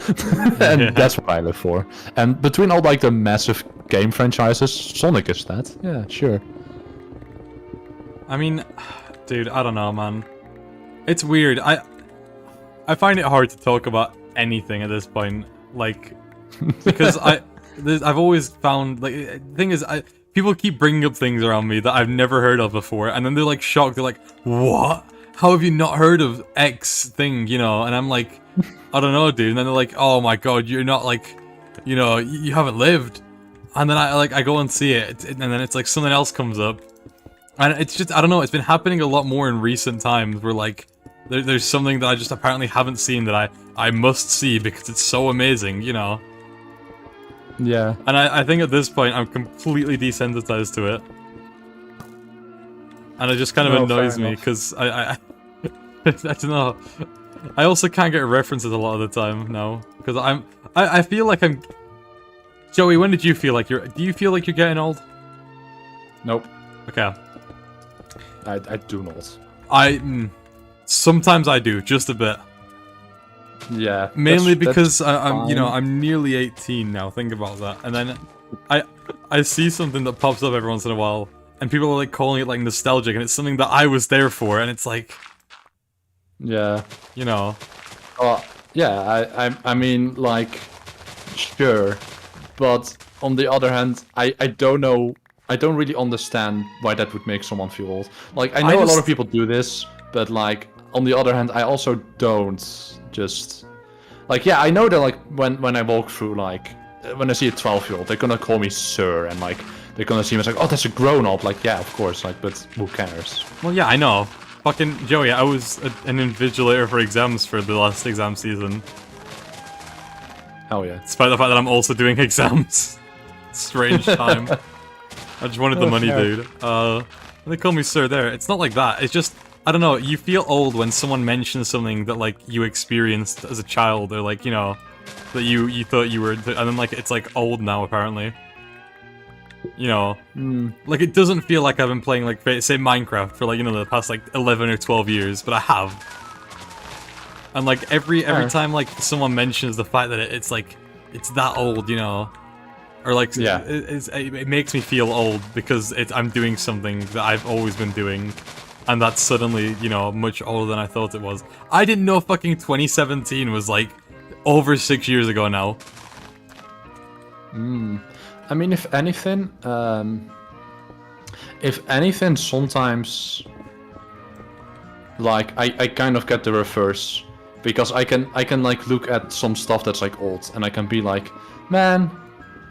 And Yeah. that's what I live for. And between all like the massive game franchises, Sonic is that. Yeah, sure. I mean, dude, I don't know, man. It's weird. I find it hard to talk about anything at this point, like, because I've always found like the thing is people keep bringing up things around me that I've never heard of before, and then they're like shocked. They're like, "What? How have you not heard of X thing?" You know, and I'm like, "I don't know, dude." And then they're like, "Oh my god, you're not like, you know, you haven't lived." And then I go and see it, and then it's like something else comes up. And it's just, I don't know, it's been happening a lot more in recent times where, like, there's something that I just apparently haven't seen that I must see because it's so amazing, you know? Yeah. And I think at this point I'm completely desensitized to it. And it just kind of No, annoys fair me enough. because I don't know. I also can't get references a lot of the time now because I feel like I'm... Joey, when did you feel like do you feel like you're getting old? Nope. Okay. I do not. Sometimes I do, just a bit. Yeah. Mainly that's because I'm, you know, fine. I'm nearly 18 now. Think about that. And then I see something that pops up every once in a while, and people are like calling it like nostalgic, and it's something that I was there for, and it's like, Yeah. you know, Oh, Yeah, I mean, like, sure, but on the other hand, I don't know, I don't really understand why that would make someone feel old. Like, I know a lot just- of people do this, but like, on the other hand, I also don't just, like, yeah, I know that like when I walk through, like, when I see a 12-year-old, they're gonna call me sir, and like, they're gonna see me as like, oh, that's a grown-up. Like, yeah, of course, like, but who cares? Well, yeah, I know. Fucking Joey, I was an invigilator for exams for the last exam season, Hell yeah. despite the fact that I'm also doing exams. Strange time. I just wanted the money, fair. dude. They call me sir there. It's not like that. It's just, I don't know, you feel old when someone mentions something that, like, you experienced as a child, or, like, you know, that you thought you were, and then, like, it's, like, old now, apparently. You know, like, it doesn't feel like I've been playing, like, say, Minecraft for, like, you know, the past, like, 11 or 12 years, but I have. And, like, every time, like, someone mentions the fact that it's, like, it's that old, you know, or, like, Yeah. it makes me feel old, because I'm doing something that I've always been doing, and that's suddenly, you know, much older than I thought it was. I didn't know fucking 2017 was, like, over 6 years ago now. I mean, if anything, sometimes, like, I kind of get the reverse, because I can like look at some stuff that's like old, and I can be like, man,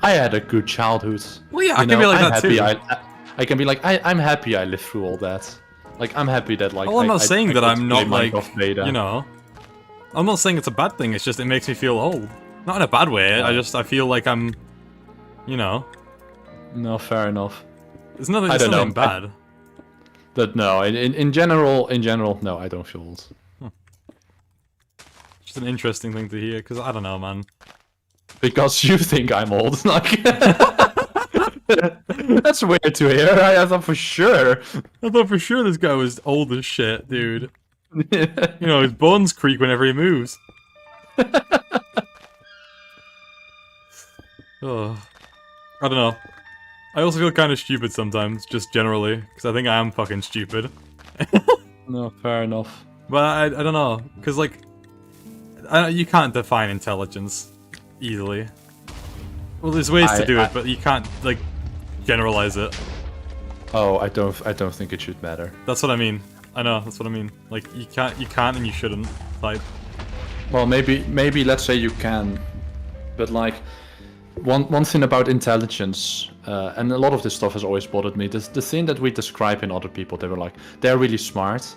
I had a good childhood. Well, yeah, I You can be know, like I'm that happy too. I can be like, I'm happy I lived through all that. Like, I'm happy that like. Well, I'm not saying that got I'm to not, play like, Minecraft beta. you know, I'm not saying it's a bad thing, it's just it makes me feel old. Not in a bad way, I feel like I'm, you know, No, fair enough. it's nothing, I it's don't know. nothing bad. But no, in general, no, I don't feel old. Just an interesting thing to hear, because I don't know, man. Because you think I'm old, like. That's weird to hear. I thought for sure. I thought for sure this guy was old as shit, dude. You know, his bones creak whenever he moves. Oh, I don't know. I also feel kind of stupid sometimes, just generally, because I think I am fucking stupid. No, fair enough. But I don't know, because, like, you can't define intelligence easily. Well, there's ways to do it, but you can't, like, generalize it. Oh, I don't think it should matter. That's what I mean. I know, that's what I mean. Like, you can't and you shouldn't type. Well, maybe let's say you can, but like, one thing about intelligence, and a lot of this stuff has always bothered me. The thing that we describe in other people, they were like, they're really smart,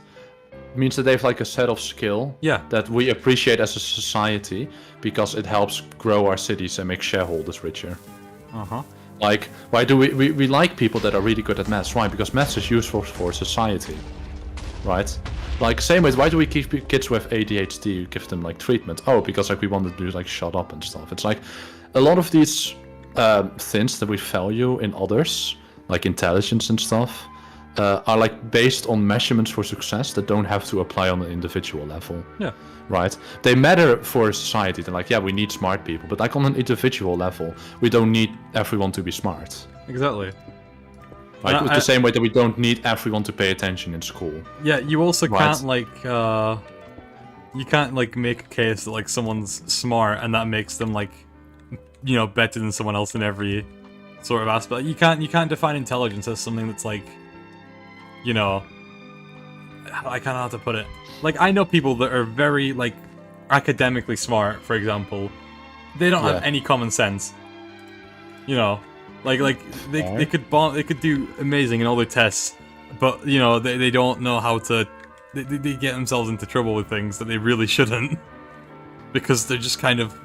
means that they have like a set of skill Yeah. that we appreciate as a society because it helps grow our cities and make shareholders richer. Uh-huh. Like, why do we like people that are really good at maths? Why? Because maths is useful for society, right? Like, same with, why do we keep kids with ADHD, give them like treatment? Oh, because like we want to do like shut up and stuff. It's like, a lot of these things that we value in others, like intelligence and stuff, are like based on measurements for success that don't have to apply on an individual level. Yeah. Right? They matter for society. They're like, yeah, we need smart people, but like on an individual level, we don't need everyone to be smart. Exactly. Like, And with the same way that we don't need everyone to pay attention in school. Yeah, you also Right. can't, like, you can't, like, make a case that, like, someone's smart and that makes them, like, you know, better than someone else in every sort of aspect. You can't define intelligence as something that's, like, you know, I can't know how to put it. Like, I know people that are very, like, academically smart, for example. They don't have Yeah. any common sense. You know, like they could do amazing in all their tests, but you know they don't know how to. They get themselves into trouble with things that they really shouldn't, because they're just kind of,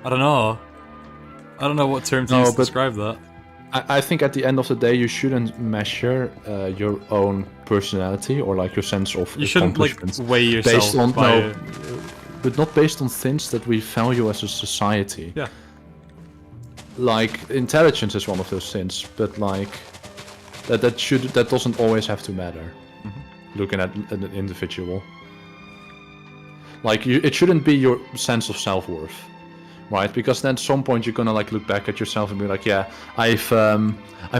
I don't know what term to No, use to but- describe that. I think at the end of the day, you shouldn't measure your own personality or like your sense of You shouldn't like accomplishment weigh yourself based on by. but not based on things that we value as a society. Yeah. Like, intelligence is one of those things, but like that doesn't always have to matter. Looking at an individual, like, it shouldn't be your sense of self-worth, right? Because then at some point you're gonna like look back at yourself and be like, yeah, I've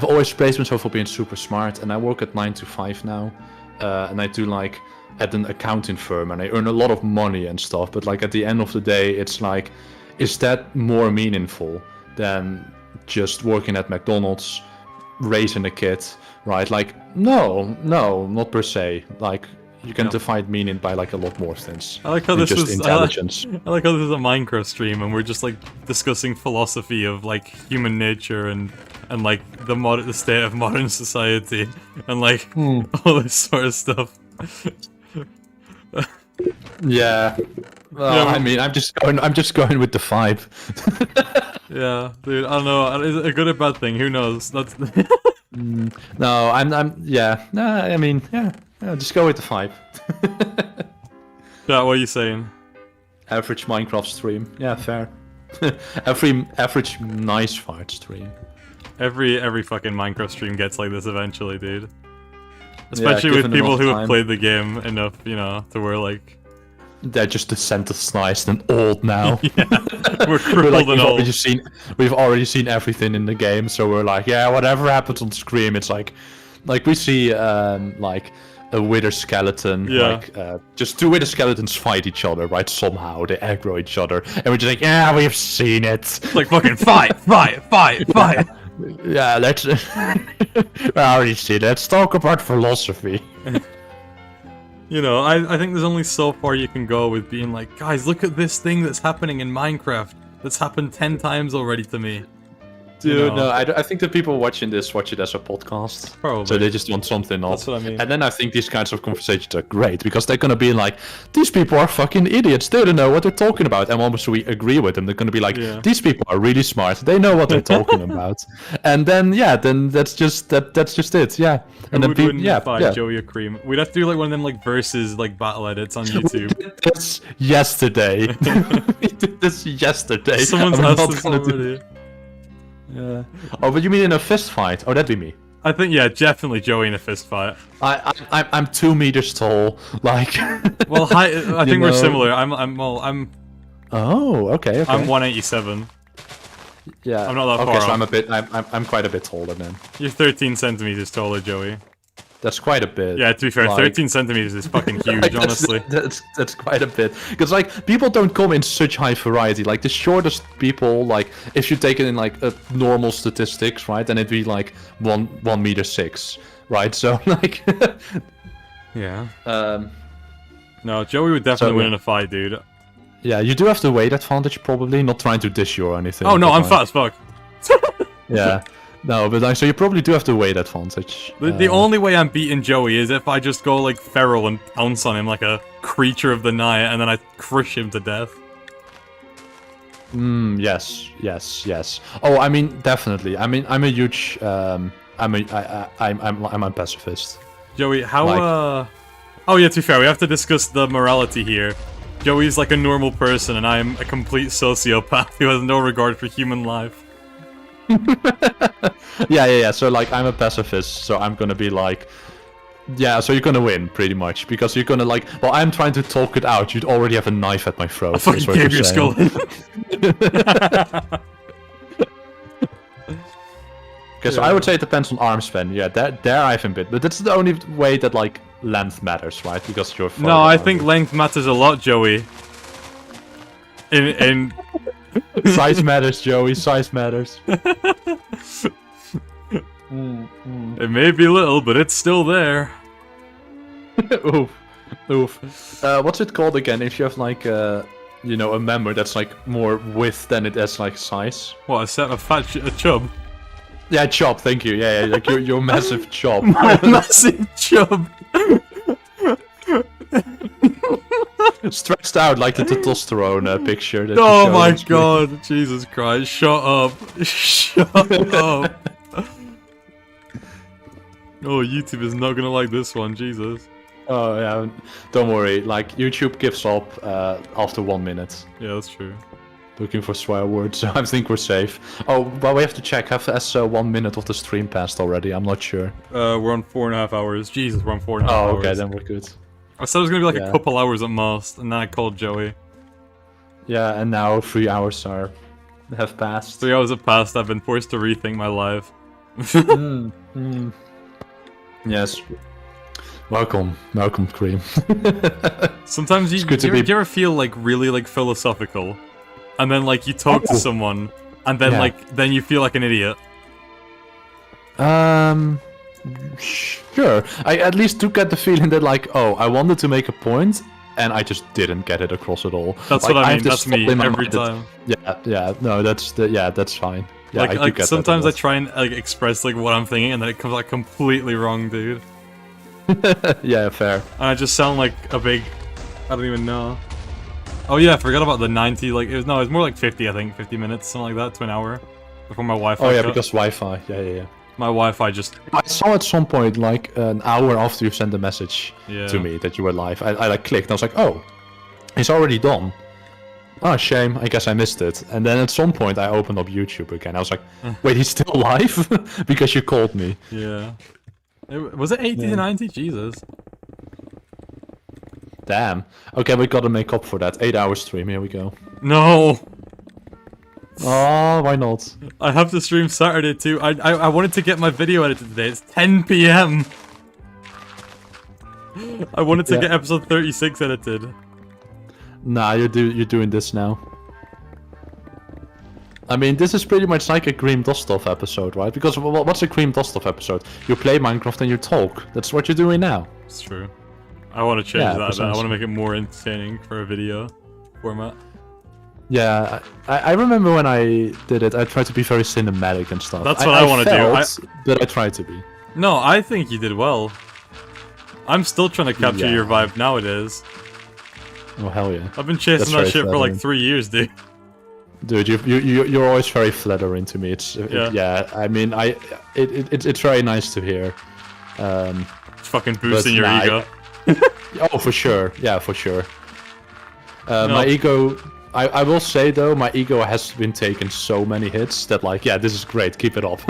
always praised myself for being super smart, and I work at 9 to 5 now, and I do like at an accounting firm and I earn a lot of money and stuff. But like at the end of the day, it's like, is that more meaningful than just working at McDonald's, raising a kid, right? Like, no, not per se. Like, you can define meaning by like a lot more things. I like how than this just is intelligence. I like how this is a Minecraft stream and we're just like discussing philosophy of like human nature and like the state of modern society and like all this sort of stuff. Yeah. Well, Yeah, I mean, I'm just going with the vibe. Yeah, dude, I don't know. Is it a good or bad thing? Who knows? That's No, yeah. Nah, I mean, yeah, just go with the vibe. yeah. What are you saying? Average Minecraft stream. Yeah, fair. Average nice fart stream. Every fucking Minecraft stream gets like this eventually, dude. Especially given with people enough who have time. played the game enough, you know, to where like They're just desensitized and old now. we're We're crippled like, and old. we've already seen everything in the game, so we're like, yeah, whatever happens on screen, it's like we see like a wither skeleton, Yeah. like just two wither skeletons fight each other, right? Somehow they aggro each other, and we're just like, yeah, we've seen it. Like fucking fight. Yeah, let's. We already seen it. Let's talk about philosophy. You know, I think there's only so far you can go with being like, guys, look at this thing that's happening in Minecraft. That's happened 10 times already to me. Dude, know. no, I think the people watching this watch it as a podcast. Probably. So they just want something else. That's what I mean. And then I think these kinds of conversations are great because they're gonna be like, these people are fucking idiots. They don't know what they're talking about. And once we agree with them, they're gonna be like, Yeah. these people are really smart. They know what they're talking about. And then then that's just it. Yeah. And Who then would win yeah, the fight, yeah. Joey or Cream? We'd have to do like one of them like versus like battle edits on YouTube. This yesterday. We did this yesterday. Someone's I'm asked not this gonna do- already. Yeah. Oh, but you mean in a fist fight? Oh, that'd be me. I think yeah, definitely Joey in a fist fight. I'm 2 meters tall. Like. Well, I think we're know. similar. I'm Oh, okay. I'm 187. Yeah. I'm not that okay, far so I'm a off. bit. I'm quite a bit taller then. You're 13 centimeters taller, Joey. That's quite a bit. Yeah, to be fair, Like- 13 centimeters is fucking huge, Like, honestly. that's quite a bit. Because like people don't come in such high variety. Like the shortest people, like if you take it in like a normal statistics, right, then it'd be like 1.6 m, right? So like. Yeah. um. No, Joey would definitely So, win yeah. in a fight, dude. Yeah, you do have the weight advantage probably. Not trying to dish you or anything. Oh no, but, I'm like, fat as fuck. Yeah. No, but like, so you probably do have the weight advantage. The only way I'm beating Joey is if I just go like feral and pounce on him like a creature of the night, and then I crush him to death. Yes. Oh, I mean, definitely. I mean, I'm a huge. I'm a pacifist. Joey, how Like- Oh yeah, to be fair, we have to discuss the morality here. Joey's like a normal person, and I'm a complete sociopath who has no regard for human life. Yeah. So like, I'm a pacifist, so I'm gonna be like, yeah. So you're gonna win pretty much because you're gonna like. Well, I'm trying to talk it out. You'd already have a knife at my throat. I fucking is what gave you're your skull. saying. Okay, so I would say it depends on arm span. Yeah, there I've bit, but that's the only way that like length matters, right? Because you're. No, I think length matters a lot, Joey. In Size matters, Joey. Size matters. it may be little, but it's still there. Oof. What's it called again? If you have like a member that's like more width than it has like size. What, a set of a chub? Yeah, chop. Thank you. Yeah, like your massive chop. Massive chub. Stretched out like the testosterone picture. That you Oh showed my on screen. god, Jesus Christ, shut up. Shut up. Oh, YouTube is not gonna like this one, Jesus. Oh yeah, don't worry. Like YouTube gives up after 1 minute. Yeah, that's true. Looking for swear words, so I think we're safe. Oh, but we have to check. Has 1 minute of the stream passed already? I'm not sure. We're on 4.5 hours. Jesus, we're on 4.5 Oh, hours. okay, then we're good. I said it was gonna be like Yeah. a couple hours at most, and then I called Joey. Yeah, and now 3 hours have passed. 3 hours have passed, I've been forced to rethink my life. Yes. Welcome, Cream. Sometimes you, good to do you be- ever feel like really like philosophical, and then like you talk to Oh. someone, and then Yeah. then you feel like an idiot. Sure. I at least do get the feeling that like, oh, I wanted to make a point, and I just didn't get it across at all. That's Like, what I have mean. this That's me thought in my every mind that- time. yeah. No, that's fine. Yeah, I do like get that a sometimes I lot. try and like express like what I'm thinking, and then it comes like completely wrong, dude. Yeah, fair. And I just sound like a big. I don't even know. Oh yeah, I forgot about the 90. Like it was more like 50. I think 50 minutes, something like that, to an hour before my Wi-Fi. Oh yeah, cut. because Wi-Fi. Yeah. my Wi-Fi just. I saw at some point, like an hour after you sent the message Yeah. to me that you were live, I like clicked and I was like, oh, it's already done. Oh, shame. I guess I missed it. And then at some point I opened up YouTube again. I was like, wait, he's still live? Because you called me. Yeah. Was it 80 to 90? Jesus. Damn. Okay, we gotta make up for that. 8-hour stream. Here we go. No. Oh, why not? I have to stream Saturday too. I wanted to get my video edited today. It's 10 p.m. I wanted to Yeah. get episode 36 edited. Nah, you're doing this now. I mean, this is pretty much like a Grim Dostov episode, right? Because what's a Grim Dostov episode? You play Minecraft and you talk. That's what you're doing now. It's true. I want to change Yeah, that. I want precisely. to make it more entertaining for a video format. Yeah, I remember when I did it, I tried to be very cinematic and stuff. That's what I wanna do. felt that I tried to be. No, I think you did well. I'm still trying to capture Yeah. your vibe nowadays. Oh hell yeah, I've been chasing That's that very shit for like flattering. 3 years, dude. dude, you're always very flattering to me. Yeah. I mean, it's very nice to hear. Fucking boosting your nah, ego. Oh, for sure. Yeah, for sure. No. My ego. I will say though, my ego has been taking so many hits that like, yeah, this is great. Keep it up.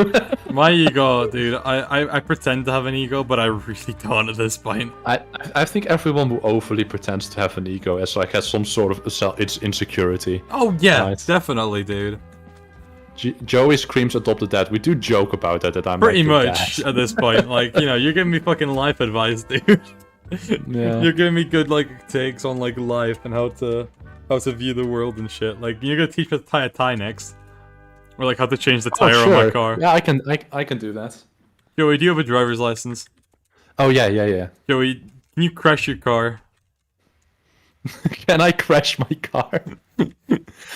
My ego, dude, I pretend to have an ego, but I really don't at this point. I think everyone who overly pretends to have an ego has some sort of it's insecurity. Oh yeah, Right. definitely, dude. Joey Screams adopted that. We do joke about that. That I'm Pretty like, much "Dad." at this point. Like, you know, you're giving me fucking life advice, dude. Yeah. You're giving me good like takes on like life and how to view the world and shit. Like, you're gonna teach me to tie a tie next, or like how to change the Oh, tire on my sure. car. Yeah, I can do that. Joey, do you have a driver's license? Oh yeah. Joey, can you crash your car? Can I crash my car?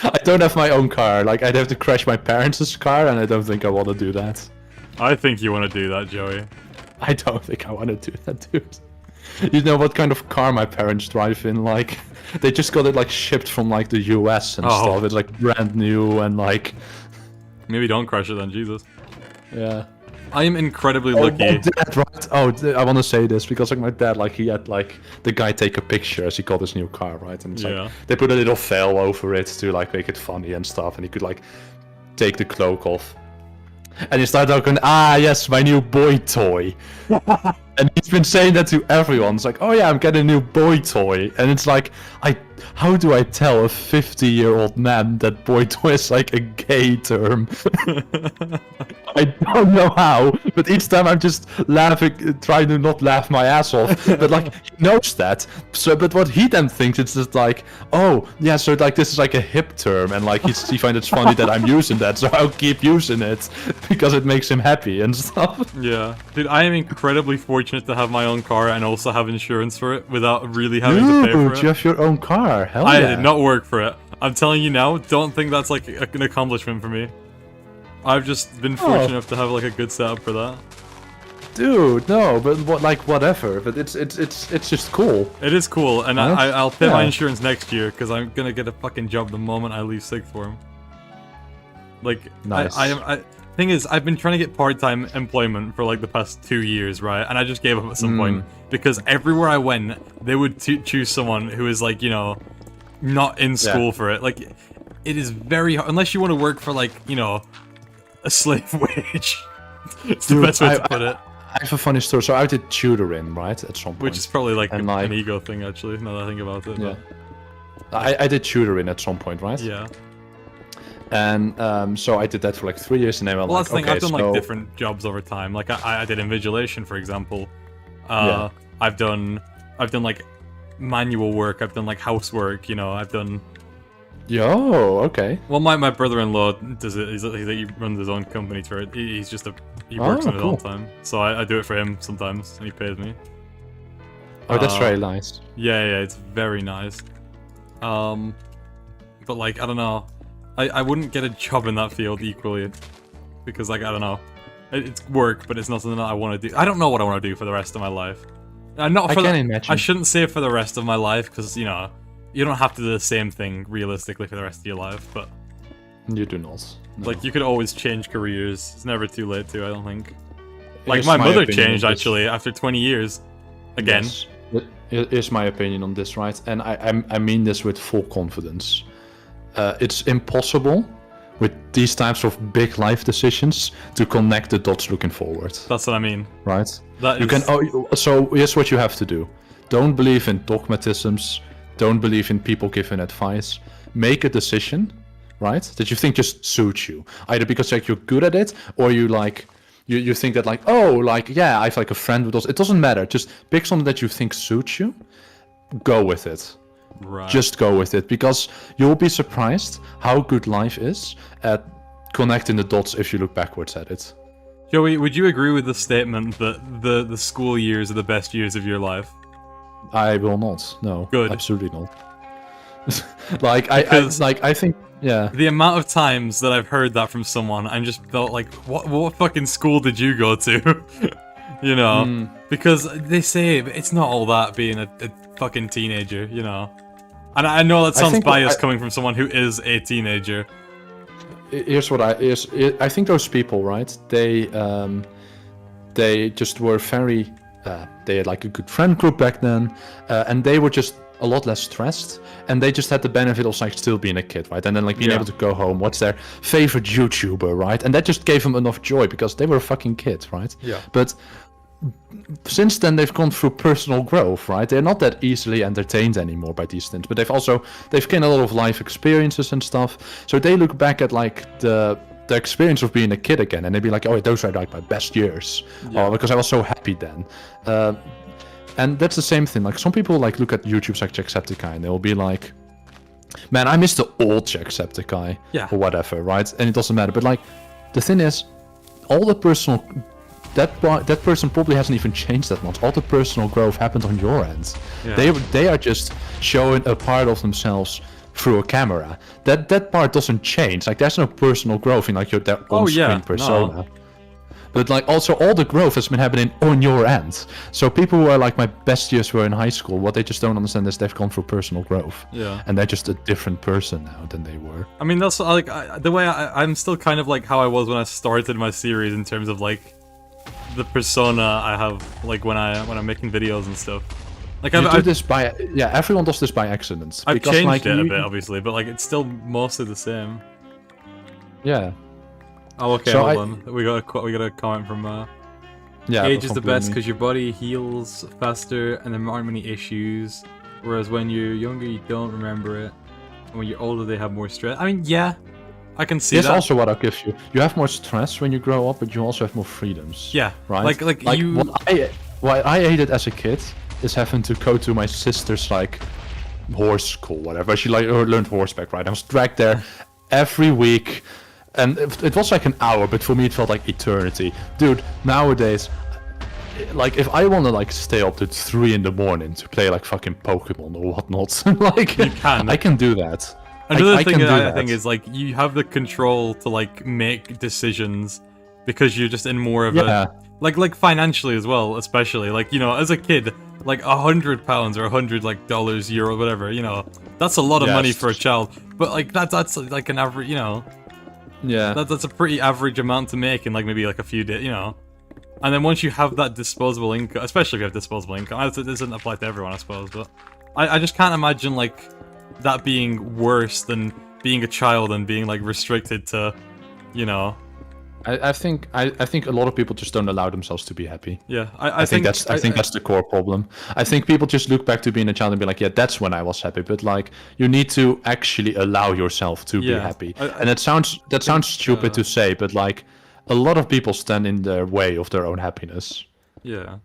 I don't have my own car. Like I'd have to crash my parents' car, and I don't think I want to do that. I think you want to do that, Joey. I don't think I want to do that, dude. You know what kind of car my parents drive in? Like, they just got it like shipped from like the US and Oh. stuff. It's like brand new and like, Maybe don't crash it then, Jesus. yeah. I am incredibly Oh, lucky. Dad, right? Oh, I want to say this because like my dad, like he had like the guy take a picture as he got his new car, right? And it's Yeah. like they put a little veil over it to like make it funny and stuff, and he could like take the cloak off. And he started talking, yes, my new boy toy. And he's been saying that to everyone. It's like, oh yeah, I'm getting a new boy toy. And it's like, how do I tell a 50-year-old man that boy toy is like a gay term? I don't know how, but each time I'm just laughing, trying to not laugh my ass off. But like, he knows that. So, but what he then thinks, it's just like, oh, yeah, so like this is like a hip term. And like, he finds it funny that I'm using that. So I'll keep using it because it makes him happy and stuff. Yeah. Dude, I am incredibly fortunate to have my own car and also have insurance for it without really having to pay for Dude, it. you have your own car. Hell I yeah. did not work for it. I'm telling you now, don't think that's like an accomplishment for me. I've just been fortunate enough to have like a good setup for that. Dude, no, but whatever. But it's just cool. It is cool, and Right? I'll pay my Yeah. insurance next year because I'm gonna get a fucking job the moment I leave sixth form. Like, Nice. thing is, I've been trying to get part-time employment for like the past 2 years, right? And I just gave up at some point because everywhere I went, they would choose someone who is like, you know, not in school for it. Like, it is very hard unless you want to work for like, you know, a slave wage. It's the Dude, best way to put it. I have a funny story. So I did tutoring, right, at some point. Which is probably like And, an like- ego thing, actually. Now that I think about it. Yeah. I did tutoring at some point, right? But yeah. And so I did that for like 3 years, and then I Well, was that's the like, thing. okay, I've done so like different jobs over time. Like I did invigilation, for example. Yeah. I've done like manual work. I've done like housework. You know, I've done. Yo, okay. Well, my brother-in-law does it. He runs his own company for it. He works on it all the cool. time. So I do it for him sometimes, and he pays me. Oh, that's Uh, very nice. Yeah, it's very nice. But like I don't know, I wouldn't get a job in that field equally, because like I don't know, it's work, but it's not something that I want to do. I don't know what I want to do for the rest of my life. Not I for can the, imagine. I shouldn't say for the rest of my life, because you know, you don't have to do the same thing realistically for the rest of your life. But You do not. No. like you could always change careers. It's never too late to. I don't think. Like Here's my mother opinion changed on this. actually after 20 years. Again. Yes. Here's my opinion on this, right? And I mean this with full confidence. It's impossible with these types of big life decisions to connect the dots looking forward, That's what I mean. right? That You is- can. Oh, so here's what you have to do. Don't believe in dogmatisms. Don't believe in people giving advice. Make a decision, right? That you think just suits you, either because like you're good at it, or you like. You think that like, oh, like, yeah, I have like a friend who does. It doesn't matter. Just pick something that you think suits you. Go with it. Right. Just go with it, because you'll be surprised how good life is at connecting the dots if you look backwards at it. Joey, would you agree with the statement that the school years are the best years of your life? I will not. No. Good. Absolutely not. like Because- I think yeah. The amount of times that I've heard that from someone and just felt like, what fucking school did you go to? You know? Because they say it's not all that being a fucking teenager, you know? And I know that sounds think biased coming from someone who is a teenager. Here's what I think those people, right? They just were very they had like a good friend group back then, and they were just a lot less stressed, and they just had the benefit of like still being a kid, right? And then like being Yeah. able to go home, watch their favorite YouTuber, right? And that just gave them enough joy because they were a fucking kid, right? Yeah. But since then they've gone through personal growth, right? They're not that easily entertained anymore by these things, but they've gained a lot of life experiences and stuff. So they look back at like the experience of being a kid again, and they'd be like, oh, those are like my best years, because I was so happy then. And that's the same thing. Like some people like look at YouTubes like Jacksepticeye and they'll be like, man, I miss the old Jacksepticeye, Yeah. or whatever, right? And it doesn't matter. But like the thing is, all the personal that person probably hasn't even changed that much. All the personal growth happened on your end. Yeah. They are just showing a part of themselves through a camera. That part doesn't change. Like there's no personal growth in like their Oh, on-screen yeah, persona. no. But like also all the growth has been happening on your end. So people who are like my best years were in high school, what they just don't understand is they've gone through personal growth. Yeah. And they're just a different person now than they were. I mean, that's like the way I'm still kind of like how I was when I started my series in terms of like the persona I have like when I'm making videos and stuff. Like You do I've this by everyone does this by accident. I've because, changed like, it a you- bit, obviously, but like it's still mostly the same. Yeah. Oh, okay, So hold I- on. We got a comment from Yeah. age is the from best Bloomy. because your body heals faster and there aren't many issues. Whereas when you're younger, you don't remember it. And when you're older, they have more stress. I mean, yeah, I can see Here's that. also what I'll give you. You have more stress when you grow up, but you also have more freedoms. Yeah, Right? like you. What I hated as a kid is having to go to my sister's like horse school, whatever. She like learned horseback, right? I was dragged there every week, and it was like an hour, but for me it felt like eternity. Dude, nowadays, like if I want to like stay up to 3 in the morning to play like fucking Pokemon or whatnot, like You can. I can do that. Another I thing can do I that. think is like you have the control to like make decisions because you're just in more of Yeah. a like financially as well, especially like you know as a kid like £100 or $100 like dollars, euro, whatever, you know that's a lot of money Yes. for a child. But like that's like an average, you know Yeah. that's a pretty average amount to make in like maybe like a few days, you know. And then once you have that disposable income, especially if you have disposable income, it doesn't apply to everyone, I suppose, but I just can't imagine like that being worse than being a child and being like restricted to, you know. I think a lot of people just don't allow themselves to be happy. Yeah, I think that's the core problem. I think people just look back to being a child and be like, yeah, that's when I was happy. But like, you need to actually allow yourself to be Yeah. happy. And that sounds stupid to say, but like, a lot of people stand in their way of their own happiness. Yeah.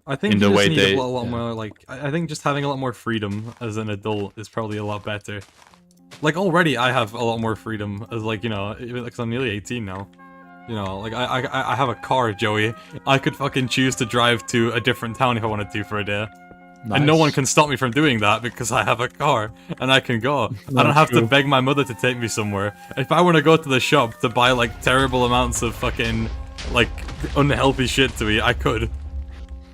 I think in you the just way need they- a lot yeah. more, like, I think just having a lot more freedom as an adult is probably a lot better. Like, already I have a lot more freedom as, like, you know, even because I'm nearly 18 now. You know, like, I have a car, Joey. I could fucking choose to drive to a different town if I wanted to for a day. And no Nice. one can stop me from doing that because I have a car and I can go. I No, don't have to true. beg my mother to take me somewhere. If I want to go to the shop to buy like terrible amounts of fucking like unhealthy shit to eat, I could.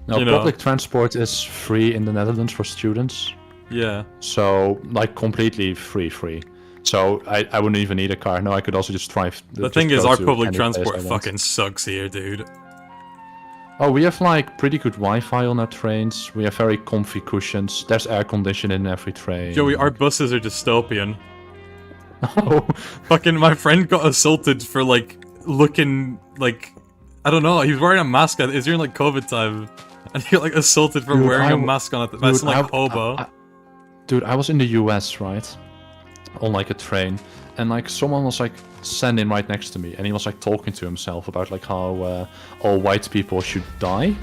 No, you know. public transport is free in the Netherlands for students. Yeah. So, like, completely free. So, I wouldn't even need a car. No, I could also just drive. The thing is, our public transport fucking sucks here, dude. Oh, we have, like, pretty good Wi-Fi on our trains. We have very comfy cushions. There's air conditioning in every train. Joey, our buses are dystopian. Oh, Fucking my friend got assaulted for like looking like I don't know. He was wearing a mask. It was during like COVID time, and he got like assaulted for Dude, wearing I a w- mask on it. That's dude, like hobo. Dude, I was in the US, right? On like a train, and like someone was like standing right next to me, and he was like talking to himself about like how all white people should die,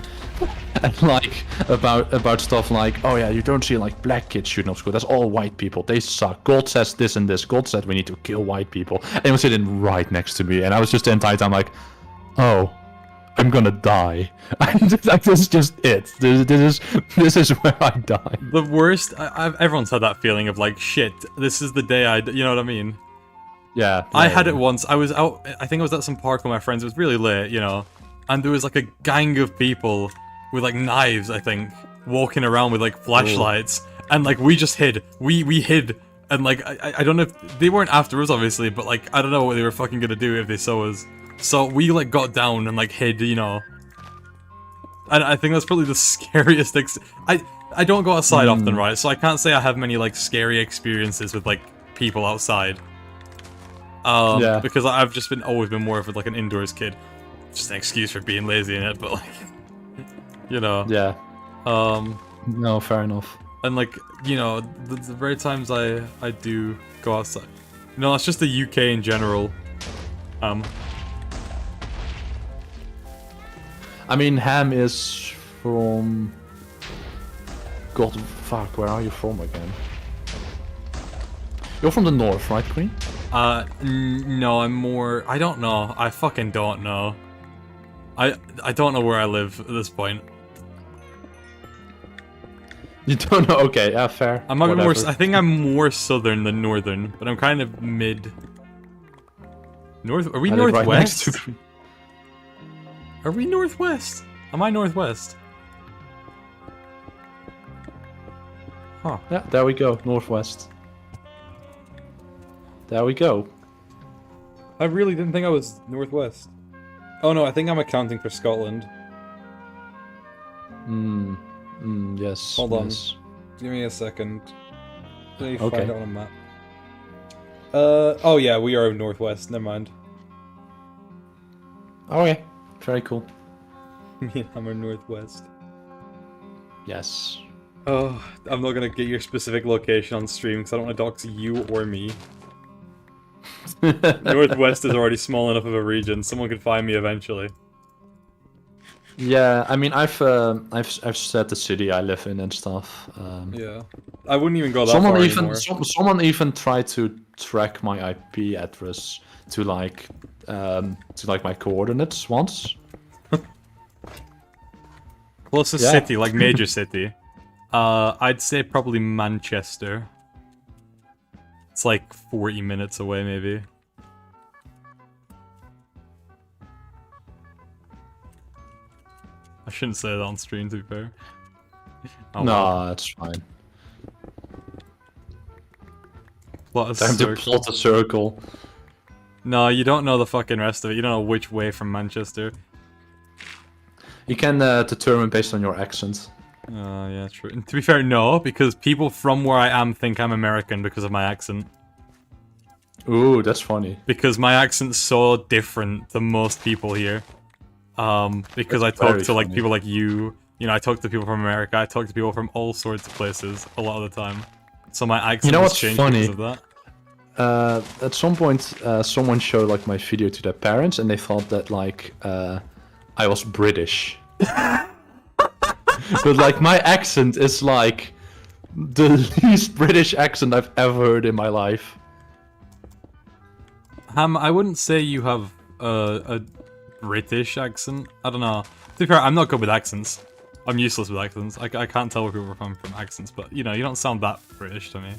and like about stuff like, oh yeah, you don't see like black kids shooting up school. That's all white people. They suck. God says this and this. God said we need to kill white people. And he was sitting right next to me, and I was just the entire time like, oh. I'm gonna die. Like, this is just it. This is where I die. The worst. Everyone's had that feeling of like shit. This is the day you know what I mean? Yeah. I had it once. I was out. I think I was at some park with my friends. It was really late, you know, and there was like a gang of people with like knives. I think walking around with like flashlights, and like we just hid. We hid. And like I don't know if they weren't after us obviously, but like I don't know what they were fucking gonna do if they saw us. So we like got down and like hid, you know. And I think that's probably the scariest. I don't go outside often, right? So I can't say I have many like scary experiences with like people outside. Yeah. Because I've just always been more of like an indoors kid. Just an excuse for being lazy in it, but like, you know. Yeah. Um. No, fair enough. And like, you know, the very times I do go outside. No, it's just the UK in general. I mean, Ham is from... God, fuck, where are you from again? You're from the north, right, Queen? No, I'm more... I don't know. I fucking don't know. I don't know where I live at this point. You don't know? Okay, yeah, fair. I'm not more... Whatever. I think I'm more southern than northern, but I'm kind of mid... North... Are we I live right northwest? next to... Are we northwest? Am I northwest? Huh. Yeah, there we go, northwest. There we go. I really didn't think I was northwest. Oh no, I think I'm accounting for Scotland. Yes. Hold on. yes. Give me a second. Let me Okay. find it on a map. Oh yeah, we are northwest. Never mind. Okay, very cool. Me and I'm northwest. Yes. Oh, I'm not gonna get your specific location on stream because I don't want to dox you or me. Northwest is already small enough of a region. Someone could find me eventually. Yeah, I mean, I've said the city I live in and stuff. Yeah, I wouldn't even go that Someone far even anymore. someone even tried to track my IP address to like my coordinates once. Closest Yeah. city, like major city. I'd say probably Manchester. It's like 40 minutes away, maybe. I shouldn't say that on stream, to be fair. Oh, No, well. that's fine. Plot a Time to circle. plot a circle. No, you don't know the fucking rest of it. You don't know which way from Manchester. You can determine based on your accent. Yeah, true. And to be fair, no, because people from where I am think I'm American because of my accent. Ooh, that's funny. Because my accent's so different to most people here. Because I talk very to like funny. people like you know, I talk to people from America, I talk to people from all sorts of places a lot of the time. So my accent know has what's changed funny? because of that. At some point, someone showed like my video to their parents, and they thought that like I was British. but like my accent is like the least British accent I've ever heard in my life. Ham, I wouldn't say you have a British accent. I don't know. To be fair, I'm not good with accents. I'm useless with accents. I can't tell where people are from accents, but you know, you don't sound that British to me.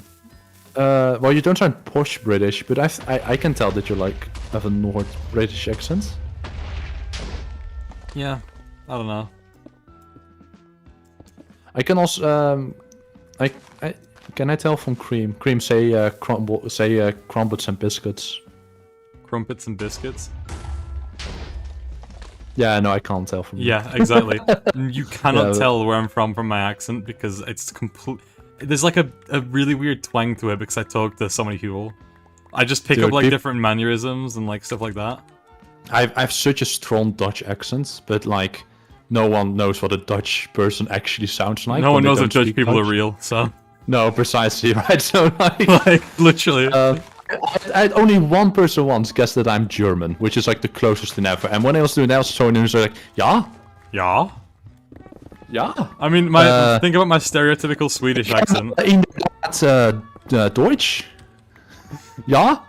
Well, you don't sound posh British, but I can tell that you like have a North British accent. Yeah, I don't know. I can also I can I tell from Cream? Cream say crumpets and biscuits. Crumpets and biscuits. Yeah, no, I can't tell from. Yeah, exactly. You cannot Yeah. tell where I'm from my accent because it's complete. There's like a really weird twang to it because I talk to so many people. I just pick up Dude, like peop- different mannerisms and like stuff like that. I've such a strong Dutch accent, but like no one knows what a Dutch person actually sounds like. No when one they knows don't if Dutch speak people are Dutch. real, so No, precisely right. So like, like literally. I only one person once guessed that I'm German, which is like the closest thing ever. And when I was doing that, so they were like, yeah, Yeah. yeah. I mean, think about my stereotypical Swedish accent. Inderdaad, Deutsch. Ja.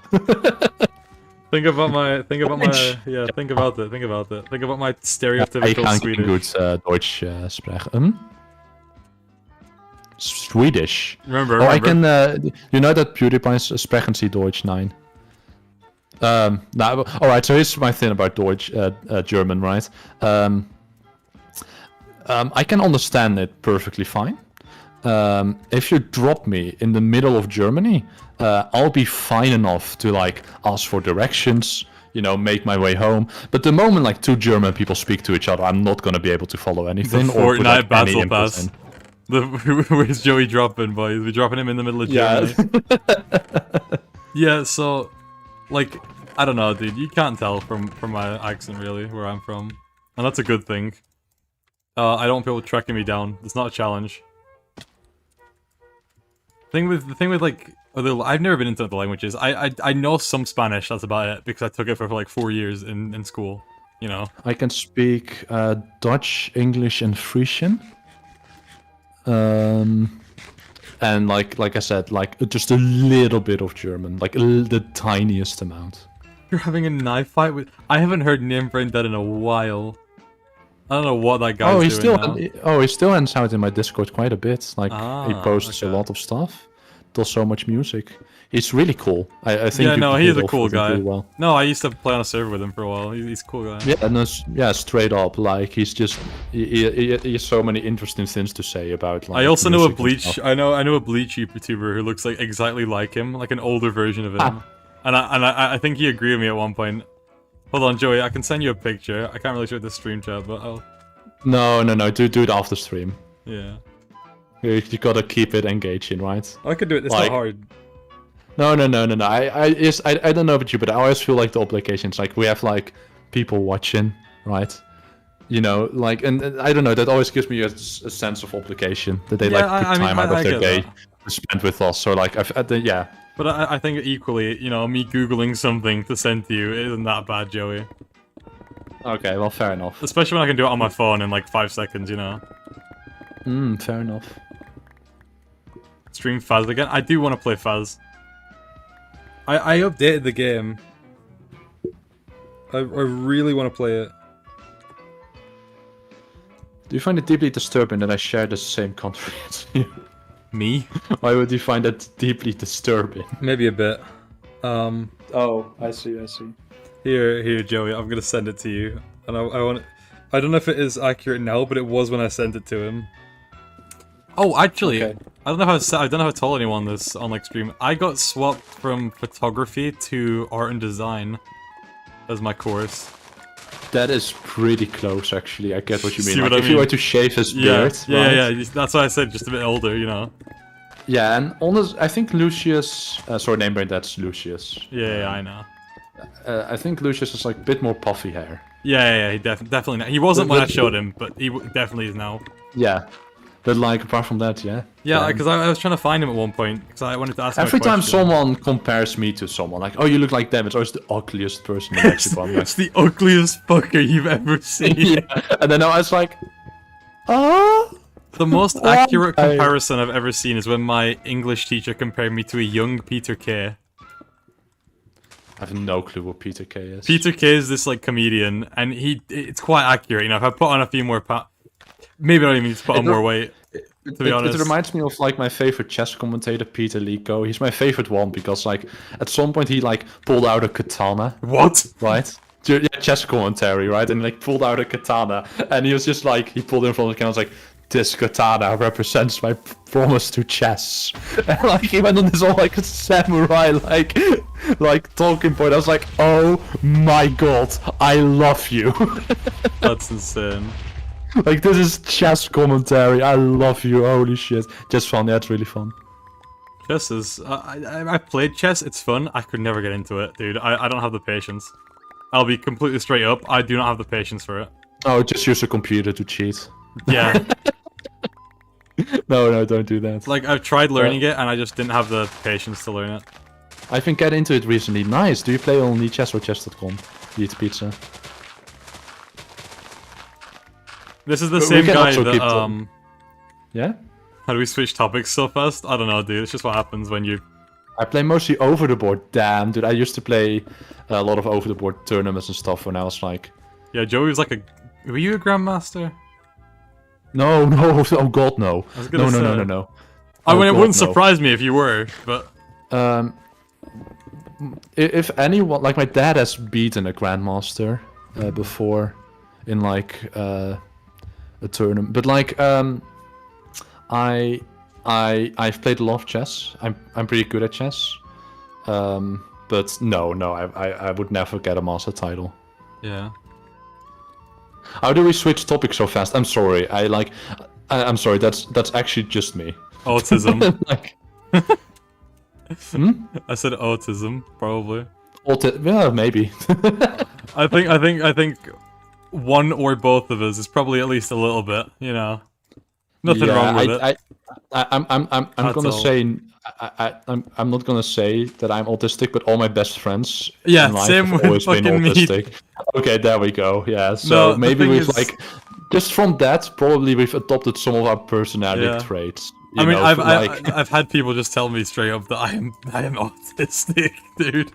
Think about my Deutsch. yeah. Think about it. Think about my I stereotypical can't Swedish. good Deutsch spreken. Swedish. Remember, Oh, I remember. can. You know that PewDiePie sprechen Sie Deutsch? Nein. Now, all right. So here's my thing about Deutsch, German, right? I can understand it perfectly fine. If you drop me in the middle of Germany, I'll be fine enough to like ask for directions, you know, make my way home. But the moment like two German people speak to each other, I'm not gonna be able to follow anything. The or put, like, Fortnite any battle input pass. in. Where's Joey dropping, boys? We're dropping him in the middle of Yeah. Germany. Yeah, so, like, I don't know, dude. You can't tell from my accent, really, where I'm from. And that's a good thing. I don't want people tracking me down. It's not a challenge. The thing with like, I've never been into the languages. I know some Spanish, that's about it, because I took it for like 4 years in school, you know? I can speak Dutch, English, and Frisian. And like I said, like just a little bit of German, like the tiniest amount. You're having a knife fight with... I haven't heard Name Brain Dead in a while. I don't know what that guy's Oh, doing now. he still hangs out in my Discord quite a bit. Like he Ah, posts okay. a lot of stuff, does so much music. He's really cool. I think Yeah, no, he he's hit a off cool with him guy. really well. No, I used to play on a server with him for a while. He's a cool guy. Yeah, and yeah, straight up, like he's just he has so many interesting things to say about. Like, I also know a music and Bleach. stuff. I know a Bleach YouTuber who looks like exactly like him, like an older version of him. And I think he agreed with me at one point. Hold on, Joey. I can send you a picture. I can't really show it the stream chat, but I'll. No, do it after stream. Yeah. You gotta keep it engaging, right? I could do it. It's Like- not hard. No. I don't know about you, but I always feel like the obligations. Like we have like people watching, right? You know, like, and I don't know. That always gives me a sense of obligation that they Yeah, like put time out I of their get day that. to spend with us. So like, yeah. But I think equally, you know, me googling something to send to you isn't that bad, Joey. Okay, well, fair enough. Especially when I can do it on my phone in like 5 seconds, you know. Fair enough. Stream Faz again. I do want to play Faz. I updated the game. I really want to play it. Do you find it deeply disturbing that I share the same country as you? Me? Why would you find that deeply disturbing? Maybe a bit. Oh, I see. Here, Joey. I'm gonna send it to you, and I don't know if it is accurate now, but it was when I sent it to him. Oh, actually, Okay. I don't know if I told anyone this on like stream. I got swapped from photography to art and design as my course. That is pretty close, actually. I get what you mean. See Like, what I if you mean? were to shave his Yeah, beard, yeah. right? That's why I said just a bit older, you know. Yeah, and honest, I think Lucius. Sorry, name brand. That's Lucius. Yeah, I know. I think Lucius is like a bit more puffy hair. Yeah. He definitely. Not. He wasn't when I But- showed him, but he definitely is now. Yeah, but like apart from that, yeah. Yeah, because I was trying to find him at one point because I wanted to ask him Every a time question. someone compares me to someone, like, oh, you look like them, it's always the ugliest person in Mexico. I'm like, It's the ugliest fucker you've ever seen. yeah. And then I was like, oh, The most Why? accurate comparison I've ever seen is when my English teacher compared me to a young Peter Kay. I have no clue what Peter Kay is. Peter Kay is this like comedian, and it's quite accurate. You know, if I put on a few more maybe I don't even need to put on more weight. To be honest, It reminds me of like my favorite chess commentator, Peter Lico. He's my favorite one because like at some point he like pulled out a katana. What? Right? Yeah, chess commentary, right? And like pulled out a katana, and he was just like he pulled it in front of the camera. I was like, this katana represents my promise to chess. And like he went on this all like samurai like talking point. I was like, oh my god, I love you. That's insane. Like this is chess commentary. I love you. Holy shit. Just fun. Yeah, it's really fun. Chess is. I played chess. It's fun. I could never get into it, dude. I don't have the patience. I'll be completely straight up. I do not have the patience for it. Oh, just use a computer to cheat. Yeah. No, don't do that. Like I've tried learning it, and I just didn't have the patience to learn it. I've been getting into it recently. Nice. Do you play only chess or chess.com? Eat pizza. This is the We same can guy also keep that them. Yeah? How do we switch topics so fast? I don't know, dude. It's just what happens when you. I play mostly over the board. Damn, dude. I used to play a lot of over the board tournaments and stuff when I was like. Yeah, Joey was like a. Were you a grandmaster? No. Oh god, no. I was gonna say. No. I mean, it God, wouldn't no. surprise me if you were, but If anyone, like my dad has beaten a grandmaster before in like a tournament, but like I've played a lot of chess. I'm pretty good at chess, but no, I would never get a master title. yeah. How do we switch topics so fast? I'm sorry. I'm sorry. That's actually just me. Autism. Like, I said autism, probably. yeah, maybe. I think one or both of us is probably at least a little bit. You know, nothing wrong with it. I'm That's gonna all. say I'm not gonna say that I'm autistic, but all my best friends Yeah, in life same have with always been fucking me. autistic. Okay, there we go. Yeah, No, so the maybe thing we've is- like just from that probably we've adopted some of our personality Yeah. traits. I mean, like I've had people just tell me straight up that I am autistic, dude.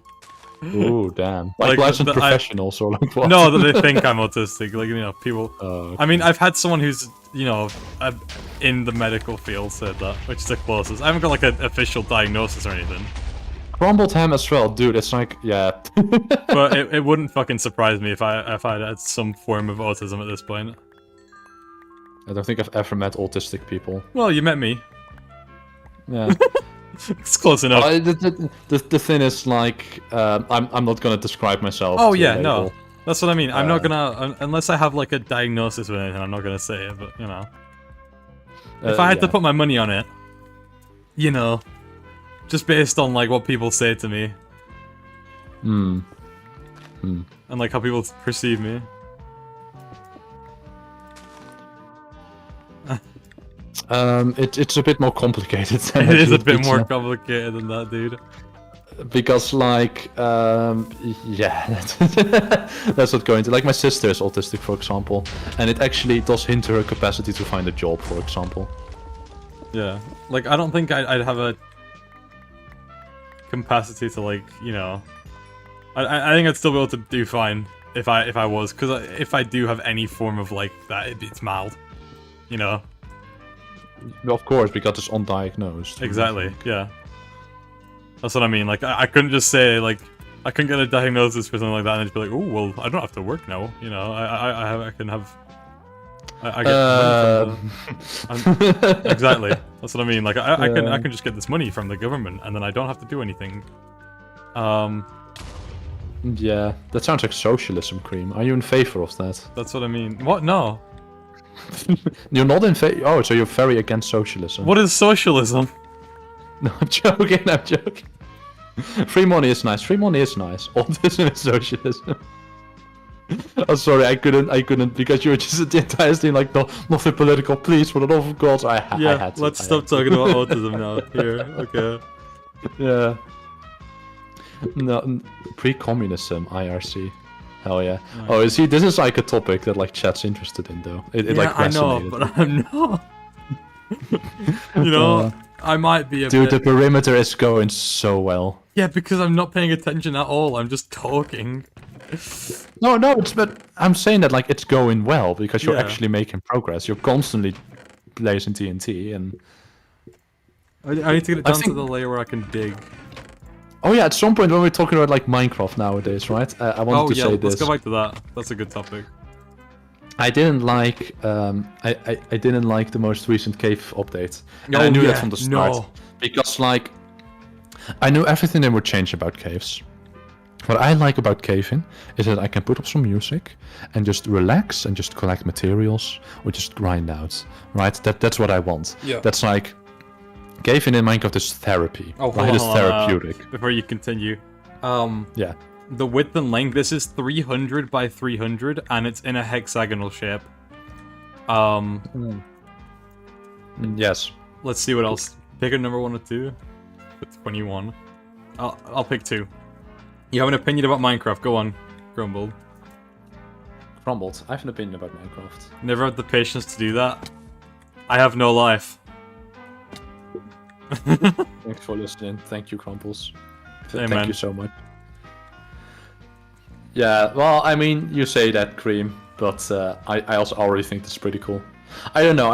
ooh, damn, Like, like licensed the- I- professionals or like what? No, that they think I'm autistic. Like, you know, people. Oh, I mean, I've had someone who's, you know, in the medical field said that, which is the closest. I haven't got like an official diagnosis or anything, crumbled ham as well, dude. It's like yeah. but it wouldn't fucking surprise me if I had some form of autism at this point. I don't think I've ever met autistic people. Well, you met me. Yeah. It's close enough. The thing is, like, I'm not gonna describe myself. Oh to yeah, a no, label. that's what I mean. I'm not gonna unless I have like a diagnosis with anything. I'm not gonna say it, but you know, if I had to yeah. put my money on it, you know, just based on like what people say to me and like how people perceive me. It's a bit more complicated. Than It is a Eat bit more Pizza. complicated than that, dude. Because, like, yeah, that's not going to. Like, my sister is autistic, for example, and it actually does hinder her capacity to find a job, for example. Yeah, like I don't think I'd have a capacity to like, you know, I think I'd still be able to do fine if I was, because if I do have any form of like that, it's mild, you know. Of course, because it's undiagnosed. Exactly. Yeah. That's what I mean. Like I couldn't just say like I couldn't get a diagnosis for something like that and just be like, oh well, I don't have to work now. You know, I can have. I get money from exactly. That's what I mean. Like I can just get this money from the government and then I don't have to do anything. Yeah, that sounds like socialism, Cream. Are you in favor of that? That's what I mean. What? No. You're not in favor. Oh, so you're very against socialism. What is socialism? No, I'm joking. I'm joking. Free money is nice. Free money is nice. Autism is socialism. I'm sorry, I couldn't because you were just the entire thing like no, nothing political. Please, for the love of God, I had to. Let's I stop had to. talking about autism now. Here, okay. Yeah. No, pre-communism, IRC. Hell yeah. Oh, see, this is like a topic that like chat's interested in, though. It like I know, resonated. but I'm not. You know, I might be a Dude, the bit... perimeter is going so well. Yeah, because I'm not paying attention at all. I'm just talking. No, but I'm saying that like it's going well because you're Yeah. actually making progress. You're constantly placing TNT and I need to get it down to think- the layer where I can dig. oh yeah, at some point when we're talking about like Minecraft nowadays, right? I wanted Oh to yeah, say let's this. go back to that. That's a good topic. I didn't like I didn't like the most recent cave update. And I Oh, knew yeah, that from the start no. because like I knew everything that would change about caves. What I like about caving is that I can put up some music and just relax and just collect materials or just grind out. Right? That's what I want. Yeah. That's like caving in Minecraft is therapy. Oh, right? It's therapeutic. Before you continue, Yeah. the width and length. This is 300 by 300, and it's in a hexagonal shape. Yes. Let's see what else. Pick a number 1 or 2. It's 21. I'll pick 2. You have an opinion about Minecraft? Go on, Grumble. Crumbled. I have an opinion about Minecraft. Never had the patience to do that. I have no life. Thanks for listening. Thank you, Crumbles. Hey, Thank man. you so much. Yeah, well, I mean, you say that, Cream, but I also already think that's pretty cool. I don't know.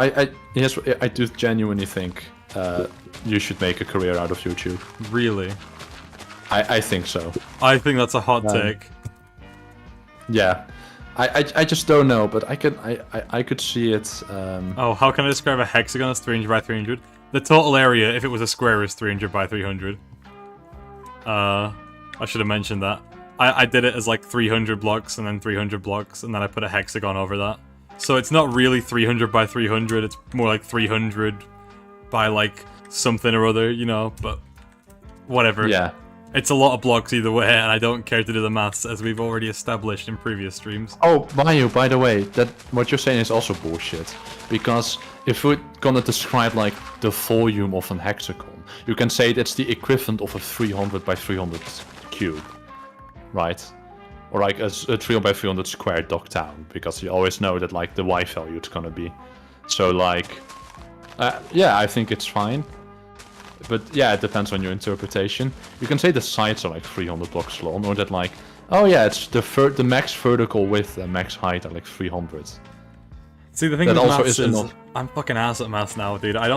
Yes, I do genuinely think you should make a career out of YouTube. Really? I think so. I think that's a hot take. Yeah. I just don't know, but I could see it. Oh, how can I describe a hexagon that's 300 by 300? The total area, if it was a square, is 300 by 300. I should have mentioned that. I did it as like 300 blocks and then 300 blocks, and then I put a hexagon over that. So it's not really 300 by 300, it's more like 300 by like something or other, you know, but whatever. Yeah. It's a lot of blocks either way, and I don't care to do the maths, as we've already established in previous streams. Oh, Mayu, by the way, that what you're saying is also bullshit. Because if we're gonna describe like the volume of an hexagon, you can say that's the equivalent of a 300 by 300 cube, right? Or like a 300 by 300 square dog town, because you always know that like the Y value it's gonna be. So like, yeah, I think it's fine. But yeah, it depends on your interpretation. You can say the sides are like 300 blocks long, or that like, oh yeah, it's the max vertical width and max height are like 300. See, the thing That with also maths is is, enough. I'm fucking ass at maths now, dude. I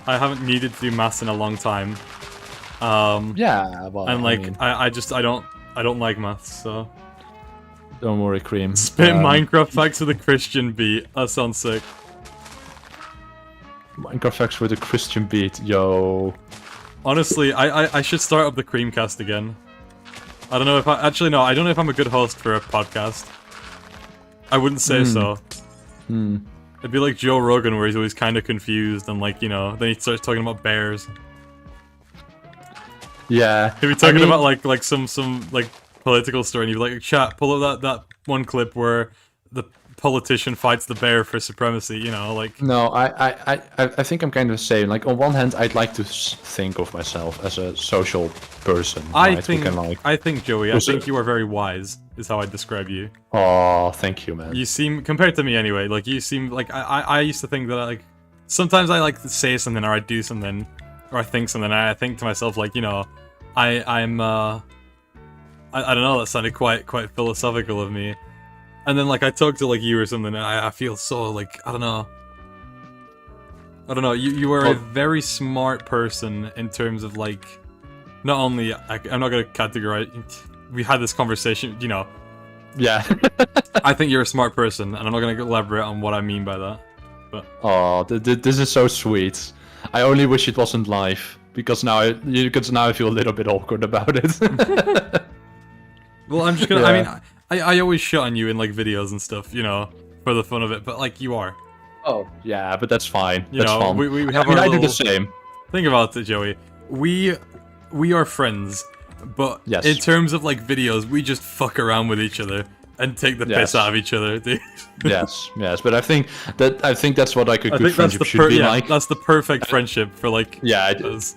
haven't needed to do maths in a long time. Yeah, well, And like, mean, I don't like maths, so. don't worry, Cream. Spit Minecraft facts with a Christian beat. That sounds sick. Minecraft facts with a Christian beat, yo. Honestly, I should start up the Creamcast again. I don't know if I actually no, I don't know if I'm a good host for a podcast. I wouldn't say so. It'd be like Joe Rogan, where he's always kind of confused and like, you know, then he starts talking about bears. Yeah. He'd be talking about like some like political story, and he'd be like, "Chat, pull up that one clip where the politician fights the bear for supremacy." You know, like. No, I think I'm kind of the same. Like, on one hand, I'd like to think of myself as a social person. I right, who think, can, like... Joey, I Was think it- you are very wise, is how I describe you. Oh, thank you, man. You seem, compared to me anyway, like, you seem, like, I used to think that, like, sometimes I, like, to say something, or I do something, or I think something, and I think to myself, like, you know, I don't know, that sounded quite philosophical of me. And then, like, I talk to, like, you or something, and I feel so, like, I don't know, you are a very smart person in terms of, like, not only, I'm not gonna categorize, we had this conversation, you know, Yeah. I think you're a smart person, and I'm not gonna elaborate on what I mean by that. But Oh, this is so sweet. I only wish it wasn't live, because now I feel a little bit awkward about it. well, I'm just gonna. Yeah. I mean, I always shit on you in like videos and stuff, you know, for the fun of it. But like, you are. Oh, yeah, but that's fine. You That's know, fun. we have I mean, our I do the little- same. Think about it, Joey. We are friends, but Yes. in terms of like videos, we just fuck around with each other and take the Yes. piss out of each other, dude. Yes, but I think that's what like a I good think that's friendship the should be yeah, like. that's the perfect friendship for like. Yeah, us.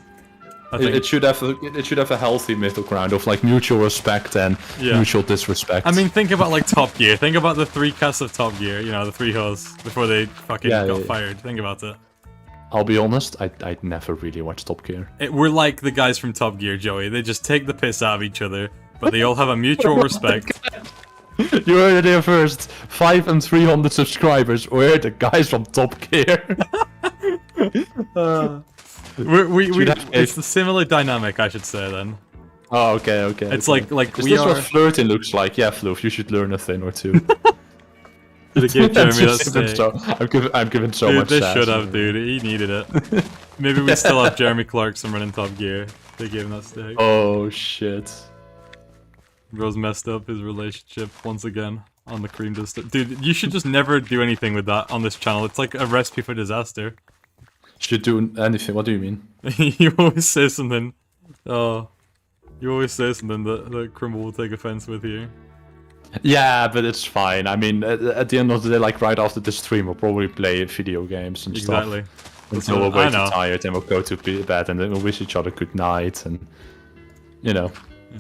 I think. it should have a healthy middle ground of like mutual respect and Yeah. mutual disrespect. I mean, think about like Top Gear. Think about the 3 casts of Top Gear. You know, the 3 hosts before they fucking Yeah, got yeah. fired. Think about it. I'll be honest, I never really watched Top Gear. We're like the guys from Top Gear, Joey. They just take the piss out of each other, but they all have a mutual respect. You heard it here first. 5 and 300 subscribers. We're the guys from Top Gear. It's the similar dynamic, I should say. Then Oh, okay, okay. it's okay. like Is we this are. what flirting looks like? Yeah, Floof, you should learn a thing or two. They gave Jeremy that Just give him steak. so, I'm giving so Dude, much they sass. should have, dude. He needed it. Maybe we still have Jeremy Clarkson running Top Gear. They gave him that steak. Oh, shit. Rose messed up his relationship once again on the cream dust. Dude, you should just never do anything with that on this channel. It's like a recipe for disaster. Should do anything. What do you mean? You always say something. Oh, you always say something that Crimble will take offense with here. Yeah, but it's fine. I mean, at the end of the day, like right after this stream, we'll probably play video games and Exactly. stuff. Until we're I way too know. tired and we'll go to bed and then we'll wish each other good night and, you know. Yeah.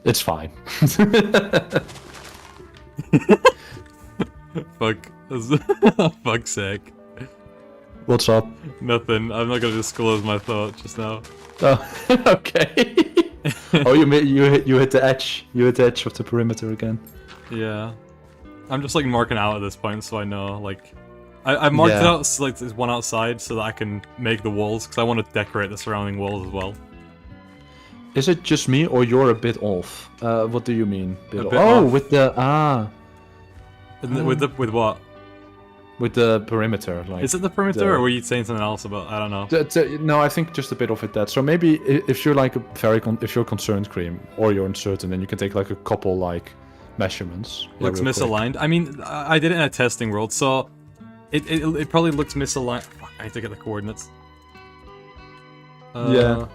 It's fine. Fuck. Fuck's sake. What's up? Nothing. I'm not gonna disclose my thought just now. Oh, okay. Oh, you hit the edge. You hit the edge of the perimeter again. Yeah. I'm just like marking out at this point so I know, like... I marked it Yeah. out so, like there's one outside so that I can make the walls, because I want to decorate the surrounding walls as well. Is it just me or you're a bit off? What do you mean? A bit oh, off. with the With what? with the perimeter. Like Is it the perimeter, the- or were you saying something else about? I don't know. No, I think just a bit of it. That so maybe if you're like a if you're concerned, Cream, or you're uncertain, then you can take like a couple like measurements. Yeah, Looks real quick. misaligned. I mean, I did it in a testing world, so it probably looks misaligned. Fuck, I need to get the coordinates. Yeah.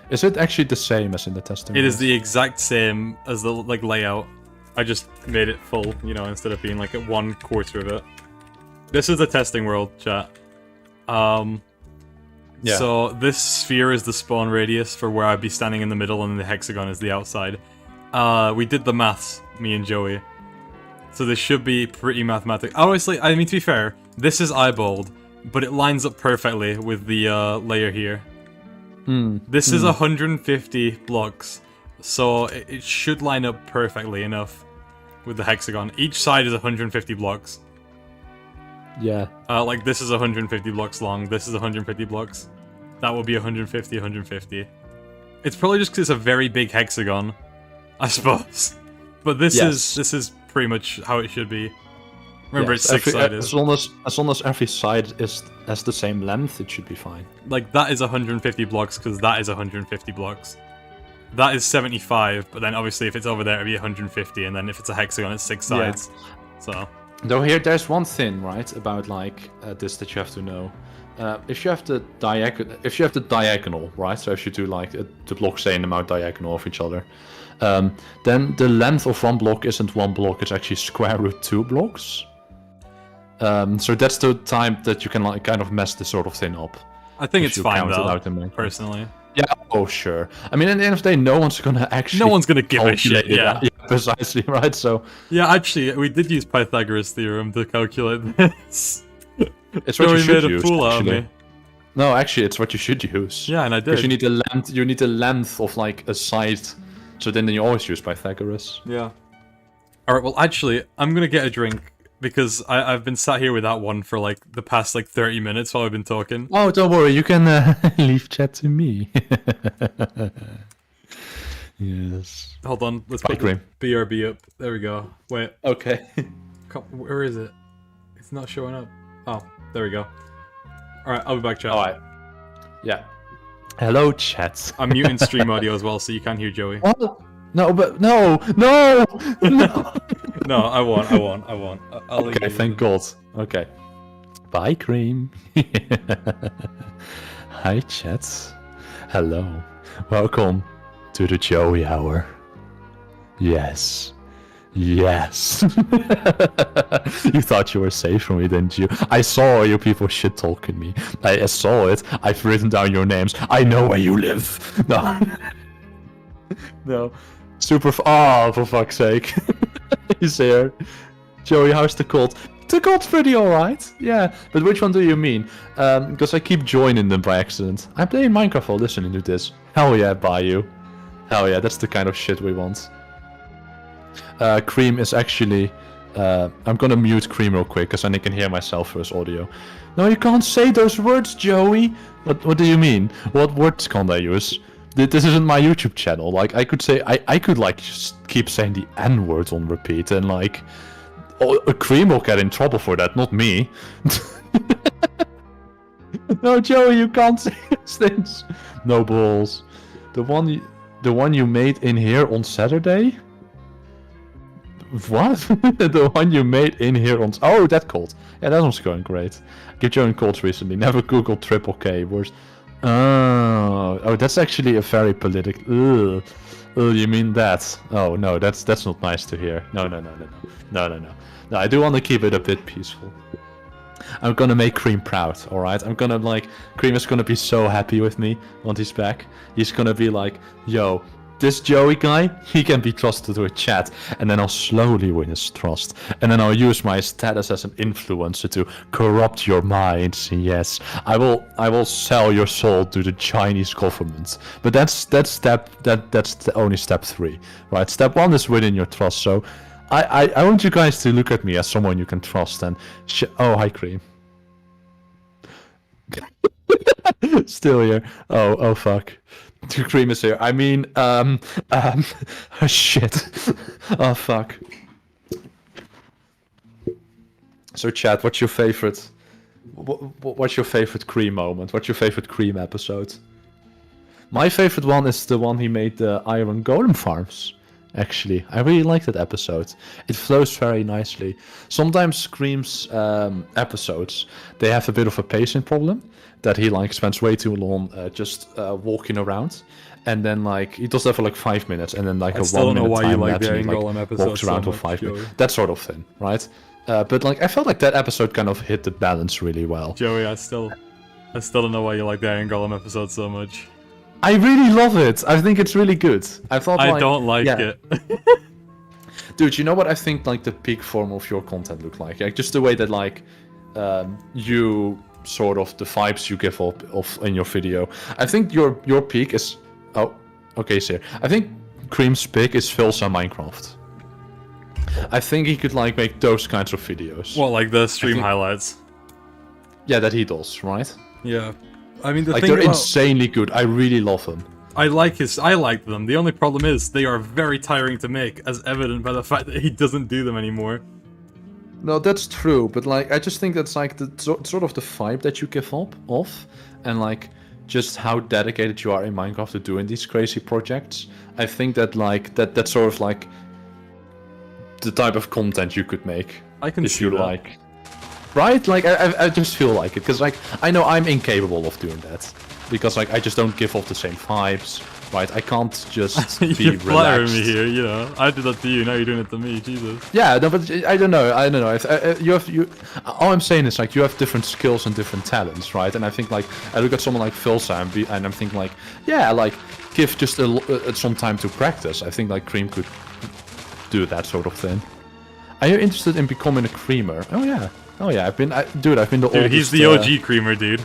Is it actually the same as in the testing? It is world? the exact same as the like layout. I just made it full, you know, instead of being like at 1/4 of it. This is the testing world, chat. Yeah. So this sphere is the spawn radius for where I'd be standing in the middle, and the hexagon is the outside. We did the maths, me and Joey. So this should be pretty mathematic. Obviously, I mean, to be fair, this is eyeballed, but it lines up perfectly with the layer here. This is 150 blocks, so it should line up perfectly enough with the hexagon. Each side is 150 blocks. Yeah. Like this is 150 blocks long, this is 150 blocks. That will be 150, 150. It's probably just because it's a very big hexagon, I suppose. But this is pretty much how it should be. Remember, Yes, it's six-sided. as long as every side has the same length, it should be fine. Like, that is 150 blocks, because that is 150 blocks. That is 75, but then obviously if it's over there, it'd be 150, and then if it's a hexagon, it's 6 Yeah. sides. So, Though there's one thing, right, about like this that you have to know. If you have the diagonal, right? So if you do like the blocks same amount diagonal of each other, then the length of one block isn't one block; it's actually square root 2 blocks. So that's the time that you can like kind of mess this sort of thing up. I think if it's you fine, count it though, out in Minecraft. personally. Yeah. Oh, sure. I mean, at the end of the day, no one's gonna actually. No one's gonna give a calculate shit, it yeah. out. Precisely, right? So Yeah, actually, we did use Pythagoras' theorem to calculate this. it's what So you we should made a use. fool out of actually. me. No, actually, it's what you should use. Yeah, and I Because did. you need the length. You need the length of like a side. So then you always use Pythagoras. Yeah. Alright, well, actually, I'm gonna get a drink, because I've been sat here without one for, like, the past, like, 30 minutes while I've been talking. Oh, don't worry. You can leave chat to me. Yes. Hold on, let's Bye, put the Graham. BRB up. There we go. Wait, Okay. where is it? It's not showing up. Oh, there we go. Alright, I'll be back, chat. All right. Yeah. Hello, chat. I'm muting stream audio as well, so you can't hear Joey. What? No, but no. No. No, I won't. I'll leave Okay, you. thank God. Okay. Bye, Cream. Hi, chat. Hello. Welcome to the Joey Hour. Yes. Yes. You thought you were safe from me, didn't you? I saw you people shit talking me. I saw it. I've written down your names. I know where you live. No. No. Oh, for fuck's sake. He's here. Joey, how's the cold? The god's pretty alright. Yeah, but which one do you mean? Because I keep joining them by accident. I'm playing Minecraft while listening to this. Hell yeah, Bayou. Hell yeah, that's the kind of shit we want. Cream is actually... I'm gonna mute Cream real quick, because then I can hear myself for his audio. No, you can't say those words, Joey! What do you mean? What words can't I use? This isn't my YouTube channel. Like, I could say... I could, like, just keep saying the N-word on repeat, and, like... Oh, Cream will get in trouble for that, not me. No, Joey, you can't say those things. No balls. The one you made in here on Saturday? What? The one you made in here on... Oh, that code. Yeah, that one's going great. Give Joey codes recently. Never Google triple K words. Oh, that's actually a very political... Ugh. Oh, you mean that? Oh, no, that's not nice to hear. No. No, I do want to keep it a bit peaceful. I'm gonna make Cream proud, alright? I'm gonna, like... Cream is gonna be so happy with me once he's back. He's gonna be like, yo, this Joey guy, he can be trusted with chat. And then I'll slowly win his trust. And then I'll use my status as an influencer to corrupt your minds. Yes, I will sell your soul to the Chinese government. But that's only step 3, right? Step 1 is winning your trust. So I want you guys to look at me as someone you can trust. And oh, hi, Cream. Still here. Oh fuck. Cream is here. I mean, shit. Oh fuck. So chat, what's your favorite? What's your favorite Cream moment? What's your favorite Cream episode? My favorite one is the one he made the Iron Golem farms. Actually, I really like that episode. It flows very nicely. Sometimes Cream's episodes, they have a bit of a pacing problem. That he like spends way too long just walking around, and then like he does that for like 5 minutes, and then like a 1 minute time lapse, and he like walks around for 5 minutes. That sort of thing, right? But like I felt like that episode kind of hit the balance really well. Joey, I still don't know why you like the Iron Golem episode so much. I really love it. I think it's really good. I don't like it. Dude, you know what I think like the peak form of your content look like? Like just the way that like you sort of the vibes you give off in your video. I think your peak is... Oh, okay, sir. I think Cream's peak is Philsa Minecraft. I think he could like make those kinds of videos. What, like the stream highlights? Yeah, that he does, right? Yeah. I mean, the like thing they're about... insanely good. I really love them. I like them. The only problem is they are very tiring to make, as evident by the fact that he doesn't do them anymore. No, that's true, but like I just think that's like the sort of the vibe that you give off, and like just how dedicated you are in Minecraft to doing these crazy projects. I think that like that's sort of like the type of content you could make. I can see that. Like, right? Like I just feel like it, because like I know I'm incapable of doing that, because like I just don't give off the same vibes. Right, I can't just be You're flattering relaxed. me here, you know. I did that to you, now you're doing it to me, Jesus. Yeah, no, but I don't know. All I'm saying is like you have different skills and different talents, right? And I think like I look at someone like Philsa and I'm thinking like, yeah, like give just some time to practice. I think like Cream could do that sort of thing. Are you interested in becoming a creamer? Oh yeah. I've been the oldest. Dude, he's the OG creamer, dude.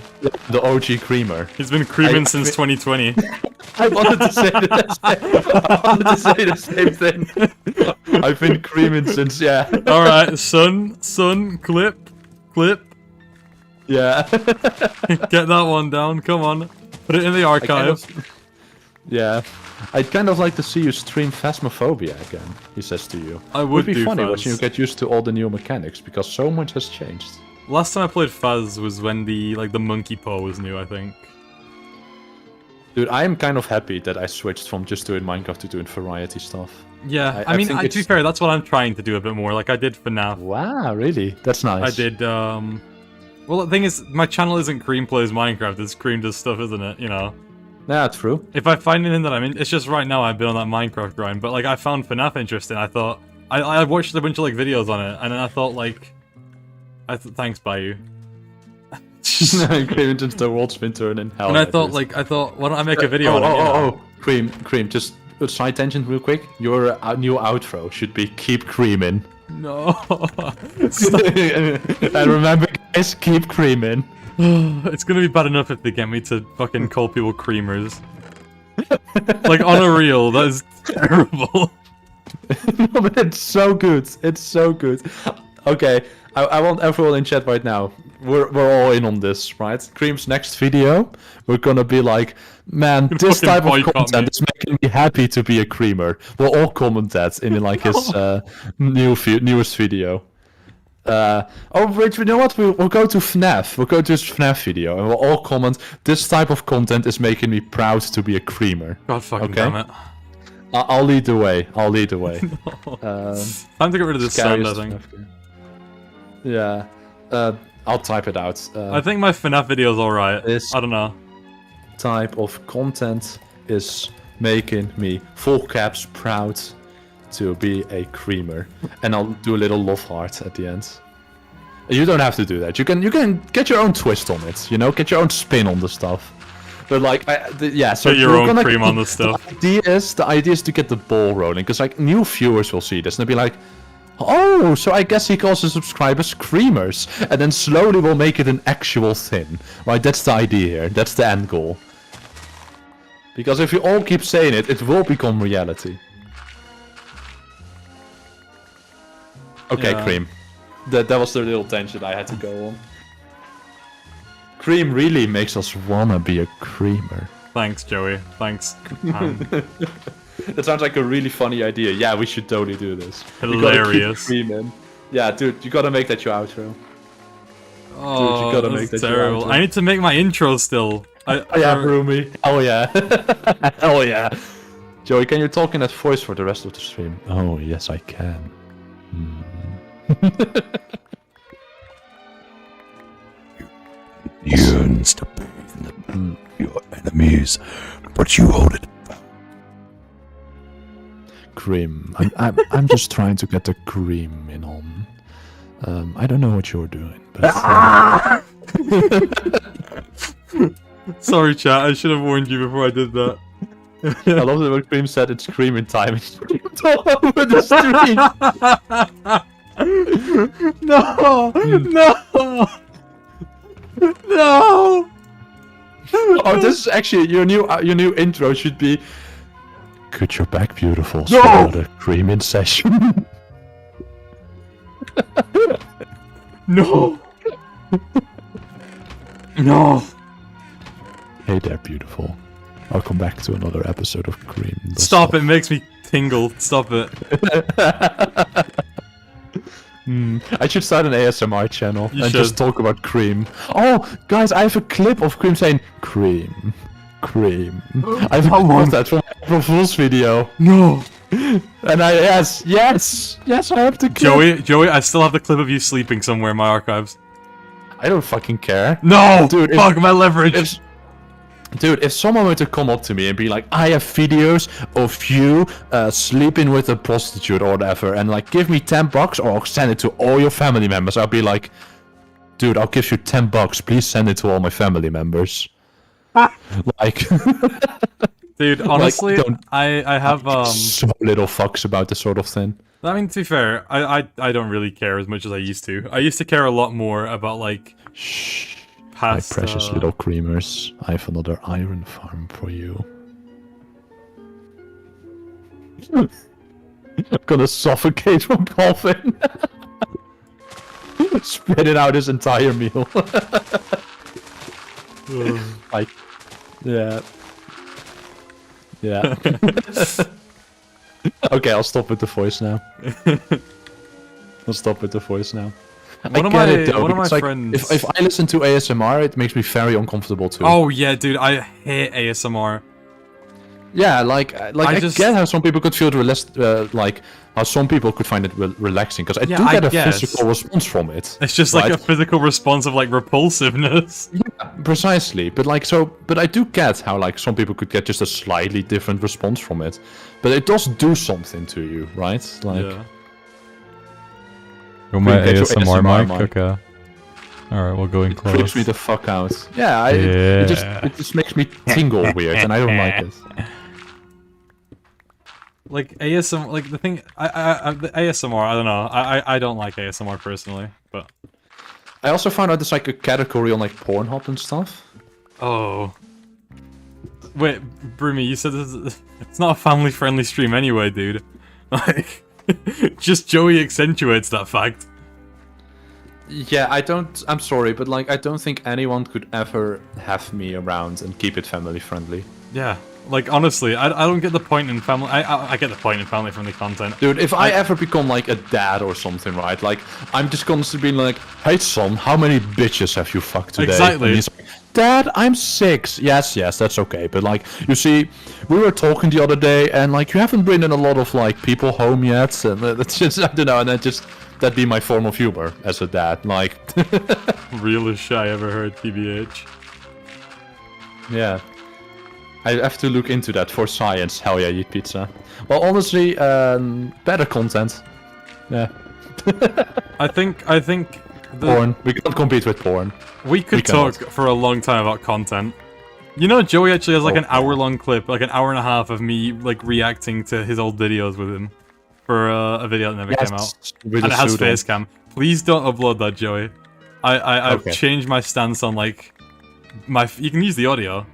The OG creamer. He's been creaming since 2020. I wanted to say the same thing. I've been creaming since, yeah. Alright, son, clip. Yeah. Get that one down, come on. Put it in the archive. Yeah. I'd kind of like to see you stream Phasmophobia again, he says to you. I would be do funny Phas. watching you get used to all the new mechanics, because so much has changed. Last time I played Phas was when the monkey paw was new, I think. Dude, I am kind of happy that I switched from just doing Minecraft to doing variety stuff. Yeah, I mean, think to be fair, that's what I'm trying to do a bit more. Like, I did FNAF. Wow, really? That's nice. I did, Well, the thing is, my channel isn't Cream Plays Minecraft, it's Cream Does Stuff, isn't it? You know? Yeah, true. If I find anything that I'm in, it's just right now I've been on that Minecraft grind, but like I found FNAF interesting. I thought I watched a bunch of like videos on it, and then I thought like, thanks Bayou. Cream into the world's been turning hell. And I thought why don't I make a video on it? Cream, just side tangent real quick. Your new outro should be keep creaming. No. Stop. And remember, guys, keep creaming. It's gonna be bad enough if they get me to fucking call people creamers. Like, on a reel, that is terrible. No, but it's so good. It's so good. Okay, I want everyone in chat right now. We're all in on this, right? Cream's next video, we're gonna be like, man, this fucking type of boycott content me. is making me happy to be a creamer. We'll all comment that in like his newest video. Oh, Rich, you know what? We'll go to FNAF. We'll go to his FNAF video, and we'll all comment, this type of content is making me proud to be a creamer. God fucking Okay. damn it. I'll lead the way. I'll lead the way. Time to get rid of this sound, I think. Scariest FNAF game. Yeah. I'll type it out. I think my FNAF video is alright. This- I don't know. Type of content is making me, full caps, proud to be a creamer. And I'll do a little love heart at the end. You don't have to do that. You can get your own twist on it. You know, get your own spin on the stuff. But like, yeah. So Get your we're own gonna- cream on the stuff. The idea is to get the ball rolling, because like new viewers will see this and they'll be like, oh, so I guess he calls his subscribers creamers, and then slowly we'll make it an actual thing. Right, that's the idea here. That's the end goal. Because if you all keep saying it, it will become reality. Okay, Yeah. Cream. That was the little tangent I had to go on. Cream really makes us wanna be a creamer. Thanks, Joey. Thanks. That sounds like a really funny idea. Yeah, we should totally do this. We gotta keep Hilarious. creaming. Yeah, dude, you gotta make that your outro. Oh, gotta that's make that your terrible. outro. I need to make my intro still. Oh yeah, Broomy. Oh yeah. Hell yeah. Joey, can you talk in that voice for the rest of the stream? Oh, yes, I can. Yearns to bathe in your enemies, but you hold it. Cream. I'm just trying to get the cream in on. I don't know what you're doing, but Sorry, chat. I should have warned you before I did that. I love that when Cream said it's creaming time. It's screamed all over the street. No! No! No! Oh, this is actually your new intro should be. Could your back beautiful? No! Another creaming session. No! No! Hey there, beautiful. Welcome back to another episode of Cream. the Stop! Stuff. It makes me tingle. Stop it. I should start an ASMR channel You and should. just talk about Cream. Oh, guys, I have a clip of Cream saying Cream, Cream. I have a clip of that from April Fool's video. No! And yes, I have the clip. Joey, I still have the clip of you sleeping somewhere in my archives. I don't fucking care. No! Dude, if- Fuck my leverage! If someone were to come up to me and be like, I have videos of you sleeping with a prostitute or whatever, and like, give me $10 or I'll send it to all your family members, I'll be like, dude, I'll give you $10, please send it to all my family members. Like, Dude, honestly, don't- I have so little fucks about this sort of thing. I mean, to be fair, I don't really care as much as I used to. I used to care a lot more about like Shh, past. my precious little creamers, I have another iron farm for you. I'm gonna suffocate from coughing. Spitting out his entire meal. Like, yeah. Yeah. Okay, I'll stop with the voice now. I'll stop with the voice now. One of get my- it, though, one of my because, like, friends- If I listen to ASMR, it makes me very uncomfortable too. Oh yeah, dude, I hate ASMR. Yeah, like I just- get how some people could feel like how some people could find it relaxing, because I Yeah, do I get a guess. physical response from it. It's just like Right. a physical response of like repulsiveness. Precisely, but I do get how like some people could get just a slightly different response from it, but it does do something to you, right? Like, Yeah. You're my Get your ASMR mic? mic. Okay. Alright, we'll go in it creeps close. me the fuck out. Yeah, it just makes me tingle weird, and I don't like it. Like ASMR, like the thing, the ASMR. I don't know. I don't like ASMR personally, but I also found out there's like a category on like Pornhub and stuff. oh, wait, Brumi, you said it's not a family-friendly stream anyway, dude. Like, just Joey accentuates that fact. Yeah, I'm sorry, but like I don't think anyone could ever have me around and keep it family friendly. Yeah, like honestly, I don't get the point in family. I get the point in family-friendly content. Dude, if I ever become like a dad or something, right? Like, I'm just constantly being like, "Hey son, how many bitches have you fucked today?" Exactly. And he's like, "Dad, I'm 6. Yes, that's okay. But like, you see, we were talking the other day, and like, you haven't been in a lot of like people home yet, and that's just I don't know, and that'd be my form of humor as a dad. Like, Realest shit I ever heard, TBH. yeah. I have to look into that for science. Hell yeah, eat pizza. Well, honestly, better content. Yeah. I think Porn. We can't compete with porn. we could talk for a long time about content. You know, Joey actually has like an hour-long clip, like an hour and a half of me like reacting to his old videos with him for a video that never came out, with and a it has suit on. face cam. Please don't upload that, Joey. I've Okay. changed my stance on like you can use the audio,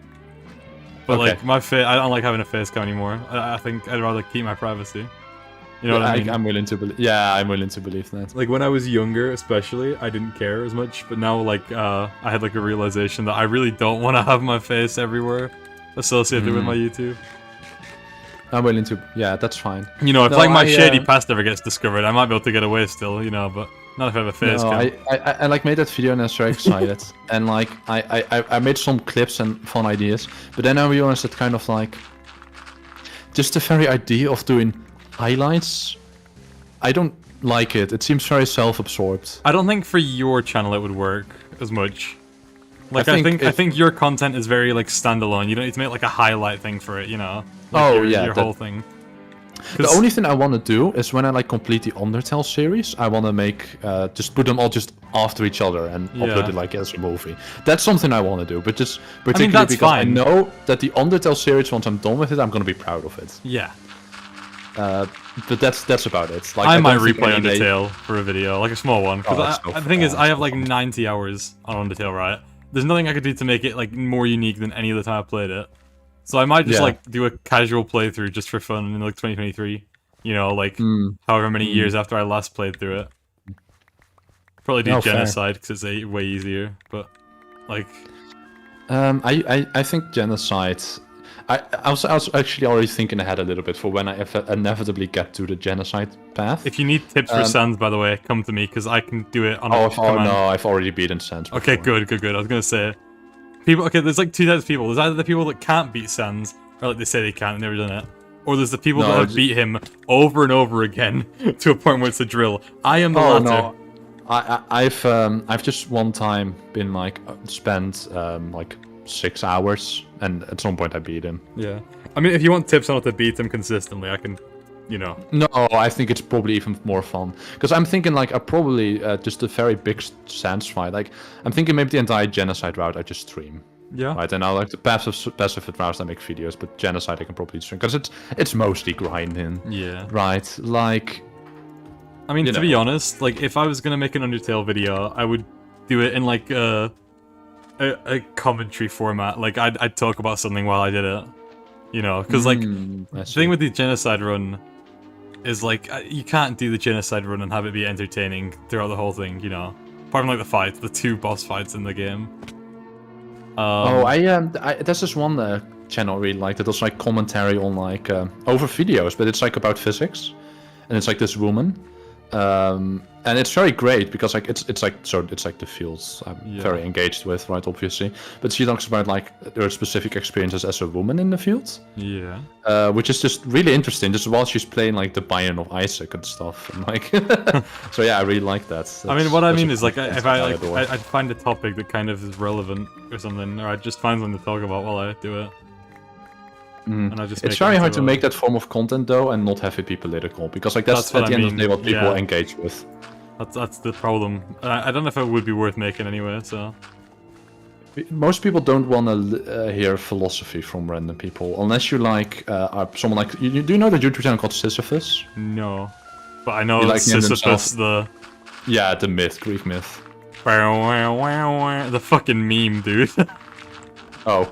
but Okay. like I don't like having a face cam anymore. I think I'd rather keep my privacy. You know what I mean? I'm willing to believe. Yeah, I'm willing to believe that. Like when I was younger, especially, I didn't care as much. But now, like, I had like a realization that I really don't want to have my face everywhere associated with my YouTube. I'm willing to. Yeah, that's fine. You know, if No, like my I, shady past ever gets discovered, I might be able to get away still. You know, but not if I have a face No, cam. I like made that video and I was very excited. And like I made some clips and fun ideas, but then I realized that kind of like just the very idea of doing highlights, I don't like it. It seems very self-absorbed. I don't think for your channel it would work as much. Like I I think think your content is very like standalone. You don't need to make like a highlight thing for it. You know. Like, Oh, your, yeah, your that- whole thing. The only thing I want to do is when I like complete the Undertale series, I want to make just put them all just after each other and upload Yeah. it like as a movie. That's something I want to do, but just particularly that's because I fine. know that the Undertale series, once I'm done with it, I'm gonna be proud of it. Yeah. But that's about it. Like I might don't think replay any day- Undertale for a video, like a small one. Oh, Because that's no the thing is, fun. I have like 90 hours on Undertale, right? There's nothing I could do to make it like more unique than any other time I played it. So I might just Yeah. like do a casual playthrough just for fun in like 2023. You know, like Hmm. however many years after I last played through it. Probably do Oh, fair. Genocide because it's way easier. But like, I think Genocide. I was actually already thinking ahead a little bit for when I inevitably get to the Genocide path. if you need tips for Sans, by the way, come to me because I can do it on a Oh command. no, I've already beaten Sans. Okay, before. good. I was gonna say, people. Okay, there's like two types of people. There's either the people that can't beat Sans, or like they say they can't, and never done it, or there's the people No, that have just- beat him over and over again to a point where it's a drill. I am the Oh latter. no, I've just one time been like spent like 6 hours, and at some point I beat him. Yeah. I mean, if you want tips on how to beat him consistently, I can, you know. No, I think it's probably even more fun because I'm thinking like I probably just a very big Sans fight. Like I'm thinking maybe the entire Genocide route I just stream. Yeah. Right, and now like the passive routes I make videos, but Genocide I can probably stream because it's mostly grinding. Yeah. Right, like I mean, You to know. be honest, like if I was gonna make an Undertale video, I would do it in like a commentary format. Like I'd talk about something while I did it. You know, because like the thing with the Genocide run is like you can't do the Genocide run and have it be entertaining throughout the whole thing. You know, apart from like the fights, the 2 boss fights in the game. There's this one channel I really like that does like commentary on like over videos, but it's like about physics, and it's like this woman, and it's very great because like it's like the fields I'm Yeah. very engaged with, right? Obviously, but she talks about like her specific experiences as a woman in the field, Yeah. which is just really interesting. Just while she's playing like the Bion of Isaac and stuff, and like, so yeah, I really like that. I mean, what I That's mean a is like content if I like adore. I'd find a topic that kind of is relevant or something, or I'd just find something to talk about while I do it. And I just It's make very it hard to into a- make that form of content though, and not have it be political, because like that's That's what at the I end of the mean, day what people yeah. engage with. That's the problem. I don't know if it would be worth making anyway. So Most people don't want to hear philosophy from random people, unless you like are someone like do you know the YouTube channel called Sisyphus? No. But I know You like him Sisyphus, himself? Yeah, the myth, Greek myth. the fucking meme, dude. Oh.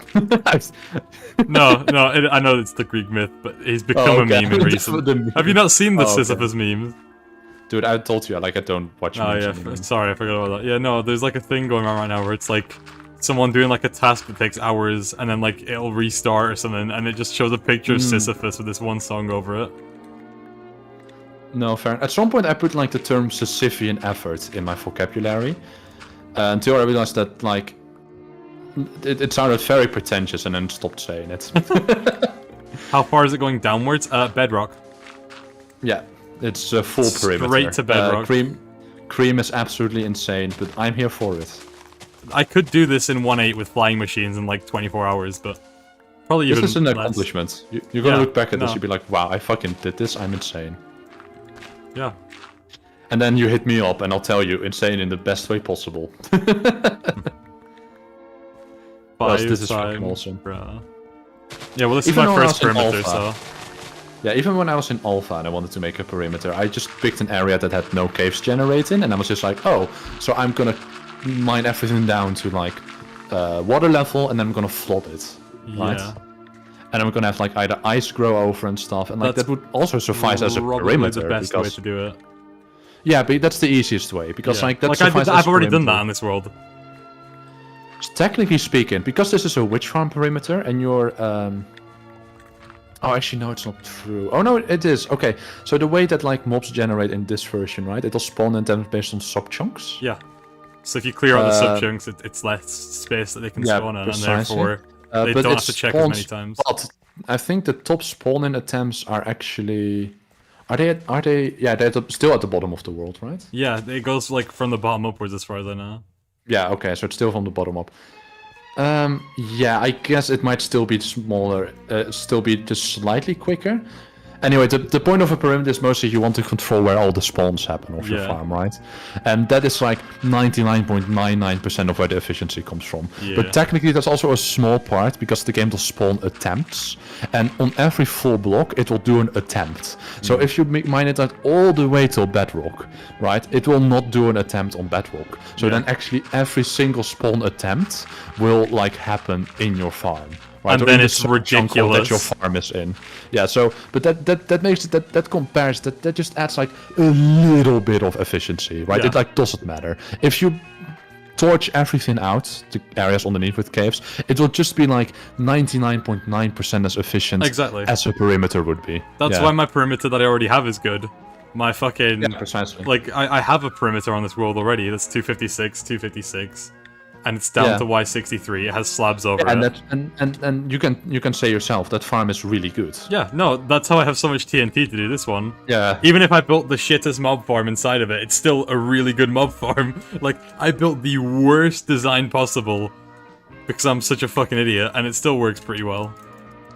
No, I know it's the Greek myth, but he's become Oh, a okay. meme in recent. The meme. Have you not seen the Oh, okay. Sisyphus memes? Dude, I told you, like, I don't watch Oh memes yeah, anymore. sorry, I forgot about that. Yeah, no, there's like a thing going on right now where it's like someone doing like a task that takes hours, and then like it'll restart or something, and it just shows a picture of Sisyphus with this one song over it. No, fair. At some point, I put like the term Sisyphean effort in my vocabulary, until I realized that like it sounded very pretentious, and then stopped saying it. How far is it going downwards? Bedrock. Yeah, it's a full perimeter. Straight to bedrock. Cream is absolutely insane, but I'm here for it. I could do this in 1.8 with flying machines in like 24 hours, but probably even This is an less. accomplishment. You're gonna Yeah, look back at this, no. you'll be like, wow, I fucking did this, I'm insane. Yeah. And then you hit me up, and I'll tell you, insane in the best way possible. This is fucking Five awesome. bruh. Yeah, well, this Even is my when I first was in perimeter, alpha. so Yeah, even when I was in alpha and I wanted to make a perimeter, I just picked an area that had no caves generating, and I was just like, oh, so I'm gonna mine everything down to like water level, and then I'm gonna flood it, right? yeah. And I'm gonna have like either ice grow over and stuff, and like That's that would also suffice as a Probably perimeter. the best way because, to do it. yeah, but that's the easiest way because Yeah. like that I've already done that in this world. Technically speaking, because this is a witch farm perimeter, and you're oh, actually, no, it's not true. Oh, no, it is. Okay, so the way that, like, mobs generate in this version, right? It'll spawn in them based on sub-chunks. Yeah. So if you clear out the sub-chunks, it's less space that they can yeah, spawn in, and precisely. therefore they But don't have it to check as many spawns- times. But I think the top spawning attempts are actually... Are they... Yeah, they're still at the bottom of the world, right? Yeah, it goes like from the bottom upwards as far as I know. Yeah, okay, so it's still from the bottom up. Yeah, I guess it might still be smaller, still be just slightly quicker. Anyway, the point of a perimeter is mostly you want to control where all the spawns happen of your Yeah. farm, right? And that is like 99.99% of where the efficiency comes from. Yeah. But technically that's also a small part because the game will spawn attempts. And on every full block, it will do an attempt. So if you mine it out all the way till bedrock, right, it will not do an attempt on bedrock. So then actually every single spawn attempt will like happen in your farm. Right, And or then in the it's sub-chunk hole that your ridiculous. farm is in. Yeah, so but that makes it that compares that just adds like a little bit of efficiency, right? Yeah. It like doesn't matter. If you torch everything out, the areas underneath with caves, it will just be like 99.9% as efficient Exactly. as a perimeter would be. That's yeah. why my perimeter that I already have is good. My fucking... Yeah, precisely. Like, I have a perimeter on this world already. That's 256, 256. And it's down Yeah. to Y63. It has slabs over and it. that and you can say yourself that farm is really good. Yeah, no, that's how I have so much TNT to do this one. Yeah. Even if I built the shittest mob farm inside of it, it's still a really good mob farm. Like, I built the worst design possible because I'm such a fucking idiot, and it still works pretty well.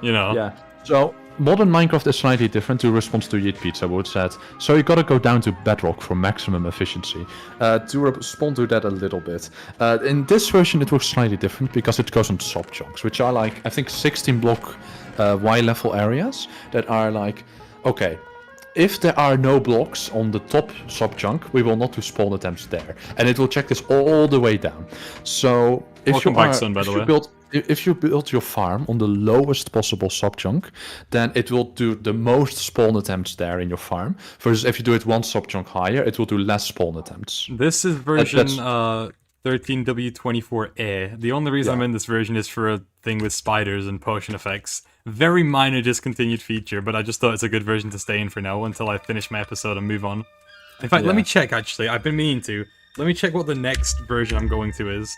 You know? Yeah. So modern Minecraft is slightly different to respond to Yeet Pizza would said. So you gotta go down to bedrock for maximum efficiency. To respond to that a little bit. In this version it works slightly different because it goes on sub-chunks, which are like, I think 16 block Y level areas that are like, okay, if there are no blocks on the top sub-chunk, we will not do spawn attempts there. And it will check this all the way down. So if Welcome you back, are, son, by if the you way. build if you build your farm on the lowest possible sub-chunk, then it will do the most spawn attempts there in your farm. Versus if you do it one sub-chunk higher, it will do less spawn attempts. This is version that's- 13W24A. The only reason I'm Yeah. in this version is for a thing with spiders and potion effects. Very minor discontinued feature, but I just thought it's a good version to stay in for now until I finish my episode and move on. In fact, let Yeah. me check actually. I've been meaning to. Let me check what the next version I'm going to is.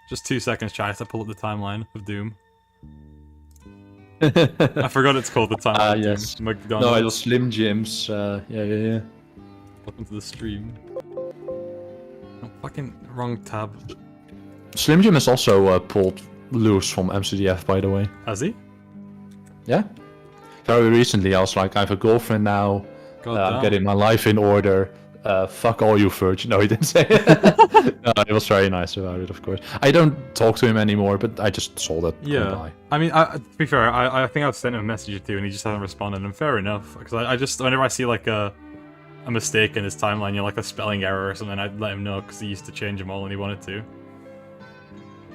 Just 2 seconds, chat. To pull up the timeline of Doom. I forgot it's called the timeline. of yes. Doom. No, McDonald's. it was Slim Jims. Yeah. Welcome to the stream. Oh, fucking wrong tab. Slim Jim is also pulled loose from MCDF, by the way. Has he? Yeah. Very recently, I was like, I have a girlfriend now. God I'm damn. getting my life in order. fuck all you virgin. No, he didn't say it. No, he was very nice about it, of course. I don't talk to him anymore, but I just saw that go Yeah. by. I mean, to be fair, I think I've sent him a message or two and he just hasn't responded, and fair enough. Because I just, whenever I see like a mistake in his timeline, you know, like a spelling error or something, I'd let him know because he used to change them all and he wanted to.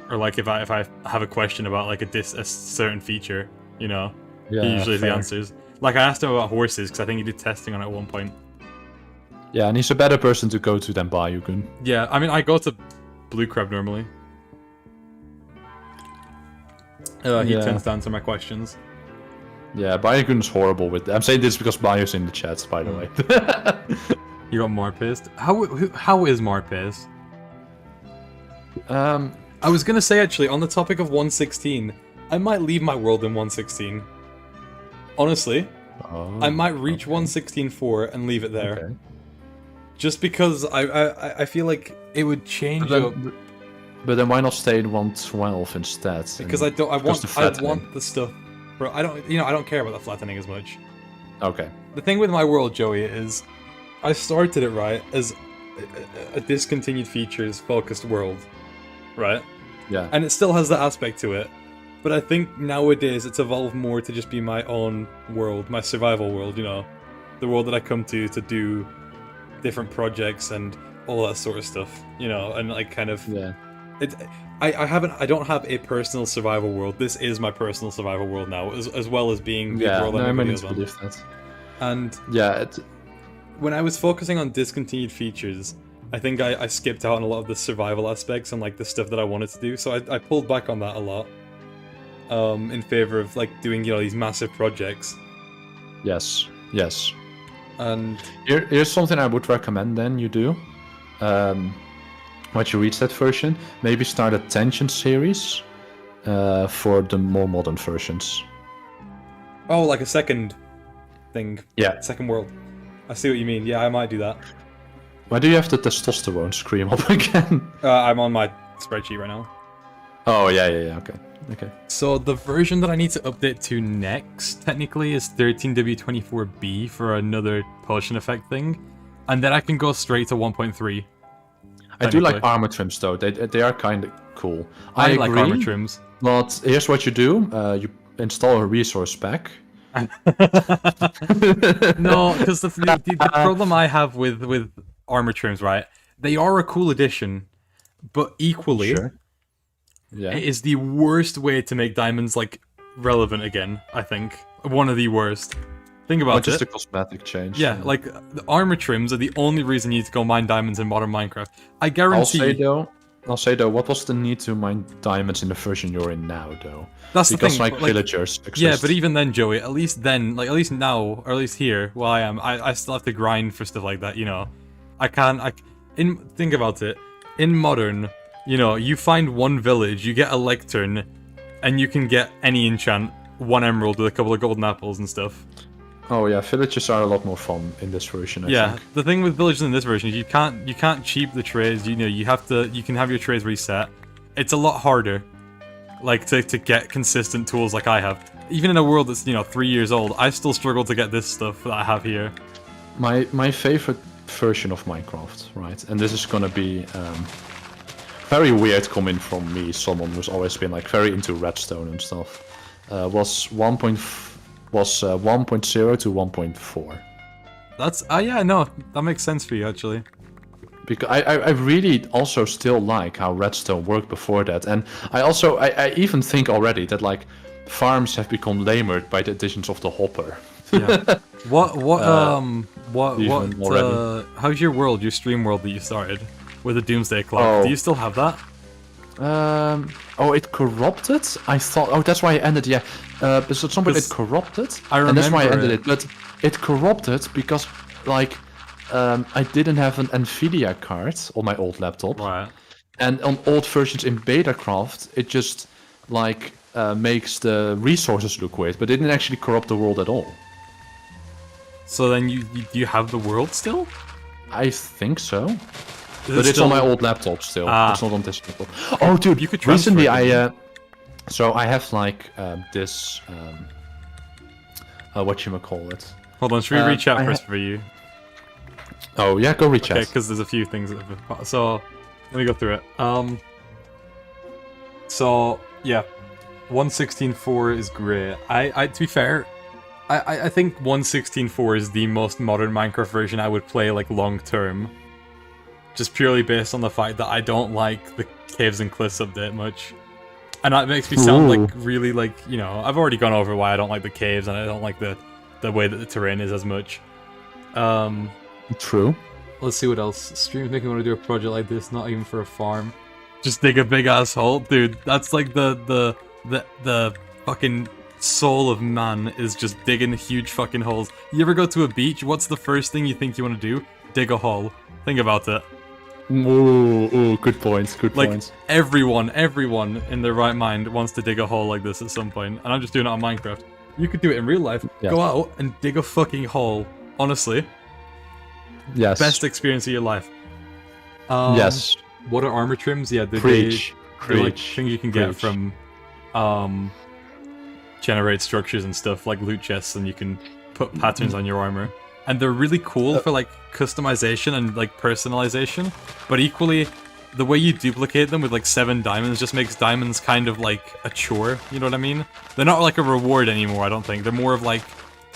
Or like if I have a question about like a certain feature, you know, he usually has the fair. answers. Like I asked him about horses because I think he did testing on it at one point. Yeah, and he's a better person to go to than Bayugun. Yeah, I mean, I go to Blue Crab normally. He Yeah. tends to answer my questions. Yeah, Bayugun is horrible with. I'm saying this because Bayu's in the chat, by the way. You got Marpist. How is Marpist? I was gonna say actually, on the topic of 116, I might leave my world in 116. Honestly, I might reach 116.4 and leave it there. Okay. Just because I feel like it would change up. But then why not stay in 112 instead? Because I want the stuff. Bro, I don't care about the flattening as much. Okay. The thing with my world, Joey, is I started it right as a discontinued features focused world, right? Yeah. And it still has that aspect to it. But I think nowadays it's evolved more to just be my own world, my survival world, you know. The world that I come to do different projects and all that sort of stuff, you know, and like kind of Yeah. I don't have a personal survival world. This is my personal survival world now, as well as being the Yeah, world no, I I make mean, videos on. believe that. And Yeah, when I was focusing on discontinued features, I think I skipped out on a lot of the survival aspects and like the stuff that I wanted to do. So I pulled back on that a lot, in favor of like doing, you know, these massive projects. yes, yes. And Here's something I would recommend then you do. Once you reach that version, maybe start a Tension series for the more modern versions. oh, like a second thing, Yeah. second world. I see what you mean. Yeah, I might do that. Why do you have the testosterone scream up again? I'm on my spreadsheet right now. Oh, yeah, okay. Okay. So the version that I need to update to next, technically, is 13W24B for another potion effect thing, and then I can go straight to 1.3. I do like technically. armor trims though. They are kind of cool. I like agree, armor trims. But here's what you do: you install a resource pack. No, because the problem I have with armor trims, right? They are a cool addition, but equally, Sure. Yeah. it is the worst way to make diamonds like relevant again. I think one of the worst. Think about Not just it. a cosmetic change. Yeah, like the armor trims are the only reason you need to go mine diamonds in modern Minecraft. I I'll guarantee. say though, what was the need to mine diamonds in the version you're in now, though? That's the Because thing. like like, villagers exist. yeah, but even then, Joey, at least then, like at least now, or at least here, where I am, I still have to grind for stuff like that. You know, think about it. In modern, you know, you find one village, you get a lectern, and you can get any enchant, one emerald with a couple of golden apples and stuff. Oh yeah, villages are a lot more fun in this version. I Yeah, think. the thing with villages in this version is you can't cheap the trades. You know, you can have your trades reset. It's a lot harder, like to get consistent tools like I have. Even in a world that's 3 years old, I still struggle to get this stuff that I have here. My favorite version of Minecraft, right? And this is gonna be very weird coming from me, someone who's always been like very into redstone and stuff. Was 1.0 to 1.4. That's yeah, no, that makes sense for you actually. Because I really also still like how redstone worked before that, and I even think already that like farms have become lamer by the additions of the hopper. Yeah. what even already. how's your world, your stream world that you started with the Doomsday Clock? Oh. Do you still have that? Oh, it corrupted. I thought. Oh, that's why I ended. Yeah, but so somebody it 'Cause corrupted, I and that's why I remember ended it. it. But it corrupted because like I didn't have an Nvidia card on my old laptop. Right. And on old versions in Betacraft, it just like makes the resources look weird, but it didn't actually corrupt the world at all. So then you have the world still? I think so, Is but it it's still- on my old laptop still. Ah. It's not on this laptop. Oh, dude! You could transfer recently it, so I have like this what you call it? Hold on, should we reach out I first for you? Oh yeah, go read chat. Okay, because there's a few things that have... So, let me go through it. So, yeah. 1.16.4 is great. To be fair, I think 1.16.4 is the most modern Minecraft version I would play, like, long-term. Just purely based on the fact that I don't like the Caves and Cliffs update much. And that makes me sound, like, really, like, you know... I've already gone over why I don't like the caves, and I don't like the way that the terrain is as much. True. Let's see what else. Streams make me want to do a project like this, not even for a farm. Just dig a big ass hole, dude. That's like the fucking soul of man is just digging huge fucking holes. You ever go to a beach? What's the first thing you think you want to do? Dig a hole. Think about it. Ooh, good points. Good Like points. everyone in their right mind wants to dig a hole like this at some point, and I'm just doing it on Minecraft. You could do it in real life. Yeah. Go out and dig a fucking hole. Honestly, Yes. best experience of your life. Yes. What are armor trims? Yeah, Preach. they're like Preach. things you can get Preach. from generate structures and stuff like loot chests, and you can put patterns on your armor. And they're really cool for like customization and like personalization. But equally, the way you duplicate them with like 7 diamonds just makes diamonds kind of like a chore. You know what I mean? They're not like a reward anymore. I don't think they're more of like,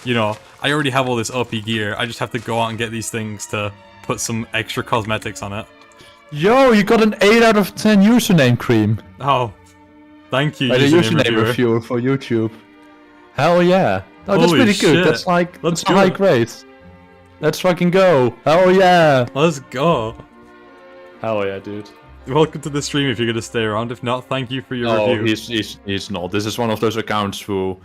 you know, I already have all this OP gear. I just have to go out and get these things to put some extra cosmetics on it. Yo, you got an 8 out of 10 username, Cream. Oh, thank you, By the username username reviewer. reviewer for YouTube. Hell yeah. Oh, that's Holy pretty good. shit. That's like Let's that's a do high it. grade. Let's fucking go. Hell yeah. Let's go. Hell yeah, dude. Welcome to the stream if you're gonna stay around. If not, thank you for your No, review. he's not. This is one of those accounts who,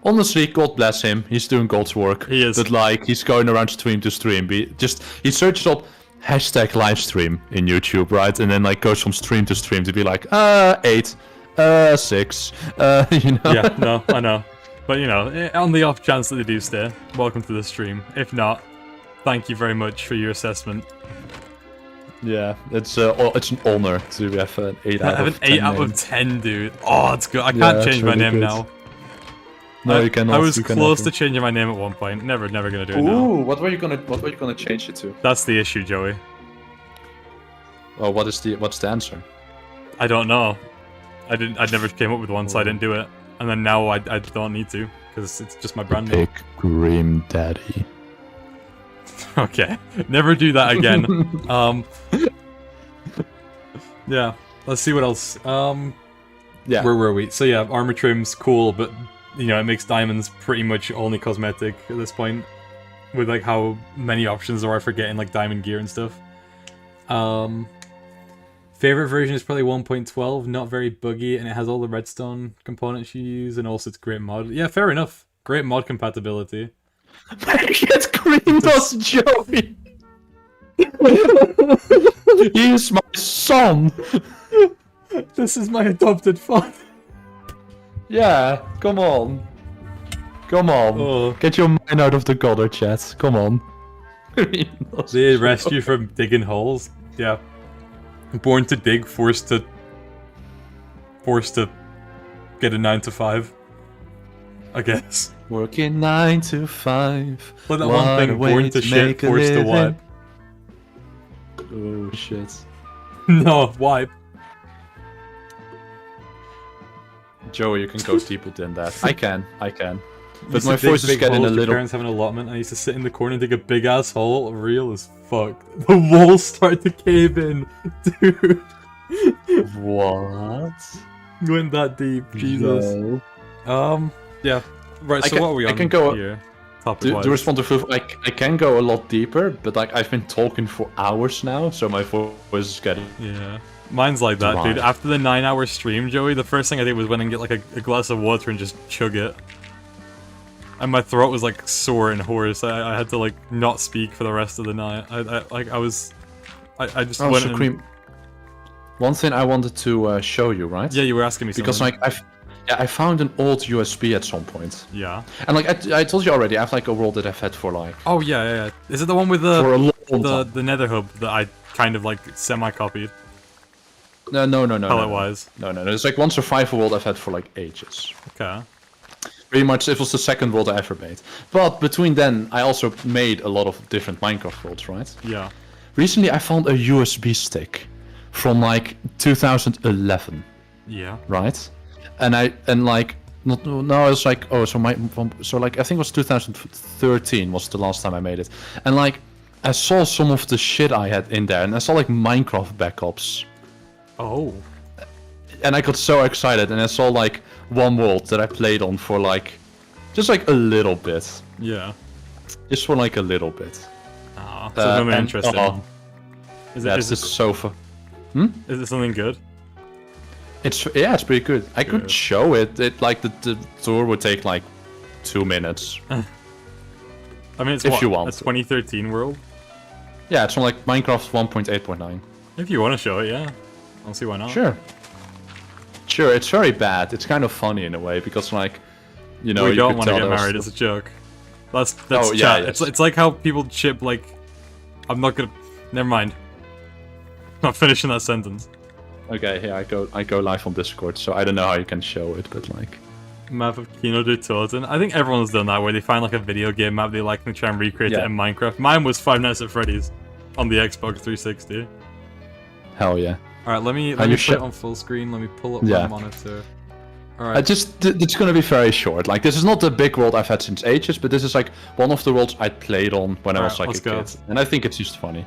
honestly, God bless him. He's doing God's work. He is. But like, he's going around stream to stream. He searches up hashtag livestream in YouTube, right? And then like goes from stream to stream to be like, 8, 6, you know. Yeah, no, I know. But you know, on the off chance that they do stay, welcome to the stream. If not, thank you very much for your assessment. Yeah, it's an honor to have an 8 I out have of an 10. 8 out name. of 10, dude. Oh, it's good. I Yeah, can't it's change my really name good. now. No, you cannot. I was you close to cannot. changing my name at one point. Never gonna do it now. Ooh, what were you gonna change it to? That's the issue, Joey. Oh, what's the answer? I don't know. I never came up with one, so I didn't do it. And then now I don't need to, because it's just my brand name. Big Grim Daddy. Okay, never do that again. Yeah, let's see what else. Yeah. Where were we? So yeah, armor trim's cool, but you know, it makes diamonds pretty much only cosmetic at this point, with like how many options there are for getting like diamond gear and stuff. Favorite version is probably 1.12, not very buggy, and it has all the redstone components you use, and also it's great mod. Yeah, fair enough. Great mod compatibility. Get creamed us, Joey. He is my son. This is my adopted father. Yeah, come on. Come on. Oh. Get your mind out of the gutter, chat. Come on. They rescue from digging holes. Yeah. Born to dig, forced to get a 9 to 5. I guess. Working 9 to 5. But that What one a thing, way born to shit, make a forced to living. wipe. Oh shit. No, wipe. Joey, you can go deeper than that. I can. But Used my to dig voice is big getting holes, a your little. parents have an allotment. I used to sit in the corner and dig a big ass hole. Real as fuck. The walls start to cave in, dude. What? Went that deep, Jesus. No. Yeah. Right. I So can- what are we I on can go- here? To Topic-wise. respond to Fluff, I can go a lot deeper, but like I've been talking for hours now, so my voice is getting. Yeah. Mine's like that, Dry. dude. After the 9-hour stream, Joey, the first thing I did was went and get like a glass of water and just chug it. And my throat was like sore and hoarse. I had to like not speak for the rest of the night. I just Oh, went and... Supreme. One thing I wanted to show you, right? Yeah, you were asking me Because something. like I found an old USB at some point, Yeah. and like I told you already, I have like a world that I've had for like Oh yeah. Is it the one with for a the long time. Nether hub that I kind of like semi-copied No. palette-wise? No. It's like one survival world I've had for like ages. Okay. Pretty much, it was the second world I ever made. But between then, I also made a lot of different Minecraft worlds, right? Yeah. Recently, I found a USB stick from like 2011, Yeah. right? And like no, it's like I think it was 2013 was the last time I made it, and like I saw some of the shit I had in there, and I saw like Minecraft backups, Oh. and I got so excited, and I saw like one world that I played on for like just like a little bit, Yeah. just for like a little bit. Ah, so I'm and- interested. oh, Is That's it, just so fun. is it something good? It's pretty good. I could Good. show it. It like the tour would take like 2 minutes. I mean, it's If what, you want. a 2013 world. Yeah, it's from like Minecraft 1.8.9. If you want to show it, yeah. I don't see why not. Sure. Sure, it's very bad. It's kind of funny in a way because like, you know, we you don't could want to tell get there was married. It's a joke. That's Oh, yeah, chat. yes. It's like how people ship like. I'm not gonna. Never mind. Not finishing that sentence. Okay, here I go live on Discord, so I don't know how you can show it, but like, Map of Kino de Toten. I think everyone's done that where they find like a video game map they like and they try and recreate it Yeah. in Minecraft. Mine was Five Nights at Freddy's on the Xbox 360. hell yeah. Alright, let me you put sh- it on full screen. Let me pull up Yeah. my monitor. I Alright. it's gonna be very short. Like, this is not the big world I've had since ages, but this is like one of the worlds I played on when I was like Alright, a let's kid, go. and I think it's just funny.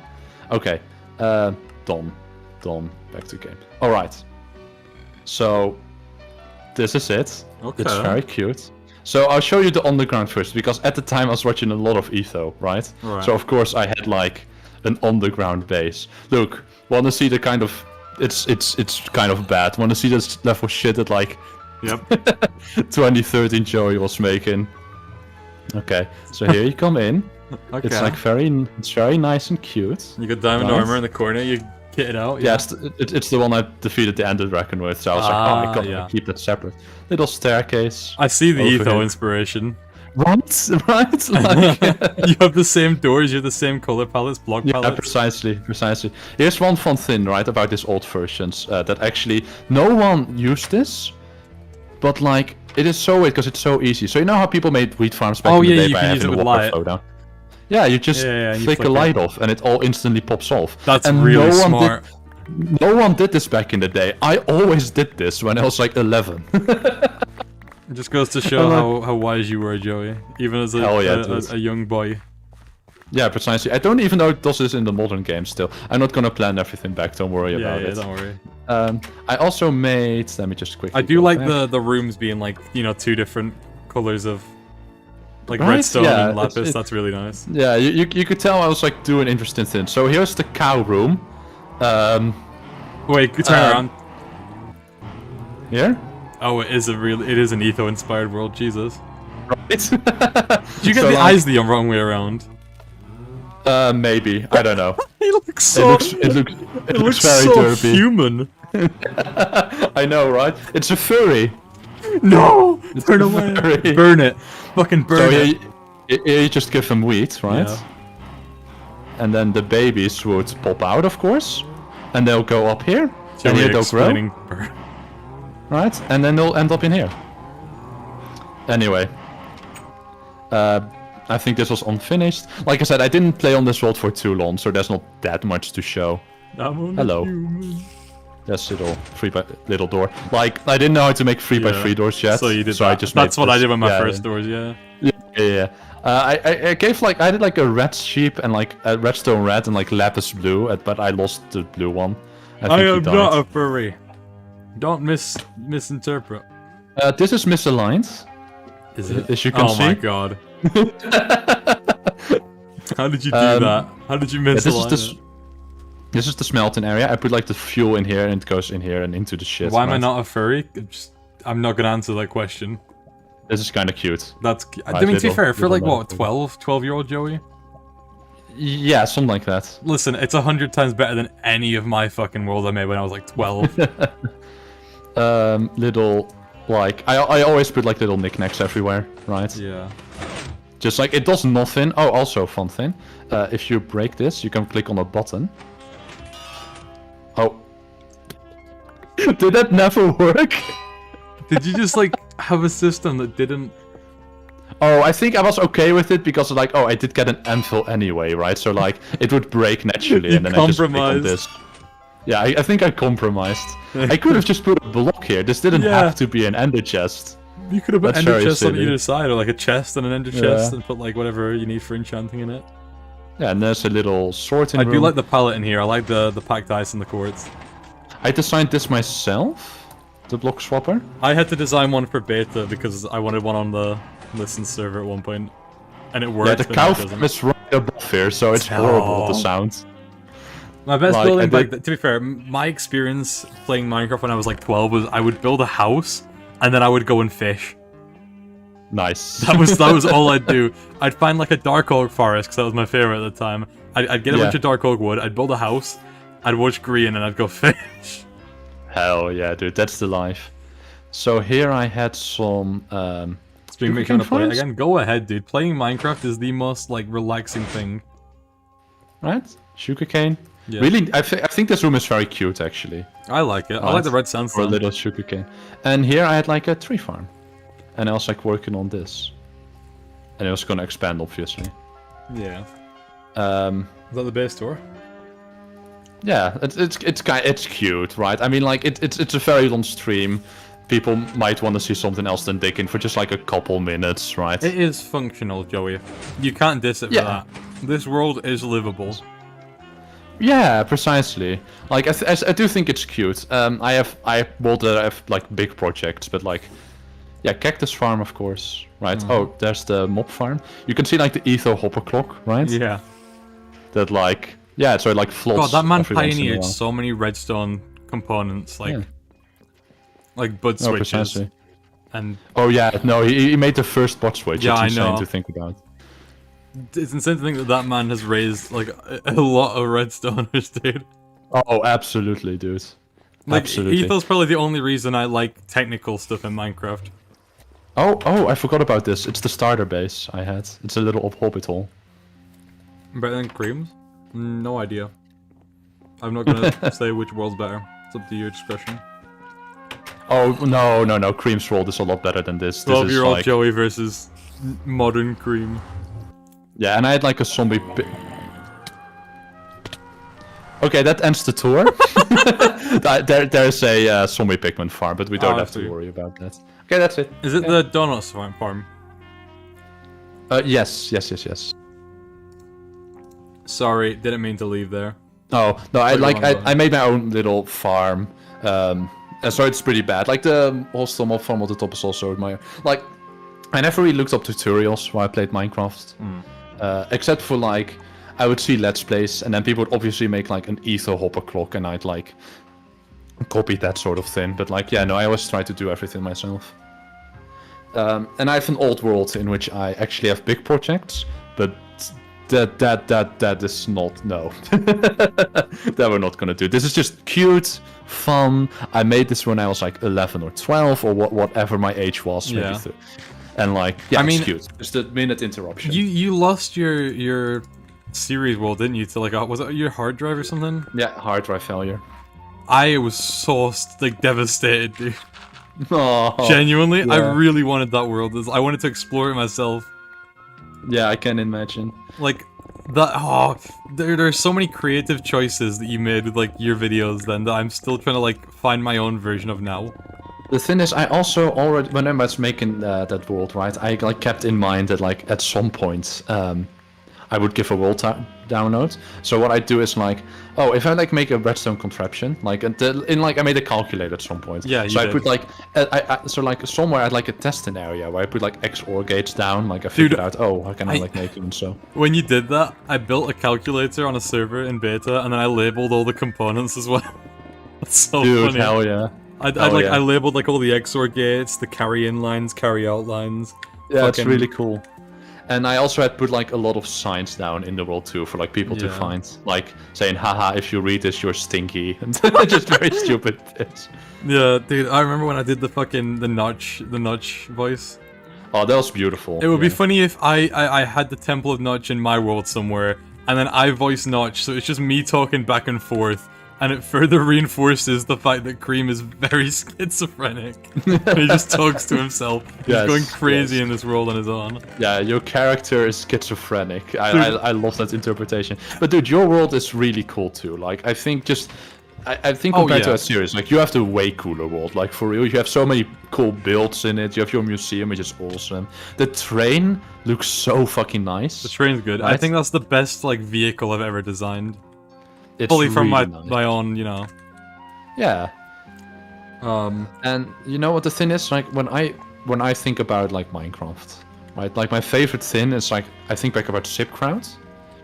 Okay, Dom, back to game. All right. So this is it. Okay. It's very cute. So I'll show you the underground first, because at the time I was watching a lot of Etho, right? Right. So of course I had like an underground base. Look, wanna see the kind of it's kind of bad. Wanna see this level shit that like Yep. 2013 Joey was making. Okay, so here you come in. Okay. It's like very nice and cute. You got Diamond Nice. Armor in the corner. You kit it out. Yeah, it's the one I defeated the Ender Dragon with. So I was like, oh, I gotta yeah. keep that separate. Little staircase. I see the Over Etho here. inspiration. Right, right. Like, You have the same doors. You have the same color palettes, block yeah, palettes. precisely. Here's one fun thing, right, about these old versions that actually no one used this, but like it is so weird because it's so easy. So you know how people made wheat farms back Oh, in the yeah, day you by can use having it a with water light. flow down? Yeah, you just Yeah, and you flick a flick it. light off and it all instantly pops off. That's and really no one smart. No one did this back in the day. I always did this when I was like 11. It just goes to show how wise you were, Joey. Even as Hell yeah, dude. a young boy. Yeah, precisely. I don't even know it does this in the modern game still. I'm not gonna plan everything back, don't worry Yeah, about yeah, it. don't worry. I also made, let me just quickly I do go like back. the rooms being like, you know, two different colors of like Right? redstone Yeah, and it's- lapis. it- That's really nice. Yeah, you could tell I was like doing interesting things. So here's the cow room. Wait, turn around. Here? Oh, it is an Etho inspired world. Jesus. Right? Did you get So, the like, eyes the wrong way around? Maybe. I don't know. He looks so. It looks looks very so derpy. human. I know, right? It's a furry. No! Turn a away. furry. Burn it. Fucking So burn it. here you just give them wheat, right? Yeah. And then the babies would pop out, of course. And they'll go up here. Joey and here they'll grow. explaining burn. Right? And then they'll end up in here. Anyway. I think this was unfinished. Like I said, I didn't play on this world for too long, so there's not that much to show. I'm only Hello. human. There's little door. Like, I didn't know how to make 3x3 doors yet. So you did so that. I just made That's what I this. did with my Yeah, first doors, yeah. Yeah. I gave like, I did like a red sheep and like a redstone red and like lapis blue, but I lost the blue one. I think I he am died. not a furry. Don't misinterpret. This is misaligned. Is it? As you can Oh my see. god. How did you do Um, that? How did you Yeah, miss this is the smelting area. I put like the fuel in here and it goes in here and into the shit. Why am I right? not a furry? I'm not gonna answer that question. This is kind of cute. I Right, mean, to be little- fair, for like little what, man. 12-year-old Joey? Yeah, something like that. Listen, it's 100 times better than any of my fucking world I made when I was like 12. Little, like, I always put like little knickknacks everywhere, right? Yeah. Just like, it does nothing. Oh, also fun thing. If you break this, you can click on a button. Oh. Did that never work? Did you just like have a system that didn't Oh, I think I was okay with it because like, oh, I did get an anvil anyway, right? So like, it would break naturally, You and then I just pick on compromised. this. Yeah, I think I compromised. I could have just put a block here. This didn't Yeah. have to be an ender chest. You could have put That's ender very chests on silly. either side, or like a chest and an ender chest, Yeah. and put like whatever you need for enchanting in it. Yeah, and there's a little sorting I room. do like the palette in here. I like the packed ice and the quartz. I designed this myself, the block swapper. I had to design one for beta because I wanted one on the listen server at one point, and it worked. Yeah, the but now cow it farm doesn't. is right above here, so it's horrible, the sound. My best Like, building I back did- then, to be fair, my experience playing Minecraft when I was like 12 was I would build a house and then I would go and fish. Nice. That was all I'd do. I'd find like a dark oak forest because that was my favorite at the time. I'd get a bunch Yeah. of dark oak wood. I'd build a house. I'd watch green and I'd go fish. Hell yeah, dude, that's the life. So here I had some. Stream You make can to play it find- again. Go ahead, dude. Playing Minecraft is the most like relaxing thing. Right? Sugarcane. Yeah. Really, I think this room is very cute actually. I like it. I Right. like the red For a sandstone. little sugarcane. And here I had like a tree farm. And I was like working on this. And it was gonna expand obviously. Yeah. Um, Is that the base tour? yeah, it's cute, right? I mean like it's a very long stream. People might want to see something else than digging for just like a couple minutes, right? It is functional, Joey. You can't diss it for Yeah. that. This world is livable. Yeah, precisely. Like I do think it's cute. I have like big projects, but like, yeah, cactus farm of course, right? Oh, there's the mob farm. You can see like the etho hopper clock, right? Yeah. That like, yeah, so it like floats. God, that man every once in a pioneered while. so many redstone components, like Yeah. like bud No, switches, precisely. and Oh yeah, no, he made the first bot switch. Yeah, it's I insane know. to think about. it's insane to think that that man has raised like a lot of redstoners, dude. Oh, absolutely, dude. Like, Absolutely. Ethel's probably the only reason I like technical stuff in Minecraft. Oh, I forgot about this. It's the starter base I had. It's a little hobbit hole. Better than Creams? No idea. I'm not gonna say which world's better. It's up to your discretion. Oh no! Cream's world is a lot better than this. This is 12-year-old like, Joey versus modern Cream. yeah, and I had like a zombie. Okay, that ends the tour. There's a zombie pigment farm, but we don't I have see. to worry about that. Okay, that's it. Is it the Donuts farm? Yes. Sorry, didn't mean to leave there. Oh no, Wait, hold on. I made my own little farm. So it's pretty bad. Like the hostel mob farm at the top is also my like. I never really looked up tutorials while I played Minecraft, except for like I would see Let's Plays, and then people would obviously make like an ether hopper clock, and I'd like copy that sort of thing. But like, yeah, no, I always try to do everything myself. And I have an old world in which I actually have big projects, but that is not, no. That we're not gonna do. This is just cute, fun. I made this when I was like 11 or 12 or whatever my age was. Maybe Yeah. and like, yeah, I it's mean, cute. Just a minute interruption. You lost your series world, didn't you? To like, was it your hard drive or something? Yeah, hard drive failure. I was so like devastated, dude. Oh, Genuinely, I yeah. really wanted that world. I wanted to explore it myself. yeah, I can imagine. Like that. Oh, there's so many creative choices that you made with like your videos. Then that I'm still trying to like find my own version of now. The thing is, I also already, when I was making that world, right, I like kept in mind that like at some point, I would give a world download. So what I do is like, oh, if I like make a redstone contraption, like in like I made a calculator at some point. Yeah, you So I did. put like, so like somewhere I'd like a testing area where I put like X OR gates down. Like I figured out, oh, how can I like make them so. When you did that, I built a calculator on a server in beta, and then I labeled all the components as well. That's so Dude, funny. hell yeah. I labeled like all the XOR gates, the carry-in lines, carry-out lines. Yeah, it's Fucking- really cool. And I also had put like a lot of signs down in the world too for like people to Yeah. find, like saying, "Haha, if you read this, you're stinky," and just very stupid bits. Yeah, dude, I remember when I did the notch voice. Oh, that was beautiful. It would be yeah. funny if I had the Temple of Notch in my world somewhere, and then I voice Notch, so it's just me talking back and forth and it further reinforces the fact that Cream is very schizophrenic. He just talks to himself. He's Yes, going crazy yes. in this world on his own. Yeah, your character is schizophrenic. I love that interpretation. But dude, your world is really cool too. Like, I think just... I think Oh, compared to yeah. a series, like, you have the way cooler world. Like, for real, you have so many cool builds in it. You have your museum, which is awesome. The train looks so fucking nice. The train's good. I Right. think that's the best like vehicle I've ever designed. It's Fully from really my nice. my own, you know. Yeah. And you know what the thing is, like when I think about like Minecraft, right? Like my favorite thing is like I think back about Zip Crowd.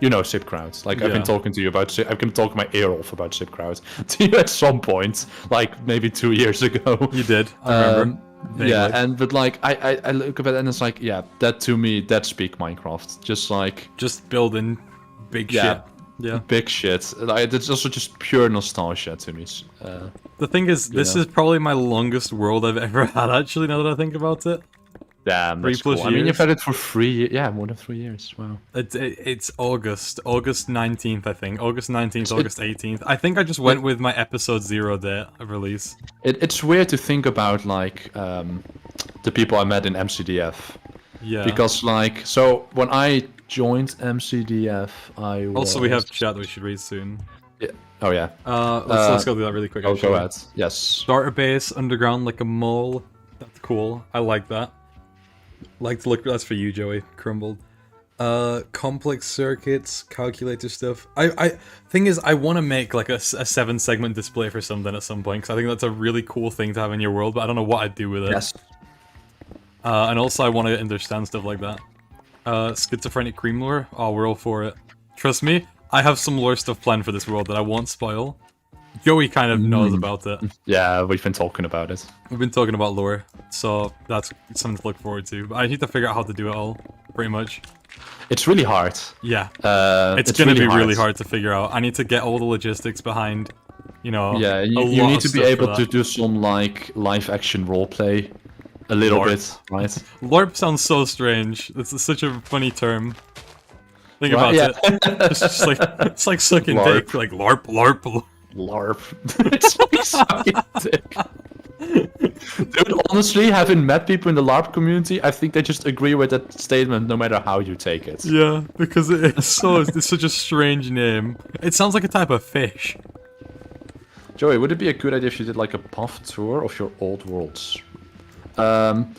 You know Zip Crowd. Like I've been Yeah. talking to you about I've been talking my ear off about Zip Crowd to you at some point, like maybe 2 years ago. You did. I remember. Yeah, Vaguely. and but like I look at it and it's like yeah, that to me that's peak Minecraft. Just like Just building big Yeah. shit. Yeah. big shit. Like, it's also just pure nostalgia to me. The thing is, this Yeah. is probably my longest world I've ever had. Actually, now that I think about it, Damn, 3 that's plus cool. I mean, years. you've had it for 3 yeah, more than 3 years. Wow. it's August 19th, I think. August 19th, August 18th. I think I just went with my episode 0 date of release. It's weird to think about like the people I met in MCDF Yeah. because like so when I joined MCDF, I also we have was- chat that we should read soon. oh yeah. Let's go do that really quick. Oh, actually. go ahead. Yes. Starter base underground like a mole. That's cool. I like that. Like to look. That's for you, Joey. Crumbled. Complex circuits, calculator stuff. I thing is, I want to make like a 7-segment display for something at some point because I think that's a really cool thing to have in your world. But I don't know what I'd do with it. Yes. And also, I want to understand stuff like that. Schizophrenic cream lore. Oh, we're all for it. Trust me, I have some lore stuff planned for this world that I won't spoil. Joey kind of knows about it. Yeah, we've been talking about it. We've been talking about lore, so that's something to look forward to. But I need to figure out how to do it all, pretty much. It's really hard. Yeah, It's gonna be really hard to figure out. I need to get all the logistics behind, you know. Yeah, a you lot need of to be stuff for able that. to do some like live action roleplay, a little LARP. bit, right? LARP sounds so strange. It's such a funny term. Think Right, about yeah. it. It's like sucking LARP. dick, like LARP, LARP. LARP. It's like sucking dick. Dude, honestly, having met people in the LARP community, I think they just agree with that statement no matter how you take it. Yeah, because it's such a strange name. It sounds like a type of fish. Joey, would it be a good idea if you did like a puff tour of your old worlds? One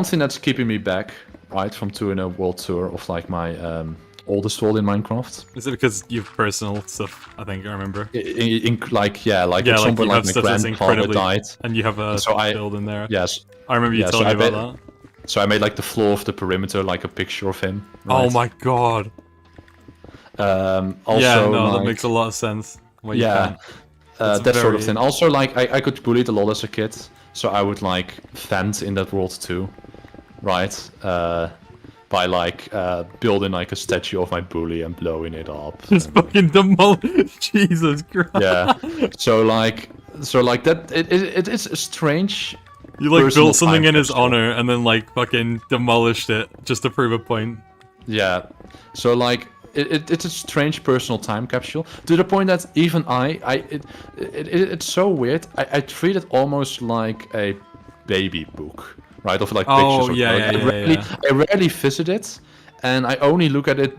thing that's keeping me back, right, from doing a world tour of like my oldest world in Minecraft. Is it because you have personal stuff? I think I remember. Like at some Yeah, like point you like have my stuff that's grandfather incredibly, died. and you have a So I- build in there. Yes. I remember you Yeah, so telling me I about that. So I made like the floor of the perimeter, like a picture of him. Oh right? my god. Also, Yeah, no, that like, makes a lot of sense. Well, you yeah, can't. That's that sort of very- thing. Also, like I got bullied a lot as a kid, so I would like vent in that world too, right? By like building like a statue of my bully and blowing it up. Just fucking demolish. Jesus Christ. Yeah. So like that. It is strange. You like personal built something time in his capsule. honor and then like fucking demolished it just to prove a point. Yeah. So like it's a strange personal time capsule to the point that even it's so weird. I treat it almost like a baby book, right? Of like Oh, pictures. Of, yeah, like, yeah. I rarely visit it, and I only look at it,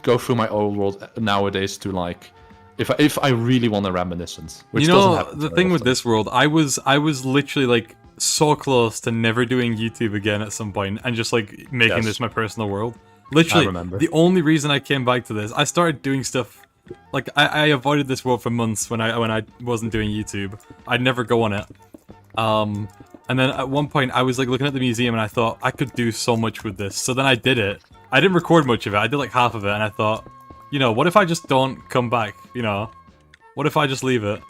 go through my old world nowadays to like, if I really want a reminiscence. Which You doesn't know, happen the very thing with often. this world, I was literally like so close to never doing YouTube again at some point and just like making Yes. this my personal world. Literally, remember. the only reason I came back to this, I started doing stuff. Like I avoided this world for months when I wasn't doing YouTube. I'd never go on it. And then at one point I was like looking at the museum and I thought I could do so much with this. So then I did it. I didn't record much of it. I did like half of it and I thought, you know, what if I just don't come back, you know? What if I just leave it?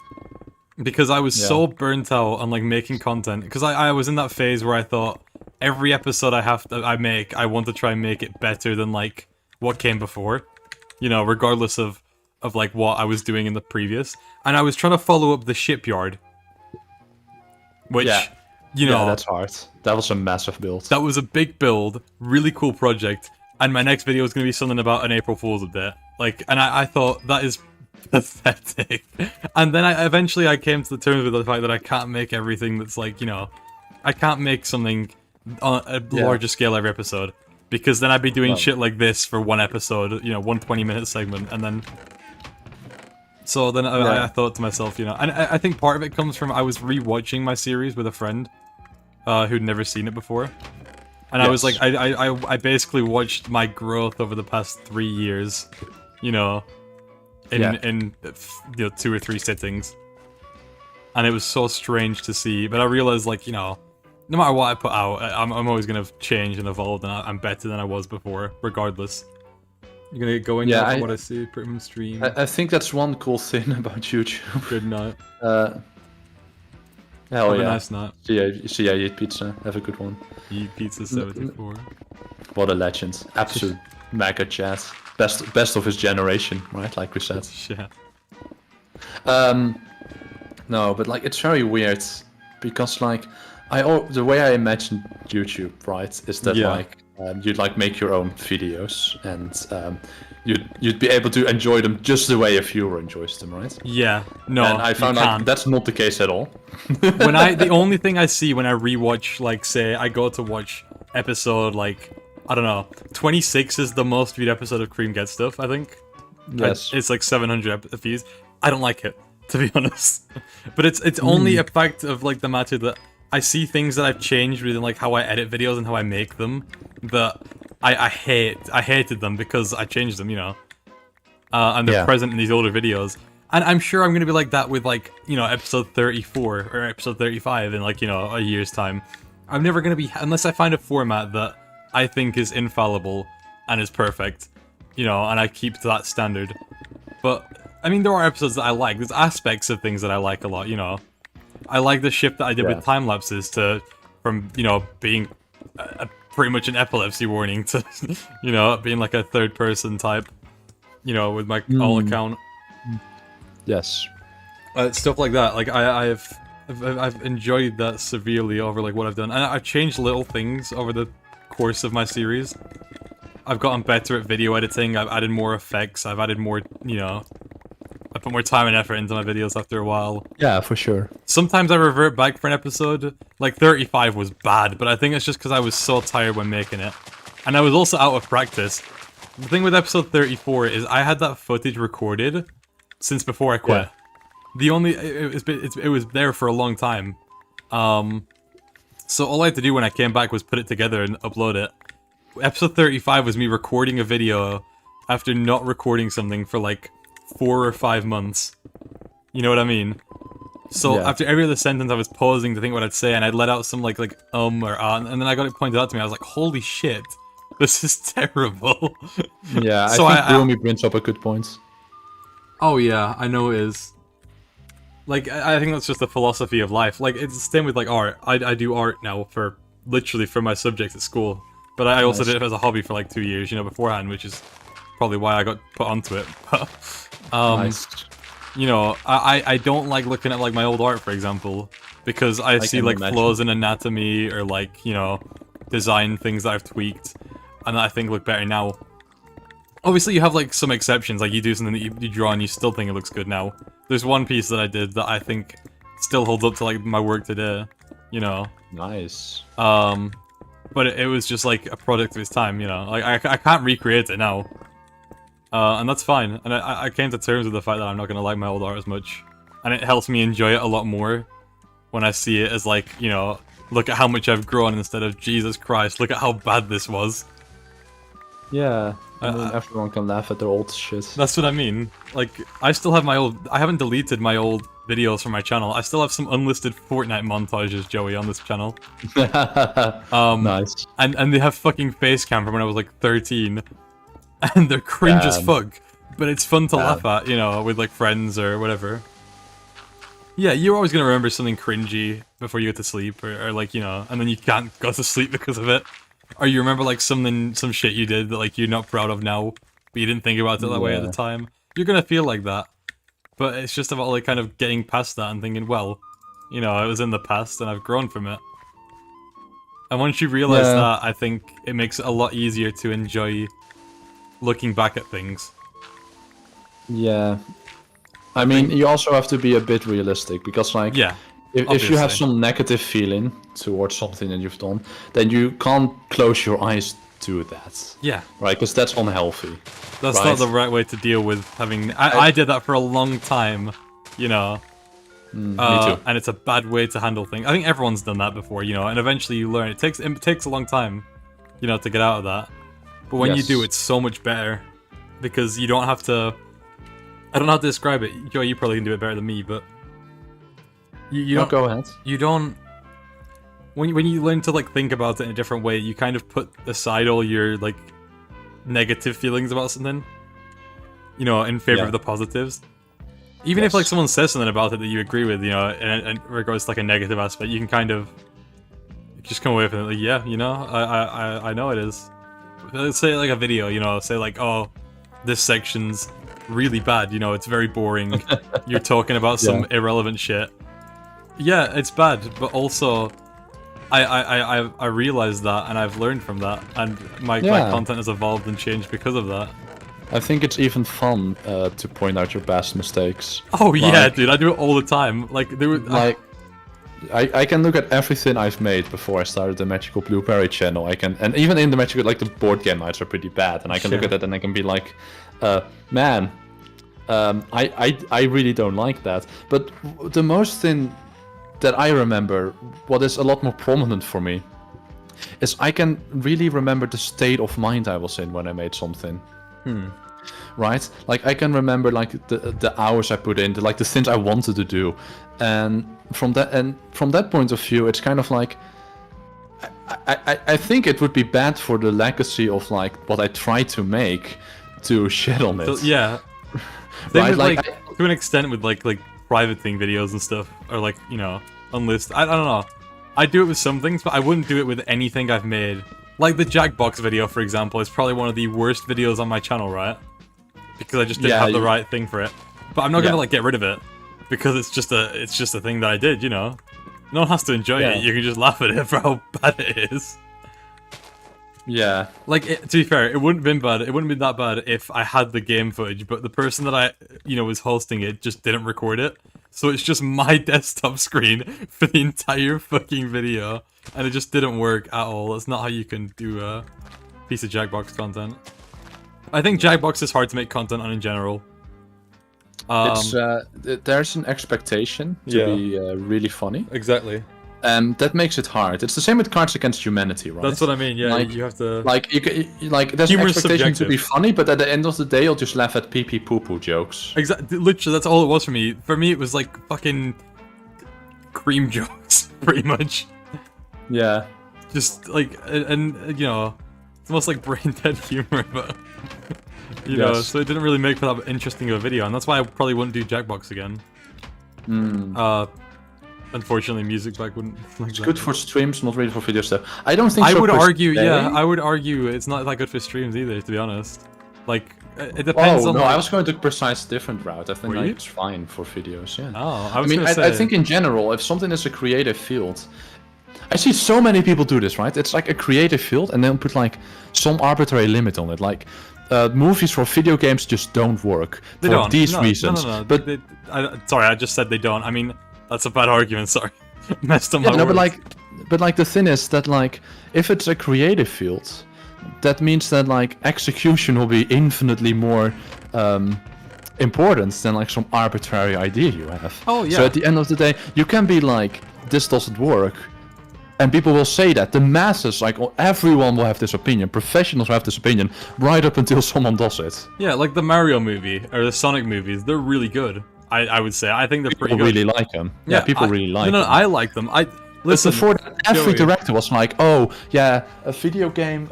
Because I was so burnt out on like making content. Because I was in that phase where I thought every episode I make, I want to try and make it better than like what came before. You know, regardless of like what I was doing in the previous. And I was trying to follow up the shipyard. Which, Yeah. you know, Yeah, that's hard. That was a massive build. that was a big build, really cool project, and my next video is going to be something about an April Fool's update. Like, and I thought that is pathetic. And then I eventually came to the terms with the fact that I can't make everything that's like, you know, I can't make something on a larger scale every episode, because then I'd be doing shit like this for one episode, you know, one 20-minute segment, and then. So then I thought to myself, you know, and I think part of it comes from I was rewatching my series with a friend who'd never seen it before. And I was like, I basically watched my growth over the past 3 years, you know, in you know 2 or 3 sittings, and it was so strange to see. But I realized, like, you know, no matter what I put out, I'm always gonna change and evolve, and I'm better than I was before, regardless. You're gonna go into what I see from stream. I think that's one cool thing about YouTube. Good night. Hell Have yeah. a nice night. See ya, eat pizza. Have a good one. Eat pizza 74. What a legend. Absolute mega chat. Best of his generation, right? Like we said. Shit. No, but like it's very weird because like the way I imagine YouTube, right, is that like you'd like make your own videos and you'd be able to enjoy them just the way a viewer enjoys them, right? Yeah. No. And I found you like can't. that's not the case at all. When the only thing I see when I rewatch, like, say I go to watch episode, like, I don't know, 26 is the most viewed episode of Cream Gets Stuff, I think. Yes. It's like 700 views. I don't like it, to be honest. But it's only a fact of, like, the matter that I see things that I've changed within, like, how I edit videos and how I make them that I hated them because I changed them, you know. And they're present in these older videos. And I'm sure I'm going to be like that with, like, you know, episode 34 or episode 35 in, like, you know, a year's time. I'm never going to be, unless I find a format that I think is infallible and is perfect, you know, and I keep to that standard. But, I mean, there are episodes that I like. There's aspects of things that I like a lot, you know. I like the shift that I did with time lapses from, you know, being pretty much an epilepsy warning to, you know, being like a third person type, you know, with my all account. Yes. Stuff like that. Like I've enjoyed that severely over like what I've done, and I've changed little things over the course of my series. I've gotten better at video editing. I've added more effects. I've added more, you know, I put more time and effort into my videos after a while. Yeah, for sure. Sometimes I revert back for an episode. Like 35 was bad, but I think it's just because I was so tired when making it, and I was also out of practice. The thing with episode 34 is I had that footage recorded since before I quit. Yeah. The only it was there for a long time, so all I had to do when I came back was put it together and upload it. Episode 35 was me recording a video after not recording something for like 4 or 5 months. You know what I mean? So after every other sentence, I was pausing to think what I'd say, and I'd let out some like or and then I got it pointed out to me. I was like, "Holy shit, this is terrible." Yeah, So I think Rumi brings up a good point. Oh yeah, I know it is. Like, I think that's just the philosophy of life. Like, it's the same with, like, art. I do art now for my subject at school. But I also did it as a hobby for, like, 2 years, you know, beforehand, which is probably why I got put onto it. But, you know, I don't like looking at, like, my old art, for example, because I see, like, flaws in anatomy or, like, you know, design things that I've tweaked and that I think look better now. Obviously, you have, like, some exceptions. Like, you do something that you draw and you still think it looks good now. There's one piece that I did that I think still holds up to, like, my work today, you know? Nice. But it was just, like, a product of its time, you know? Like, I can't recreate it now. And that's fine. And I came to terms with the fact that I'm not gonna like my old art as much. And it helps me enjoy it a lot more when I see it as, like, you know, look at how much I've grown instead of, Jesus Christ, look at how bad this was. Yeah, I mean, everyone can laugh at their old shit. That's what I mean. Like, I still have I haven't deleted my old videos from my channel. I still have some unlisted Fortnite montages, Joey, on this channel. Nice. And they have fucking face cam from when I was like 13. And they're cringe as fuck. But it's fun to laugh at, you know, with like friends or whatever. Yeah, you're always gonna remember something cringy before you go to sleep, or like, you know, and then you can't go to sleep because of it. Or you remember, like, some shit you did that, like, you're not proud of now, but you didn't think about it that way at the time. You're gonna feel like that. But it's just about, like, kind of getting past that and thinking, well, you know, it was in the past and I've grown from it. And once you realize that, I think it makes it a lot easier to enjoy looking back at things. Yeah. I mean, you also have to be a bit realistic because, like, Yeah. if you have obviously. some negative feeling towards something that you've done, then you can't close your eyes to that, Yeah. right? Because that's unhealthy. That's Right. not the right way to deal with having. I did that for a long time, you know. Me too. And it's a bad way to handle things. I think everyone's done that before, you know. And eventually you learn. It takes a long time, you know, to get out of that. But when you Yes. do, it's so much better because you don't have to. I don't know how to describe it. Joe, you probably can do it better than me, but you No, don't. go ahead. You don't. When you learn to like think about it in a different way, you kind of put aside all your like negative feelings about something, you know, in favor Yeah. of the positives. Even if like Yes. someone says something about it that you agree with, you know, and regards to like a negative aspect, you can kind of just come away from it like, yeah, you know, I know it is. Let's say like a video, you know, say like, oh, this section's really bad, you know, it's very boring. You're talking about some irrelevant shit. Yeah, it's bad, but also I realized that and I've learned from that, and my Yeah. content has evolved and changed because of that. I think it's even fun to point out your past mistakes. Oh yeah, Like- dude, I do it all the time. Like there were Like, I can look at everything I've made before I started the Magical Blueberry channel. I can, and even in the Magical, like the board game nights are pretty bad, and I can look Sure. at that and I can be like, man, I really don't like that. But the most thing that I remember, what is a lot more prominent for me, is I can really remember the state of mind I was in when I made something. Right? Like I can remember like the hours I put in, the things I wanted to do, and from that point of view, it's kind of like I think it would be bad for the legacy of like what I tried to make to shit on it. So, yeah. Same Right, with, like, like to an extent with like private thing videos and stuff, or like, you know, unlisted. I don't know. I do it with some things, but I wouldn't do it with anything I've made. Like the Jackbox video, for example, is probably one of the worst videos on my channel, right? Because I just didn't Yeah, have the you- right thing for it. But I'm not Yeah. gonna like get rid of it because it's just a thing that I did, you know. No one has to enjoy Yeah. it. You can just laugh at it for how bad it is. Yeah. Like, to be fair, it wouldn't have been bad. It wouldn't have been that bad if I had the game footage, but the person that I, you know, was hosting it just didn't record it. So it's just my desktop screen for the entire fucking video, and it just didn't work at all. That's not how you can do a piece of Jackbox content. I think Jackbox is hard to make content on in general. It's there's an expectation to Yeah. be really funny, Exactly. and that makes it hard. It's the same with Cards Against Humanity, right? That's what I mean. Yeah, Like- you have to. Like like there's an Humor is expectation to be subjective. funny, but at the end of the day, you'll just laugh at pee pee poo poo jokes. Exactly. Literally, that's all it was for me. For me, it was like fucking cream jokes, pretty much. Yeah. Just like, and you know, it's almost like brain dead humor, but you know, Yes. so it didn't really make for that interesting of a video, and that's why I probably wouldn't do Jackbox again. Unfortunately, music back wouldn't like It's that. good for streams, not really for videos though. I don't think I so would per argue, se. yeah, I would argue it's not that good for streams either, to be honest. Like, it depends Oh on. no, like, I was going to precise a different route. I think Were like, you? it's fine for videos. Yeah. Oh, I was mean, gonna I say, think in general, if something is a creative field, I see so many people do this, right? It's like a creative field, and then put like some arbitrary limit on it. Like movies for video games just don't work they for don't. these No, reasons. No. But Sorry, I just said they don't. I mean, that's a bad argument. Sorry, messed up yeah, my no, words. but like the thing is that like if it's a creative field, that means that like execution will be infinitely more important than like some arbitrary idea you have. Oh, yeah. So at the end of the day, you can be like, this doesn't work, and people will say that. The masses, like everyone will have this opinion. Professionals will have this opinion right up until someone does it. Yeah, like the Mario movie or the Sonic movies, they're really good. I would say. I think they're pretty People good. really like them. Yeah, people really like No, them. I like them. But Listen. before that, every Joey. director was like, "Oh, yeah, a video game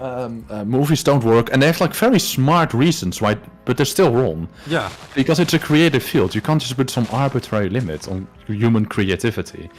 movies don't work," and they have like very smart reasons why, but they're still wrong Yeah. because it's a creative field. You can't just put some arbitrary limit on human creativity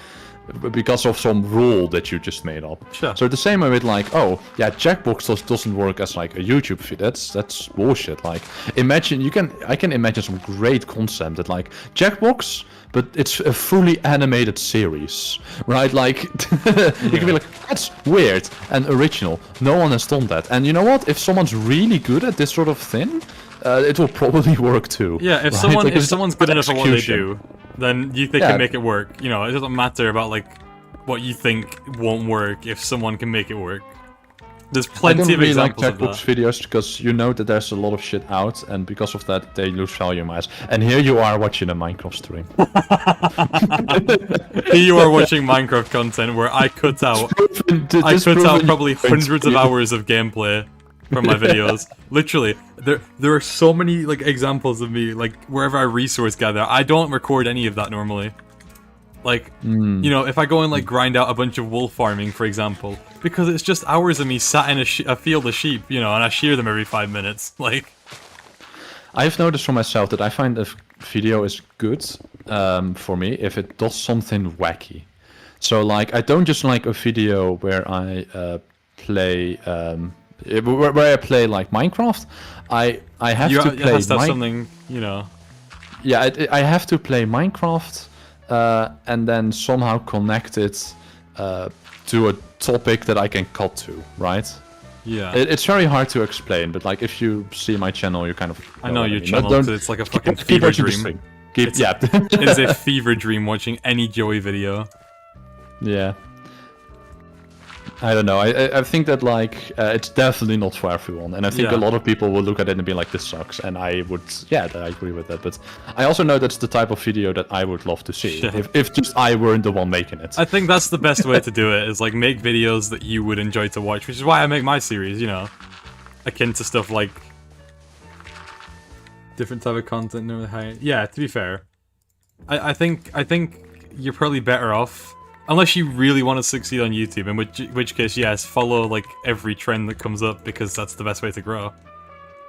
because of some rule that you just made up. Sure. So the same way with like, oh, yeah, Jackbox doesn't work as like a YouTube feed. That's bullshit. Like, imagine I can imagine some great concept that like Jackbox, but it's a fully animated series, right? Like, you can be like, that's weird and original. No one has done that. And you know what? If someone's really good at this sort of thing, it will probably work too. Yeah, if right? Like, if it's someone's about good enough at what they execution. do, then they Yeah. can make it work. You know, it doesn't matter about like what you think won't work if someone can make it work. There's I plenty don't of really like examples of Jackbox that. videos because you know that there's a lot of shit out, and because of that, they lose value in my eyes. And here you are watching a Minecraft stream. Here you are watching Minecraft content where I cut out probably hundreds of hours of gameplay from my videos. Literally, there are so many like examples of me like wherever I resource gather. I don't record any of that normally. Like, you know, if I go and like grind out a bunch of wool farming, for example, because it's just hours of me sat in a field of sheep, you know, and I shear them every 5 minutes. Like, I've noticed for myself that I find a video is good for me if it does something wacky. So like, I don't just like a video where I play where I play like Minecraft. I have to it play has to have something, you know. Yeah, I have to play Minecraft and then somehow connect it to a topic that I can cut to, right? Yeah. It's very hard to explain, but like if you see my channel, you kind of. I know what your mean. channel, Don't- 'cause it's like a fucking keep fever watching this dream. thing. It's- Yeah. It is a fever dream watching any Joey video. Yeah. I don't know. I think that like it's definitely not for everyone, and I think Yeah. a lot of people will look at it and be like, "This sucks." And I would, yeah, I agree with that. But I also know that's the type of video that I would love to see Shit. if just I weren't the one making it. I think that's the best way to do it, is like make videos that you would enjoy to watch, which is why I make my series, you know. Akin to stuff like different type of content. No, yeah, to be fair. I think you're probably better off, unless you really want to succeed on YouTube, in which case, yes, follow like every trend that comes up, because that's the best way to grow.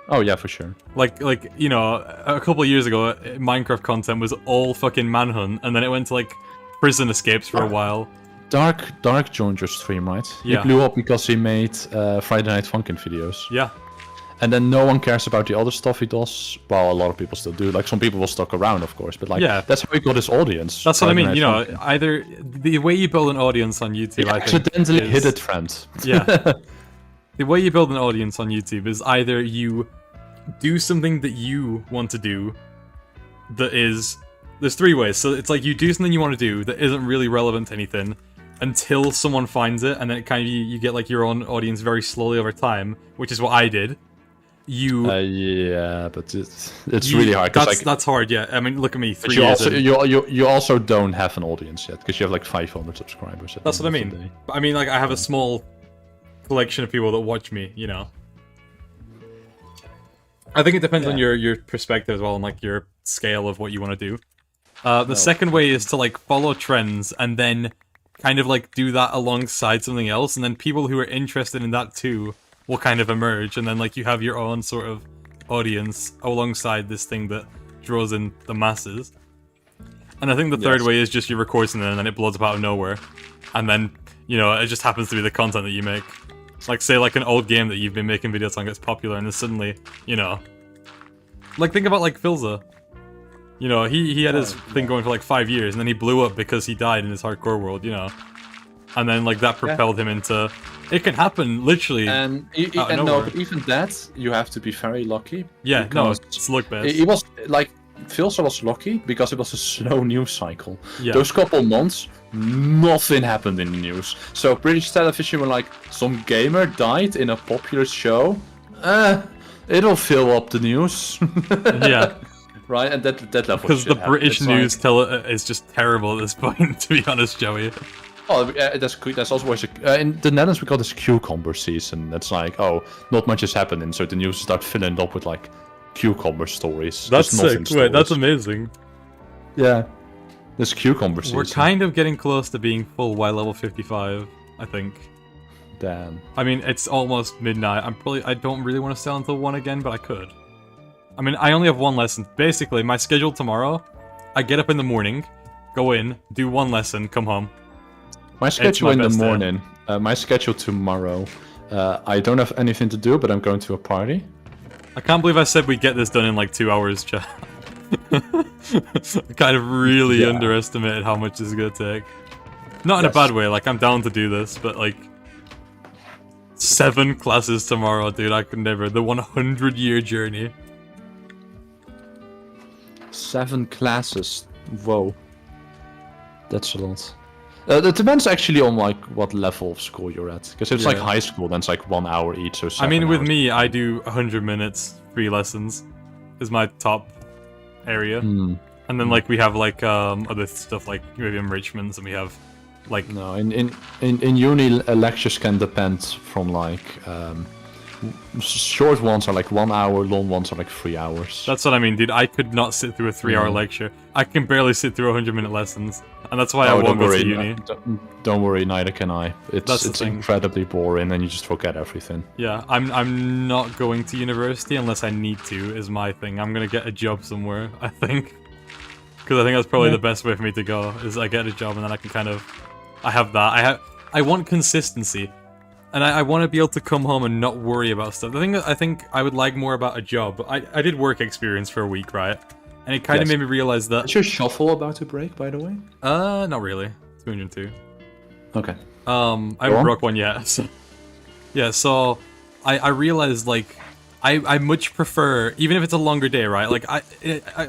Oh yeah, for sure. Like you know, a couple of years ago, Minecraft content was all fucking manhunt, and then it went to like prison escapes for a while. Dark joined your stream, right? Yeah. He blew up because he made Friday Night Funkin' videos. Yeah. And then no one cares about the other stuff he does. Well, a lot of people still do. Like, some people will stuck around, of course. But, like, Yeah. that's how he got his audience. That's what I Friday mean, Night you know, Funkin'. either the way you build an audience on YouTube, He I think, accidentally is- hit a trend. Yeah. The way you build an audience on YouTube is either you do something that you want to do that is... There's three ways. So it's like you do something you want to do that isn't really relevant to anything until someone finds it, and then it kind of you get like your own audience very slowly over time, which is what I did. Yeah, but it's really hard. 'cause, That's hard, yeah. I mean, look at me, but 3 you years also in. you also don't have an audience yet because you have like 500 subscribers. at the That's what I end of the mean. day. But I mean, like, I have a small collection of people that watch me, you know. I think it depends on your perspective as well, and like your scale of what you want to do. The second way is to like follow trends and then kind of like do that alongside something else, and then people who are interested in that too will kind of emerge, and then like you have your own sort of audience alongside this thing that draws in the masses. And I think the third way is just you record something and then it blows up out of nowhere, and then, you know, it just happens to be the content that you make. Like, say, like an old game that you've been making videos on gets popular, and then suddenly, you know, like think about like Filza. You know, he had his thing going for like 5 years, and then he blew up because he died in his hardcore world, you know. And then like that propelled him into... It can happen, literally. And, out of no, nowhere. but even that, you have to be very lucky. Yeah, no, because it's luck based. It was like Philsa was lucky because it was a slow news cycle. Yeah. Those couple months, nothing happened in the news. So British television were like, some gamer died in a popular show. It'll fill up the news. Yeah. Right, and that level. of Because shit the happened. British It's news like, is just terrible at this point, to be honest, Joey. oh, that's also always in the Netherlands we call this cucumber season. It's like, oh, not much is happening, so the news start filling up with like cucumber stories. That's just nothing sick. Wait, that's stories. amazing. Yeah. This cucumber season. We're kind of getting close to being full Y level 55, I think. Damn. I mean, it's almost midnight. I don't really want to stay until 1 again, but I could. I mean, I only have 1 lesson. Basically, my schedule tomorrow, I get up in the morning, go in, do 1 lesson, come home. My schedule my in the best day. morning. My schedule tomorrow. I don't have anything to do, but I'm going to a party. I can't believe I said we'd get this done in like 2 hours, chat. I kind of really Yeah. underestimated how much this is gonna take. Not in a Yes. bad way, like, I'm down to do this, but like... 7 classes tomorrow, dude, I could never. The 100-year journey. 7 classes. Whoa. That's a lot. It depends actually on like what level of school you're at. Because if it's like Yeah. high school, then it's like 1 hour each. So I 7 mean, with hours. me, I do 100 minutes, 3 lessons, is my top area. Hmm. And then like we have like other stuff like we have enrichments and we have like No, in uni, lectures can depend from like short ones are like 1 hour, long ones are like 3 hours. that's what I mean, dude. I could not sit through a 3-hour Yeah. lecture. I can barely sit through 100-minute lessons, and that's why I Oh, won't don't go worry, to uni. don't worry, neither can I. That's the It's thing. incredibly boring, and you just forget everything. Yeah, I'm not going to university unless I need to. Is my thing. I'm gonna get a job somewhere. I think, because I think that's probably Yeah. the best way for me to go. Is I get a job and then I can kind of, I have that. I want consistency. And I want to be able to come home and not worry about stuff. The thing that I think I would like more about a job, I did work experience for a week, right? And it kind of Yes. made me realize that, Is your shuffle about to break, by the way? not really. 202. Okay. I Go haven't on. broke one yet. So. Yeah, so I realized, like, I much prefer, even if it's a longer day, right? Like,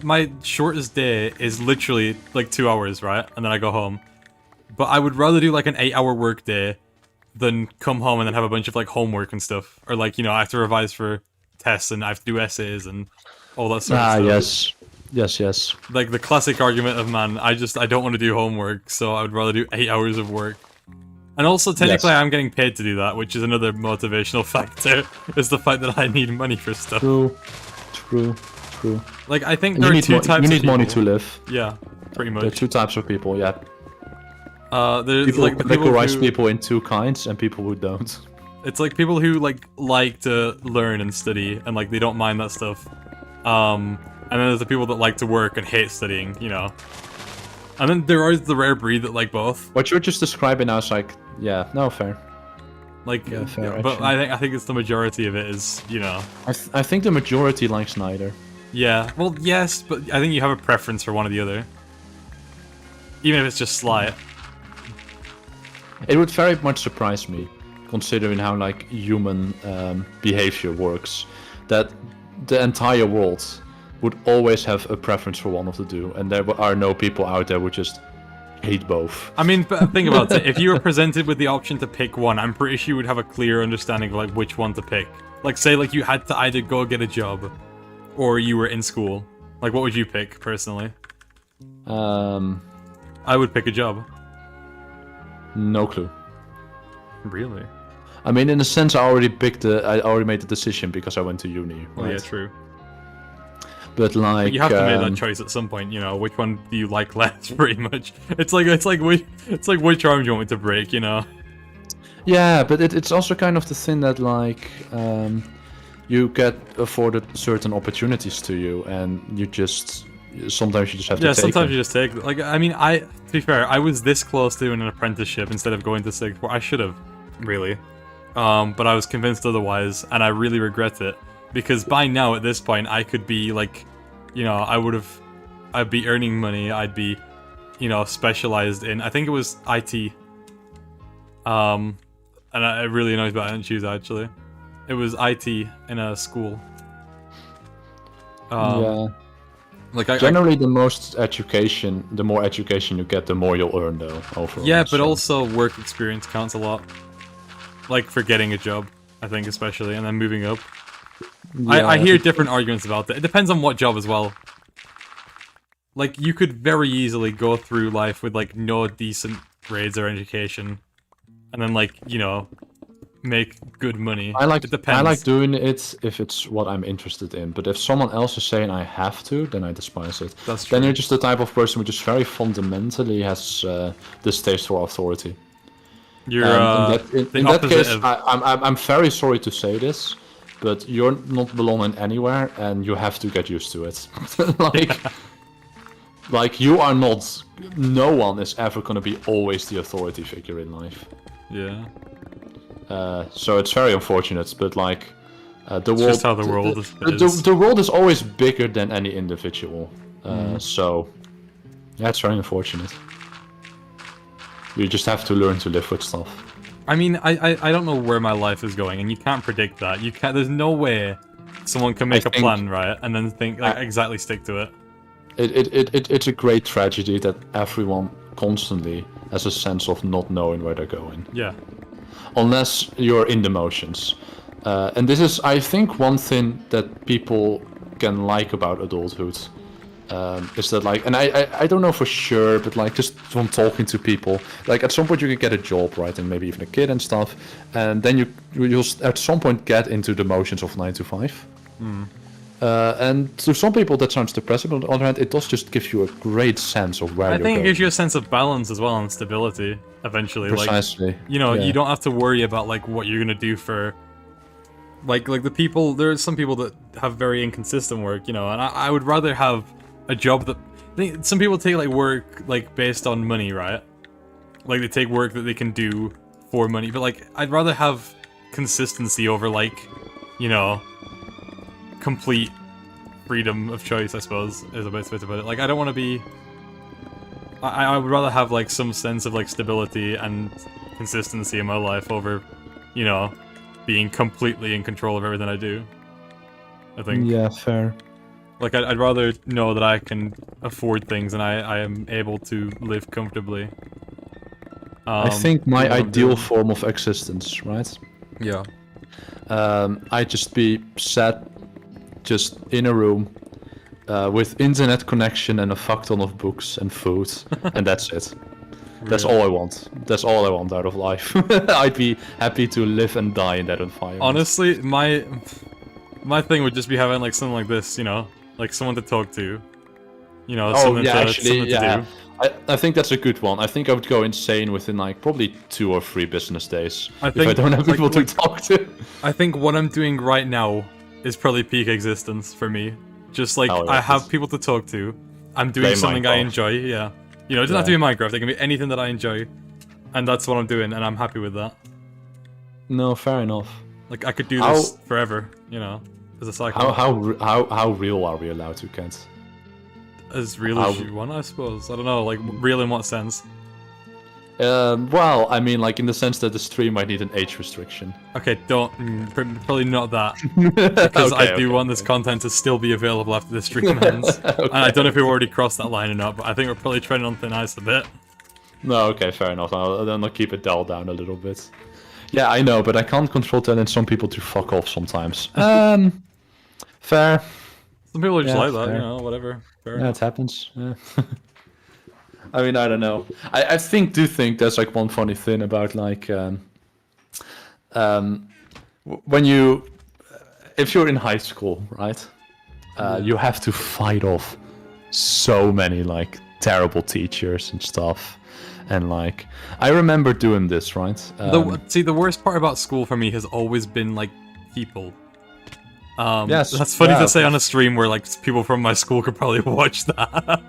my shortest day is literally, like, 2 hours, right? And then I go home. But I would rather do, like, an 8-hour work day than come home and then have a bunch of like homework and stuff, or like I have to revise for tests and I have to do essays and all that sort of stuff. yes. Like the classic argument of man, I don't want to do homework, so I would rather do 8 hours of work. And also technically Yes. I'm getting paid to do that, which is another motivational factor, is the fact that I need money for stuff. True. Like I think And there you are need, two types you need of money people. to live. Yeah, pretty There are much. 2 types of people, yeah. There's People like the people categorize who, people in 2 kinds, and people who don't. it's like people who like to learn and study and like they don't mind that stuff. And then there's the people that like to work and hate studying, And then there is the rare breed that like both. What you're just describing now is like, yeah, no, fair. Like, Yeah, fair, but actually. I think it's the majority of it is, I think the majority likes neither. Yeah. Well, yes, but I think you have a preference for one or the other, even if it's just slight. It would very much surprise me, considering how like human behavior works, that the entire world would always have a preference for one of the two, and there are no people out there who just hate both. I mean, but think about it. If you were presented with the option to pick one, I'm pretty sure you would have a clear understanding of like which one to pick. Like, say, like you had to either go get a job, or you were in school. Like, what would you pick personally? I would pick a job. No clue. Really? I mean, in a sense, I already made the decision because I went to uni. Well, right? yeah, true. But like, But you have to make that choice at some point. Which one do you like less? Pretty much. It's like which arm do you want me to break? Yeah, but it's also kind of the thing that like you get afforded certain opportunities to you, and sometimes you just have to Yeah, take sometimes them. you just take. Like, I mean, to be fair, I was this close to doing an apprenticeship instead of going to sixth form. I should have, really. But I was convinced otherwise, and I really regret it. Because by now, at this point, I could be like, I'd be earning money, I'd be, specialized in, I think it was IT. And it really annoys me, I didn't choose it, actually. It was IT in a school. Yeah. Like, Generally, the more education you get, the more you'll earn, though. Overall. yeah, but so- also work experience counts a lot. Like, for getting a job, I think, especially, and then moving up. I Yeah, hear different arguments about that. It depends on what job as well. Like, you could very easily go through life with, like, no decent grades or education. And then, like, make good money. I like It depends. I like doing it if it's what I'm interested in. But if someone else is saying I have to, then I despise it. That's true. Then you're just the type of person who just very fundamentally has distaste for authority. You're, in the that case, opposite of... I'm very sorry to say this, but you're not belonging anywhere, and you have to get used to it. like you are not. No one is ever gonna be always the authority figure in life. Yeah. So it's very unfortunate, but like the world. just how the world is. The world is always bigger than any individual. So yeah, it's very unfortunate. You just have to learn to live with stuff. I mean, I don't know where my life is going, and you can't predict that. There's no way someone can make a think- plan, right, and then think, like, exactly stick to it. it's a great tragedy that everyone constantly has a sense of not knowing where they're going, Yeah. unless you're in the motions. And this is, I think, one thing that people can like about adulthood. Is that like, and I don't know for sure, but like just from talking to people, like at some point you can get a job, right, and maybe even a kid and stuff, and then you'll at some point get into the motions of 9 to 5. And to some people that sounds depressing, but on the other hand, it does just give you a great sense of where I you're think it going. gives you a sense of balance as well and stability eventually. Precisely. Like, you know, Yeah. you don't have to worry about like what you're gonna do for like the people. There's some people that have very inconsistent work, you know, and I would rather have a job that some people take like work like based on money, right? Like they take work that they can do for money, but like I'd rather have consistency over like, you know, complete freedom of choice, I suppose, is the best way to put it. Like I don't want to be I would rather have like some sense of like stability and consistency in my life over, you know, being completely in control of everything I do. I think. Yeah, fair. Like, I'd rather know that I can afford things and I am able to live comfortably. I think my what I'm ideal doing. form of existence, right? Yeah. I'd just be sat just in a room with internet connection and a fuck ton of books and food, and that's it. That's all I want. That's all I want out of life. I'd be happy to live and die in that environment. Honestly, my thing would just be having like something like this, you know, like someone to talk to. You know, Oh something yeah, to, actually, something yeah. to do. I think that's a good one. I think I would go insane within like probably 2 or 3 business days I if I think, don't have like, people to talk to. I think what I'm doing right now is probably peak existence for me. Just like Oh, yeah, I have that's- people to talk to. I'm doing Play something I Minecraft. enjoy. Yeah, you know, it doesn't have to be Minecraft. It can be anything that I enjoy, and that's what I'm doing, and I'm happy with that. No, fair enough. Like I could do How- this forever, you know, as a cycle. How real are we allowed to, Kent? As real as how- you want, I suppose. I don't know, like real in what sense? Well, I mean, like in the sense that the stream might need an age restriction. Okay, don't probably not that, because I do want this okay. content to still be available after the stream ends. And I don't know if we've already crossed that line or not, but I think we're probably treading on thin ice a bit. No, okay, fair enough. Then I'll keep it dialed down a little bit. Yeah, I know, but I can't control telling some people to fuck off sometimes. Fair. Some people are just Yeah, like that, fair. you know, whatever. Fair Yeah, enough. it happens. Yeah. I mean, I don't know. I do think there's like one funny thing about like when you if you're in high school, right? You have to fight off so many like terrible teachers and stuff. And like I remember doing this, right? See, the worst part about school for me has always been like people. Yes, That's funny yeah, to say on a stream where like people from my school could probably watch that,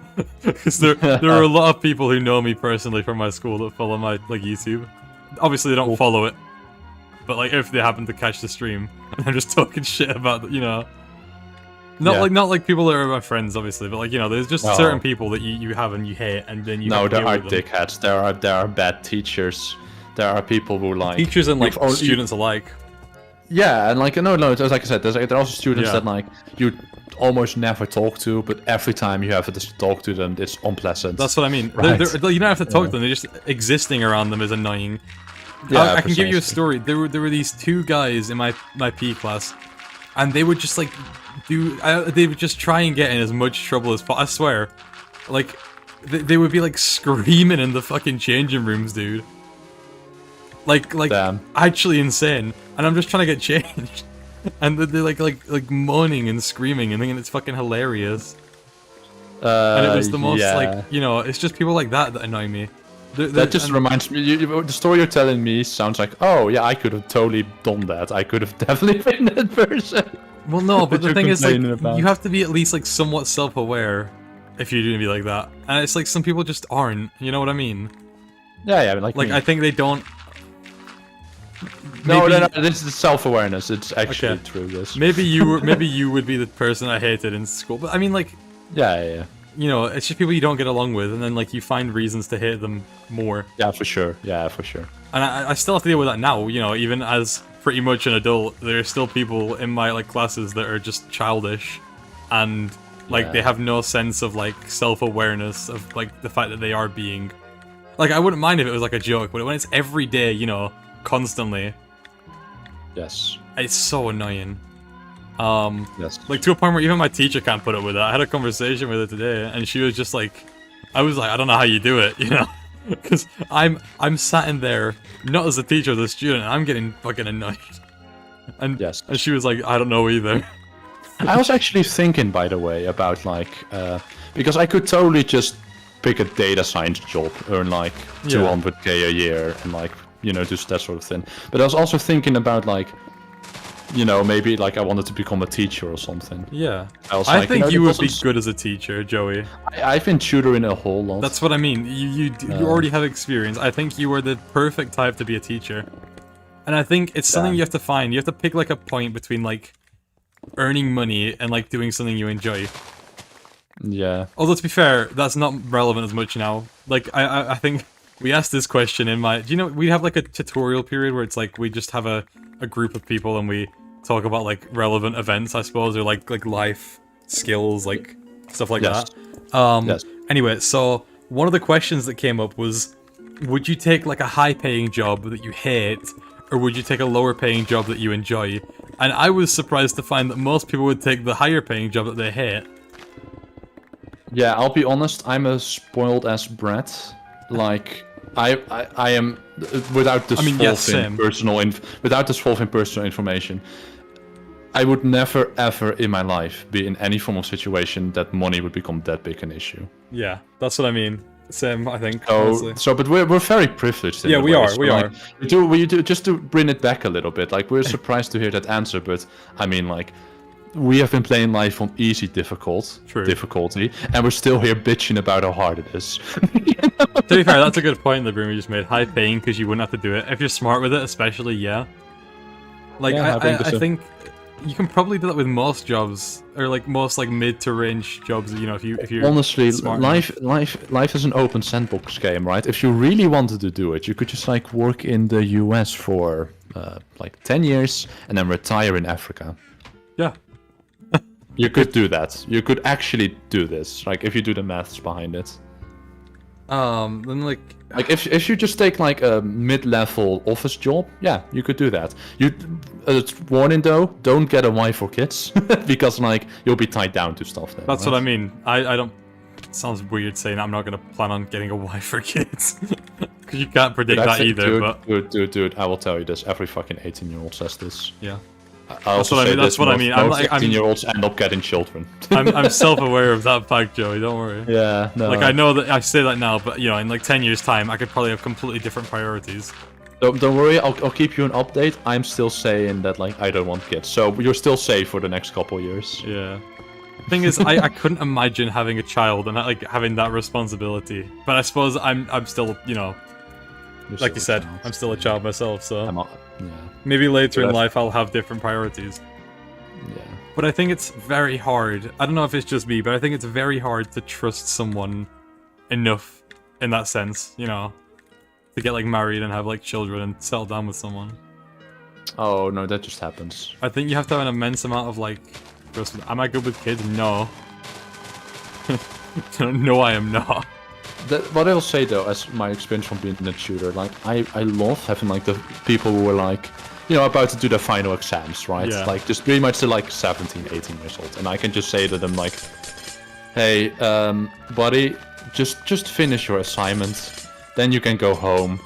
because there are a lot of people who know me personally from my school that follow my like YouTube. Obviously, they don't follow it, but like if they happen to catch the stream, and I'm just talking shit about, you know, not like people that are my friends, obviously, but like, you know, there's just No. certain people that you have and you hate, and then you No, have to there deal are with them. dickheads. There are bad teachers. There are people who like Teachers and like you've only- students alike. Yeah, and like no, it's like I said, there are also students Yeah. that like you almost never talk to, but every time you have to talk to them, it's unpleasant. That's what I mean. Right. You don't have to talk to them. They're just existing around them is annoying. Yeah, I can give you a precisely. story. There were these 2 guys in my P class, and they would just like they would just try and get in as much trouble as possible. I swear, like they would be like screaming in the fucking changing rooms, dude. Like Damn. actually insane. And I'm just trying to get changed, and they're like moaning and screaming and thinking it's fucking hilarious. And it was the most yeah. like, you know, it's just people like that annoy me. That just reminds me. The story you're telling me sounds like, oh yeah, I could have totally done that. I could have definitely been that person. Well, no, but that the you're thing is, like, complaining about. you have to be at least like somewhat self-aware if you're gonna be like that, and it's like some people just aren't. You know what I mean? Yeah, like Like me. I think they don't. no, maybe- no, this is self-awareness. It's actually Okay. true. This. Maybe you would be the person I hated in school, but I mean, like, Yeah. you know, it's just people you don't get along with, and then like you find reasons to hate them more. Yeah, for sure. Yeah, for sure. And I still have to deal with that now, you know, even as pretty much an adult, there are still people in my like classes that are just childish, and Like, they Yeah. have no sense of, like, self-awareness of, like, the fact that they are being... Like, I wouldn't mind if it was, like, a joke, but when it's every day, you know, constantly, Yes. it's so annoying. Yes. Like, to a point where even my teacher can't put up with it. I had a conversation with her today, and she was just like... I was like, I don't know how you do it, you know? Because I'm sat in there, not as a teacher, as a student, and I'm getting fucking annoyed. And, Yes. and she was like, I don't know either. I was actually thinking, by the way, about like because I could totally just pick a data science job, earn like Yeah. 200k a year, and like just that sort of thing. But I was also thinking about like, maybe like I wanted to become a teacher or something. Yeah. I was I like, think that you would be doesn't- good as a teacher, Joey. I've been tutoring a whole lot. That's what I mean. You already have experience. I think you are the perfect type to be a teacher. And I think it's something Yeah. you have to find. You have to pick like a point between like earning money and like doing something you enjoy. Yeah. Although to be fair, that's not relevant as much now. Like I think we asked this question in my... Do you know, we have like a tutorial period where it's like we just have a group of people and we talk about like relevant events, I suppose, or like life skills, like stuff like Yes. that. Yes. Anyway, so one of the questions that came up was, would you take like a high-paying job that you hate, or would you take a lower-paying job that you enjoy? And I was surprised to find that most people would take the higher-paying job that they hate. Yeah, I'll be honest. I'm a spoiled ass brat. Like, I am without this same. without this personal information. I would never ever in my life be in any form of situation that money would become that big an issue. Yeah, that's what I mean. Same, I think. honestly. But we're very privileged. In Yeah, a we way. are, So, we like, are. we do just to bring it back a little bit. Like, we're surprised to hear that answer, but I mean, like, we have been playing life on easy difficulty, and we're still here bitching about how hard it is. To be fair, that's a good point that Broomy just made. High paying because you wouldn't have to do it. If you're smart with it, especially, yeah. Like, Yeah, I think you can probably do that with most jobs, or like most like mid to range jobs. You know, if you're Honestly, smart life is an open sandbox game, right? If you really wanted to do it, you could just like work in the US for like 10 years and then retire in Africa. Yeah. You could do that. You could actually do this, like if you do the maths behind it. Then like Like if you just take like a mid-level office job, yeah, you could do that. Warning though, don't get a wife or kids because like you'll be tied down to stuff then. that's what I mean. I don't. It sounds weird saying I'm not gonna plan on getting a wife or kids because you can't predict that either. But Dude, I will tell you this. Every fucking 18-year-old says this. yeah, I also what I say mean, that's this, what I most- mean. I'm most like- I'm- 18-year-olds end up getting children. I'm self-aware of that fact, Joey. Don't worry. Yeah, no. Like I know that I say that now, but you know, in like 10 years' time, I could probably have completely different priorities. Don't worry, I'll keep you an update. I'm still saying that like I don't want kids, so you're still safe for the next couple years. Yeah. Thing is, I couldn't imagine having a child and like having that responsibility. But I suppose I'm still, you know, You're like still you a said, child. I'm still a child myself. So I'm not, yeah, maybe later in But- life I'll have different priorities. yeah. But I think it's very hard. I don't know if it's just me, but I think it's very hard to trust someone enough in that sense, you know, to get like married and have like children and settle down with someone. Oh no, that just happens. I think you have to have an immense amount of like trust. Am I good with kids? No. No, I am not. What I will say though, as my experience from being a tutor, like I love having like the people who are like, you know, about to do their final exams, right? Yeah. Like just pretty much they're like 17, 18 years old, and I can just say to them like, hey, buddy, just finish your assignment, then you can go home.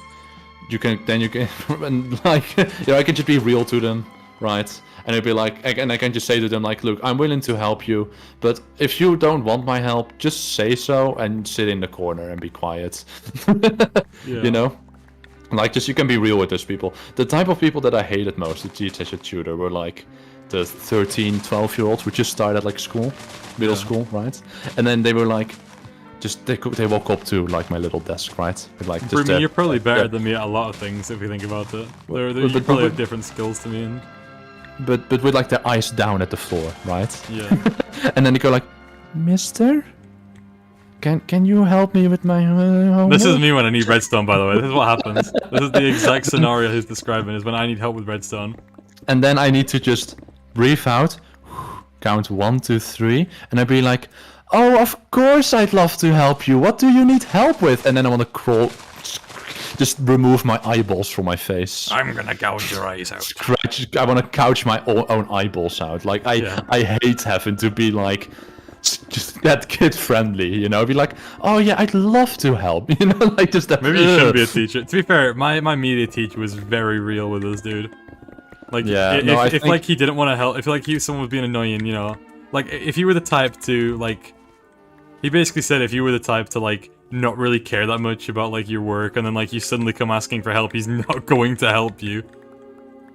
And like, you know, I can just be real to them, right? And it'd be like, and I can just say to them like, look, I'm willing to help you, but if you don't want my help, just say so and sit in the corner and be quiet. Yeah. You know? Like, just you can be real with those people. The type of people that I hated most to teach as a tutor were like the 13, 12-year-olds who just started like school, middle school, right? And then they were like, they walk up to like my little desk, right? With, like, For me, you're probably like, better than me at a lot of things if you think about it. You but- probably have different skills to me. And but with like their eyes down at the floor, right? yeah, And then they go like, Mister, can you help me with my homework? this is me when I need redstone. By the way, this is what happens. This is the exact scenario he's describing. Is when I need help with redstone. And then I need to just breathe out. count 1, 2, 3, and I'd be like, "Oh, of course I'd love to help you. What do you need help with?" And then I want to crawl, just remove my eyeballs from my face. I'm gonna gouge your eyes out. Scratch. I want to couch my own eyeballs out. Like I hate having to be like just that kid friendly. You know, be like, "Oh yeah, I'd love to help." You know, like just that. Maybe you shouldn't be a teacher. To be fair, my media teacher was very real with us, dude. Like, Yeah, if, no, I if think- like he didn't want to help, if like someone was being annoying, you know, like if you were the type to like, he basically said if you were the type to like not really care that much about like your work, and then like you suddenly come asking for help, he's not going to help you.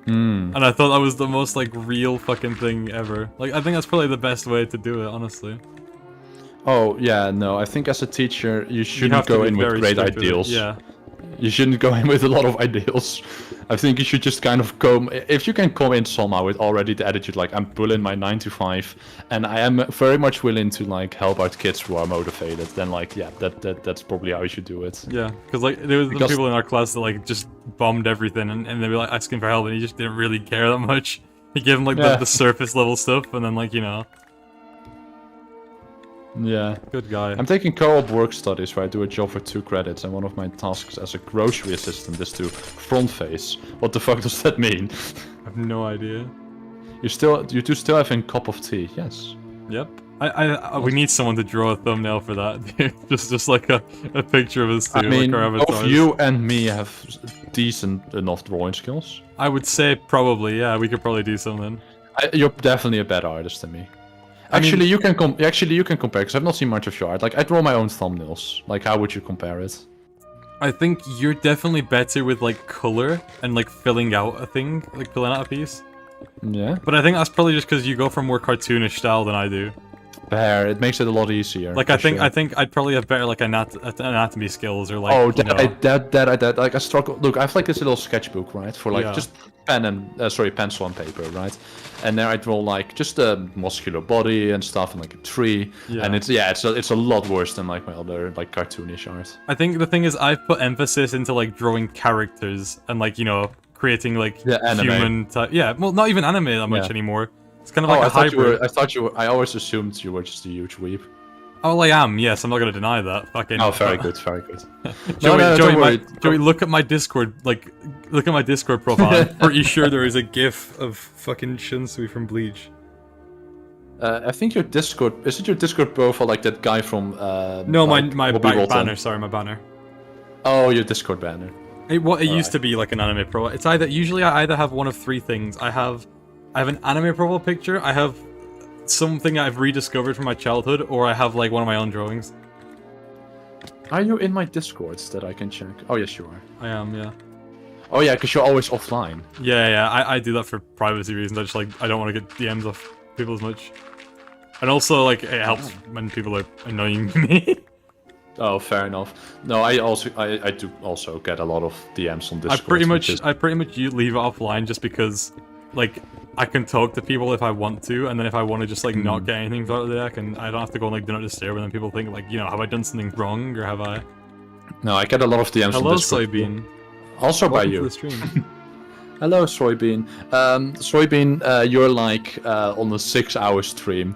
And I thought that was the most like real fucking thing ever. Like, I think that's probably the best way to do it, honestly. Oh yeah, no. I think as a teacher, you You shouldn't have to go be in with very great strict with it. ideals. Yeah. You shouldn't go in with a lot of ideals. I think you should just kind of come. If you can come in somehow with already the attitude like I'm pulling my 9 to 5, and I am very much willing to like help out kids who are motivated. Then like yeah, that's probably how you should do it. Yeah, because like there was some Because- people in our class that like just bombed everything, and they were like asking for help, and he just didn't really care that much. He gave him like Yeah. the surface level stuff, and then like, you know, Yeah. good guy. I'm taking co-op work studies where I do a job for 2 credits, and one of my tasks as a grocery assistant is to front face. What the fuck does that mean? I have no idea. You do still have a cup of tea? Yes. Yep. We need someone to draw a thumbnail for that. Dude. just like a picture of us two, I mean, like our avatars. both you and me have decent enough drawing skills. I would say probably, yeah. We could probably do something. You're definitely a better artist than me. I mean- Actually, you can compare because I've not seen much of your art. Like I draw my own thumbnails. Like how would you compare it? I think you're definitely better with like color and like filling out a thing, like filling out a piece. Yeah. But I think that's probably just because you go for more cartoonish style than I do. There, it makes it a lot easier. Like for I think sure. I'd probably have better like anatomy skills or like Oh, you know. that like I struggle. Look, I have like this little sketchbook, right, for like Yeah. just pencil and paper, right, and there I draw like just a muscular body and stuff and like a tree, Yeah. and it's a lot worse than like my other like cartoonish art. I think the thing is I've put emphasis into like drawing characters and like, you know, creating like Yeah, anime. human type. Yeah, well, not even anime that much Yeah. anymore. It's kind of like Oh, a I thought hybrid. you were. I always assumed you were just a huge weeb. Oh, well, I am. Yes, I'm not gonna deny that. Fucking. Oh, very good, very good. Joey, no, Joey, don't worry. Joey, look at my Discord. Like, look at my Discord profile. I'm pretty sure there is a GIF of fucking Shunsui from Bleach. I think your Discord is it your Discord profile like that guy from? No, like, my Bobby Walton? banner. Sorry, my banner. Oh, your Discord banner. It used to be like an anime pro. It's either usually I either have one of 3 things. I have an anime profile picture. I have something I've rediscovered from my childhood, or I have like one of my own drawings. Are you in my Discords that I can check? Oh yes, you are. I am, yeah. Oh yeah, because you're always offline. Yeah. I do that for privacy reasons. I just like I don't want to get DMs off people as much, and also like it helps when people are annoying me. Oh, fair enough. No, I do also get a lot of DMs on Discord. I pretty much leave it offline just because like I can talk to people if I want to, and then if I want to just like not get anything out of the deck, and I don't have to go and like do not disturb, and then people think like, you know, have I done something wrong or have I? No, I get a lot of DMs Hello, on Discord. Soybean. Also by Welcome to you. the stream. Hello, Soybean. Soybean, you're like on a 6-hour stream.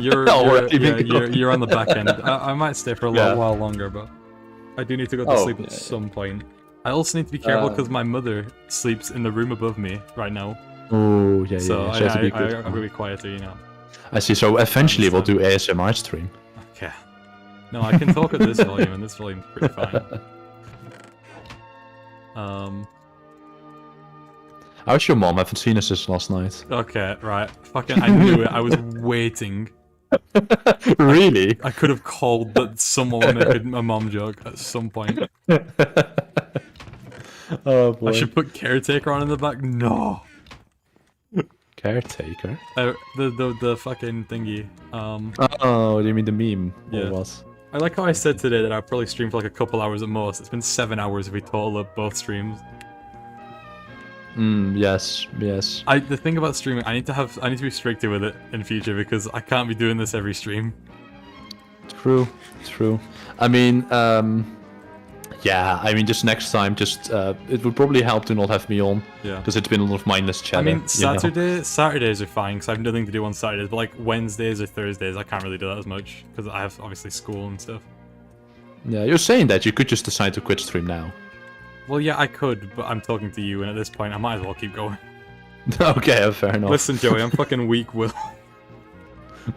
You're on the back end. I might stay for a Yeah. while longer, but I do need to go to Oh, sleep at yeah. some point. I also need to be careful because my mother sleeps in the room above me right now. Oh, yeah, So yeah. She has to be good. I'm gonna be quieter, you know. I see. So eventually we'll do ASMR stream. Okay. No, I can talk at this volume, and this volume's pretty fine. How's your mom? I haven't seen her since last night. Okay, right. Fucking, I knew it. I was waiting. Really? I could have called that someone would make a mom joke at some point. Oh boy. I should put caretaker on in the back. No. Caretaker? The fucking thingy. Oh, do you mean the meme? Yeah. Or what? I like how I said today that I'll probably stream for like a couple hours at most. It's been 7 hours if we total up both streams. Yes, yes. The thing about streaming, I need to be stricter with it in future because I can't be doing this every stream. True, true. I mean, Yeah, I mean, just next time, just it would probably help to not have me on. Yeah. Because it's been a lot of mindless chatter. I mean, you know? Saturdays are fine because I have nothing to do on Saturdays. But like Wednesdays or Thursdays, I can't really do that as much because I have obviously school and stuff. Yeah, you're saying that you could just decide to quit stream now. Well, yeah, I could, but I'm talking to you, and at this point, I might as well keep going. Okay, fair enough. Listen, Joey, I'm fucking weak, Will.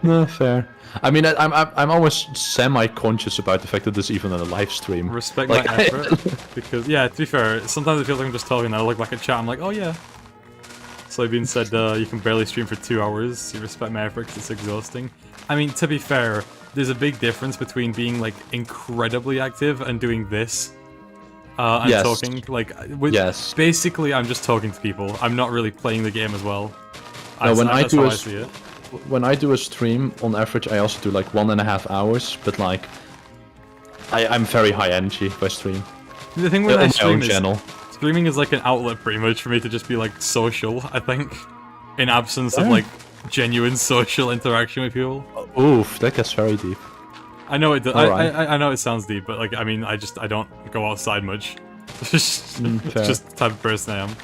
No, fair. I mean, I'm always semi-conscious about the fact that there's even a live stream. Respect Like, my effort, because yeah, to be fair, sometimes it feels like I'm just talking and I look back at chat, I'm like, oh yeah. So being said, you can barely stream for 2 hours. You respect my effort because it's exhausting. I mean, to be fair, there's a big difference between being like incredibly active and doing this. And Yes. talking like with, Yes. basically, I'm just talking to people. I'm not really playing the game as well. No, when I that's do how a I see it. When I do a stream, on average, I also do like 1.5 hours, but like, I'm very high energy if I stream. The thing On with my stream own is, channel. streaming is like an outlet pretty much for me to just be like social, I think. In absence of like genuine social interaction with people. Oof, that gets very deep. I know it. Alright. I know it sounds deep, but like I mean, I don't go outside much. It's fair. just the type of person I am.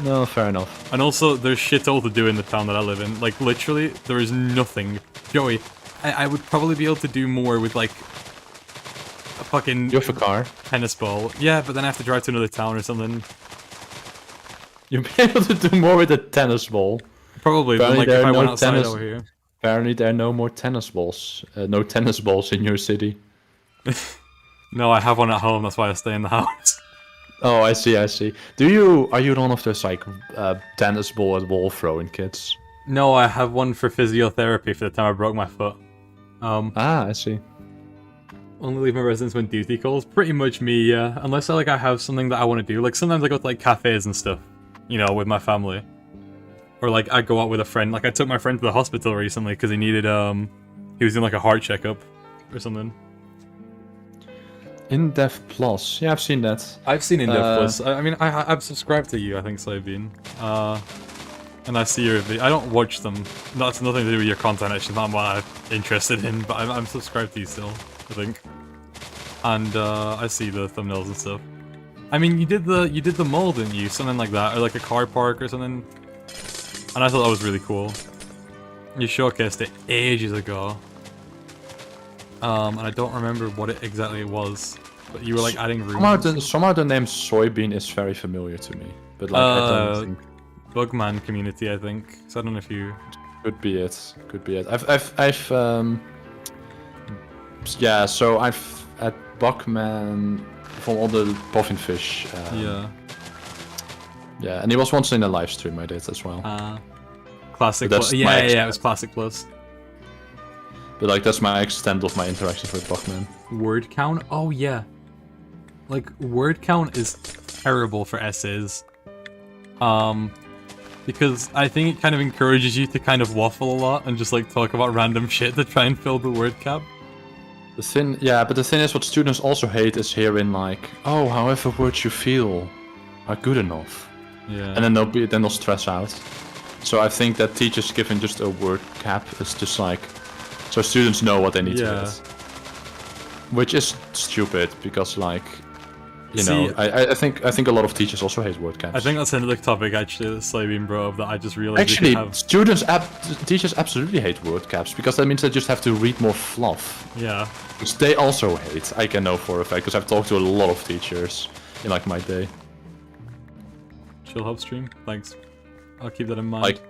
No, fair enough. And also, there's shit all to do in the town that I live in. Like literally, there is nothing. Joey, I would probably be able to do more with like a fucking You have a car. tennis ball. Yeah, but then I have to drive to another town or something. You'll be able to do more with a tennis ball. Probably than Apparently like there if are I no went outside tennis- over here. Apparently there are no more tennis balls. No tennis balls in your city. No, I have one at home. That's why I stay in the house. Oh, I see, I see. Are you one of those like tennis ball at wall throwing kids? No, I have one for physiotherapy for the time I broke my foot. Ah, I see. Only leave my residence when duty calls. Pretty much me, yeah. Unless I have something that I want to do. Like sometimes I go to like cafes and stuff, you know, with my family. Or like I go out with a friend. Like I took my friend to the hospital recently because he needed he was in like a heart checkup or something. In-depth Plus. Yeah, I've seen that. I've seen In-Depth Plus. I mean, I've subscribed to you, I think, Sabine. And I see your I don't watch them. That's nothing to do with your content, actually, not what I'm interested in, but I'm subscribed to you still, I think. And I see the thumbnails and stuff. I mean, you did the mall, didn't you? Something like that, or like a car park or something. And I thought that was really cool. You showcased it ages ago. And I don't remember what it exactly was. But you were like adding rooms. Somehow the name Soybean is very familiar to me. But like, I don't think... Bugman community, I think. So I don't know if you... Could be it. Could be it. Yeah, so I've at Bugman from all the Boffin Fish. Yeah. Yeah, and he was once in a live stream I did as well. Classic But that's Plus. my Yeah, it was Classic Plus. But like, that's my extent of my interactions with Bugman. Word count? Oh, yeah. Like, word count is terrible for essays. Because I think it kind of encourages you to kind of waffle a lot and just like talk about random shit to try and fill the word cap. But the thing is, what students also hate is hearing like, oh, however words you feel are good enough. Yeah. And then they'll stress out. So I think that teachers giving just a word cap is just like, so students know what they need to get. Which is stupid because like, you know, I think a lot of teachers also hate word caps. I think that's another topic actually that Sabine brought up that I just realized Actually, we could have. teachers absolutely hate word caps because that means they just have to read more fluff. Yeah. Which they also hate. I can know for a fact because I've talked to a lot of teachers in like my day. Chill help stream. Thanks. I'll keep that in mind.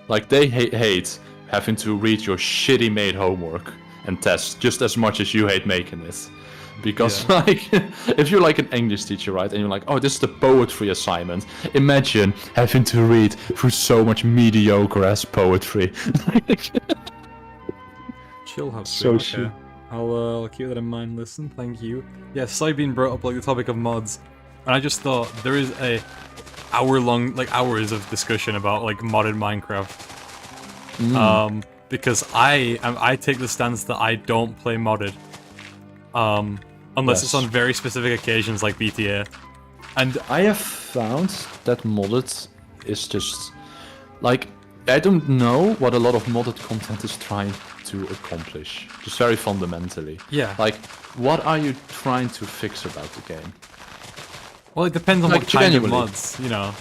Like they hate having to read your shitty made homework and tests just as much as you hate making it. Because like, if you're like an English teacher, right, and you're like, oh, this is the poetry assignment. Imagine having to read through so much mediocre ass poetry. Chill help So stream. Okay. I'll keep that in mind. Listen, thank you. Yeah, Sabine brought up like the topic of mods, and I just thought there is a hours of discussion about like modded Minecraft. Because I take the stance that I don't play modded. Unless it's on very specific occasions like BTA. And I have found that modded is just like I don't know what a lot of modded content is trying to accomplish. Just very fundamentally. Yeah. Like, what are you trying to fix about the game? Well, it depends on Like, what kind of genuinely. mods, you know.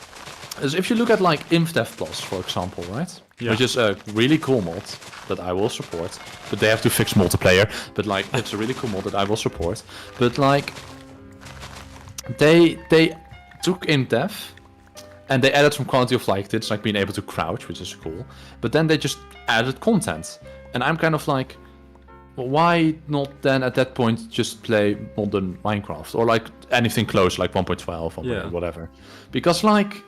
As if you look at like InfDev Plus, for example, right? Yeah. Which is a really cool mod that I will support. But they have to fix multiplayer. But like, it's a really cool mod that I will support. But like, they took InDev and they added some quality of life things, like being able to crouch, which is cool. But then they just added content, and I'm kind of like, well, why not then at that point just play modern Minecraft or like anything close, like 1.12 or Yeah. whatever? Because like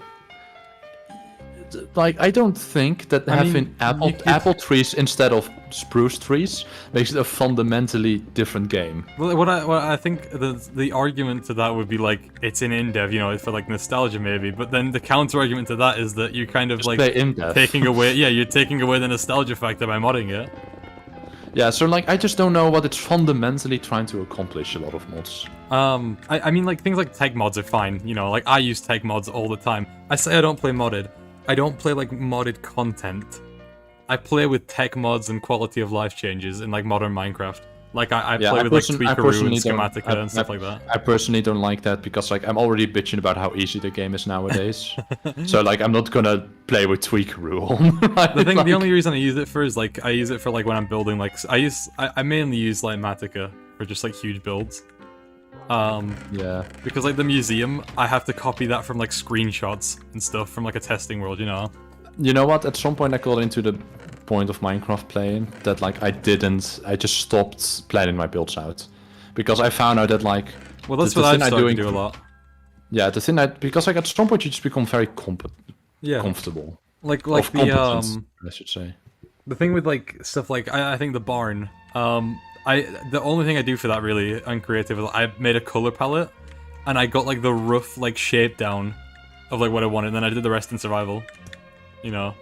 I don't think that I having mean, you could- apple trees instead of spruce trees makes it a fundamentally different game. Well, what I think the argument to that would be like it's in InDev, you know, for like nostalgia maybe. But then the counter argument to that is that you kind of Just like play InDev. taking away, yeah, you're taking away the nostalgia factor by modding it. Yeah, so like I just don't know what it's fundamentally trying to accomplish. A lot of mods. I mean, like things like tech mods are fine, you know. Like I use tech mods all the time. I say I don't play modded. I don't play like modded content. I play with tech mods and quality of life changes in like modern Minecraft. Like I Yeah, play I with like person- I Tweakaroo and personally don't- Schematica and stuff like that. I personally don't like that because like I'm already bitching about how easy the game is nowadays. So like I'm not gonna play with Tweakaroo. Right? The thing, Like, the only reason I use it for is like I use it for like when I'm building like I mainly use like Matica for just like huge builds. yeah. Because like the museum, I have to copy that from like screenshots and stuff from like a testing world, you know. You know what? At some point I got into the point of Minecraft playing that like I just stopped planning my builds out because I found out that like Well, that's the what I've thing I started doing- to do a lot. yeah, the thing because like at some point you just become very Yeah, comfortable. like Of the competence, I should say. the thing with like stuff like I think the barn. The only thing I do for that really uncreative is I made a color palette, and I got like the rough like shape down of like what I wanted, and then I did the rest in survival. You know,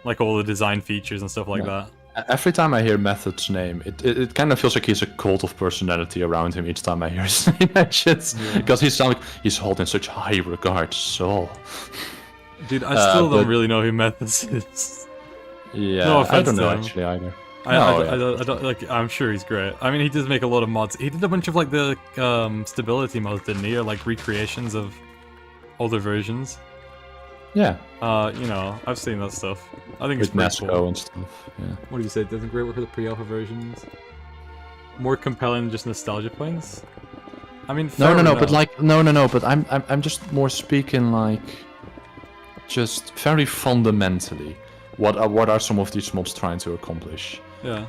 like all the design features and stuff like Yeah. that. Every time I hear Method's name, it kind of feels like he's a cult of personality around him each time I hear his name mentioned. Because he's held in such high regard, so... Dude, I still don't but- really know who Methods is. Yeah, No I offense don't to know him. actually either. I don't like. I'm sure he's great. I mean, he does make a lot of mods. He did a bunch of like the stability mods, didn't he? Or like recreations of older versions. Yeah, You know, I've seen that stuff. I think it's with pretty Nasco cool. and stuff. Yeah. What do you say? It doesn't great work for the pre-alpha versions. More compelling than just nostalgia points. I mean, No, fair no, no, enough. but like, no, but I'm just more speaking like, just very fundamentally, what are some of these mods trying to accomplish? Yeah.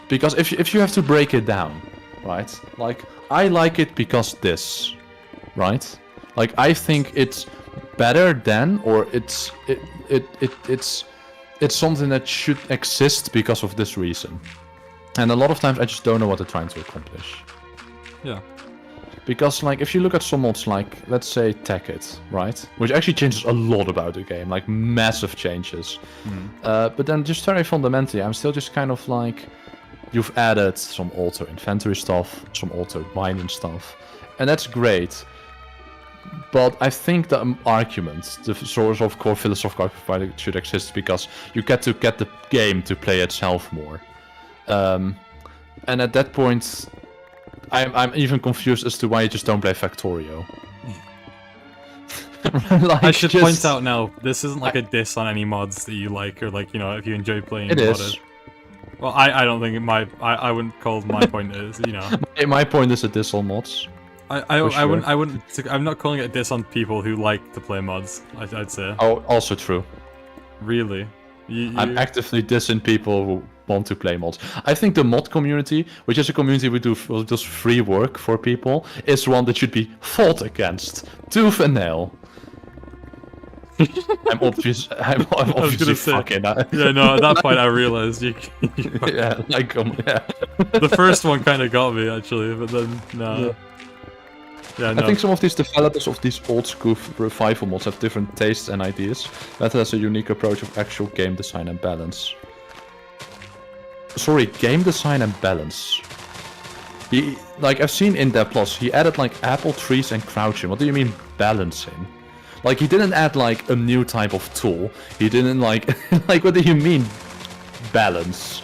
Because if you have to break it down, right? Like I like it because this, right? Like I think it's better than, or it's something that should exist because of this reason. And a lot of times I just don't know what they're trying to accomplish. Yeah. Because like if you look at some mods like let's say Tekkit, right? Which actually changes a lot about the game, like massive changes. But then just very fundamentally, I'm still just kind of like, you've added some auto inventory stuff, some auto mining stuff, and that's great. But I think the argument, the source of core philosophical argument should exist because you get to get the game to play itself more. And at that point, I'm even confused as to why you just don't play Factorio. Like, I should just- point out now, this isn't like a diss on any mods that you like, or like, you know, if you enjoy playing It modded. is. Well, I don't think I wouldn't call my point is, you know. My point is that this all mods. I wouldn't, I'm not calling it a diss on people who like to play mods, I'd say. Oh, also true. Really? I'm actively dissing people who want to play mods. I think the mod community, which is a community who does free work for people, is one that should be fought against tooth and nail. I'm obviously gonna say- fucking. Yeah, no, at that point I realized you Yeah, like yeah. the first one kind of got me, actually, but then, no. Yeah, no. I think some of these developers of these old school revival mods have different tastes and ideas. That has a unique approach of actual game design and balance. Sorry, game design and balance. Like I've seen in that plus, he added like apple trees and crouching. What do you mean balancing? Like he didn't add like a new type of tool. He didn't like like what do you mean balance?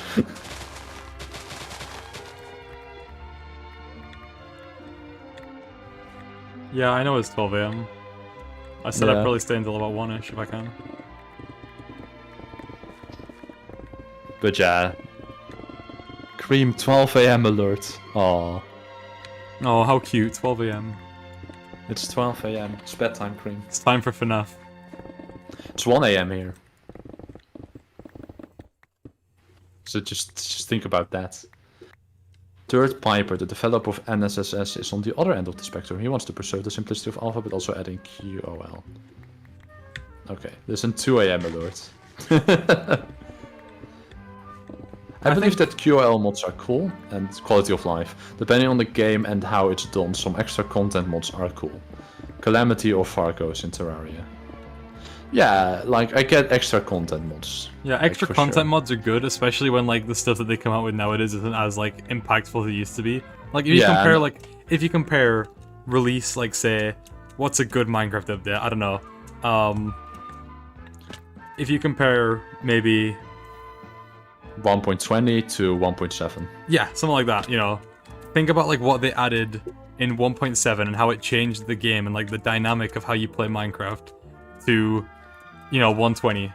Yeah, I know it's 12 a.m. I said I'd Yeah. probably stay until about 1ish if I can. But yeah. Cream 12 a.m. alert. Oh, Oh, how cute, 12 a.m. it's 12 a.m. It's bedtime, Cream. It's time for FNAF. It's 1 a.m. here. So just think about that. Third Piper, the developer of NSSS, is on the other end of the spectrum. He wants to preserve the simplicity of Alpha, but also adding QOL. Okay, there's a 2 a.m. alert. I believe that QOL mods are cool, and quality of life. Depending on the game and how it's done, some extra content mods are cool. Calamity or Fargos in Terraria. Yeah, like, I get extra content mods. Yeah, extra for content sure. mods are good, especially when like the stuff that they come out with nowadays isn't as like impactful as it used to be. Like if you Yeah, compare and- like if you compare release like say what's a good Minecraft update? I don't know. If you compare maybe 1.20 to 1.7. yeah, something like that, you know. Think about like what they added in 1.7 and how it changed the game and like the dynamic of how you play Minecraft to, you know, 120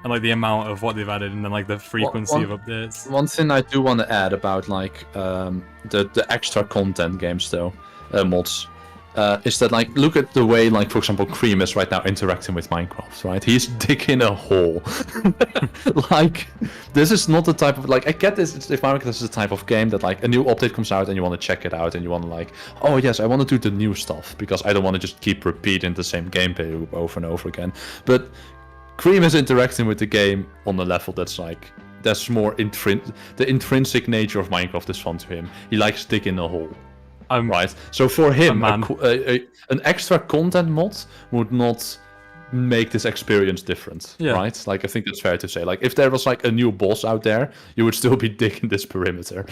and like the amount of what they've added and then like the frequency one- of updates. One thing I do want to add about like the extra content games though, mods, is that like look at the way like for example Cream is right now interacting with Minecraft, right? He's digging a hole. Like this is not the type of like I get this. If Minecraft is the type of game that like a new update comes out and you want to check it out and you want to like, oh yes, I want to do the new stuff because I don't want to just keep repeating the same gameplay loop over and over again. But Cream is interacting with the game on a level that's like that's more the intrinsic nature of Minecraft is fun to him. He likes digging a hole. Right. So for him, man. an extra content mod would not make this experience different. Yeah. Right. Like I think that's fair to say. Like if there was like a new boss out there, you would still be digging this perimeter.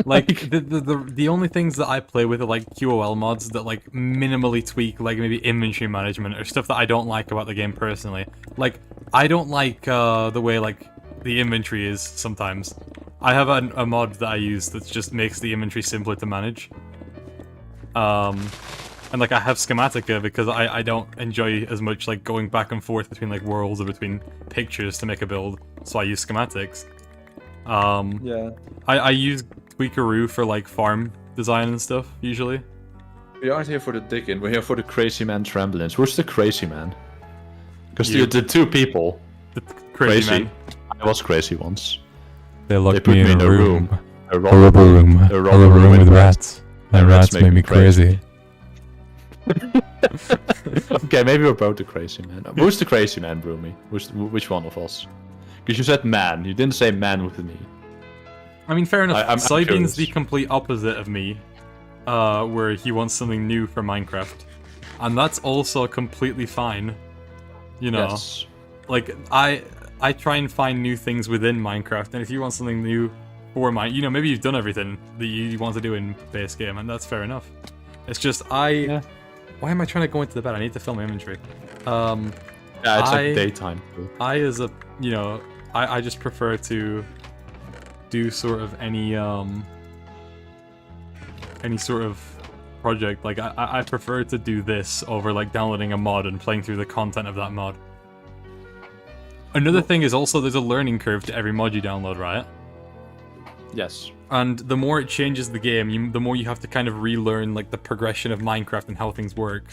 Like the only things that I play with are like QOL mods that like minimally tweak like maybe inventory management or stuff that I don't like about the game personally. Like I don't like the way like the inventory is sometimes. I have a mod that I use that just makes the inventory simpler to manage. And like I have Schematica because I don't enjoy as much like going back and forth between like worlds or between pictures to make a build, so I use schematics. Yeah. I use Tweakaroo for like farm design and stuff usually. We aren't here for the digging. We're here for the crazy man trampolines. Who's the crazy man? Because You. the two people. The crazy man. I was crazy once. They locked They put me in a room. A A rubber room. A rubber room with rats. And rats make me crazy. Okay, maybe we're both the crazy man. Who's the crazy man, Broomy? Which one of us? Because you said man. You didn't say man with an E. I mean, fair enough. I'm Soybean's curious. the complete opposite of me, where he wants something new for Minecraft, and that's also completely fine. You know, Yes. like I try and find new things within Minecraft, and if you want something new for you know, maybe you've done everything that you want to do in base game, and that's fair enough. It's just Yeah. why am I trying to go into the bed? I need to fill my inventory. Yeah, it's I- like daytime. Too. As a, you know, I just prefer to do sort of any sort of project. Like I prefer to do this over like downloading a mod and playing through the content of that mod. Another thing is also there's a learning curve to every mod you download, right? Yes. And the more it changes the game, the more you have to kind of relearn like the progression of Minecraft and how things work.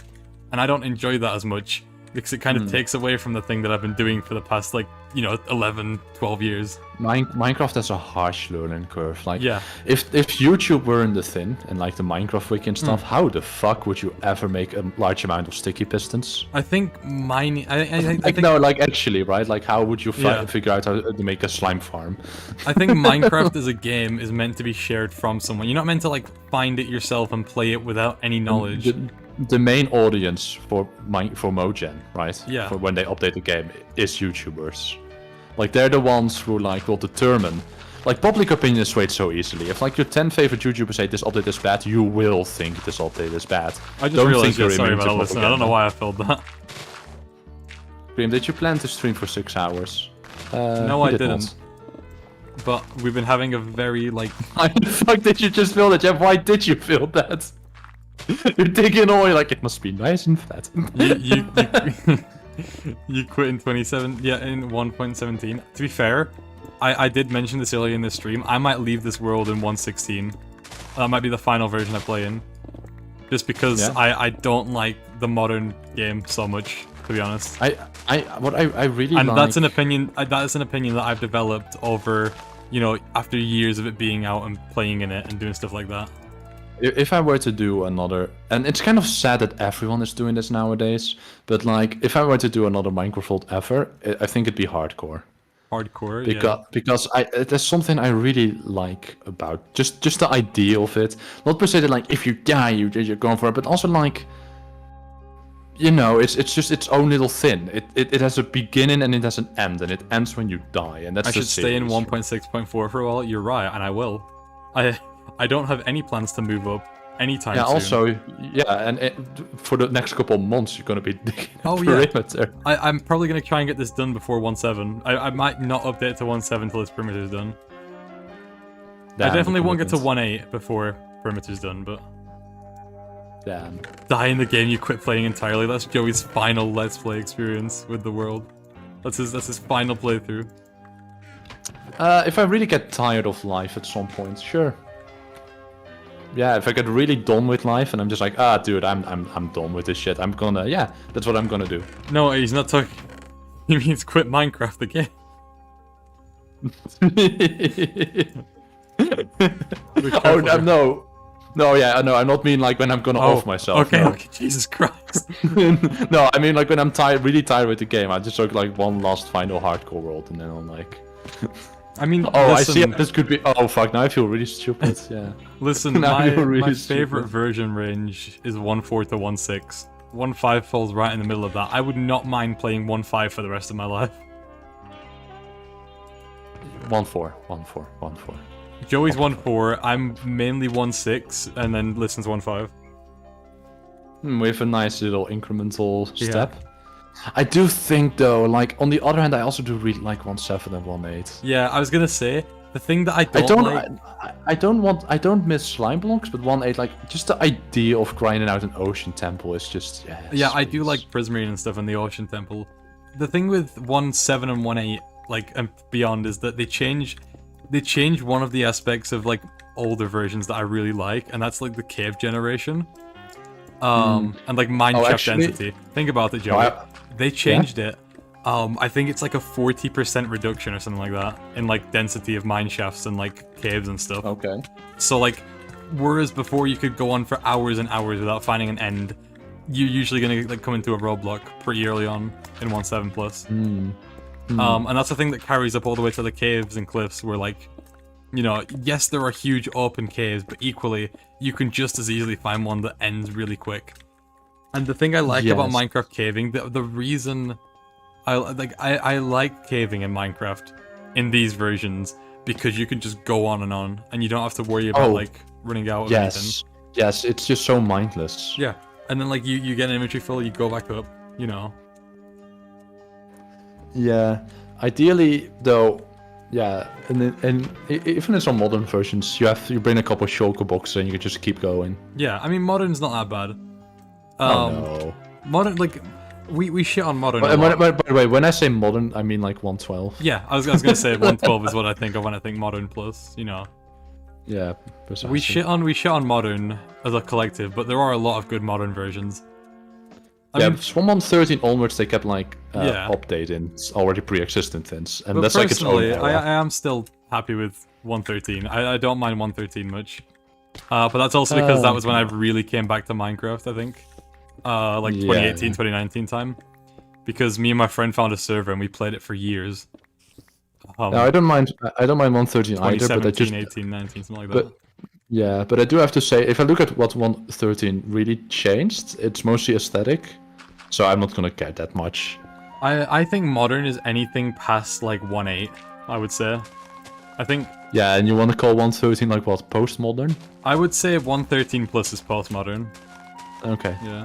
And I don't enjoy that as much because it kind of takes away from the thing that I've been doing for the past like, you know, 11, 12 years. Minecraft has a harsh learning curve. Like, Yeah. if YouTube weren't the thing and like the Minecraft wiki and stuff, how the fuck would you ever make a large amount of sticky pistons? I think mining. I Like think no, like actually, right? Like how would you Yeah. figure out how to make a slime farm? I think Minecraft as a game is meant to be shared from someone. You're not meant to like find it yourself and play it without any knowledge. The main audience for Mojang, right? Yeah. For when they update the game is YouTubers. Like they're the ones who like will determine. Like public opinion is swayed so easily. If like your 10 favorite YouTubers say this update is bad, you will think this update is bad. I just Don't realized. think you're Yeah, sorry immune about to that, listen. I don't know propaganda. why I filled that. Grim, did you plan to stream for 6 hours? No, you I did didn't. not. But we've been having a very, like... Why the fuck did you just feel that, Jeff? Why did you feel that? You're digging all, you're like, it must be nice and fat. you you quit in 1.17. To be fair, I did mention this earlier in the stream. I might leave this world in 1.16. That might be the final version I play in. Just because Yeah. I don't like the modern game so much, to be honest. I really And like... that's an opinion. That is an opinion that I've developed over, you know, after years of it being out and playing in it and doing stuff like that. If I were to do another, and it's kind of sad that everyone is doing this nowadays, but like, if I were to do another Minecraft world ever, I think it'd be hardcore. Hardcore, Because there's something I really like about just the idea of it. Not per se that like if you die you're going for it, but also like, you know, it's just its own little thing. It has a beginning and it has an end, and it ends when you die, and that's I the should stay in series. 1.6.4 for a while. You're right, and I will. I don't have any plans to move up anytime Yeah. soon. Also, yeah, and for the next couple of months you're gonna be digging Oh, a yeah. perimeter. I'm probably gonna try and get this done before 1.7. I might not update to 1.7 till this perimeter's done. I definitely won't get to 1.8 before perimeter's done, but Damn. die in the game you quit playing entirely. That's Joey's final Let's Play experience with the world. That's his final playthrough. If I really get tired of life at some point, sure. Yeah, if I get really done with life and I'm just like, dude, I'm done with this shit. I'm gonna, yeah, that's what I'm gonna do. No, he's not talking. He means quit Minecraft again. Oh no, yeah, no, I not mean like when I'm gonna off myself. Okay, no. okay, Jesus Christ. No, I mean like when I'm tired, really tired with the game. I just took like one last final hardcore world, and then I'm like, I mean, oh, listen, I see how this could be. Oh fuck, now I feel really stupid. Yeah. Listen, Now my you're really favorite stupid. version range is 1.4 to 1.6. 1.5 falls right in the middle of that. I would not mind playing 1.5 for the rest of my life. 1.4. Joey's 1.4, I'm mainly 1.6, and then listens 1.5. With a nice little incremental Yeah. step. I do think though, like on the other hand, I also do really like 1.7 and 1.8. Yeah, I was gonna say, the thing that I I don't like... I don't miss slime blocks, but 1.8, like just the idea of grinding out an ocean temple is just Yeah, I do sweet. like Prismarine and stuff in the Ocean Temple. The thing with 1.7 and 1.8, like, and beyond, is that they change one of the aspects of, like, older versions that I really like, and that's, like, the cave generation. And, like, mineshaft actually- density. Think about it, Joey. I- They changed it. I think it's, like, a 40% reduction or something like that in, like, density of mineshafts and, like, caves and stuff. Okay. So, like, whereas before you could go on for hours and hours without finding an end, you're usually gonna like come into a roadblock pretty early on in 1.7 plus. And that's the thing that carries up all the way to the caves and cliffs, where like, you know, yes, there are huge open caves, but equally you can just as easily find one that ends really quick. And the thing I like about Yes. Minecraft caving, the reason I like caving in Minecraft in these versions, because you can just go on and you don't have to worry about Oh. like running out of anything. Yes, it's just so mindless. Yeah, and then like you get an inventory full, you go back up, you know. Yeah. Ideally, though, yeah, and even in some modern versions, you bring a couple shulker boxes and you can just keep going. Yeah, I mean modern's not that bad. Oh no. Modern, like we shit on modern. a By lot. the way, when I say modern, I mean like 112. Yeah, I was gonna say 112 is what I think of when I think modern plus. You know, Yeah, precisely. we shit on modern as a collective, but there are a lot of good modern versions. I Yeah, mean, from 113 onwards, they kept like Yeah. updating already pre-existing things, and but that's like its own personally, era. I am still happy with 113. I don't mind 113 much. But that's also because that was when I really came back to Minecraft, I think. Like 2018, 2019 time. Because me and my friend found a server and we played it for years. No, I don't mind 113 either, but I 2017, just 18, 19, something like but- that. yeah, but I do have to say, if I look at what 113 really changed, it's mostly aesthetic, so I'm not gonna care that much. I think modern is anything past like 1.8, I would say. I think Yeah, and you want to call 113 like what, postmodern? I would say 113 plus is postmodern. Okay. Yeah.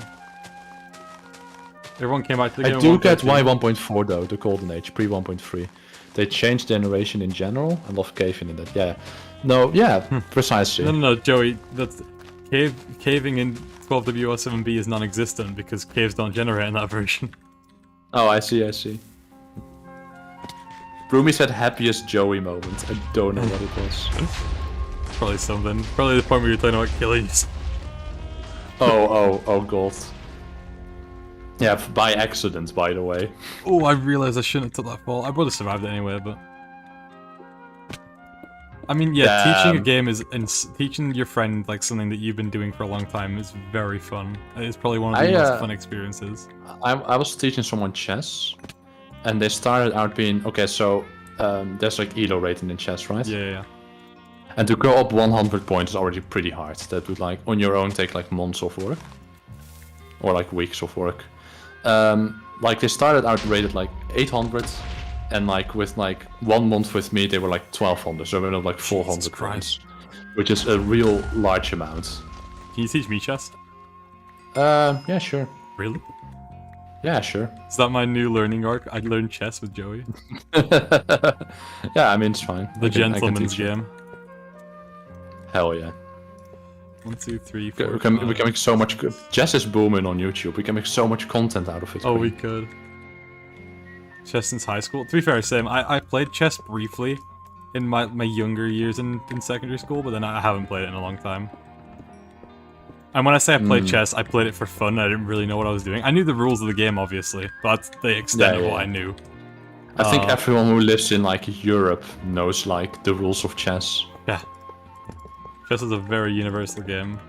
Everyone came back to the I game. do in get 1.2. why 1.4 though, the golden age, pre 1.3. They changed generation in general. I love caving in that. Yeah. No, yeah, precisely. No, Joey. That's caving in 12WO7B is non-existent because caves don't generate in that version. Oh, I see, I see. Broomy said happiest Joey moment. I don't know what it was. Probably something. Probably the point where you're talking about killies. Oh, God. Yeah, by accident, by the way. Oh, I realized I shouldn't have took that fall. I would have survived it anyway, but... I mean, yeah, teaching a Damn. game is... teaching your friend, like, something that you've been doing for a long time is very fun. It's probably one of the most fun experiences. I was teaching someone chess, and they started out being... Okay, so there's like elo rating in chess, right? Yeah. And to go up 100 points is already pretty hard. That would, like, on your own take, like, months of work. Or, like, weeks of work. Like, they started out rated, like, 800. And, like, with, like, 1 month with me, they were, like, 1200. So we went up, like, 400 points. Which is a real large amount. Can you teach me chess? Yeah, sure. Really? Yeah, sure. Is that my new learning arc? I learned chess with Joey. Yeah, I mean, it's fine. The I can gentleman's teach you. game. Hell yeah. 1, 2, 3, 4. We can make so much... Chess is booming on YouTube. We can make so much content out of it. Oh, we could. Chess since high school. To be fair, same. I played chess briefly in my younger years in secondary school, but then I haven't played it in a long time. And when I say I played chess, I played it for fun. I didn't really know what I was doing. I knew the rules of the game, obviously, but that's the extent of what I knew. I think everyone who lives in, like, Europe knows, like, the rules of chess. Yeah. Chess is a very universal game.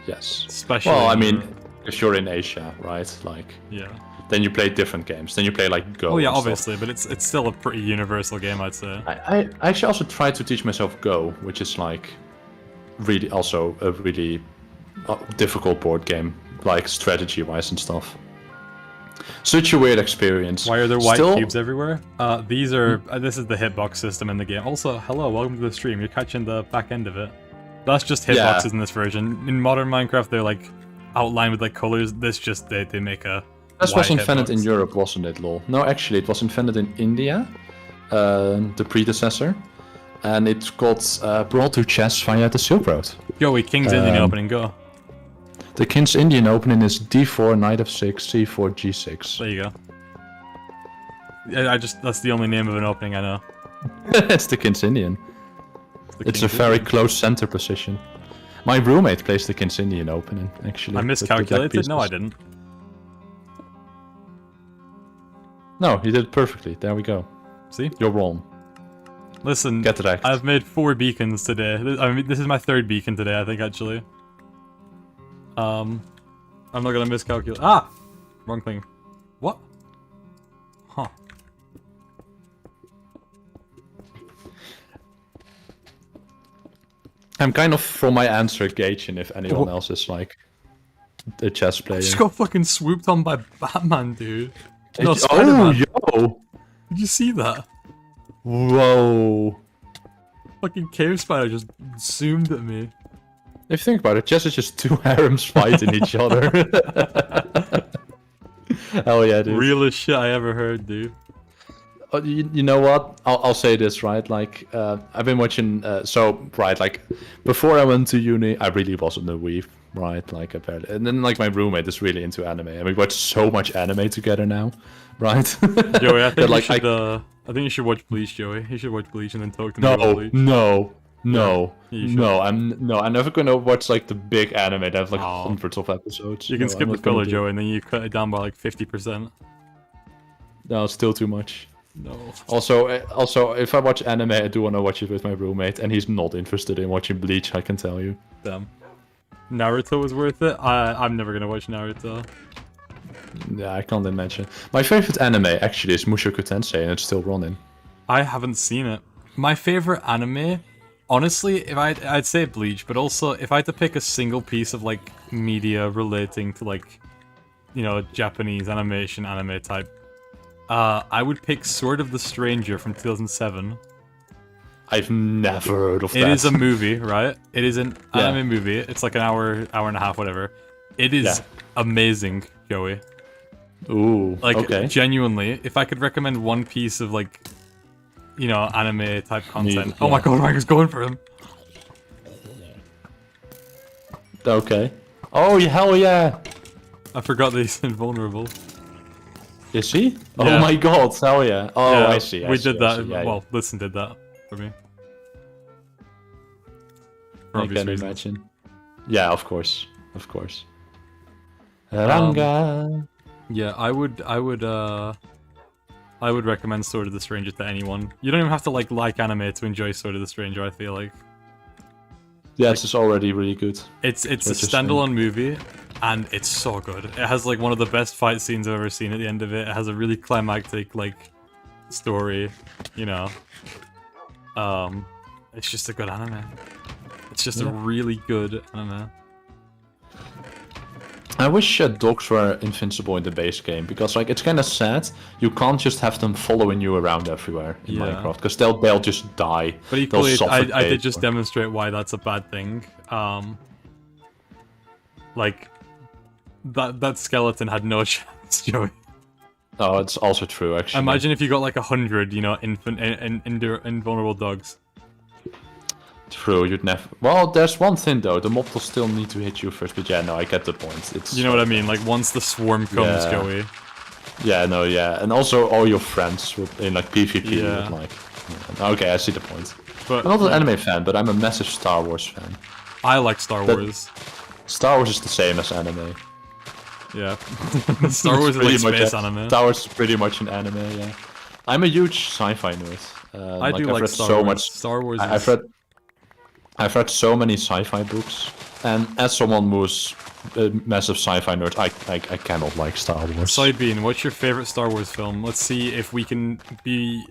Yes. Especially Well, I in mean, Europe. if you're in Asia, right? Like, Yeah. then you play different games. Then you play, like, Go. Oh yeah, and stuff. obviously, but it's still a pretty universal game, I'd say. I actually also tried to teach myself Go, which is, like, really also a really difficult board game, like, strategy-wise and stuff. Such a weird experience. Why are there white Still, cubes everywhere? These are... this is the hitbox system in the game. Also, hello, welcome to the stream. You're catching the back end of it. That's just hitboxes in this version. In modern Minecraft, they're, like, outlined with, like, colors. This just, they make a This was white invented in hitbox. Europe, wasn't it, lol? No, actually, it was invented in India, the predecessor. And it's called Brawl to Chess via the Silk Road. Yo, King's Indian opening, go. The King's Indian opening is d4, knight f6, c4, g6. There you go. Yeah, that's the only name of an opening I know. It's the King's Indian. It's a very close center position. My roommate plays the King's Indian opening, actually. I with the black miscalculated? No, I pieces. didn't. No, you did it perfectly. There we go. See? You're wrong. Listen, Get wrecked. I've made 4 beacons today. I mean, this is my 3rd beacon today, I think, actually. I'm not gonna miscalculate. Ah! Wrong thing. What? Huh. I'm kind of, from my answer, gauging if anyone else is, like, a chess player. Just got fucking swooped on by Batman, dude. No, Oh, Spider-Man. yo! Did you see that? Whoa! Fucking cave spider just zoomed at me. If you think about it, chess is just two harems fighting each other. Hell yeah, dude. Realest shit I ever heard, dude. You know what? I'll say this, right? Like, I've been watching, right, like, before I went to uni, I really wasn't a weeb, right? Like, apparently. And then, like, my roommate is really into anime, and we watch so much anime together now, right? Joey, I think, That, I think you should watch Bleach, Joey. You should watch Bleach and then talk to me about no, Bleach. no, you should. I'm never gonna watch, like, the big anime that have, like, Aw. hundreds of episodes. You can No, skip I'm the not gonna filler, do it. Joey, and then you cut it down by like 50%. No, it's still too much. No. Also, if I watch anime, I do want to watch it with my roommate, and he's not interested in watching Bleach, I can tell you. Damn. Naruto was worth it? I'm never gonna watch Naruto. Yeah, I can't imagine. My favorite anime, actually, is Mushoku Tensei, and it's still running. I haven't seen it. My favorite anime, honestly, if I'd say Bleach, but also if I had to pick a single piece of like media relating to like, you know, Japanese animation, anime type, I would pick Sword of the Stranger from 2007. I've never heard of that. It is a movie, right? It is an Yeah. anime movie. It's like an hour and a half, whatever. It is Yeah. amazing, Joey. Ooh. Like, okay. genuinely, if I could recommend one piece of, like, you know, anime type content. Yeah. Oh my god, Mike was going for him. Okay. Oh, hell yeah. I forgot that he's invulnerable. Is he? Oh Yeah. my god, hell yeah. Oh, Yeah, I see. we did that. Yeah, Well, Listen did that for me. For I obvious can reasons. imagine. Yeah, of course. Of course. Ranga. Yeah, I would recommend Sword of the Stranger to anyone. You don't even have to like anime to enjoy Sword of the Stranger, I feel like. Yeah, this is already really good. It's a What you're saying. standalone movie, and it's so good. It has like one of the best fight scenes I've ever seen at the end of it. It has a really climactic like story, you know. It's just a good anime. It's just a really good anime. I wish dogs were invincible in the base game, because like it's kind of sad. You can't just have them following you around everywhere in Yeah. Minecraft, because they'll just die. But equally, They'll I suffocate did just or- demonstrate why that's a bad thing. Like, that skeleton had no chance, Joey. Oh, it's also true actually. Imagine if you got like 100, you know, invulnerable dogs. True, you'd never. Well, there's one thing though. The mob will still need to hit you first. But yeah, no, I get the point. It's. You know what I mean? Like, once the swarm comes, Yeah. Joey. Yeah, no, yeah, and also all your friends would, in like PvP Yeah. would like. Yeah. Okay, I see the point. But I'm not an anime fan, but I'm a massive Star Wars fan. I like Star But- Wars. Star Wars is the same as anime. Yeah. Star Wars is like Pretty much space a- anime. Star Wars is pretty much an anime. Yeah. I'm a huge sci-fi nerd. I do I've like read Star so Wars. much. Star Wars I've is... I've read so many sci-fi books, and as someone who's a massive sci-fi nerd, I cannot like Star Wars. Sidebean, what's your favorite Star Wars film? Let's see if we can be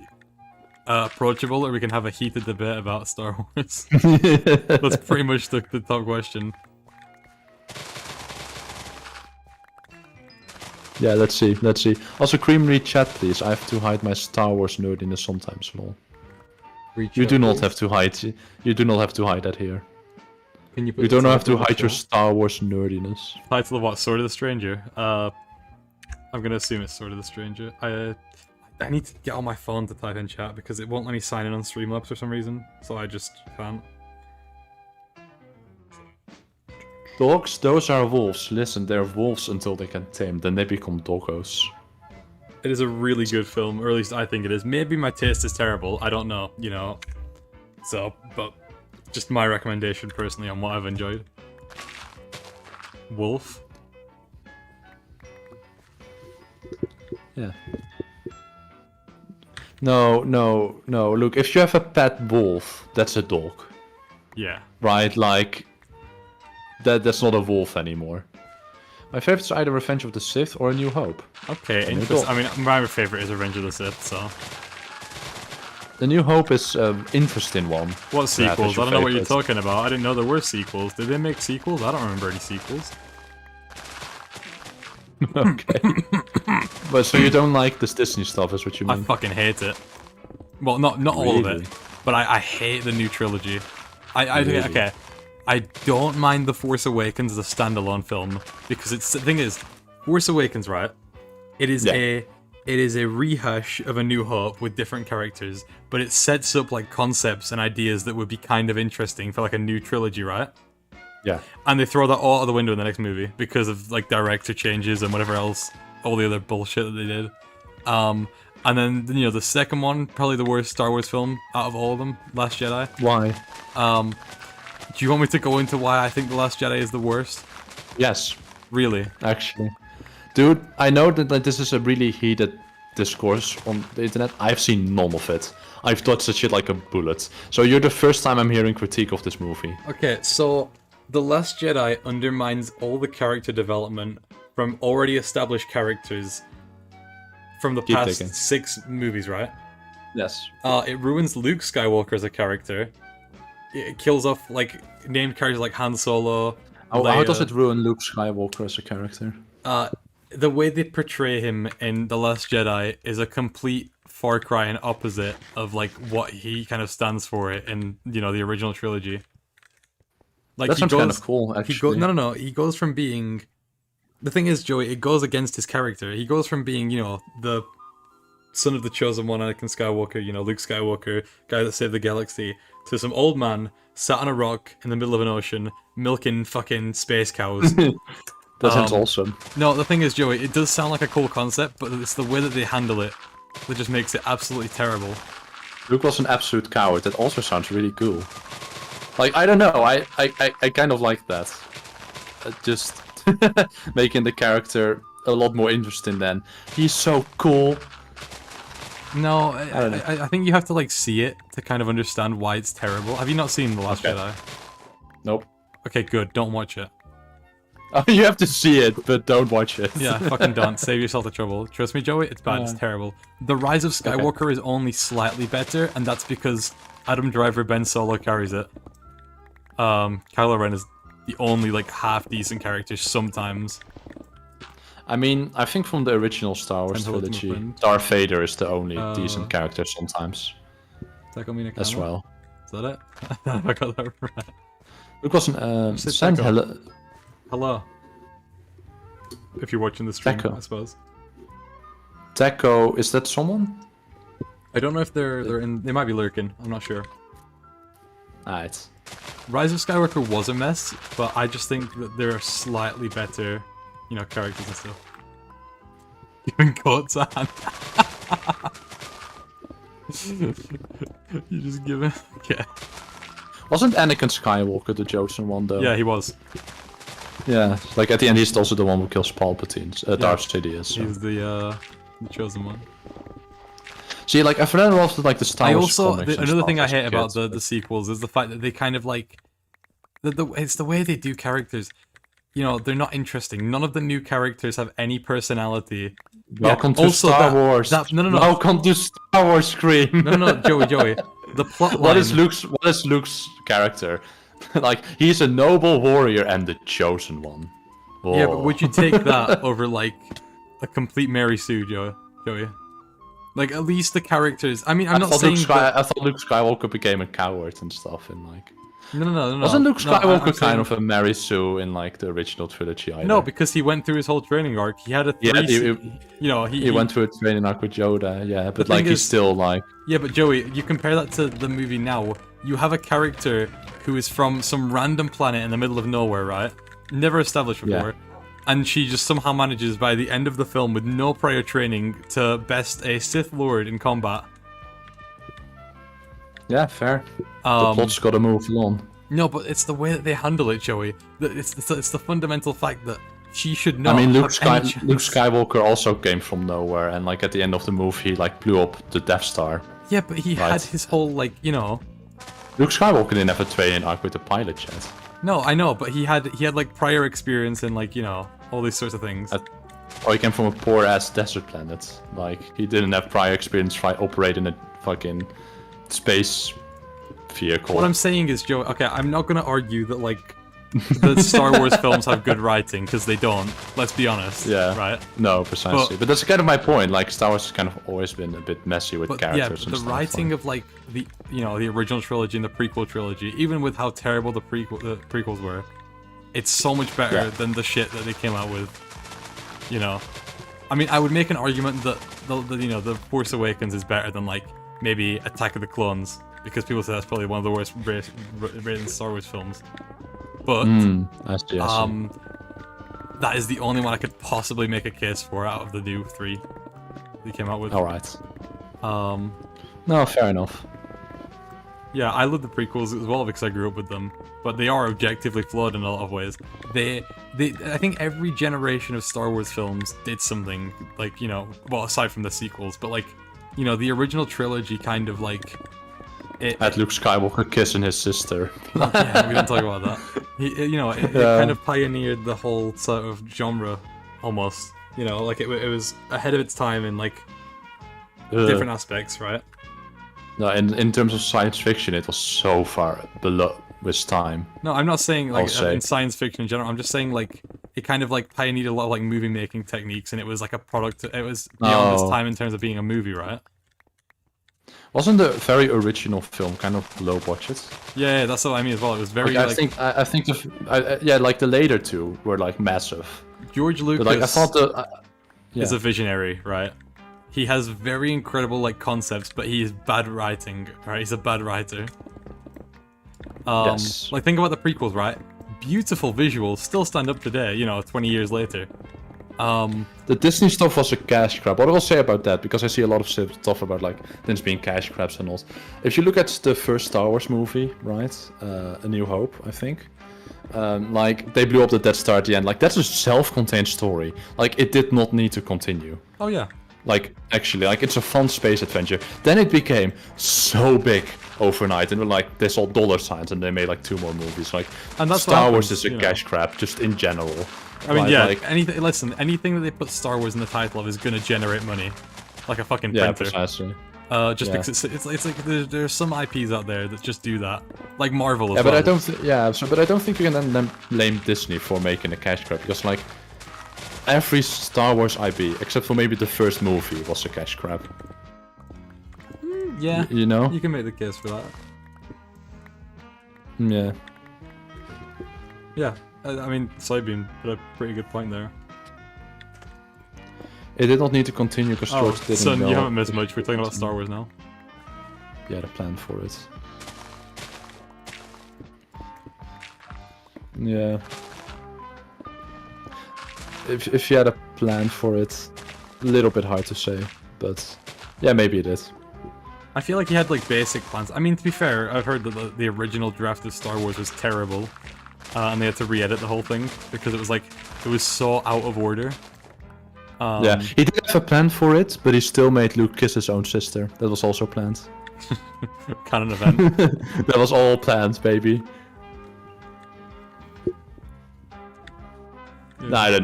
approachable or we can have a heated debate about Star Wars. That's pretty much the top question. Yeah, let's see. Let's see. Also, Creamery chat, please. I have to hide my Star Wars nerdiness sometimes. Lol. You do not have to hide. You do not have to hide that here. Can you put You the don't have to title of the hide your show? Star Wars nerdiness. Title of what? Sword of the Stranger? I'm gonna assume it's Sword of the Stranger. I need to get on my phone to type in chat because it won't let me sign in on Streamlabs for some reason, so I just can't. Dogs, those are wolves. Listen, they're wolves until they can tame. Then they become doggos. It is a really good film, or at least I think it is. Maybe my taste is terrible, I don't know, you know. So, but just my recommendation personally on what I've enjoyed. Wolf? Yeah. No, no, no. Look, if you have a pet wolf, that's a dog, Yeah. right? Like, that's not a wolf anymore. My favorite is either Revenge of the Sith or A New Hope. Okay, you interesting. go. I mean, my favorite is Revenge of the Sith, so... The New Hope is an interesting one. What that's sequels? your I don't know what you're favorite. talking about. I didn't know there were sequels. Did they make sequels? I don't remember any sequels. Okay. But so you don't like this Disney stuff, is what you I mean? fucking hate it. Well, not all of Really? it, but I hate the new trilogy. I think, Really? okay, I don't mind The Force Awakens as a standalone film because it's the thing is, Force Awakens, right? It is Yeah. a rehash of A New Hope with different characters, but it sets up like concepts and ideas that would be kind of interesting for like a new trilogy, right? Yeah. And they throw that all out the window in the next movie because of like director changes and whatever else, all the other bullshit that they did. And then you know the second one, probably the worst Star Wars film out of all of them, Last Jedi. Why? Do you want me to go into why I think The Last Jedi is the worst? Yes, Really? actually. Dude, I know that like, this is a really heated discourse on the internet. I've seen none of it. I've dodged that shit like a bullet. So you're the first time I'm hearing critique of this movie. Okay, so The Last Jedi undermines all the character development from already established characters from the Keep past digging. 6 movies, right? Yes. It ruins Luke Skywalker as a character. It kills off like named characters like Han Solo. How Leia. does it ruin Luke Skywalker as a character? The way they portray him in The Last Jedi is a complete far cry and opposite of like what he kind of stands for in the original trilogy. Like That he sounds goes, kind of cool, he actually. no, he goes from being The thing is, Joey, it goes against his character. He goes from being, you know, the son of the chosen one, Anakin Skywalker, you know, Luke Skywalker, guy that saved the galaxy, to some old man sat on a rock in the middle of an ocean milking fucking space cows. That sounds awesome. No, the thing is, Joey, it does sound like a cool concept, but it's the way that they handle it that just makes it absolutely terrible. Luke was an absolute coward. That also sounds really cool. Like, I don't know, I kind of like that. Just making the character a lot more interesting then. He's so cool. No, don't know. I think you have to, like, see it to kind of understand why it's terrible. Have you not seen The Last Jedi? Nope. Okay, good. Don't watch it. Oh, you have to see it, but don't watch it. Yeah, fucking don't. Save yourself the trouble. Trust me, Joey, it's bad. It's terrible. The Rise of Skywalker is only slightly better, and that's because Adam Driver, Ben Solo carries it. Kylo Ren is the only, like, half-decent character sometimes. I mean, I think from the original Star Wars And Hello to my trilogy, friend. Darth Vader is the only decent character sometimes. As well. Is that it? I got that right. Luke was an Say send Tekka. hello. Hello. If you're watching the stream, Tekka. I suppose. Tekko, is that someone? I don't know if they're in. They might be lurking. I'm not sure. Alright. Rise of Skywalker was a mess, but I just think that there are slightly better, you know, characters and stuff. Giving Goat's a hand. You just give it. Okay. Wasn't Anakin Skywalker the chosen one though? Yeah, he was. Yeah, like at the end he's also the one who kills Palpatine, Darth Sidious. So. He's the chosen one. See, like I've read a lot of like the Star I Wars also comics and another thing I stuff as hate a about kid, the sequels is the fact that they kind of like it's the way they do characters. You know, they're not interesting. None of the new characters have any personality. Welcome to also Star that- Wars. that- no. Welcome to Star Wars screen. No, Joey. The plot line. What is Luke's character? Like he's a noble warrior and the chosen one. Yeah, Whoa. but would you take that over like a complete Mary Sue, Joey? Like at least the characters. I mean, I'm not saying. I thought Luke Skywalker became a coward and stuff in like. No. Wasn't Luke No, Skywalker I'm kind saying- of a Mary Sue in like the original trilogy? Either? No, because he went through his whole training arc. He had a Yeah, three. he went through a training arc with Yoda. Yeah, but thing like he's is- still like. Yeah, but Joey, you compare that to the movie now. You have a character who is from some random planet in the middle of nowhere, right? Never established Yeah. before. And she just somehow manages by the end of the film with no prior training to best a Sith Lord in combat. Yeah, fair. The plot's gotta move along. No, but it's the way that they handle it, Joey. It's the fundamental fact that she should not I mean, have any chance. Luke Skywalker also came from nowhere, and like at the end of the movie, he like blew up the Death Star. Yeah, but he Right. had his whole, like, you know... Luke Skywalker didn't have a training arc with the pilot yet. No, I know, but he had like prior experience in, like, you know, all these sorts of things. Or he came from a poor ass desert planet. Like he didn't have prior experience operating a fucking space vehicle. What I'm saying is, Joe, okay, I'm not gonna argue that, like, the Star Wars films have good writing, because they don't. Let's be honest. Yeah. Right? No, precisely. But that's kind of my point. Like Star Wars has kind of always been a bit messy with But characters yeah, and the stuff. writing like. of, like, the, you know, the original trilogy and the prequel trilogy, even with how terrible the prequels were, it's so much better Yeah. than the shit that they came out with. You know? I mean, I would make an argument that, the Force Awakens is better than, like, maybe Attack of the Clones, because people say that's probably one of the worst rated Star Wars films. But, I see. that is the only one I could possibly make a case for out of the new three they came out with. Alright. No, fair enough. Yeah, I love the prequels as well because I grew up with them, but they are objectively flawed in a lot of ways. I think every generation of Star Wars films did something, like, you know, well, aside from the sequels, but, like, you know, the original trilogy kind of, like, Had Luke Skywalker kissing his sister. yeah, we don't talk about that. It kind of pioneered the whole sort of genre, almost. You know, like, it was ahead of its time in, like, different aspects, right? No, in terms of science fiction, it was so far below its time. No, I'm not saying, like, I'll say. in science fiction in general. I'm just saying, like, it kind of, like, pioneered a lot of, like, movie making techniques, and it was, like, a product. It was beyond its Oh. time in terms of being a movie, right? Wasn't the very original film kind of low budget? Yeah, that's what I mean as well. It was very, Like, like, I think yeah, like the later two were like massive. George Lucas But like I thought yeah. is a visionary, right? He has very incredible like concepts, but he is bad writing, right? He's a bad writer. Yes. Like think about the prequels, right? Beautiful visuals, still stand up today, 20 years later. The Disney stuff was a cash grab. What I will say about that, because I see a lot of stuff about like things being cash grabs and all. If you look at the first Star Wars movie, right, A New Hope, I think, like they blew up the Death Star at the end. Like that's a self-contained story. Like it did not need to continue. Oh yeah. Like actually, like it's a fun space adventure. Then it became so big overnight, and like they sold dollar signs, and they made like 2 more movies. Like And that's what Star Wars happens, is a cash grab, just in general. I mean, Right, yeah. like- Anything that they put Star Wars in the title of is gonna generate money, like a fucking Yeah, printer. precisely. Just Yeah. because it's like there's some IPs out there that just do that, like Marvel as Yeah, well. but I don't. But I don't think you can then blame Disney for making a cash grab, because like every Star Wars IP, except for maybe the first movie, was a cash grab. Yeah, You know? you can make the case for that. Yeah. Yeah, I mean, Soybean put a pretty good point there. It did not need to continue because Oh, George didn't son, know. you haven't missed much. We're talking about Star Wars now. He had a plan for it. Yeah. If you had a plan for it, a little bit hard to say, but yeah, maybe it is. I feel like he had like basic plans. I mean, to be fair, I've heard that the original draft of Star Wars was terrible, and they had to re-edit the whole thing because it was so out of order. Yeah, he did have a plan for it, but he still made Luke kiss his own sister. That was also planned. Canon event. That was all planned, baby. No, I don't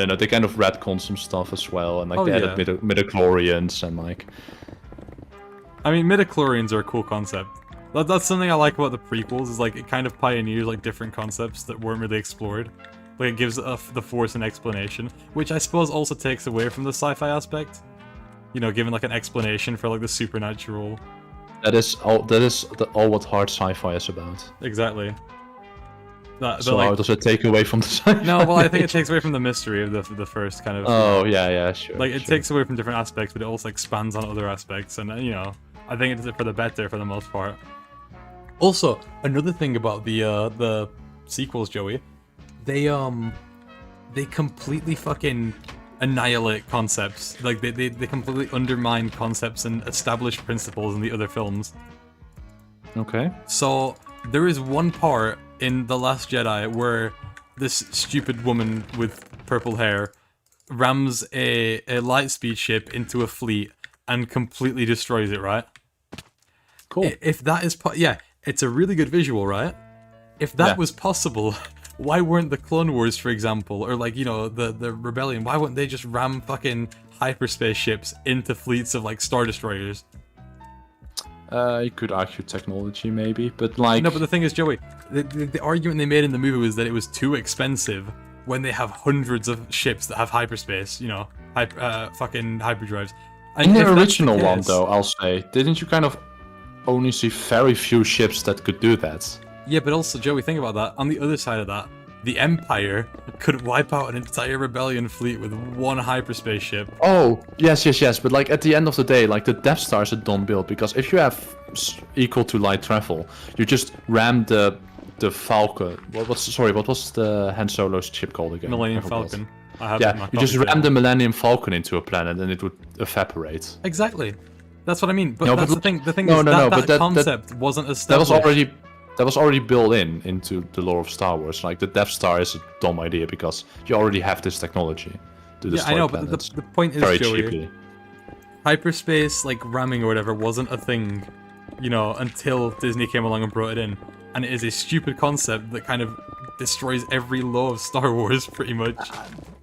know. They kind of retcon some stuff as well, and like Oh, they yeah. added midichlorians and like. I mean, midichlorians are a cool concept. That's something I like about the prequels, is like it kind of pioneers like different concepts that weren't really explored. Like it gives the Force an explanation, which I suppose also takes away from the sci-fi aspect. Giving like an explanation for like the supernatural. That is all what hard sci-fi is about. Exactly. So how does it take away from the sci-fi? No, well, I think it takes away from the mystery of the first kind of. Oh yeah, sure. Like it sure. takes away from different aspects, but it also expands on other aspects, and I think it's for the better for the most part. Also, another thing about the sequels, Joey, they completely fucking annihilate concepts. Like they completely undermine concepts and established principles in the other films. Okay. So there is one part in The Last Jedi where this stupid woman with purple hair rams a lightspeed ship into a fleet and completely destroys it, right? Cool. If that is it's a really good visual, right? If that Yeah. was possible, why weren't the Clone Wars, for example, or like, the Rebellion, why wouldn't they just ram fucking hyperspace ships into fleets of like Star Destroyers? You could argue technology maybe, but like. No, but the thing is, Joey, the argument they made in the movie was that it was too expensive when they have hundreds of ships that have hyperspace, fucking hyperdrives. And In the if that's original one, case- though, I'll say, didn't you kind of only see very few ships that could do that? Yeah, but also, Joey, think about that. On the other side of that, the Empire could wipe out an entire rebellion fleet with one hyperspace ship. Oh, yes, but like at the end of the day, like the Death Star is a done build, because if you have equal to light travel, you just ram the Falcon. What was the Han Solo's ship called again? Millennium I forgot. Falcon. I have it in Yeah, my you just copy ram table. the Millennium Falcon into a planet and it would evaporate. Exactly. That's what I mean. But No, that's but the thing. The thing no, is no, that, no, that but that concept wasn't That established. was already built into the lore of Star Wars. Like the Death Star is a dumb idea because you already have this technology to Yeah, destroy I know, but planets the point is, very Joey, cheaply. hyperspace like ramming or whatever wasn't a thing, until Disney came along and brought it in, and it is a stupid concept that kind of destroys every law of Star Wars pretty much.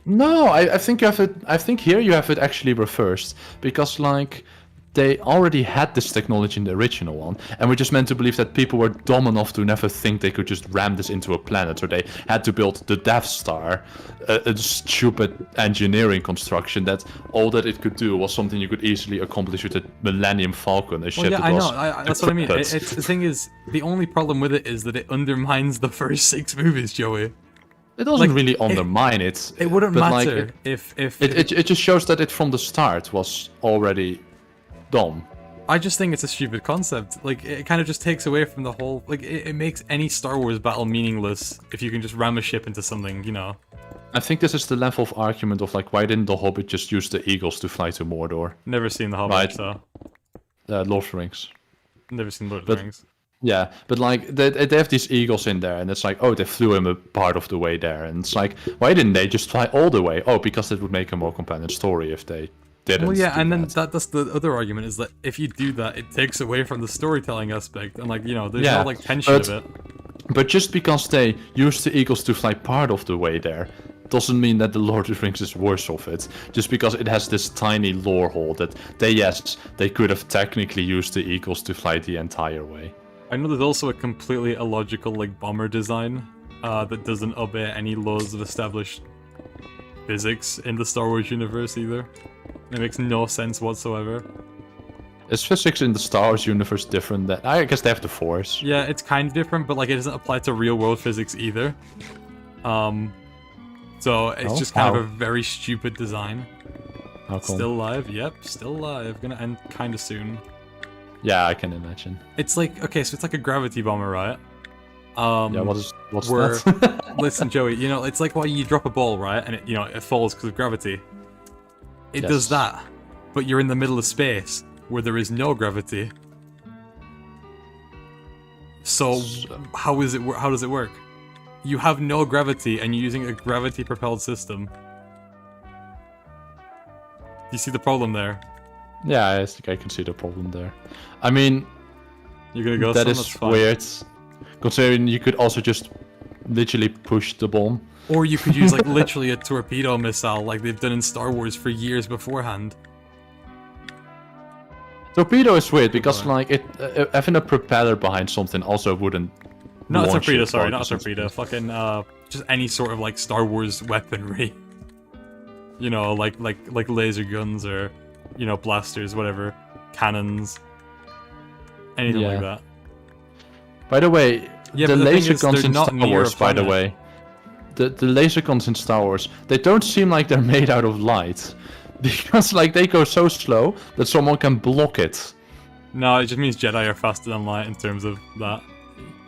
No, I think you have it. I think here you have it actually reversed, because like they already had this technology in the original one, and we're just meant to believe that people were dumb enough to never think they could just ram this into a planet, so they had to build the Death Star, a stupid engineering construction that all that it could do was something you could easily accomplish with a Millennium Falcon, a ship Well, yeah, that I was know. That's what I mean. decrepit. The thing is, the only problem with it is that it undermines the first 6 movies, Joey. It doesn't Like, really undermine it. It wouldn't but, like, matter if it just shows that it from the start was already done. I just think it's a stupid concept. Like, it kind of just takes away from the whole... Like, it makes any Star Wars battle meaningless if you can just ram a ship into something, you know? I think this is the level of argument of, like, why didn't the Hobbit just use the eagles to fly to Mordor? Never seen The Hobbit, Right. so... Lord of the Rings. Never seen Lord of the But- Rings. Yeah, but, like, they have these eagles in there, and it's like, oh, they flew him a part of the way there. And it's like, why didn't they just fly all the way? Oh, because it would make a more compelling story if they didn't. Well, yeah, do and then that. that's the other argument, is that if you do that, it takes away from the storytelling aspect. And, like, you know, there's Yeah, no, like, tension but- of it. But just because they used the eagles to fly part of the way there, doesn't mean that the Lord of the Rings is worse of it. Just because it has this tiny lore hole that they could have technically used the eagles to fly the entire way. I know there's also a completely illogical, like, bomber design that doesn't obey any laws of established physics in the Star Wars universe either. It makes no sense whatsoever. Is physics in the Star Wars universe different? I guess they have the Force. Yeah, it's kind of different, but, like, it doesn't apply to real-world physics either. So it's Oh, just kind of how? a very stupid design. How come? Still live? Yep, still live. Gonna end kind of soon. Yeah, I can imagine. It's like, okay, so it's like a gravity bomber, right? Yeah, what's where- that? Listen, Joey, you know, it's like when you drop a ball, right? And it, you know, it falls because of gravity. It Yes. does that, but you're in the middle of space where there is no gravity. So how is it? How does it work? You have no gravity, and you're using a gravity-propelled system. Do you see the problem there? Yeah, I think I can see the problem there. I mean, You're gonna go. that son? is That's fine. weird. Considering you could also just literally push the bomb. Or you could use like literally a torpedo missile, like they've done in Star Wars for years beforehand. Torpedo is weird because, Right. like, having a propeller behind something also wouldn't. Not a launch torpedo, it sorry, far not a distance. torpedo. Fucking just any sort of like Star Wars weaponry. You know, like laser guns or, you know, blasters, whatever, cannons, anything like Yeah. that. By the way, Yeah, the but the thing laser is, guns they're in not Star near a Wars, by the planet. way, the laser guns in Star Wars, they don't seem like they're made out of light, because like they go so slow that someone can block it. No, it just means Jedi are faster than light in terms of that.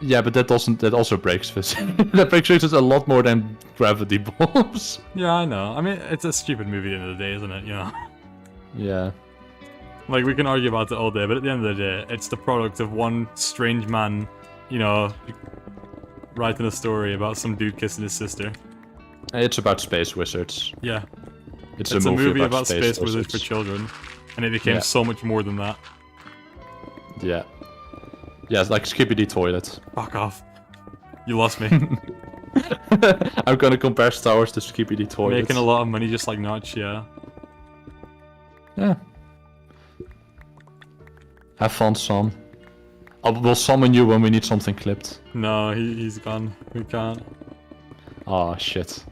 Yeah, but that also breaks physics. That breaks physics a lot more than gravity bombs. Yeah, I know. I mean, it's a stupid movie at the end of the day, isn't it? You know. Yeah. Like, we can argue about it all day, but at the end of the day, it's the product of one strange man, you know, writing a story about some dude kissing his sister. It's about space wizards. Yeah. It's It's a movie about space wizards for wizards. children. And it became Yeah. so much more than that. Yeah. Yeah, it's like Skippy Toilet. Fuck off. You lost me. I'm gonna compare Star Wars to Skippy Toilet. Making a lot of money just like Notch, yeah. Yeah. Have fun, son. We'll summon you when we need something clipped. No, he's gone. We can't. Ah, shit.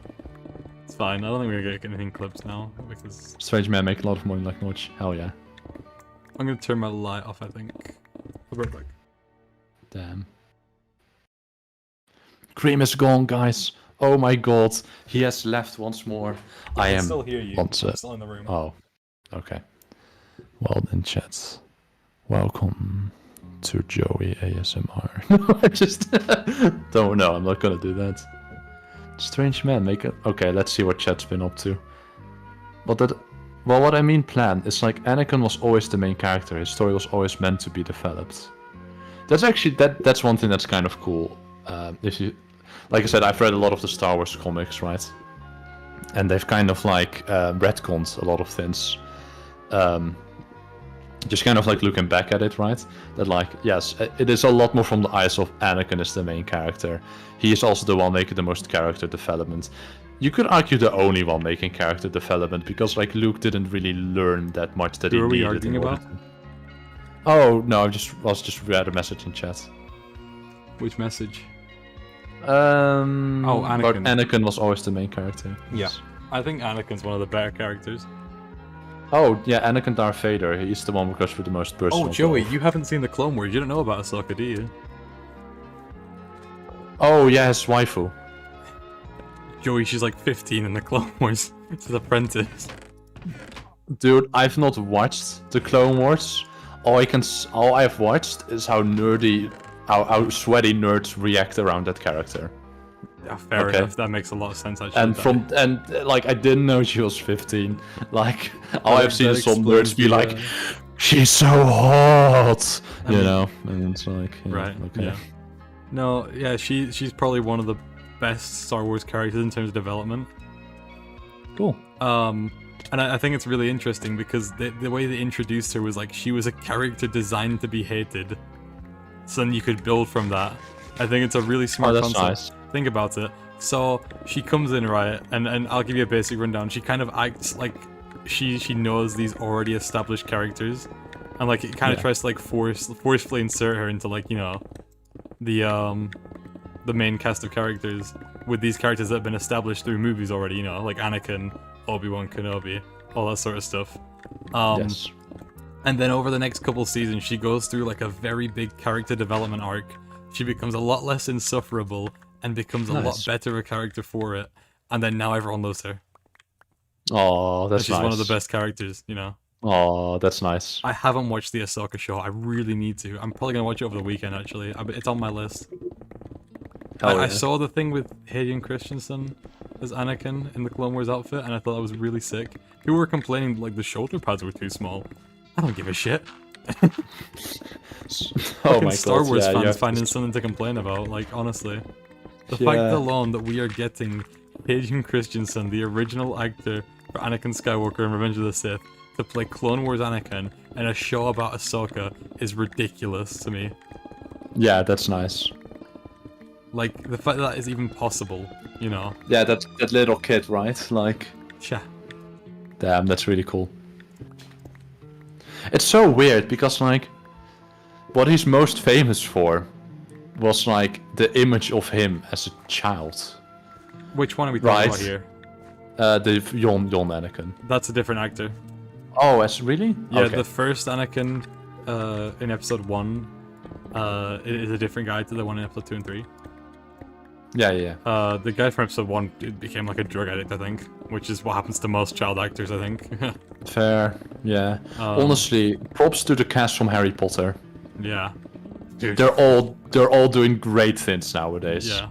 It's fine. I don't think we're gonna get anything clipped now, because Strange man make a lot of money like Notch. Hell yeah. I'm gonna turn my light off, I think. I'll be right back. Damn. Cream is gone, guys. Oh my god. He has left once more. I am. hear you. once, I'm still in the room. Oh. Okay. Well then, chats. Welcome to Joey ASMR. I just don't know. I'm not gonna do that. Strange man, make it. Okay, let's see what chat's been up to. Well, what I mean, plan is like Anakin was always the main character. His story was always meant to be developed. That's actually that's one thing that's kind of cool. If you, like I said, I've read a lot of the Star Wars comics, right? And they've kind of like retconned a lot of things. Just kind of like looking back at it, right? That like, yes, it is a lot more from the eyes of Anakin as the main character. He is also the one making the most character development. You could argue the only one making character development, because like Luke didn't really learn that much that Who he are we needed. arguing in order about? to- Oh no, I was just read a message in chat. Which message? About Anakin. Anakin was always the main character. Yeah. I think Anakin's one of the better characters. Oh yeah, Anakin Darth Vader. He's the one who goes for the most personal. Oh, Joey, growth. you haven't seen the Clone Wars. You don't know about Ahsoka, do you? Oh yeah, his waifu. Joey, she's like 15 in the Clone Wars. She's apprentice. Dude, I've not watched the Clone Wars. All I've watched is how sweaty nerds react around that character. Yeah, fair Okay. enough. That makes a lot of sense. Actually. And like I didn't know she was 15. Like all I've seen that is some explains nerds be the, like, she's so hot, you know, and it's like, yeah, Right. okay. Yeah. No. Yeah. She's probably one of the best Star Wars characters in terms of development. Cool. And I think it's really interesting because the way they introduced her was like she was a character designed to be hated, so then you could build from that. I think it's a really smart that's concept. nice. Think about it. So she comes in, right, and I'll give you a basic rundown. She kind of acts like she knows these already established characters, and like it kind of Yeah. tries to like forcefully insert her into like, you know, the main cast of characters with these characters that have been established through movies already, you know, like Anakin, Obi-Wan Kenobi, all that sort of stuff. Yes. And then over the next couple seasons, she goes through like a very big character development arc. She becomes a lot less insufferable and becomes a lot Nice. better a character for it. And then now everyone loves her. Oh, And that's she's nice. one of the best characters, you know. Oh, that's nice. I haven't watched the Ahsoka show. I really need to. I'm probably gonna watch it over the weekend. Actually, it's on my list. Hell I yeah. saw the thing with Hayden Christensen as Anakin in the Clone Wars outfit, and I thought that was really sick. People were complaining like the shoulder pads were too small. I don't give a shit. Oh Fucking my Star god, Wars yeah, you fans have to- finding something to complain about. Like honestly, the Yeah. fact alone that we are getting Hayden Christensen, the original actor for Anakin Skywalker in Revenge of the Sith, to play Clone Wars Anakin in a show about Ahsoka is ridiculous to me. Yeah, that's nice. Like the fact that is even possible, you know. Yeah, that little kid, right? Like, Sha. damn, that's really cool. It's so weird because like, what he's most famous for was like the image of him as a child. Which one are we talking Right. about here? The young Anakin. That's a different actor. Oh, as really? Yeah, Okay. the first Anakin in episode 1 is a different guy to the one in episode 2 and 3. Yeah. The guy from episode 1 became like a drug addict, I think, which is what happens to most child actors, I think. Fair. Yeah. Honestly, props to the cast from Harry Potter. Yeah. Dude. They're all doing great things nowadays. Yeah.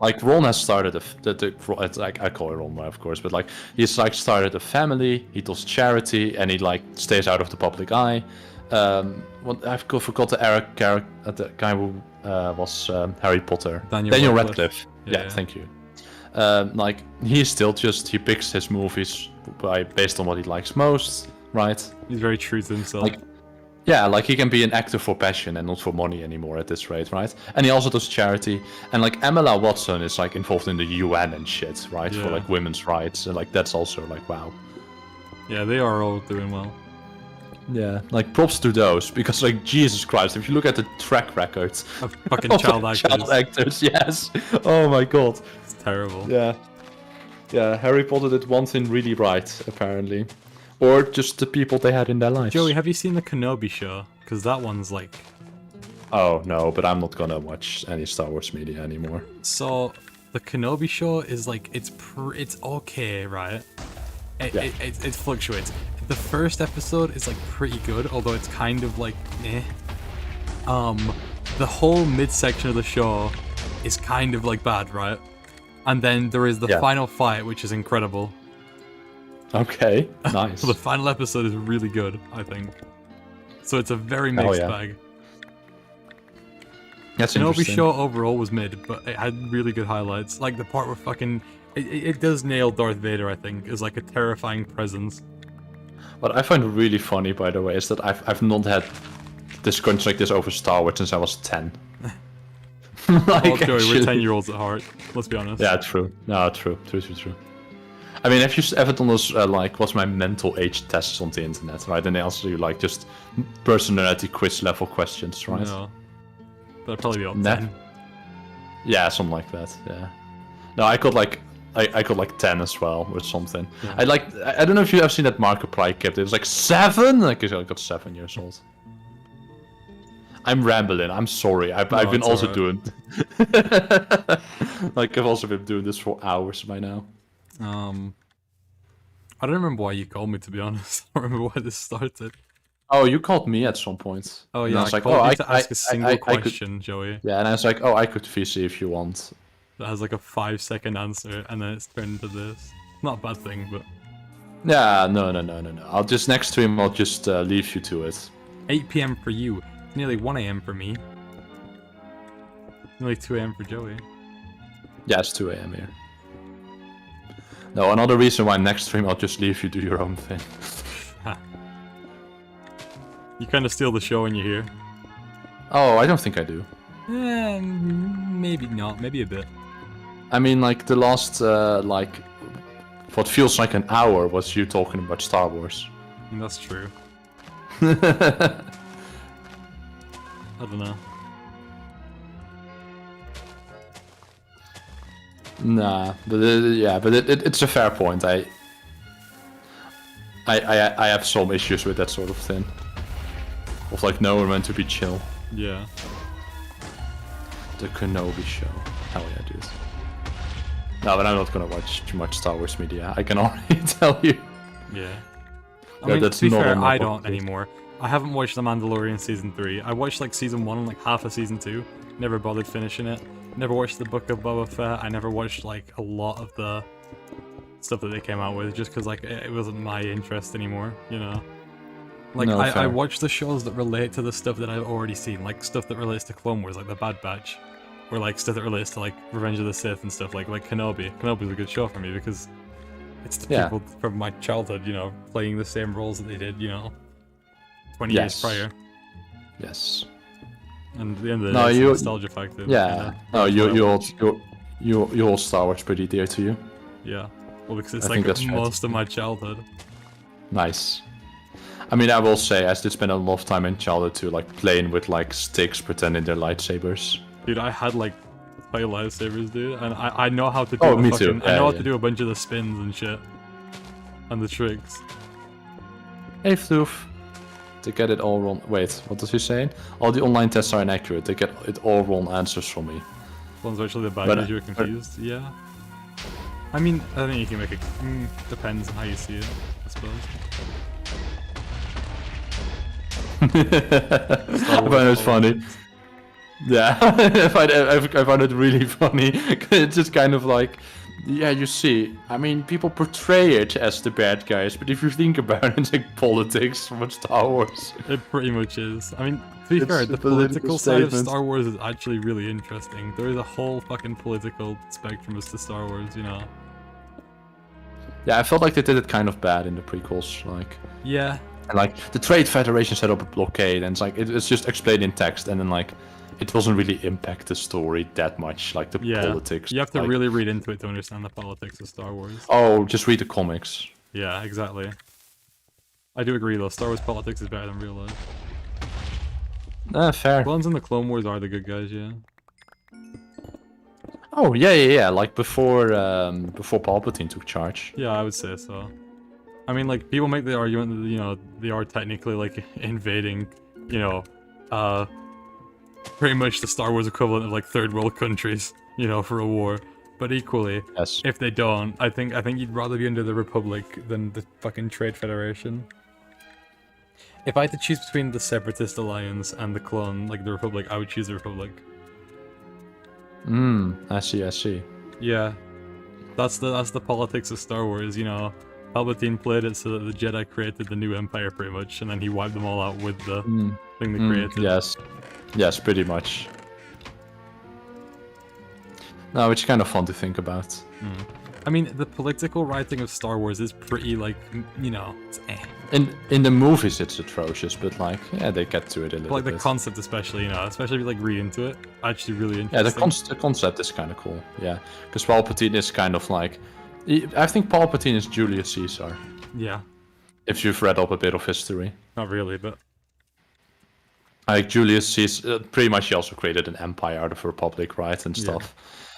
Like Ron has started it's like I call it Ron, of course, but like he's like started a family. He does charity, and he like stays out of the public eye. Forgot the guy who was Harry Potter. Daniel Radcliffe. Radcliffe. Yeah, Yeah. thank you. Like he's still he picks his movies based on what he likes most, right? He's very true to himself. Like, yeah, like he can be an actor for passion and not for money anymore at this rate, right? And he also does charity. And like Emma Watson is like involved in the UN and shit, right? For Yeah. like women's rights, and like that's also like wow. Yeah, they are all doing well. Yeah, like props to those because like Jesus Christ, if you look at the track records Of fucking of child like, actors. child actors, yes. Oh my god. It's terrible. Yeah. Yeah, Harry Potter did one thing really right, apparently. Or just the people they had in their lives. Joey, have you seen the Kenobi show? Because that one's like... Oh no, but I'm not gonna watch any Star Wars media anymore. So, the Kenobi show is like, it's okay, right? Yeah. It fluctuates. The first episode is like pretty good, although it's kind of like, eh. The whole midsection of the show is kind of like bad, right? And then there is the Yeah. final fight, which is incredible. Okay, nice. So the final episode is really good, I think. So it's a very Hell mixed yeah. bag. That's Kenobi interesting. show overall was mid, but it had really good highlights. Like the part where fucking... It does nail Darth Vader, I think, as like a terrifying presence. What I find really funny, by the way, is that I've not had discussions like this over Star Wars since I was 10. Like, Oh, Joey, we're actually- 10-year-olds at heart. Let's be honest. Yeah, true. No, true. I mean, have you ever done those, like, what's my mental age tests on the internet, right? And they answer you, like, just personality quiz level questions, right? No. That'd probably be up Nah. 10. Yeah, something like that, yeah. No, I got, like, I got, like, 10 as well, or something. Yeah. I don't know if you have seen that Markiplier clip. It was, like, 7? Like, I got 7 years old. I'm rambling. I'm sorry. I've been it's also alright. doing. Like I've also been doing this for hours by now. I don't remember why you called me, to be honest. I don't remember why this started. Oh, you called me at some point. Oh And yeah, I was like, called oh, you I to ask a single could. question, Joey. Yeah, and I was like, oh, I could VC if you want. That has like a 5-second answer, and then it's turned into this. Not a bad thing, but Yeah, no. I'll just next stream. I'll just leave you to it. 8 p.m. for you. Nearly 1 a.m. for me. Nearly 2 a.m. for Joey. Yeah, it's 2 a.m. here. No, another reason why next stream I'll just leave you do your own thing. You kind of steal the show when you're here. Oh, I don't think I do. Maybe not. Maybe a bit. I mean, like the last like what feels like an hour was you talking about Star Wars. I mean, that's true. Nah, I don't know. but it's a fair point. I have some issues with that sort of thing. Of like, no, we're meant to be chill. Yeah. The Kenobi show. Hell yeah, dude. No, but I'm not gonna watch too much Star Wars media. I can already tell you. Yeah. I Yeah, mean, that's to be not fair, on my I don't bucket list. anymore. I haven't watched The Mandalorian Season 3. I watched like Season 1 and like half of Season 2. Never bothered finishing it. Never watched the Book of Boba Fett. I never watched like a lot of the stuff that they came out with just because like it wasn't my interest anymore, you know? Like, No, I fair. watch the shows that relate to the stuff that I've already seen, like stuff that relates to Clone Wars, like The Bad Batch, or like stuff that relates to like Revenge of the Sith and stuff like Kenobi. Kenobi's a good show for me because it's the Yeah. people from my childhood, you know, playing the same roles that they did, you know, 20 Yes. years prior. Yes. And at the end of the No, day, it's a you- nostalgia factor. Yeah. No, you hold Star Wars pretty dear to you. Yeah. Well, because it's I think like that's fair to most of my childhood. Nice. I mean, I will say, I did spend a lot of time in childhood too, like playing with like sticks, pretending they're lightsabers. Dude, I had like 5 lightsabers, dude, and I know how to do Oh, the me too. fucking, I Yeah, know how yeah. to do a bunch of the spins and shit. And the tricks. Hey, Floof. They get it all wrong. Wait, what was he saying? All the online tests are inaccurate. They get it all wrong answers from me. One's actually the bad But, because you were confused. Yeah. I mean, I think you can make it. Depends on how you see it, I suppose. I find it funny. Yeah, I find it really funny. It's just kind of like, yeah, you see, I mean, people portray it as the bad guys, but if you think about it, it's like politics from Star Wars. It pretty much is. I mean, to be It's fair, a the political political side of statement. Star Wars is actually really interesting. There is a whole fucking political spectrum as to Star Wars, you know? Yeah, I felt like they did it kind of bad in the prequels, like, Yeah. and like the Trade Federation set up a blockade, and it's like it's just explained in text, and then like it doesn't really impact the story that much, like the Yeah. politics. You have to like, really read into it to understand the politics of Star Wars. Oh, just read the comics. Yeah, exactly. I do agree though, Star Wars politics is better than real life. Fair. Clones in the Clone Wars are the good guys, yeah. Oh yeah. Like before Palpatine took charge. Yeah, I would say so. I mean, like, people make the argument that, you know, they are technically, like, invading, you know, pretty much the Star Wars equivalent of, like, third world countries, you know, for a war. But equally, Yes. if they don't, I think you'd rather be under the Republic than the fucking Trade Federation. If I had to choose between the Separatist Alliance and the clone, like the Republic, I would choose the Republic. I see. Yeah, that's the politics of Star Wars. You know, Palpatine played it so that the Jedi created the new Empire, pretty much, and then he wiped them all out with the thing they created. Yes, pretty much. No, it's kind of fun to think about. I mean, the political writing of Star Wars is pretty, like, you know, it's eh. In the movies, it's atrocious, but like, yeah, they get to it a little But, like, the bit. concept especially, you know, especially if you, like, read into it, actually really Yeah, interesting. the concept is kind of cool. Yeah, because Palpatine is kind of like, I think Palpatine is Julius Caesar. Yeah, If you've read up a bit of history, not really, but like Julius Caesar, pretty much he also created an empire out of a republic, right, and stuff.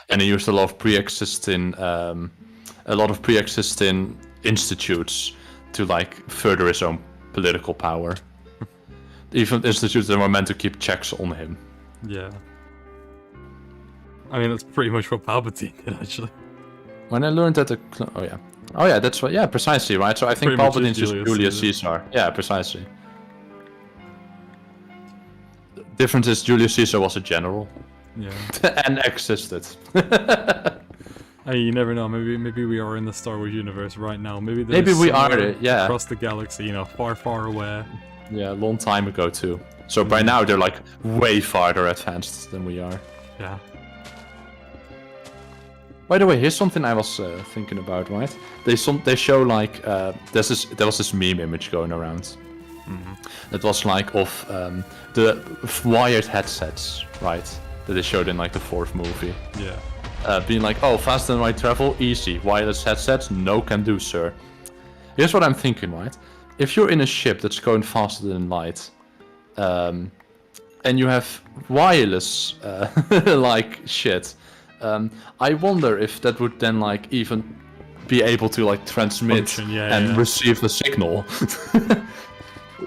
And he used a lot of pre-existing institutes to like further his own political power. Even institutes that were meant to keep checks on him. Yeah. I mean, that's pretty much what Palpatine did, actually. When I learned that oh yeah, that's what. Yeah, precisely, right. So I think Pretty much Palpatine's just just Julius Julius Caesar. Yeah, precisely. Difference is Julius Caesar was a general Yeah. and existed. Hey, you never know. Maybe we are in the Star Wars universe right now. Maybe there's Maybe we are somewhere there, yeah. across the galaxy, you know, far, far away. Yeah, a long time ago too. So by now they're like way farther advanced than we are. Yeah. By the way, here's something I was thinking about, right? They show like there was this meme image going around. That was like of the wired headsets, right? That they showed in like the 4th movie. Yeah. Being like, oh, fast and light travel, easy. Wireless headsets, no can do, sir. Here's what I'm thinking, right? If you're in a ship that's going faster than light, and you have wireless like shit, I wonder if that would then like even be able to like transmit Function, yeah, and yeah. receive the signal.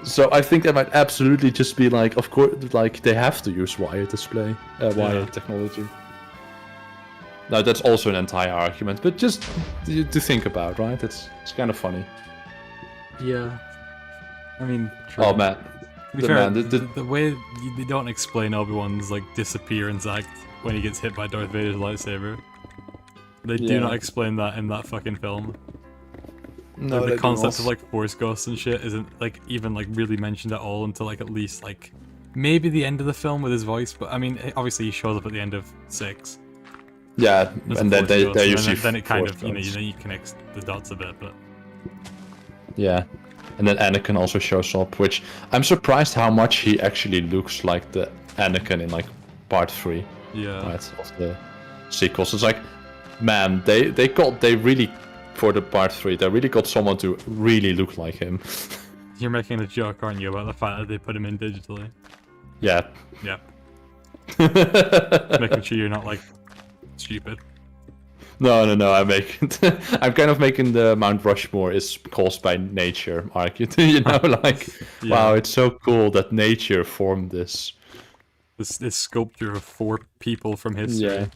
So I think that might absolutely just be like, of course, like they have to use wired display, wired technology. Now that's also an entire argument, but just to think about, right? It's kind of funny. Yeah. I mean, true. Oh man, To be the fair, man, the way they don't explain Obi-Wan's like disappearance act when he gets hit by Darth Vader's lightsaber. They do Yeah. not explain that in that fucking film. no, Like, they the concept don't. of like force ghosts and shit isn't like even like really mentioned at all until like at least like maybe the end of the film with his voice. But I mean, obviously he shows up at the end of 6. Yeah, as a and then Force they ghost, and usually then it kind force of ghosts. then you connect the dots a bit, but Yeah, and then Anakin also shows up, which I'm surprised how much he actually looks like the Anakin in like Part 3, yeah. right, of the sequels. It's like, man, they really for the Part 3 they really got someone to really look like him. You're making a joke, aren't you, about the fact that they put him in digitally? Yeah. Yeah. Making sure you're not like stupid. No, I'm kind of making the Mount Rushmore is caused by nature argument. You know, like, Yeah. wow, it's so cool that nature formed this. This sculpture of 4 people from history. Yeah.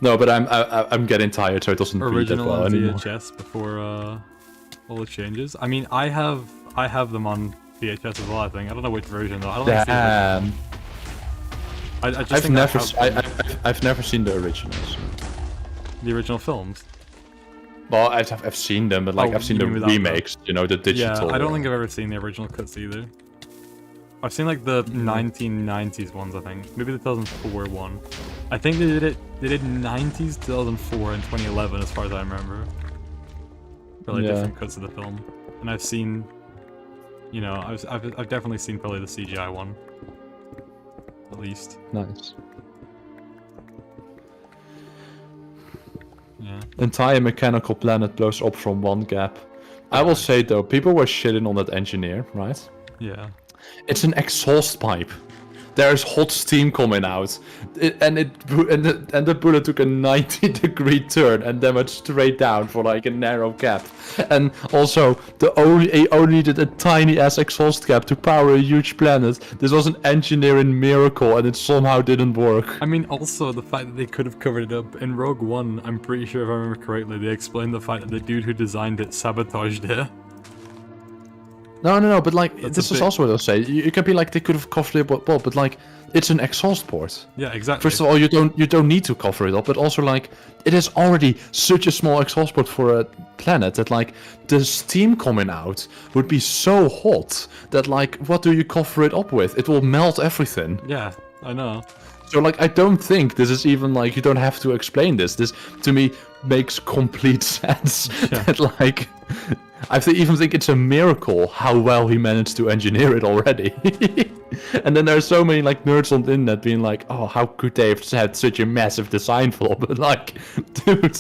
No, but I'm getting tired, so it doesn't read that Original well on anymore. VHS before all the changes. I mean, I have them on VHS as well. I think I don't know which version though. I don't think Damn. I just I've think never, I have I've never seen the originals. the original films. Well, I've seen them, but like Oh, I've seen you the mean without them? remakes. You know, the digital. Yeah, I don't think I've ever seen the original cuts either. I've seen like the 1990s ones. I think maybe the 2004 one. I think they did it. They did 90s, 2004, and 2011, as far as I remember. Really Yeah. different cuts of the film, and I've seen. You know, I've definitely seen probably the CGI one. At least. Nice. Yeah. Entire mechanical planet blows up from one gap. I will say though, people were shitting on that engineer, right? Yeah. It's an exhaust pipe. There's hot steam coming out, and the bullet took a 90-degree turn and then went straight down for like a narrow gap. And also, he only needed a tiny ass exhaust cap to power a huge planet. This was an engineering miracle, and it somehow didn't work. I mean, also the fact that they could have covered it up in Rogue One. I'm pretty sure if I remember correctly, they explained the fact that the dude who designed it sabotaged it. No, but like, That's this a is bit- also what I'll say. You can be like, they could have covered it up, but like, it's an exhaust port. Yeah, exactly. First of all, you don't need to cover it up, but also like, it is already such a small exhaust port for a planet that like, the steam coming out would be so hot that like, what do you cover it up with? It will melt everything. Yeah, I know. So like, I don't think this is even like, you don't have to explain this. This to me makes complete sense. That like, I even think it's a miracle how well he managed to engineer it already. And then there's so many like nerds on the internet being like, oh, how could they have had such a massive design flaw? But like, dude,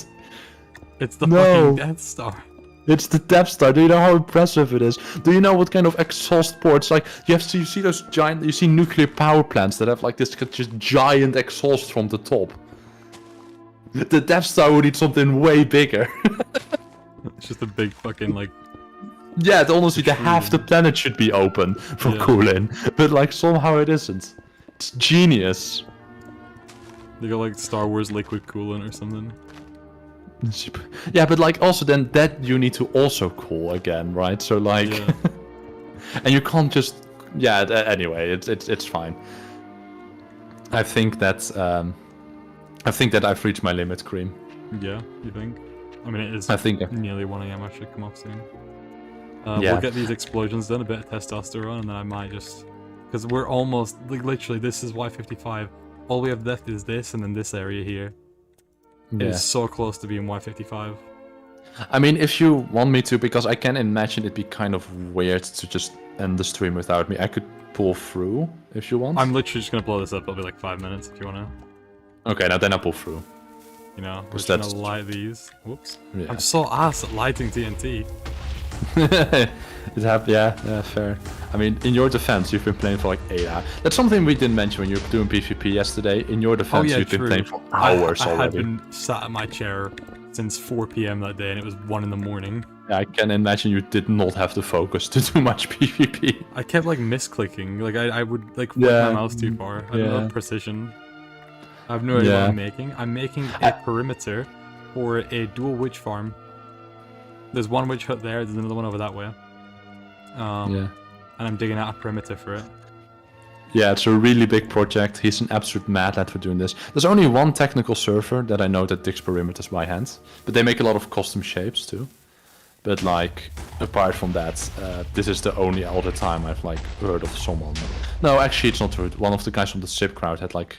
It's the No. fucking Death Star. it's the Death Star. Do you know how impressive it is? Do you know what kind of exhaust ports? Like, you see those giant, you see nuclear power plants that have like this just giant exhaust from the top. The Death Star would need something way bigger. It's just a big fucking like Yeah, honestly, the half the planet should be open for Yeah. cooling, but like somehow it isn't. It's genius. They got like Star Wars liquid coolant or something. Yeah, but like also then that you need to also cool again, right? So like, Yeah. and you can't just anyway, it's fine. I think that I've reached my limit, Cream. Yeah, you think? I mean, it is I think nearly 1 AM. I should come off soon. Yeah. We'll get these explosions done, a bit of testosterone, and then I might just... Because we're almost... Like, literally, this is Y55. All we have left is this, and then this area here. yeah. It's so close to being Y55. I mean, if you want me to, because I can imagine it'd be kind of weird to just end the stream without me. I could pull through if you want. I'm literally just gonna blow this up. It'll be like 5 minutes if you wanna. Okay, now then I'll pull through. You know, we're Because just gonna that's- light these. Whoops. Yeah. I'm so ass at lighting TNT. Yeah, fair. I mean, in your defense, you've been playing for like 8 hours. That's something we didn't mention when you were doing PvP yesterday. In your defense, Oh yeah, you've true. been playing for hours I had already. been sat at my chair since 4 PM that day, and it was 1 in the morning. Yeah, I can imagine you did not have the focus to do much PvP. I kept like misclicking. Like I would like flick Yeah, my mouse too far. I don't yeah. have precision. I have no idea what Yeah. I'm making. I'm making a perimeter for a dual witch farm. There's one witch hut there. There's another one over that way. Yeah. And I'm digging out a perimeter for it. Yeah, it's a really big project. He's an absolute mad lad for doing this. There's only one technical server that I know that digs perimeters by hand, but they make a lot of custom shapes too. But like, apart from that, this is the only other time I've like heard of someone. No, actually, it's not true. One of the guys from the SIP crowd had like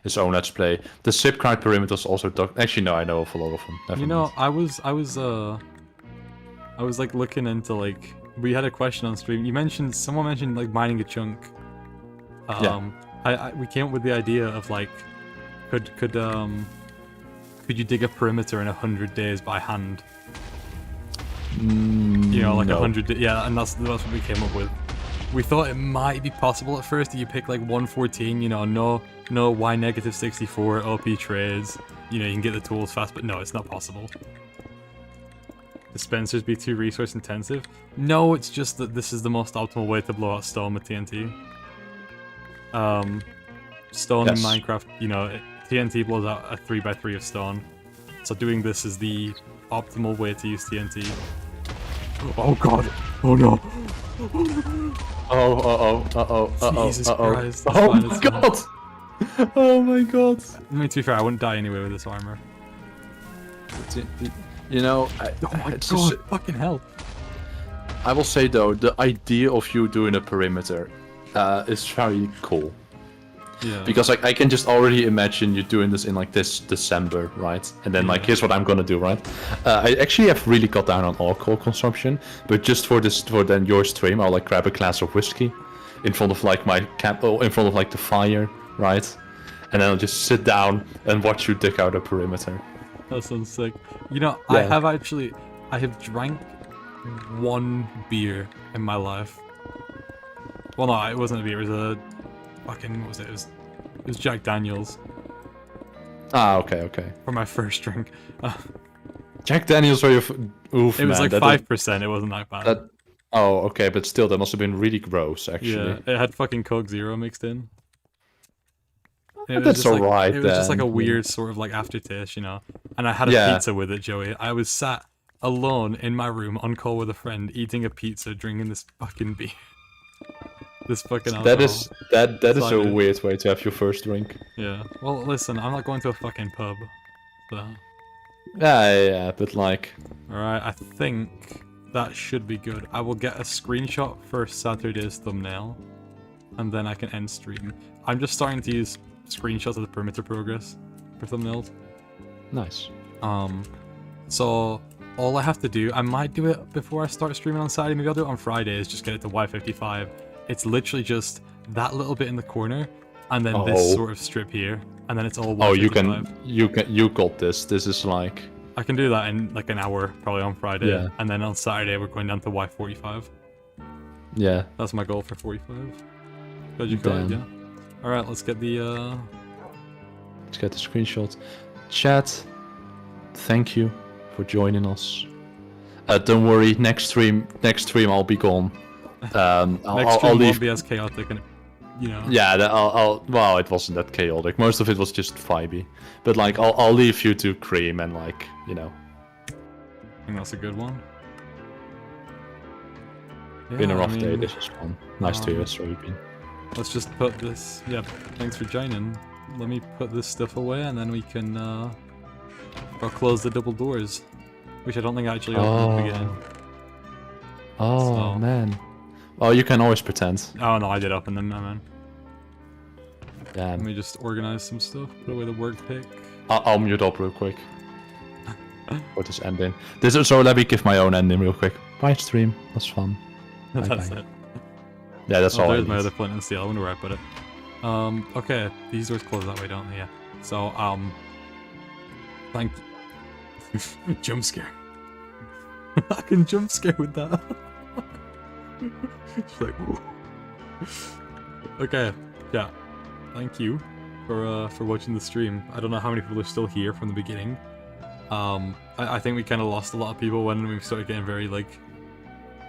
his own let's play. The SIP crowd perimeters also dug. Actually, no, I know of a lot of them. Never You know, mind. I was like looking into like we had a question on stream. Someone mentioned like mining a chunk. Yeah. We came up with the idea of like, could you dig a perimeter in 100 days by hand? You know, like no. 100. Yeah, and that's what we came up with. We thought it might be possible at first. You pick like 114. You know, no Y-64 OP trades. You know, you can get the tools fast, but no, it's not possible. Dispensers be too resource intensive? No, it's just that this is the most optimal way to blow out stone with TNT. Stone Yes. in Minecraft, you know, TNT blows out a 3x3 of stone. So doing this is the optimal way to use TNT. Oh god! Oh no! Jesus Christ, that's Oh fine, my it's fine. god! Oh my god! I mean, to be fair, I wouldn't die anyway with this armor. You know, Oh my it's god, just- fucking hell. I will say though, the idea of you doing a perimeter is very cool. Yeah. Because like I can just already imagine you doing this in like this December, right? And then like here's what I'm gonna do, right? I actually have really cut down on alcohol consumption, but just for then your stream, I'll like grab a glass of whiskey in front of like my in front of like the fire, right? And then I'll just sit down and watch you dig out a perimeter. That sounds sick. You know, Yeah. I have drank 1 beer in my life. Well, no, it wasn't a beer. It was a fucking what was it? It was Jack Daniels Ah, okay. for my first drink. Jack Daniels, or your oof, It was man, like that- 5%. It wasn't that bad. That oh, okay, but still, that must have been really gross, actually. Yeah, it had fucking Coke Zero mixed in. It was That's just like- alright It was just like a then. weird sort of like aftertaste, you know. And I had a Yeah. pizza with it, Joey. I was sat alone in my room on call with a friend, eating a pizza, drinking this fucking beer. This fucking alcohol. That is That's a all I did. weird way to have your first drink. Yeah. Well, listen, I'm not going to a fucking pub. So, Yeah, but like, alright, I think that should be good. I will get a screenshot for Saturday's thumbnail, and then I can end stream. I'm just starting to use screenshots of the perimeter progress for thumbnails. nice. So all I have to do, I might do it before I start streaming on Saturday, maybe I'll do it on Friday, is just get it to Y55. It's literally just that little bit in the corner, and then this Oh. sort of strip here, and then it's all Oh, Y55. you got this. This is like, I can do that in like an hour, probably on Friday, Yeah. and then on Saturday we're going down to Y45. yeah. That's my goal for 45. Glad you got it, Damn. yeah. Alright, let's get the, Let's get the screenshot. Chat, thank you for joining us. Don't worry, next stream I'll be gone. Next I'll stream leave. won't be as chaotic, and you know. Yeah, well, it wasn't that chaotic. Most of it was just vibey. But like, I'll leave you to Cream and like, you know. I think that's a good one. Been a Yeah, rough I day. mean, This was fun. Nice to hear, Soybean. let's just put this. Yeah, thanks for joining. Let me put this stuff away, and then we can. I'll close the double doors, which I don't think I actually opened at the beginning. Oh So- man. Oh, you can always pretend. Oh no, I did open them, man. Yeah. Let me just organize some stuff. Put away the work pick. I'll mute up real quick. For this ending. So let me give my own ending real quick. Bye stream. Was fun. That's Bye-bye. it. Yeah, that's Oh, all. I there's my need. other flint and steel. I wonder where I put it. Okay, these doors close that way, don't they? Yeah. So, thank. Jump scare. I can jump scare with that. It's like, whoa. Okay, yeah. Thank you for watching the stream. I don't know how many people are still here from the beginning. I think we kind of lost a lot of people when we started getting very like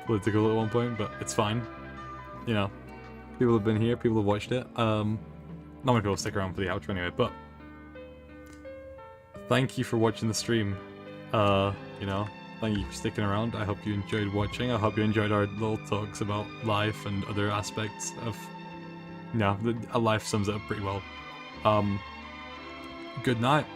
political at one point, but it's fine. You know, people have been here, people have watched it. Not many people stick around for the outro anyway, but thank you for watching the stream. You know, thank you for sticking around. I hope you enjoyed watching. I hope you enjoyed our little talks about life and other aspects of. Yeah, life sums it up pretty well. Good night.